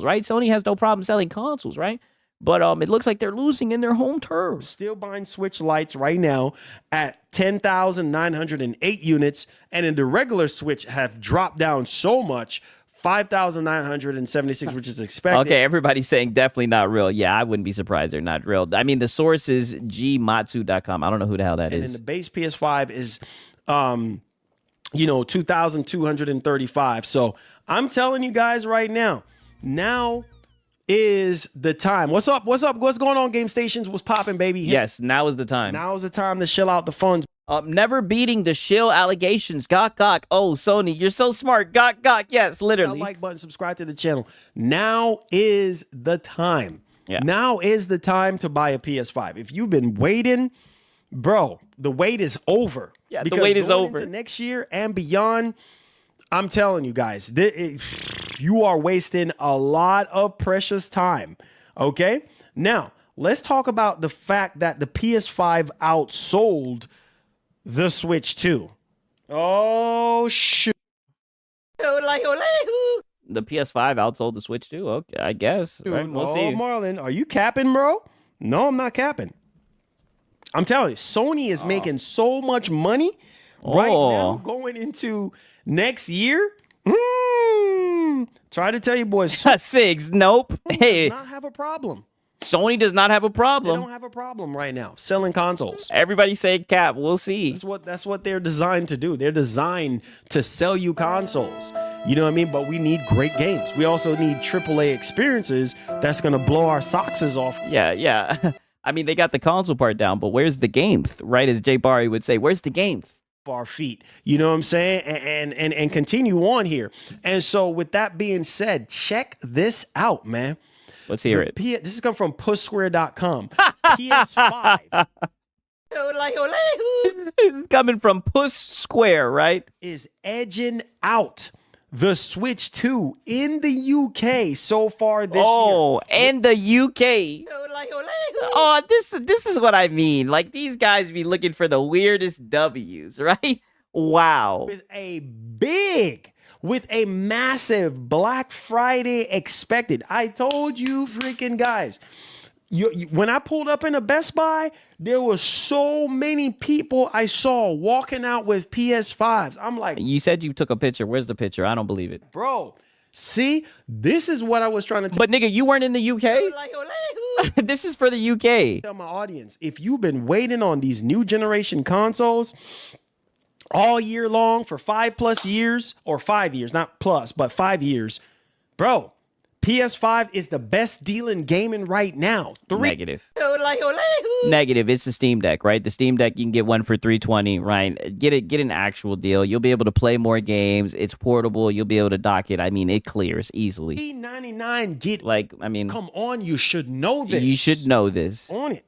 right? Sony has no problem selling consoles, right? But it looks like they're losing in their home turf. Still buying Switch Lites right now at 10,908 units, and in the regular Switch have dropped down so much. 5,976, which is expected. Okay, everybody's saying definitely not real. Yeah, I wouldn't be surprised they're not real. The source is gmatsu.com. I don't know who the hell that is. And the base PS5 is, 2,235. So I'm telling you guys right now is the time. What's up? What's going on, Game Stations? What's popping, baby? Yes, now is the time. Now is the time to shell out the funds. Never beating the shill allegations. Gawk. Oh, Sony, you're so smart. Gawk. Yes, literally. Like button, subscribe to the channel. Now is the time. Yeah. Now is the time to buy a PS5. If you've been waiting, bro, the wait is over. Yeah, the wait is over. Into next year and beyond, I'm telling you guys, you are wasting a lot of precious time. Okay? Now, let's talk about the fact that the PS5 outsold the Switch 2. Oh, shoot. The PS5 outsold the Switch 2? Okay, I guess. Dude, right? We'll see. Marlon, are you capping, bro? No, I'm not capping. I'm telling you, Sony is making so much money right now going into next year. Try to tell you boys. Sigs, nope. Hey. Does not have a problem. Sony does not have a problem. They don't have a problem right now selling consoles. Everybody saying cap. We'll see. That's what they're designed to do. They're designed to sell you consoles. You know what I mean? But we need great games. We also need AAA experiences that's going to blow our socks off. Yeah. They got the console part down, but where's the games? Right, as Jay Barry would say, where's the games? our feet. You know what I'm saying? And continue on here. And so with that being said, check this out, man. Let's hear it. This is coming from pusssquare.com. PS5 This is coming from Puss Square, right? is edging out the Switch 2 in the UK so far this year. Oh, and the UK. Oh, this is what I mean. Like, these guys be looking for the weirdest W's, right? Wow. With a massive Black Friday expected. I told you freaking guys. When I pulled up in a Best Buy, there were so many people I saw walking out with PS5s. I'm like, you said you took a picture. Where's the picture? I don't believe it. Bro, see, this is what I was trying to tell. But nigga, you weren't in the UK? This is for the UK. Tell my audience, if you've been waiting on these new generation consoles all year long for 5+ years, or 5 years, not plus, but 5 years, bro, PS5 is the best deal in gaming right now. Negative. Negative. It's the Steam Deck, right? The Steam Deck, you can get one for $320, right? Get an actual deal. You'll be able to play more games. It's portable. You'll be able to dock it. I mean, it clears easily. $399. Come on, you should know this. You should know this. On it.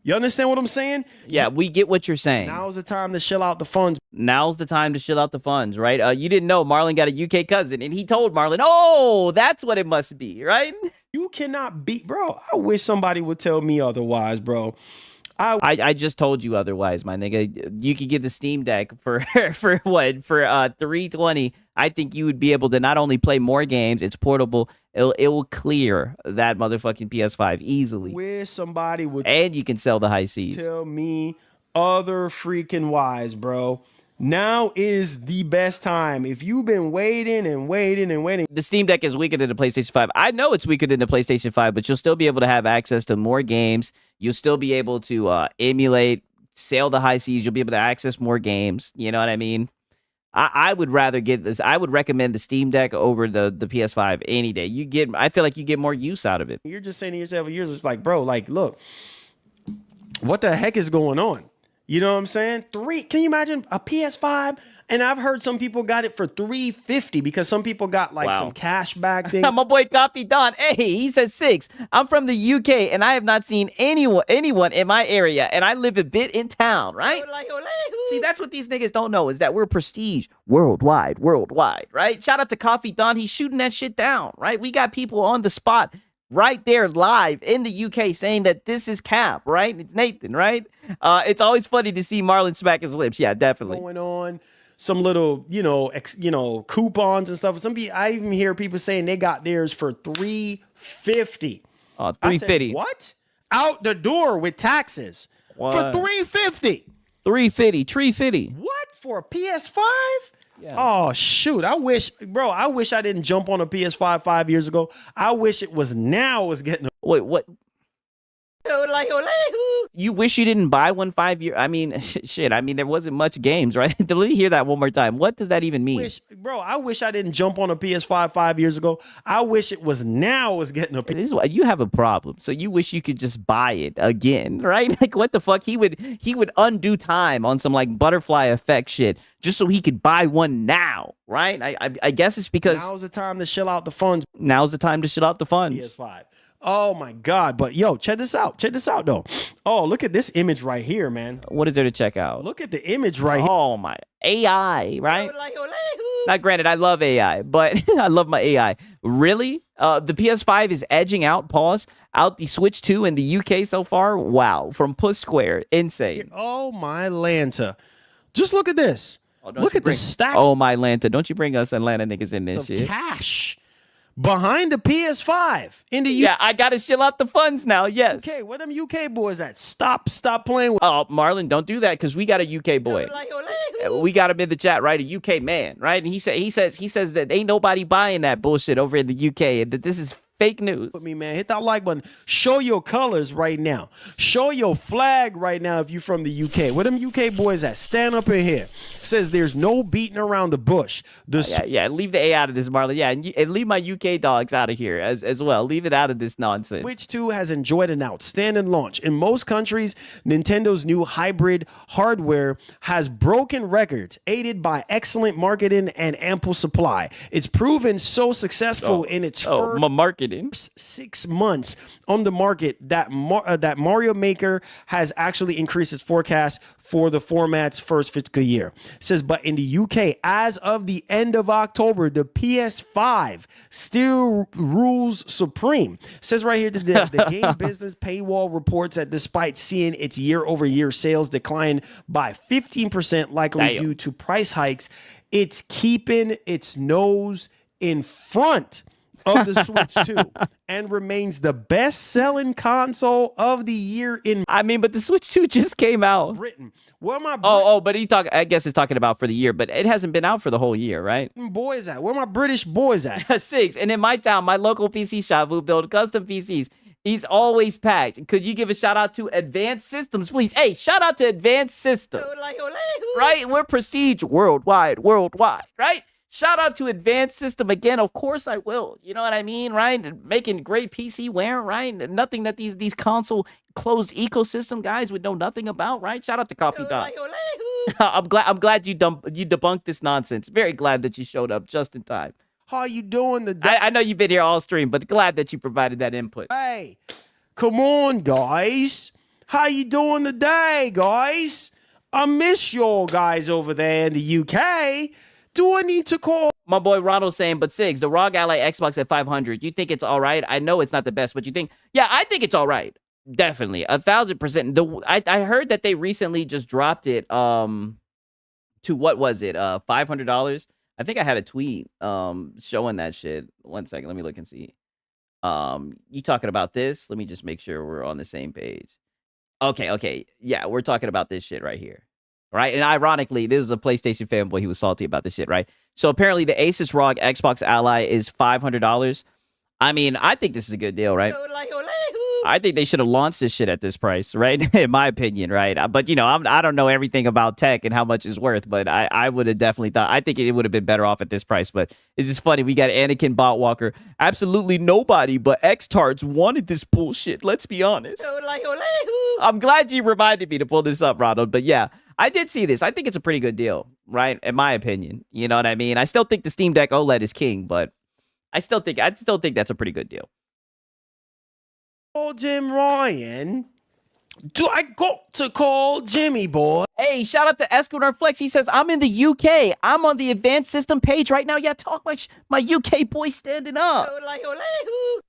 You understand what I'm saying? Yeah, we get what you're saying. Now's the time to shill out the funds. Now's the time to shill out the funds, right? You didn't know Marlon got a UK cousin, and he told Marlon, oh, that's what it must be, right? You cannot beat, bro. I wish somebody would tell me otherwise, bro. I just told you otherwise, my nigga. You could get the Steam Deck for what? For $320. I think you would be able to not only play more games, it's portable. It will clear that motherfucking PS5 easily. Wish somebody would, and you can sell the high seas. Tell me other freaking wise, bro. Now is the best time. If you've been waiting and waiting and waiting. The Steam Deck is weaker than the PlayStation 5. I know it's weaker than the PlayStation 5, but you'll still be able to have access to more games. You'll still be able to emulate, sail the high seas. You'll be able to access more games. You know what I mean? I would rather get this. I would recommend the Steam Deck over the PS5 any day. I feel like you get more use out of it. You're just saying to yourself, you're just like, bro, like, look, what the heck is going on? You know what I'm saying? Can you imagine a PS5? And I've heard some people got it for $350 because some people got like some cash back thing. My boy Coffee Don, hey, he said 6. I'm from the UK and I have not seen anyone in my area, and I live a bit in town, right? See, that's what these niggas don't know, is that we're prestige worldwide, right? Shout out to Coffee Don, he's shooting that shit down, right? We got people on the spot right there live in the UK saying that this is cap, right? It's Nathan, right? It's always funny to see Marlon smack his lips. Yeah, definitely. Going on. Some little, coupons and stuff. I even hear people saying they got theirs for $350. Oh, $350. What? Out the door with taxes. What? For $350. $350. What? For a PS5? Yeah. Oh, shoot. I wish I didn't jump on a PS5 5 years ago. I wish it was now I was getting Wait, what? You wish you didn't buy one 5 years? I mean, shit. I mean, there wasn't much games, right? Let me hear that one more time. What does that even mean? I wish I didn't jump on a PS5 5 years ago. I wish it was now I was getting a PS5. This is why you have a problem. So you wish you could just buy it again, right? Like, what the fuck? He would undo time on some like butterfly effect shit just so he could buy one now, right? I guess it's because now's the time to shill out the funds. Now's the time to shill out the funds. PS5. Oh my God. But yo, check this out. Check this out though. Oh, look at this image right here, man. What is there to check out? Look at the image right here. Oh my AI, right? Now, granted, I love AI, but I love my AI. Really? The PS5 is edging out the Switch 2 in the UK so far. Wow. From Puss Square. Insane. Oh my Lanta. Just look at this. Look at the stacks. Oh my Lanta. Don't you bring us Atlanta niggas in this shit. Cash. Behind the PS5 in the UK. Yeah, I gotta shill out the funds now. Yes. Okay, where them UK boys at? Stop playing with. Oh, Marlon, don't do that because we got a UK boy. We got him in the chat, right? A UK man, right? And he says that ain't nobody buying that bullshit over in the UK, and that this is Fake news. With me, man. Hit that like button. Show your colors right now. Show your flag right now if you're from the UK. Where them UK boys at? Stand up in here. Says there's no beating around the bush. Yeah, leave the A out of this, Marlon. Yeah, and leave my UK dogs out of here as well. Leave it out of this nonsense. Switch 2 has enjoyed an outstanding launch. In most countries, Nintendo's new hybrid hardware has broken records, aided by excellent marketing and ample supply. It's proven so successful in its first marketing 6 months on the market that Mario Maker has actually increased its forecast for the format's first fiscal year. It says, but in the UK, as of the end of October, the PS5 still rules supreme. It says right here that the game business paywall reports that despite seeing its year-over-year sales decline by 15%, likely due to price hikes, it's keeping its nose in front of the Switch 2 and remains the best-selling console of the year in. I mean, but the Switch 2 just came out. Britain. Where my but I guess it's talking about for the year, but it hasn't been out for the whole year, right? Boys at? Where my British boys at? 6. And in my town, my local PC shop who build custom PCs, he's always packed. Could you give a shout out to Advanced Systems, please? Hey, shout out to Advanced Systems. Right? We're prestige worldwide, right? Shout out to Advanced System again. Of course I will. You know what I mean, right? Making great PC wear, right? Nothing that these console closed ecosystem guys would know nothing about, right? Shout out to Coffee Dog. I'm glad you debunked this nonsense. Very glad that you showed up just in time. How you doing today? I know you've been here all stream, but glad that you provided that input. Hey, come on, guys. How you doing today, guys? I miss y'all guys over there in the UK. Do I need to call? My boy Ronald saying, but Sigs, the ROG Ally Xbox at 500. You think it's all right? I know it's not the best, but you think? Yeah, I think it's all right. Definitely, 1,000%. I heard that they recently just dropped it to what was it? $500. I think I had a tweet showing that shit. 1 second, let me look and see. You talking about this? Let me just make sure we're on the same page. Okay. Yeah, we're talking about this shit right here. Right? And ironically, this is a PlayStation fanboy. He was salty about this shit, right? So apparently the Asus ROG Xbox Ally is $500. I mean, I think this is a good deal, right? I think they should have launched this shit at this price, right? In my opinion, right? But, you know, I don't know everything about tech and how much it's worth, but I would have definitely thought, I think it would have been better off at this price. But it's just funny. We got Anakin Botwalker. Absolutely nobody but X-Tards wanted this bullshit. Let's be honest. I'm glad you reminded me to pull this up, Ronald. But yeah, I did see this. I think it's a pretty good deal, right? In my opinion. You know what I mean? I still think the Steam Deck OLED is king, but I'd still think that's a pretty good deal. Oh, Jim Ryan. Do I got to call Jimmy boy? Hey, shout out to Esquidor Flex. He says, I'm in the UK. I'm on the Advanced System page right now. Yeah, talk my UK boys standing up.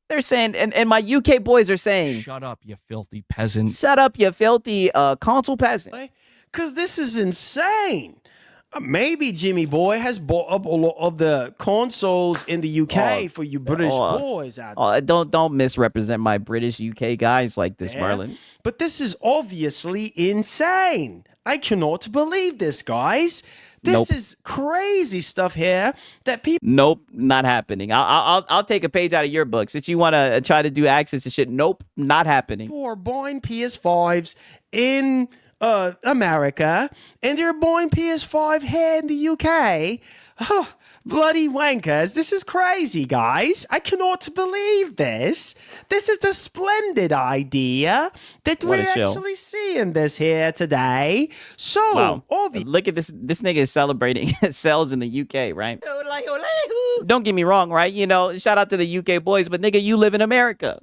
They're saying, and my UK boys are saying, shut up, you filthy peasant. Shut up, you filthy console peasant. Because this is insane. Maybe Jimmy Boy has bought up a lot of the consoles in the UK for you British boys out there. Don't misrepresent my British UK guys like this, Marlon. But this is obviously insane. I cannot believe this, guys. This is crazy stuff here that people. Nope, not happening. I'll take a page out of your book since you want to try to do access to shit. Nope, not happening. People are buying PS5s in America, and they're buying PS5 here in the UK. Oh, bloody wankers. This is crazy, guys. I cannot believe this. This is a splendid idea that we're actually seeing this here today. So, look at this. This nigga is celebrating sales in the UK, right? Don't get me wrong, right? You know, shout out to the UK boys, but nigga, you live in America.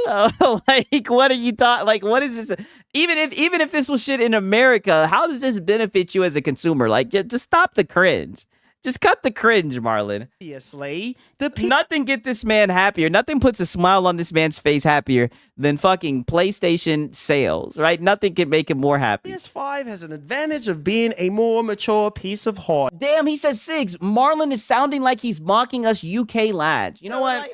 Like, what are you talking? Like, what is this? Even if this was shit in America, how does this benefit you as a consumer? Like, just stop the cringe. Just cut the cringe, Marlon. Obviously, nothing get this man happier. Nothing puts a smile on this man's face happier than fucking PlayStation sales, right? Nothing can make him more happy. PS5 has an advantage of being a more mature piece of hardware. Damn, he says, Sigs, Marlon is sounding like he's mocking us UK lads. You know what?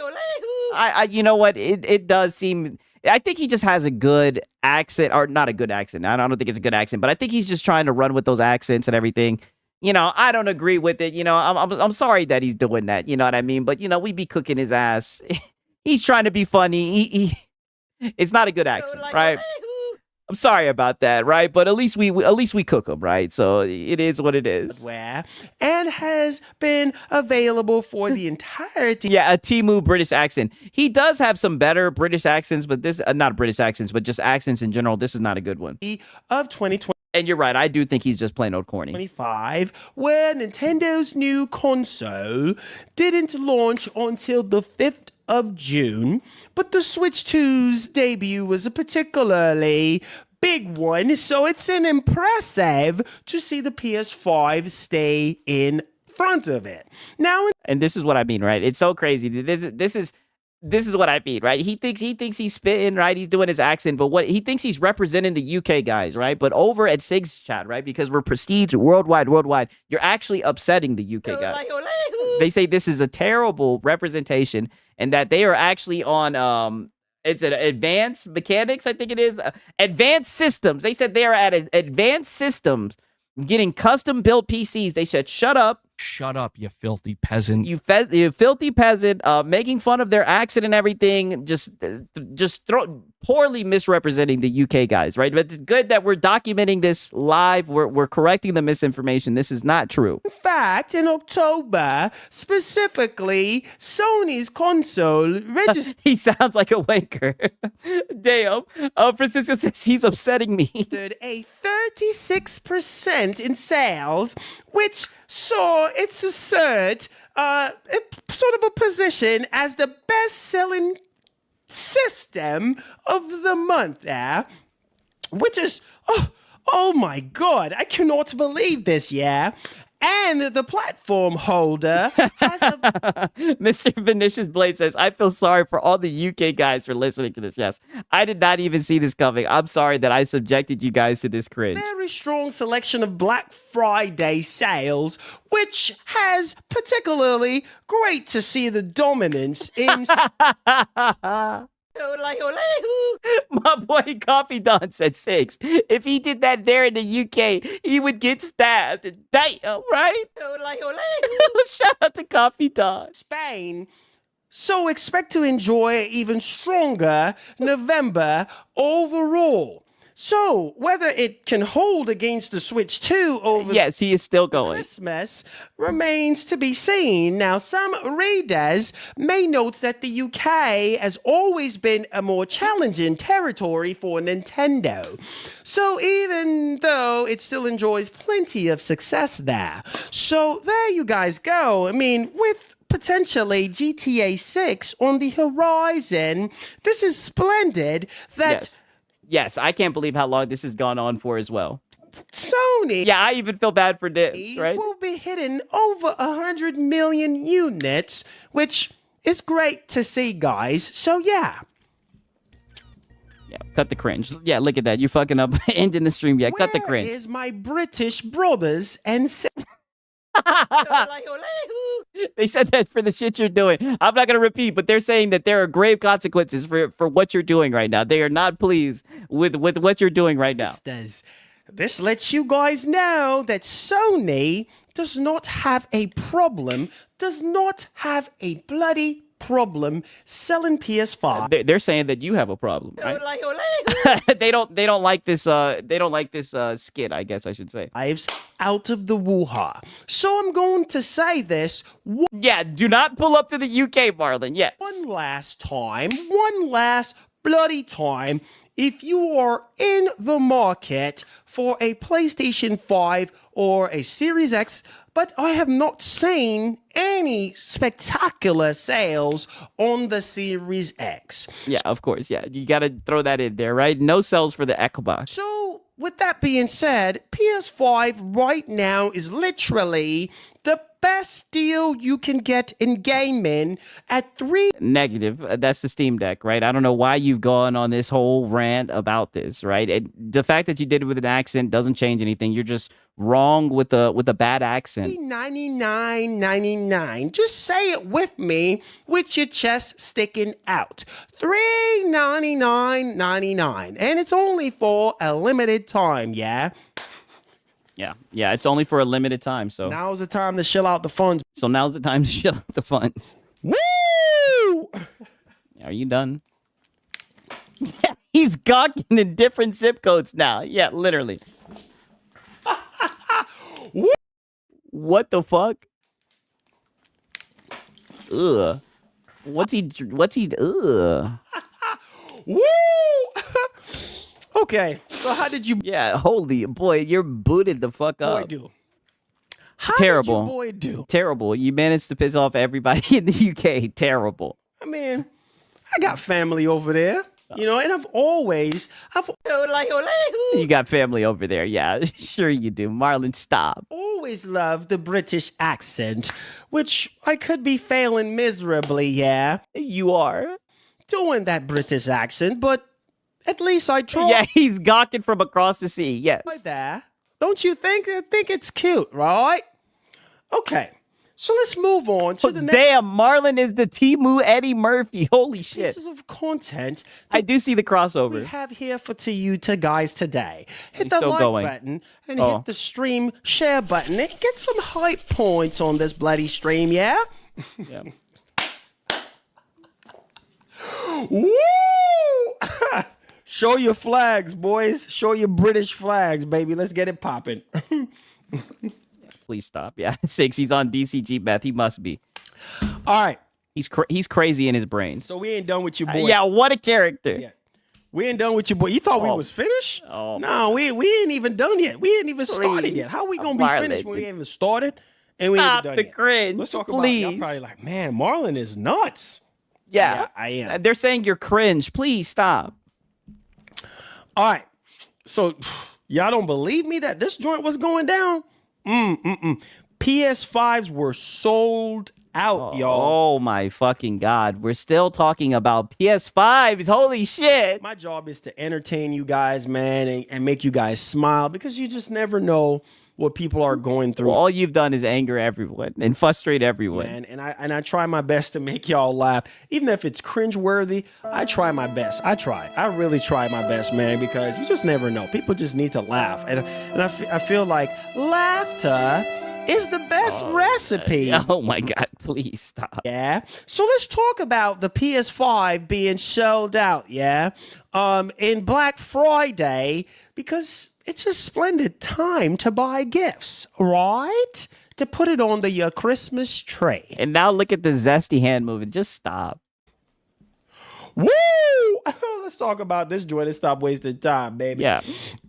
You know what? It does seem. I think he just has a good accent, or not a good accent. I don't think it's a good accent, but I think he's just trying to run with those accents and everything. You know, I don't agree with it. You know, I'm sorry that he's doing that. You know what I mean? But you know, we be cooking his ass. He's trying to be funny. It's not a good accent, right? I'm sorry about that, right? But at least we cook them, right? So it is what it is. Where and has been available for the entirety. Yeah, a Timu British accent. He does have some better British accents, but this not British accents, but just accents in general. This is not a good one. Of 2020. And you're right. I do think he's just plain old corny. 25, where Nintendo's new console didn't launch until the 5th of June, but the Switch 2's debut was a particularly big one, so it's an impressive to see the PS5 stay in front of it. Now, and this is what I mean, right? It's so crazy. This is what I mean, right? He thinks he's spitting, right? He's doing his accent, but what he thinks he's representing the UK guys, right? But over at Sig's chat, right? Because we're prestige worldwide, you're actually upsetting the UK guys. They say this is a terrible representation and that they are actually on it's an advanced mechanics, I think it is. Advanced systems. They said they are at advanced systems getting custom built PCs. They said, shut up. Shut up, you filthy peasant. You filthy peasant, making fun of their accent and everything, just poorly misrepresenting the UK guys, right? But it's good that we're documenting this live. We're correcting the misinformation. This is not true. in fact, in October, specifically, Sony's console registered. He sounds like a wanker. Damn. Francisco says he's upsetting me. A 36% in sales, which saw its assert sort of a position as the best-selling system of the month there, which is, oh my God, I cannot believe this, yeah. And the platform holder has a... Mr. Vinicius Blade says, I feel sorry for all the UK guys for listening to this. Yes, I did not even see this coming. I'm sorry that I subjected you guys to this cringe. Very strong selection of Black Friday sales, which has particularly great to see the dominance in... My boy Coffee Don said 6. If he did that there in the UK, he would get stabbed. Damn, right? Shout out to Coffee Don. Spain. So expect to enjoy even stronger November overall. So whether it can hold against the Switch 2 over yes, he is still going. Christmas remains to be seen. Now, some readers may note that the UK has always been a more challenging territory for Nintendo. So even though it still enjoys plenty of success there. So there you guys go. I mean, with potentially GTA 6 on the horizon, this is splendid that... Yes, I can't believe how long this has gone on for as well. Sony, yeah, I even feel bad for this, right? Will be hitting over 100 million units, which is great to see, guys. So yeah. Yeah, cut the cringe. Yeah, look at that. You fucking up ending the stream. Yeah, cut the cringe. Where is my British brothers and sisters? They said that for the shit you're doing. I'm not going to repeat, but they're saying that there are grave consequences for what you're doing right now. They are not pleased with what you're doing right now. This lets you guys know that Sony does not have a problem, does not have a bloody problem selling PS5. They're saying that you have a problem, right? they don't like this skit, I guess I should say. Out of the woo-ha. So I'm going to say this. Yeah, do not pull up to the UK, Marlon. Yes. One last bloody time. If you are in the market for a PlayStation 5 or a Series X, but I have not seen any spectacular sales on the Series X. Yeah, of course. Yeah, you got to throw that in there, right? No sales for the Xbox. So, with that being said, PS5 right now is literally the best deal you can get in gaming at Negative. That's the Steam Deck, right? I don't know why you've gone on this whole rant about this, right? The fact that you did it with an accent doesn't change anything. You're just wrong with a bad accent. $99.99. Just say it with me, with your chest sticking out. $399.99, and it's only for a limited time, yeah. Yeah, yeah, it's only for a limited time. So Now's the time to shill out the funds. so now's the time to shut out the funds. Woo! Are you done? Yeah, he's gawking in different zip codes now. Yeah, literally. What the fuck? Ugh. What's he? Ugh. Woo! Okay, so how did you Yeah, holy boy, you're booted the fuck boy up. do? How Terrible. did you boy do? Terrible. You managed to piss off everybody in the UK. Terrible. I mean, I got family over there, you know, and I've You got family over there. Yeah, sure you do. Marlon, stop. always loved the British accent, which I could be failing miserably, yeah, You are. doing that British accent, but at least I try. Yeah, he's gawking from across the sea. Yes. Right there. Don't you think? I think it's cute, right? Okay, so let's move on to the next Damn, Marlon is the Timu Eddie Murphy. Holy shit. pieces of content I do see the we crossover. have here for to you to guys today. Hit He's the still like going. button and Oh. hit the stream share button and get some hype points on this bloody stream, yeah? Yeah. Woo! Show your flags, boys. Show your British flags, baby. Let's get it popping. Please stop. Yeah, 6. He's on DCG Beth. He must be. All right. He's crazy in his brain. So we ain't done with you, boy. Yeah, what a character. Yeah. We ain't done with you, boy. You thought we Oh. was finished? Oh. No, we ain't even done yet. We ain't even started yet. Please. How we gonna be Marlon. finished when we ain't even started? And we ain't Stop even done the yet? cringe, Let's talk please. about. Y'all probably like, man, Marlon is nuts. Yeah, I am. They're saying you're cringe. Please stop. All right. So y'all don't believe me that this joint was going down? PS5s were sold out, y'all. Oh my fucking god. We're still talking about PS5s. Holy shit. My job is to entertain you guys, man, and make you guys smile because you just never know what people are going through. Well, all you've done is anger everyone and frustrate everyone. Man, and I try my best to make y'all laugh, even if it's cringeworthy. I try my best. I really try my best, man, because you just never know. People just need to laugh, and I feel like laughter is the best recipe. Oh my god, please stop. Yeah. So let's talk about the PS5 being sold out, yeah? In Black Friday, because it's a splendid time to buy gifts, right? To put it on the Christmas tree. And now look at the zesty hand moving. Just stop. Woo! Let's talk about this joint and stop wasting time, baby. Yeah.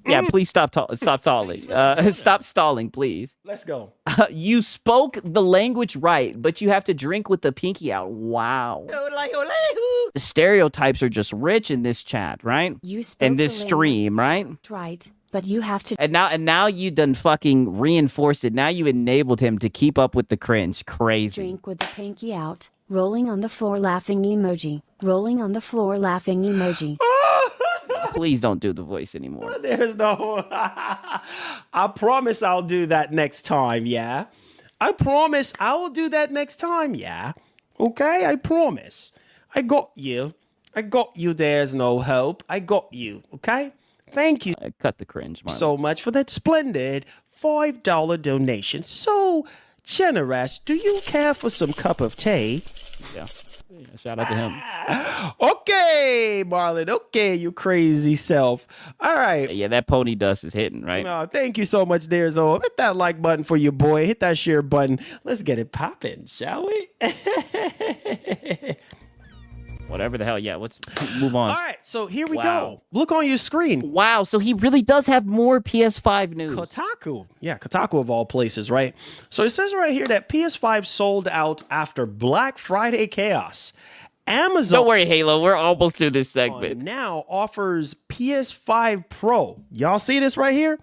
Yeah, please stop stalling. Stop stalling, please. Let's go. You spoke the language right, but you have to drink with the pinky out. Wow. The stereotypes are just rich in this chat, right? You spoke In this the stream, right? right, but you have to And now you done fucking reinforced it. Now you enabled him to keep up with the cringe. Crazy. drink with the pinky out, rolling on the floor laughing emoji, rolling on the floor laughing emoji. Please don't do the voice anymore. There's no. I promise I'll do that next time, yeah? I promise I will do that next time, yeah? Okay? I promise. I got you. I got you. There's no hope. I got you, okay? Thank you Cut the cringe, Marlon. so much for that splendid $5 donation. So generous. Do you care for some cup of tea? Yeah. Shout out to him. Okay, Marlon. Okay, you crazy self. All right. Yeah, that pony dust is hitting, right? No, thank you so much, there, Zo. Hit that like button for your boy. Hit that share button. Let's get it popping, shall we? Whatever the hell. Yeah, let's move on. All right, so here we Wow. go. Look on your screen. Wow, so he really does have more PS5 news. Kotaku. Yeah, Kotaku of all places, right? So it says right here that PS5 sold out after Black Friday chaos. Amazon Don't worry, Halo. We're almost through this segment. now offers PS5 Pro. Y'all see this right here?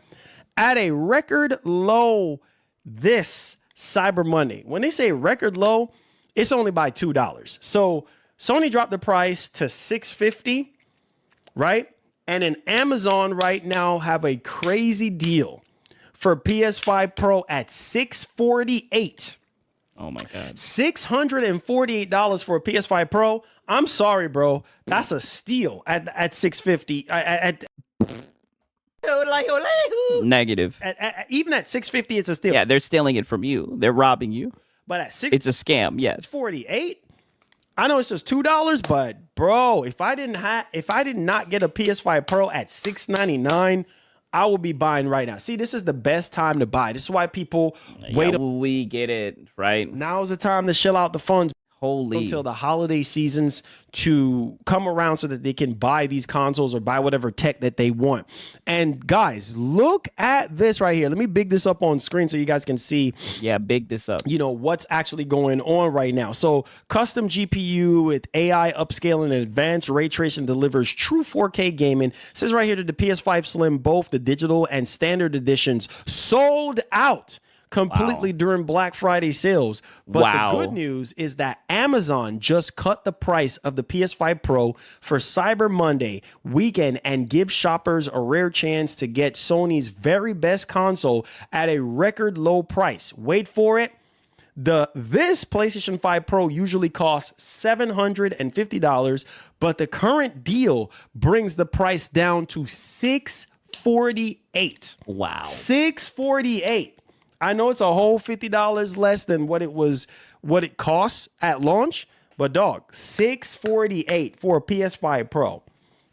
At a record low this Cyber Monday. When they say record low, it's only by $2. So Sony dropped the price to $650, right? And then Amazon right now have a crazy deal for PS5 Pro at $648. Oh my god. $648 for a PS5 Pro. I'm sorry, bro. That's a steal at $650. Negative. Even at 650, it's a steal. Yeah, they're stealing it from you. They're robbing you. But at 6, it's a scam. Yes. 48. I know it's just $2, but bro, if I did not get a PS5 Pro at $699, I will be buying right now. See, this is the best time to buy. This is why people wait. We get it, right? Now is the time to shell out the funds. Holy. Until the holiday seasons to come around so that they can buy these consoles or buy whatever tech that they want. And guys, look at this right here. Let me big this up on screen so you guys can see. Yeah, big this up. You know, what's actually going on right now. So custom GPU with AI upscaling and advanced ray tracing delivers true 4K gaming. It says right here that the PS5 Slim, both the digital and standard editions, sold out completely during Black Friday sales. But the good news is that Amazon just cut the price of the PS5 Pro for Cyber Monday weekend and give shoppers a rare chance to get Sony's very best console at a record low price. Wait for it. This PlayStation 5 Pro usually costs $750, but the current deal brings the price down to $648. Wow. $648. I know it's a whole $50 less than what it costs at launch, but dog, $648 for a PS5 Pro.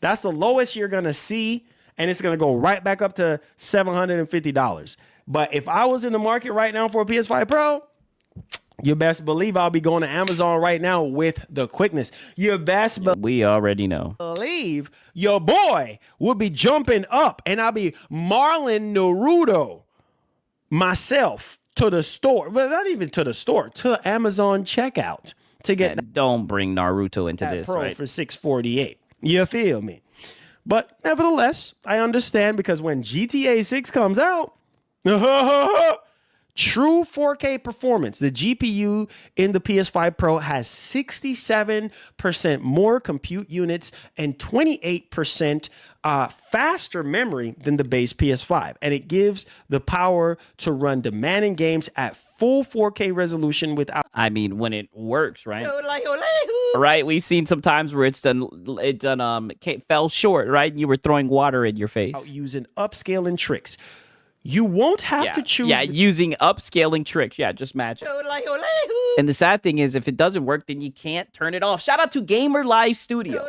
That's the lowest you're gonna see, and it's gonna go right back up to $750. But if I was in the market right now for a PS5 Pro, you best believe I'll be going to Amazon right now with the quickness. You best we already know. Believe your boy will be jumping up, and I'll be Marlon Naruto myself to the store, but not even to the store, to Amazon checkout to get. And don't bring Naruto into this, Pro right? for $648. You feel me? But nevertheless, I understand, because when GTA 6 comes out, true 4K performance. The GPU in the PS5 Pro has 67% more compute units and 28% faster memory than the base PS5. And it gives the power to run demanding games at full 4K resolution without... I mean, when it works, right? Right? We've seen some times where it fell short, right? And you were throwing water in your face. Using upscaling tricks. You won't have to choose. Yeah, using upscaling tricks. Yeah, just magic. And the sad thing is, if it doesn't work, then you can't turn it off. Shout out to Gamer Live Studio.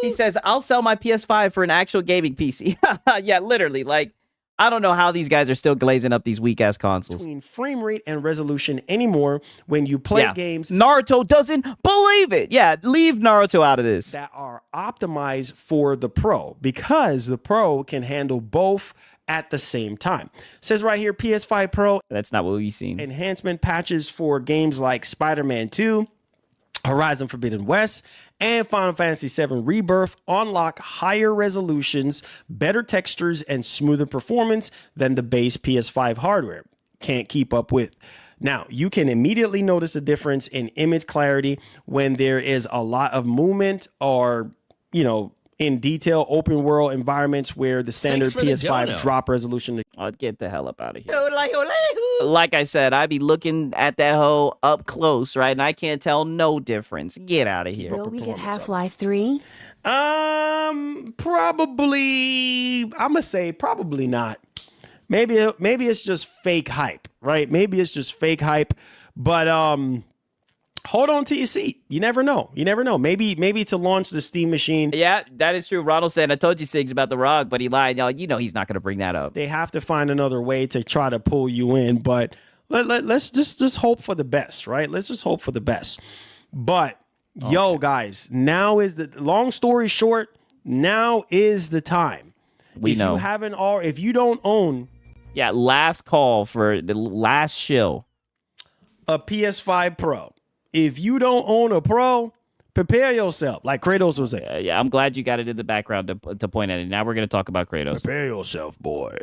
He says, I'll sell my PS5 for an actual gaming PC. Yeah, literally. Like, I don't know how these guys are still glazing up these weak-ass consoles. Between frame rate and resolution anymore when you play games. Naruto doesn't believe it. Yeah, leave Naruto out of this. That are optimized for the Pro, because the Pro can handle both at the same time. It says right here, PS5 Pro. That's not what we've seen. Enhancement patches for games like Spider-Man 2, Horizon Forbidden West, and Final Fantasy VII Rebirth unlock higher resolutions, better textures, and smoother performance than the base PS5 hardware can't keep up with. Now, you can immediately notice a difference in image clarity when there is a lot of movement or, you know, in detail open world environments where the standard PS5 drop resolution. I'll get the hell up out of here. Like I said, I be looking at that hoe up close, right? And I can't tell no difference. Get out of here. Will we get Half-Life 3? Probably. I'm gonna say probably not. Maybe it's just fake hype, right? Maybe it's just fake hype. But hold on to your seat. You never know. You never know. Maybe to launch the Steam machine. Yeah, that is true. Ronald said, I told you Sigs about the ROG, but he lied. You know he's not going to bring that up. They have to find another way to try to pull you in, but let's just hope for the best, right? Let's just hope for the best. But, yo, guys, now is the... Long story short, now is the time. If you don't own... Yeah, last call for the last shill. A PS5 Pro. If you don't own a Pro, prepare yourself, like Kratos would say. Yeah, I'm glad you got it in the background to point at it. Now we're going to talk about Kratos. Prepare yourself, boy.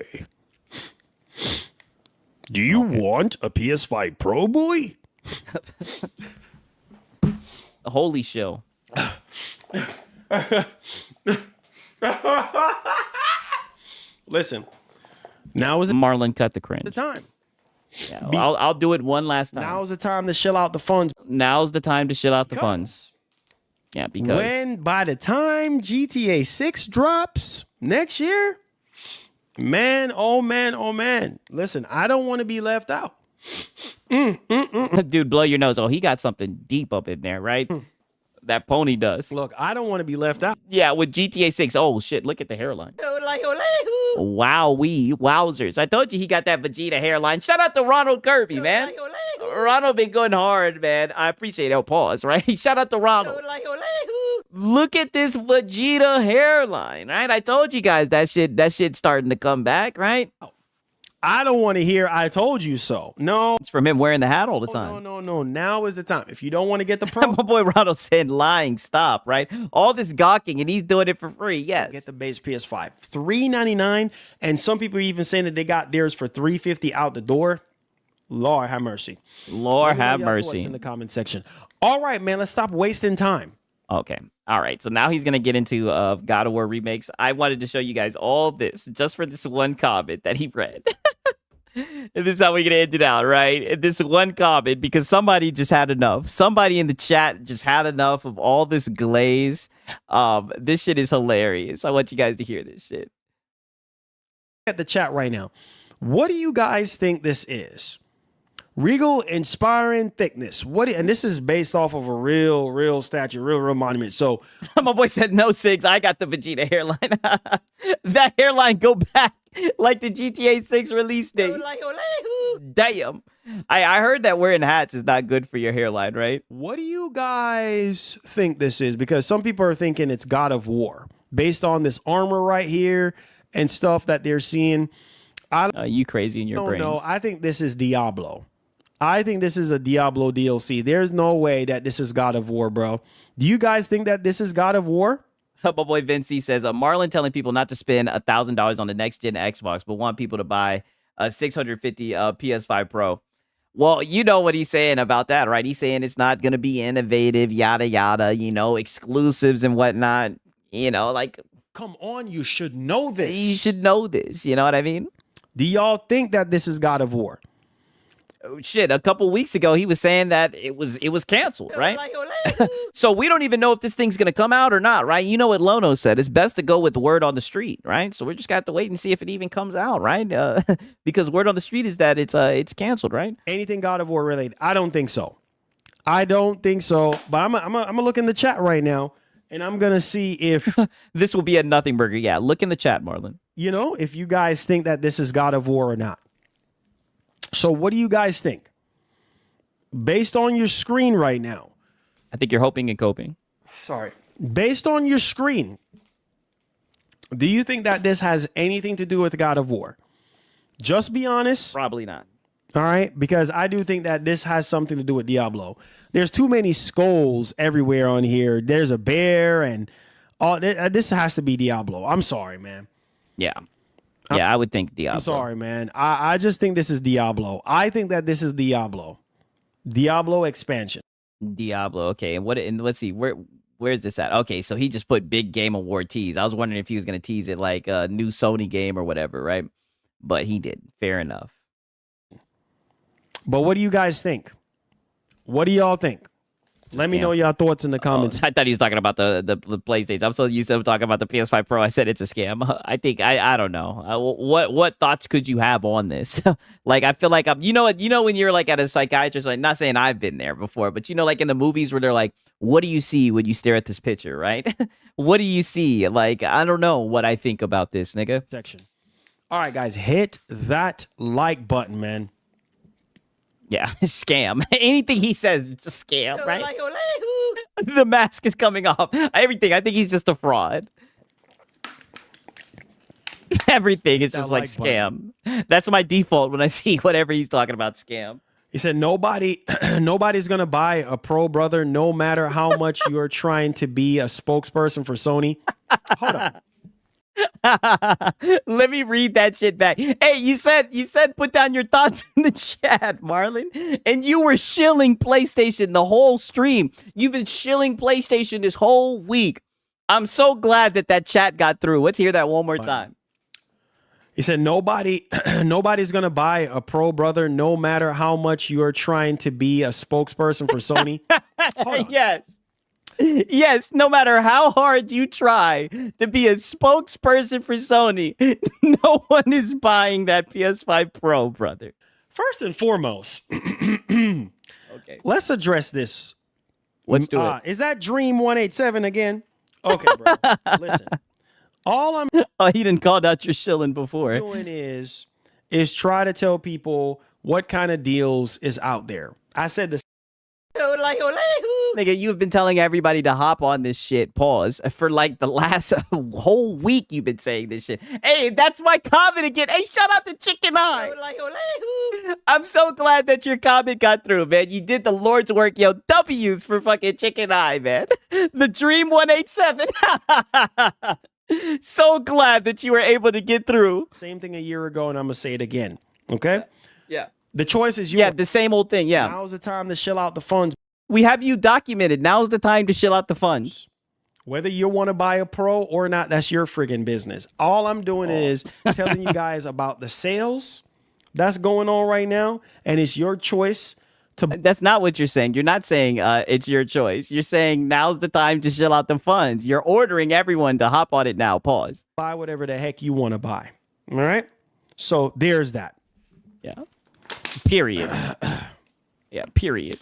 Do you want a PS5 Pro, boy? Holy shill. Listen, now is Marlon, cut the cringe. The time. Yeah, I'll do it one last time. Now's the time to shill out the funds. Now's the time to shill out the funds. Yeah, because by the time GTA 6 drops next year, Man, oh man, oh man. Listen, I don't want to be left out. Dude, blow your nose. Oh, he got something deep up in there, right? That pony does. Look, I don't want to be left out. Yeah, with GTA 6. Oh, shit. Look at the hairline. Wowee. Wowzers. I told you he got that Vegeta hairline. Shout out to Ronald Kirby, man. Ronald been going hard, man. I appreciate it. Pause, right? Shout out to Ronald. Look at this Vegeta hairline, right? I told you guys that shit's starting to come back, right? I don't want to hear I told you so. No. It's from him wearing the hat all the time. No. Now is the time. If you don't want to get the pro. My boy Ronald said lying, stop, right? All this gawking and he's doing it for free. Yes. Get the base PS5. $399. And some people are even saying that they got theirs for $350 out the door. Lord have mercy. Lord have mercy. In the comment section. All right, man. Let's stop wasting time. Okay. All right. So now he's going to get into God of War remakes. I wanted to show you guys all this just for this one comment that he read. And this is how we're going to end it out, right? And this one comment, because somebody just had enough. Somebody in the chat just had enough of all this glaze. This shit is hilarious. I want you guys to hear this shit. At the chat right now. What do you guys think this is? Regal inspiring thickness. And this is based off of a real statue, real monument. So my boy said no, Sigs. I got the Vegeta hairline. That hairline go back like the GTA 6 release date. Damn. I heard that wearing hats is not good for your hairline, right? What do you guys think this is? Because some people are thinking it's God of War based on this armor right here and stuff that they're seeing. You crazy in your brains. No, I think this is Diablo. I think this is a Diablo DLC. There's no way that this is God of War, bro. Do you guys think that this is God of War? My boy Vinci says, Marlon telling people not to spend $1,000 on the next gen Xbox, but want people to buy a 650 PS5 Pro. Well, you know what he's saying about that, right? He's saying it's not going to be innovative, yada, yada, exclusives and whatnot, like. Come on, you should know this. You should know this. You know what I mean? Do y'all think that this is God of War? Oh, shit, a couple weeks ago, he was saying that it was canceled, right? So we don't even know if this thing's going to come out or not, right? You know what Lono said. It's best to go with the word on the street, right? So we're just got to wait and see if it even comes out, right? Because word on the street is that it's canceled, right? Anything God of War related? I don't think so. But I'm gonna look in the chat right now, and I'm going to see if... this will be a nothing burger. Yeah, look in the chat, Marlon. If you guys think that this is God of War or not. So what do you guys think? Based on your screen right now. I think you're hoping and coping. Sorry. Based on your screen, do you think that this has anything to do with God of War? Just be honest. Probably not. All right? Because I do think that this has something to do with Diablo. There's too many skulls everywhere on here. There's a bear and all. This has to be Diablo. I'm sorry, man. Yeah. Yeah, I would think Diablo. I'm sorry, man. I just think this is Diablo. I think that this is Diablo. Diablo expansion. Diablo. Okay. And let's see. Where's this at? Okay, so he just put big Game Award tease. I was wondering if he was going to tease it like a new Sony game or whatever, right? But he didn't. Fair enough. But what do you guys think? What do y'all think? Let me know your thoughts in the comments. I thought he was talking about the PlayStation. I'm so used to talking about the PS5 Pro. I said it's a scam. I think I don't know. What thoughts could you have on this? Like I feel like I'm. When you're like at a psychiatrist, like not saying I've been there before, but like in the movies where they're like, what do you see when you stare at this picture, right? What do you see? Like I don't know what I think about this, nigga. Section. All right, guys, hit that like button, man. Yeah, scam. Anything he says is just scam, right? The mask is coming off. Everything. I think he's just a fraud. Everything is just like scam. That's my default when I see whatever he's talking about, scam. He said nobody's gonna buy a Pro, brother, no matter how much you're trying to be a spokesperson for Sony. Hold on. Let me read that shit back. Hey, you said put down your thoughts in the chat, Marlon. And you were shilling PlayStation the whole stream. You've been shilling PlayStation this whole week. I'm so glad that chat got through. Let's hear that one more time. He said nobody's gonna buy a Pro, brother, no matter how much you're trying to be a spokesperson for Sony. Yes. Yes, no matter how hard you try to be a spokesperson for Sony, no one is buying that PS5 Pro, brother. First and foremost, Okay. let's address this. Let's do it. Is that Dream 187 again? Okay, bro. Listen. All I'm Oh, he didn't call out your shilling before. doing is try to tell people what kind of deals is out there. I said this. Nigga, you've been telling everybody to hop on this shit, pause, for like the last whole week you've been saying this shit. Hey, that's my comment again. Hey, shout out to Chicken Eye. I'm so glad that your comment got through, man. You did the Lord's work, yo. W's for fucking Chicken Eye, man. The Dream 187. So glad that you were able to get through. Same thing a year ago, and I'm going to say it again. Okay? Yeah. The choice is yours. Yeah, the same old thing, yeah. Now's the time to shill out the funds. We have you documented. Now's the time to shill out the funds. Whether you want to buy a Pro or not, that's your friggin' business. All I'm doing is telling you guys about the sales that's going on right now, and it's your choice to... That's not what you're saying. You're not saying it's your choice. You're saying now's the time to shill out the funds. You're ordering everyone to hop on it now. Pause. Buy whatever the heck you want to buy. All right? So there's that. Yeah. Period. Yeah, period.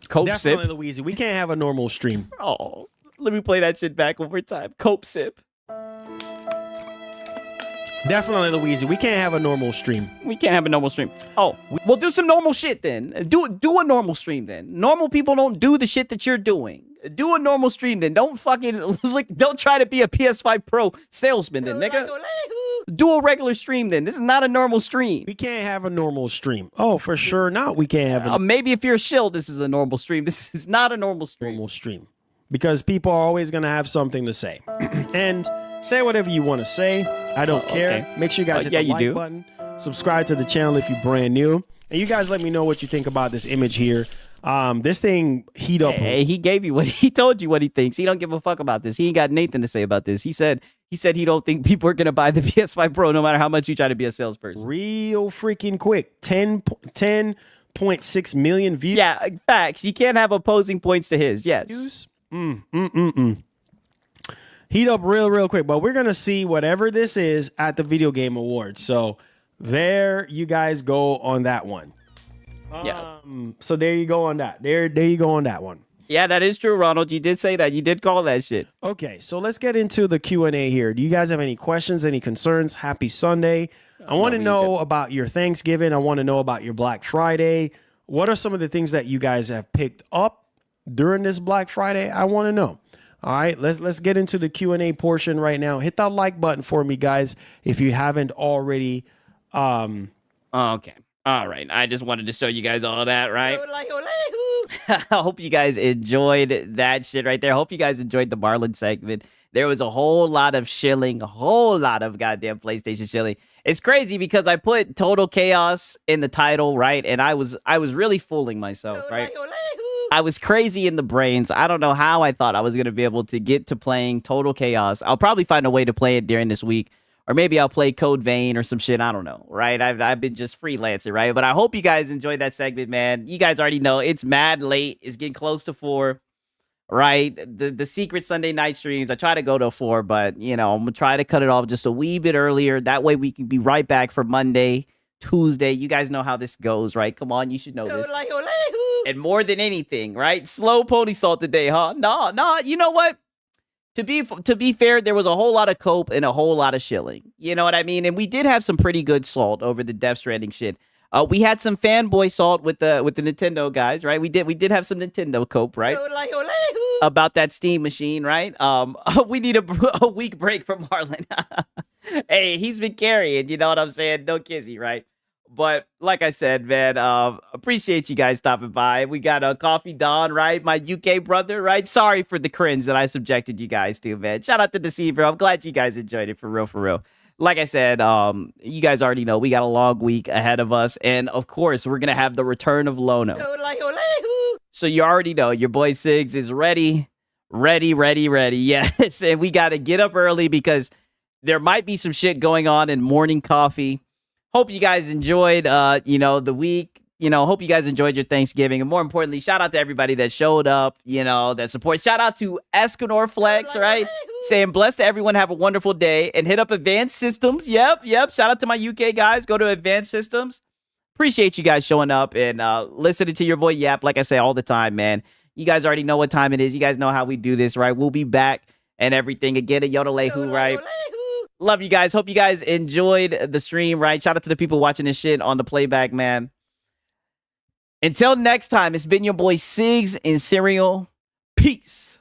Cope Definitely, sip. Louise. We can't have a normal stream. Oh, let me play that shit back one more time. Cope sip. Definitely, Louise. We can't have a normal stream. We can't have a normal stream. Oh, we'll do some normal shit then. Do a normal stream then. Normal people don't do the shit that you're doing. Do a normal stream then. Don't fucking don't try to be a PS5 Pro salesman then, nigga. Do a regular stream then. This is not a normal stream. We can't have a normal stream. Oh, for sure not. We can't have a maybe if you're a shill, this is a normal stream. This is not a normal stream. Normal stream. Because people are always going to have something to say. And say whatever you want to say. I don't care. Okay. Make sure you guys hit the like button. Subscribe to the channel if you're brand new. And you guys let me know what you think about this image here. This thing heat up. Hey, he gave you he told you what he thinks. He don't give a fuck about this. He ain't got Nathan to say about this. He said he don't think people are gonna buy the PS5 Pro no matter how much you try to be a salesperson. Real freaking quick. 10.6 million views. Yeah, facts. You can't have opposing points to his. Yes. Heat up real quick. But we're gonna see whatever this is at the Video Game Awards. So there you guys go on that one. Yeah. So there you go on that. There you go on that one. Yeah, that is true, Ronald. You did say that. You did call that shit. Okay, so let's get into the Q&A here. Do you guys have any questions, any concerns? Happy Sunday. I want to know about your Thanksgiving. I want to know about your Black Friday. What are some of the things that you guys have picked up during this Black Friday? I want to know. All right, let's get into the Q&A portion right now. Hit that like button for me, guys, if you haven't already. Okay. All right. I just wanted to show you guys all that, right? I hope you guys enjoyed that shit right there. I hope you guys enjoyed the Marlon segment. There was a whole lot of shilling, a whole lot of goddamn PlayStation shilling. It's crazy because I put Total Chaos in the title, right? And I was really fooling myself, right? I was crazy in the brains. I don't know how I thought I was going to be able to get to playing Total Chaos. I'll probably find a way to play it during this week. Or maybe I'll play Code Vein or some shit. I don't know, right? I've been just freelancing, right? But I hope you guys enjoyed that segment, man. You guys already know it's mad late. It's getting close to 4, right? The secret Sunday night streams, I try to go to 4, but, you know, I'm going to try to cut it off just a wee bit earlier. That way we can be right back for Monday, Tuesday. You guys know how this goes, right? Come on, you should know this. And more than anything, right? Slow pony salt today, huh? Nah, you know what? To be fair, there was a whole lot of cope and a whole lot of shilling. You know what I mean? And we did have some pretty good salt over the Death Stranding shit. We had some fanboy salt with the Nintendo guys, right? We did have some Nintendo cope, right? About that Steam machine, right? We need a week break from Marlon. Hey, he's been carrying, you know what I'm saying? No kizzy, right? But like I said, man, appreciate you guys stopping by. We got a Coffee Don, right? My UK brother, right? Sorry for the cringe that I subjected you guys to, man. Shout out to Deceiver. I'm glad you guys enjoyed it for real. Like I said, you guys already know we got a long week ahead of us. And of course, we're going to have the return of Lono. So you already know your boy Siggs is ready. Yes. And we got to get up early because there might be some shit going on in morning coffee. Hope you guys enjoyed, the week. hope you guys enjoyed your Thanksgiving. And more importantly, shout out to everybody that showed up, that support. Shout out to Escanor Flex, right? Saying blessed to everyone. Have a wonderful day. And hit up Advanced Systems. Yep. Shout out to my UK guys. Go to Advanced Systems. Appreciate you guys showing up and listening to your boy Yap. Like I say all the time, man. You guys already know what time it is. You guys know how we do this, right? We'll be back and everything. Again, a Yodelehu, right? Love you guys. Hope you guys enjoyed the stream, right? Shout out to the people watching this shit on the playback, man. Until next time, it's been your boy Sigs and Serial. Peace.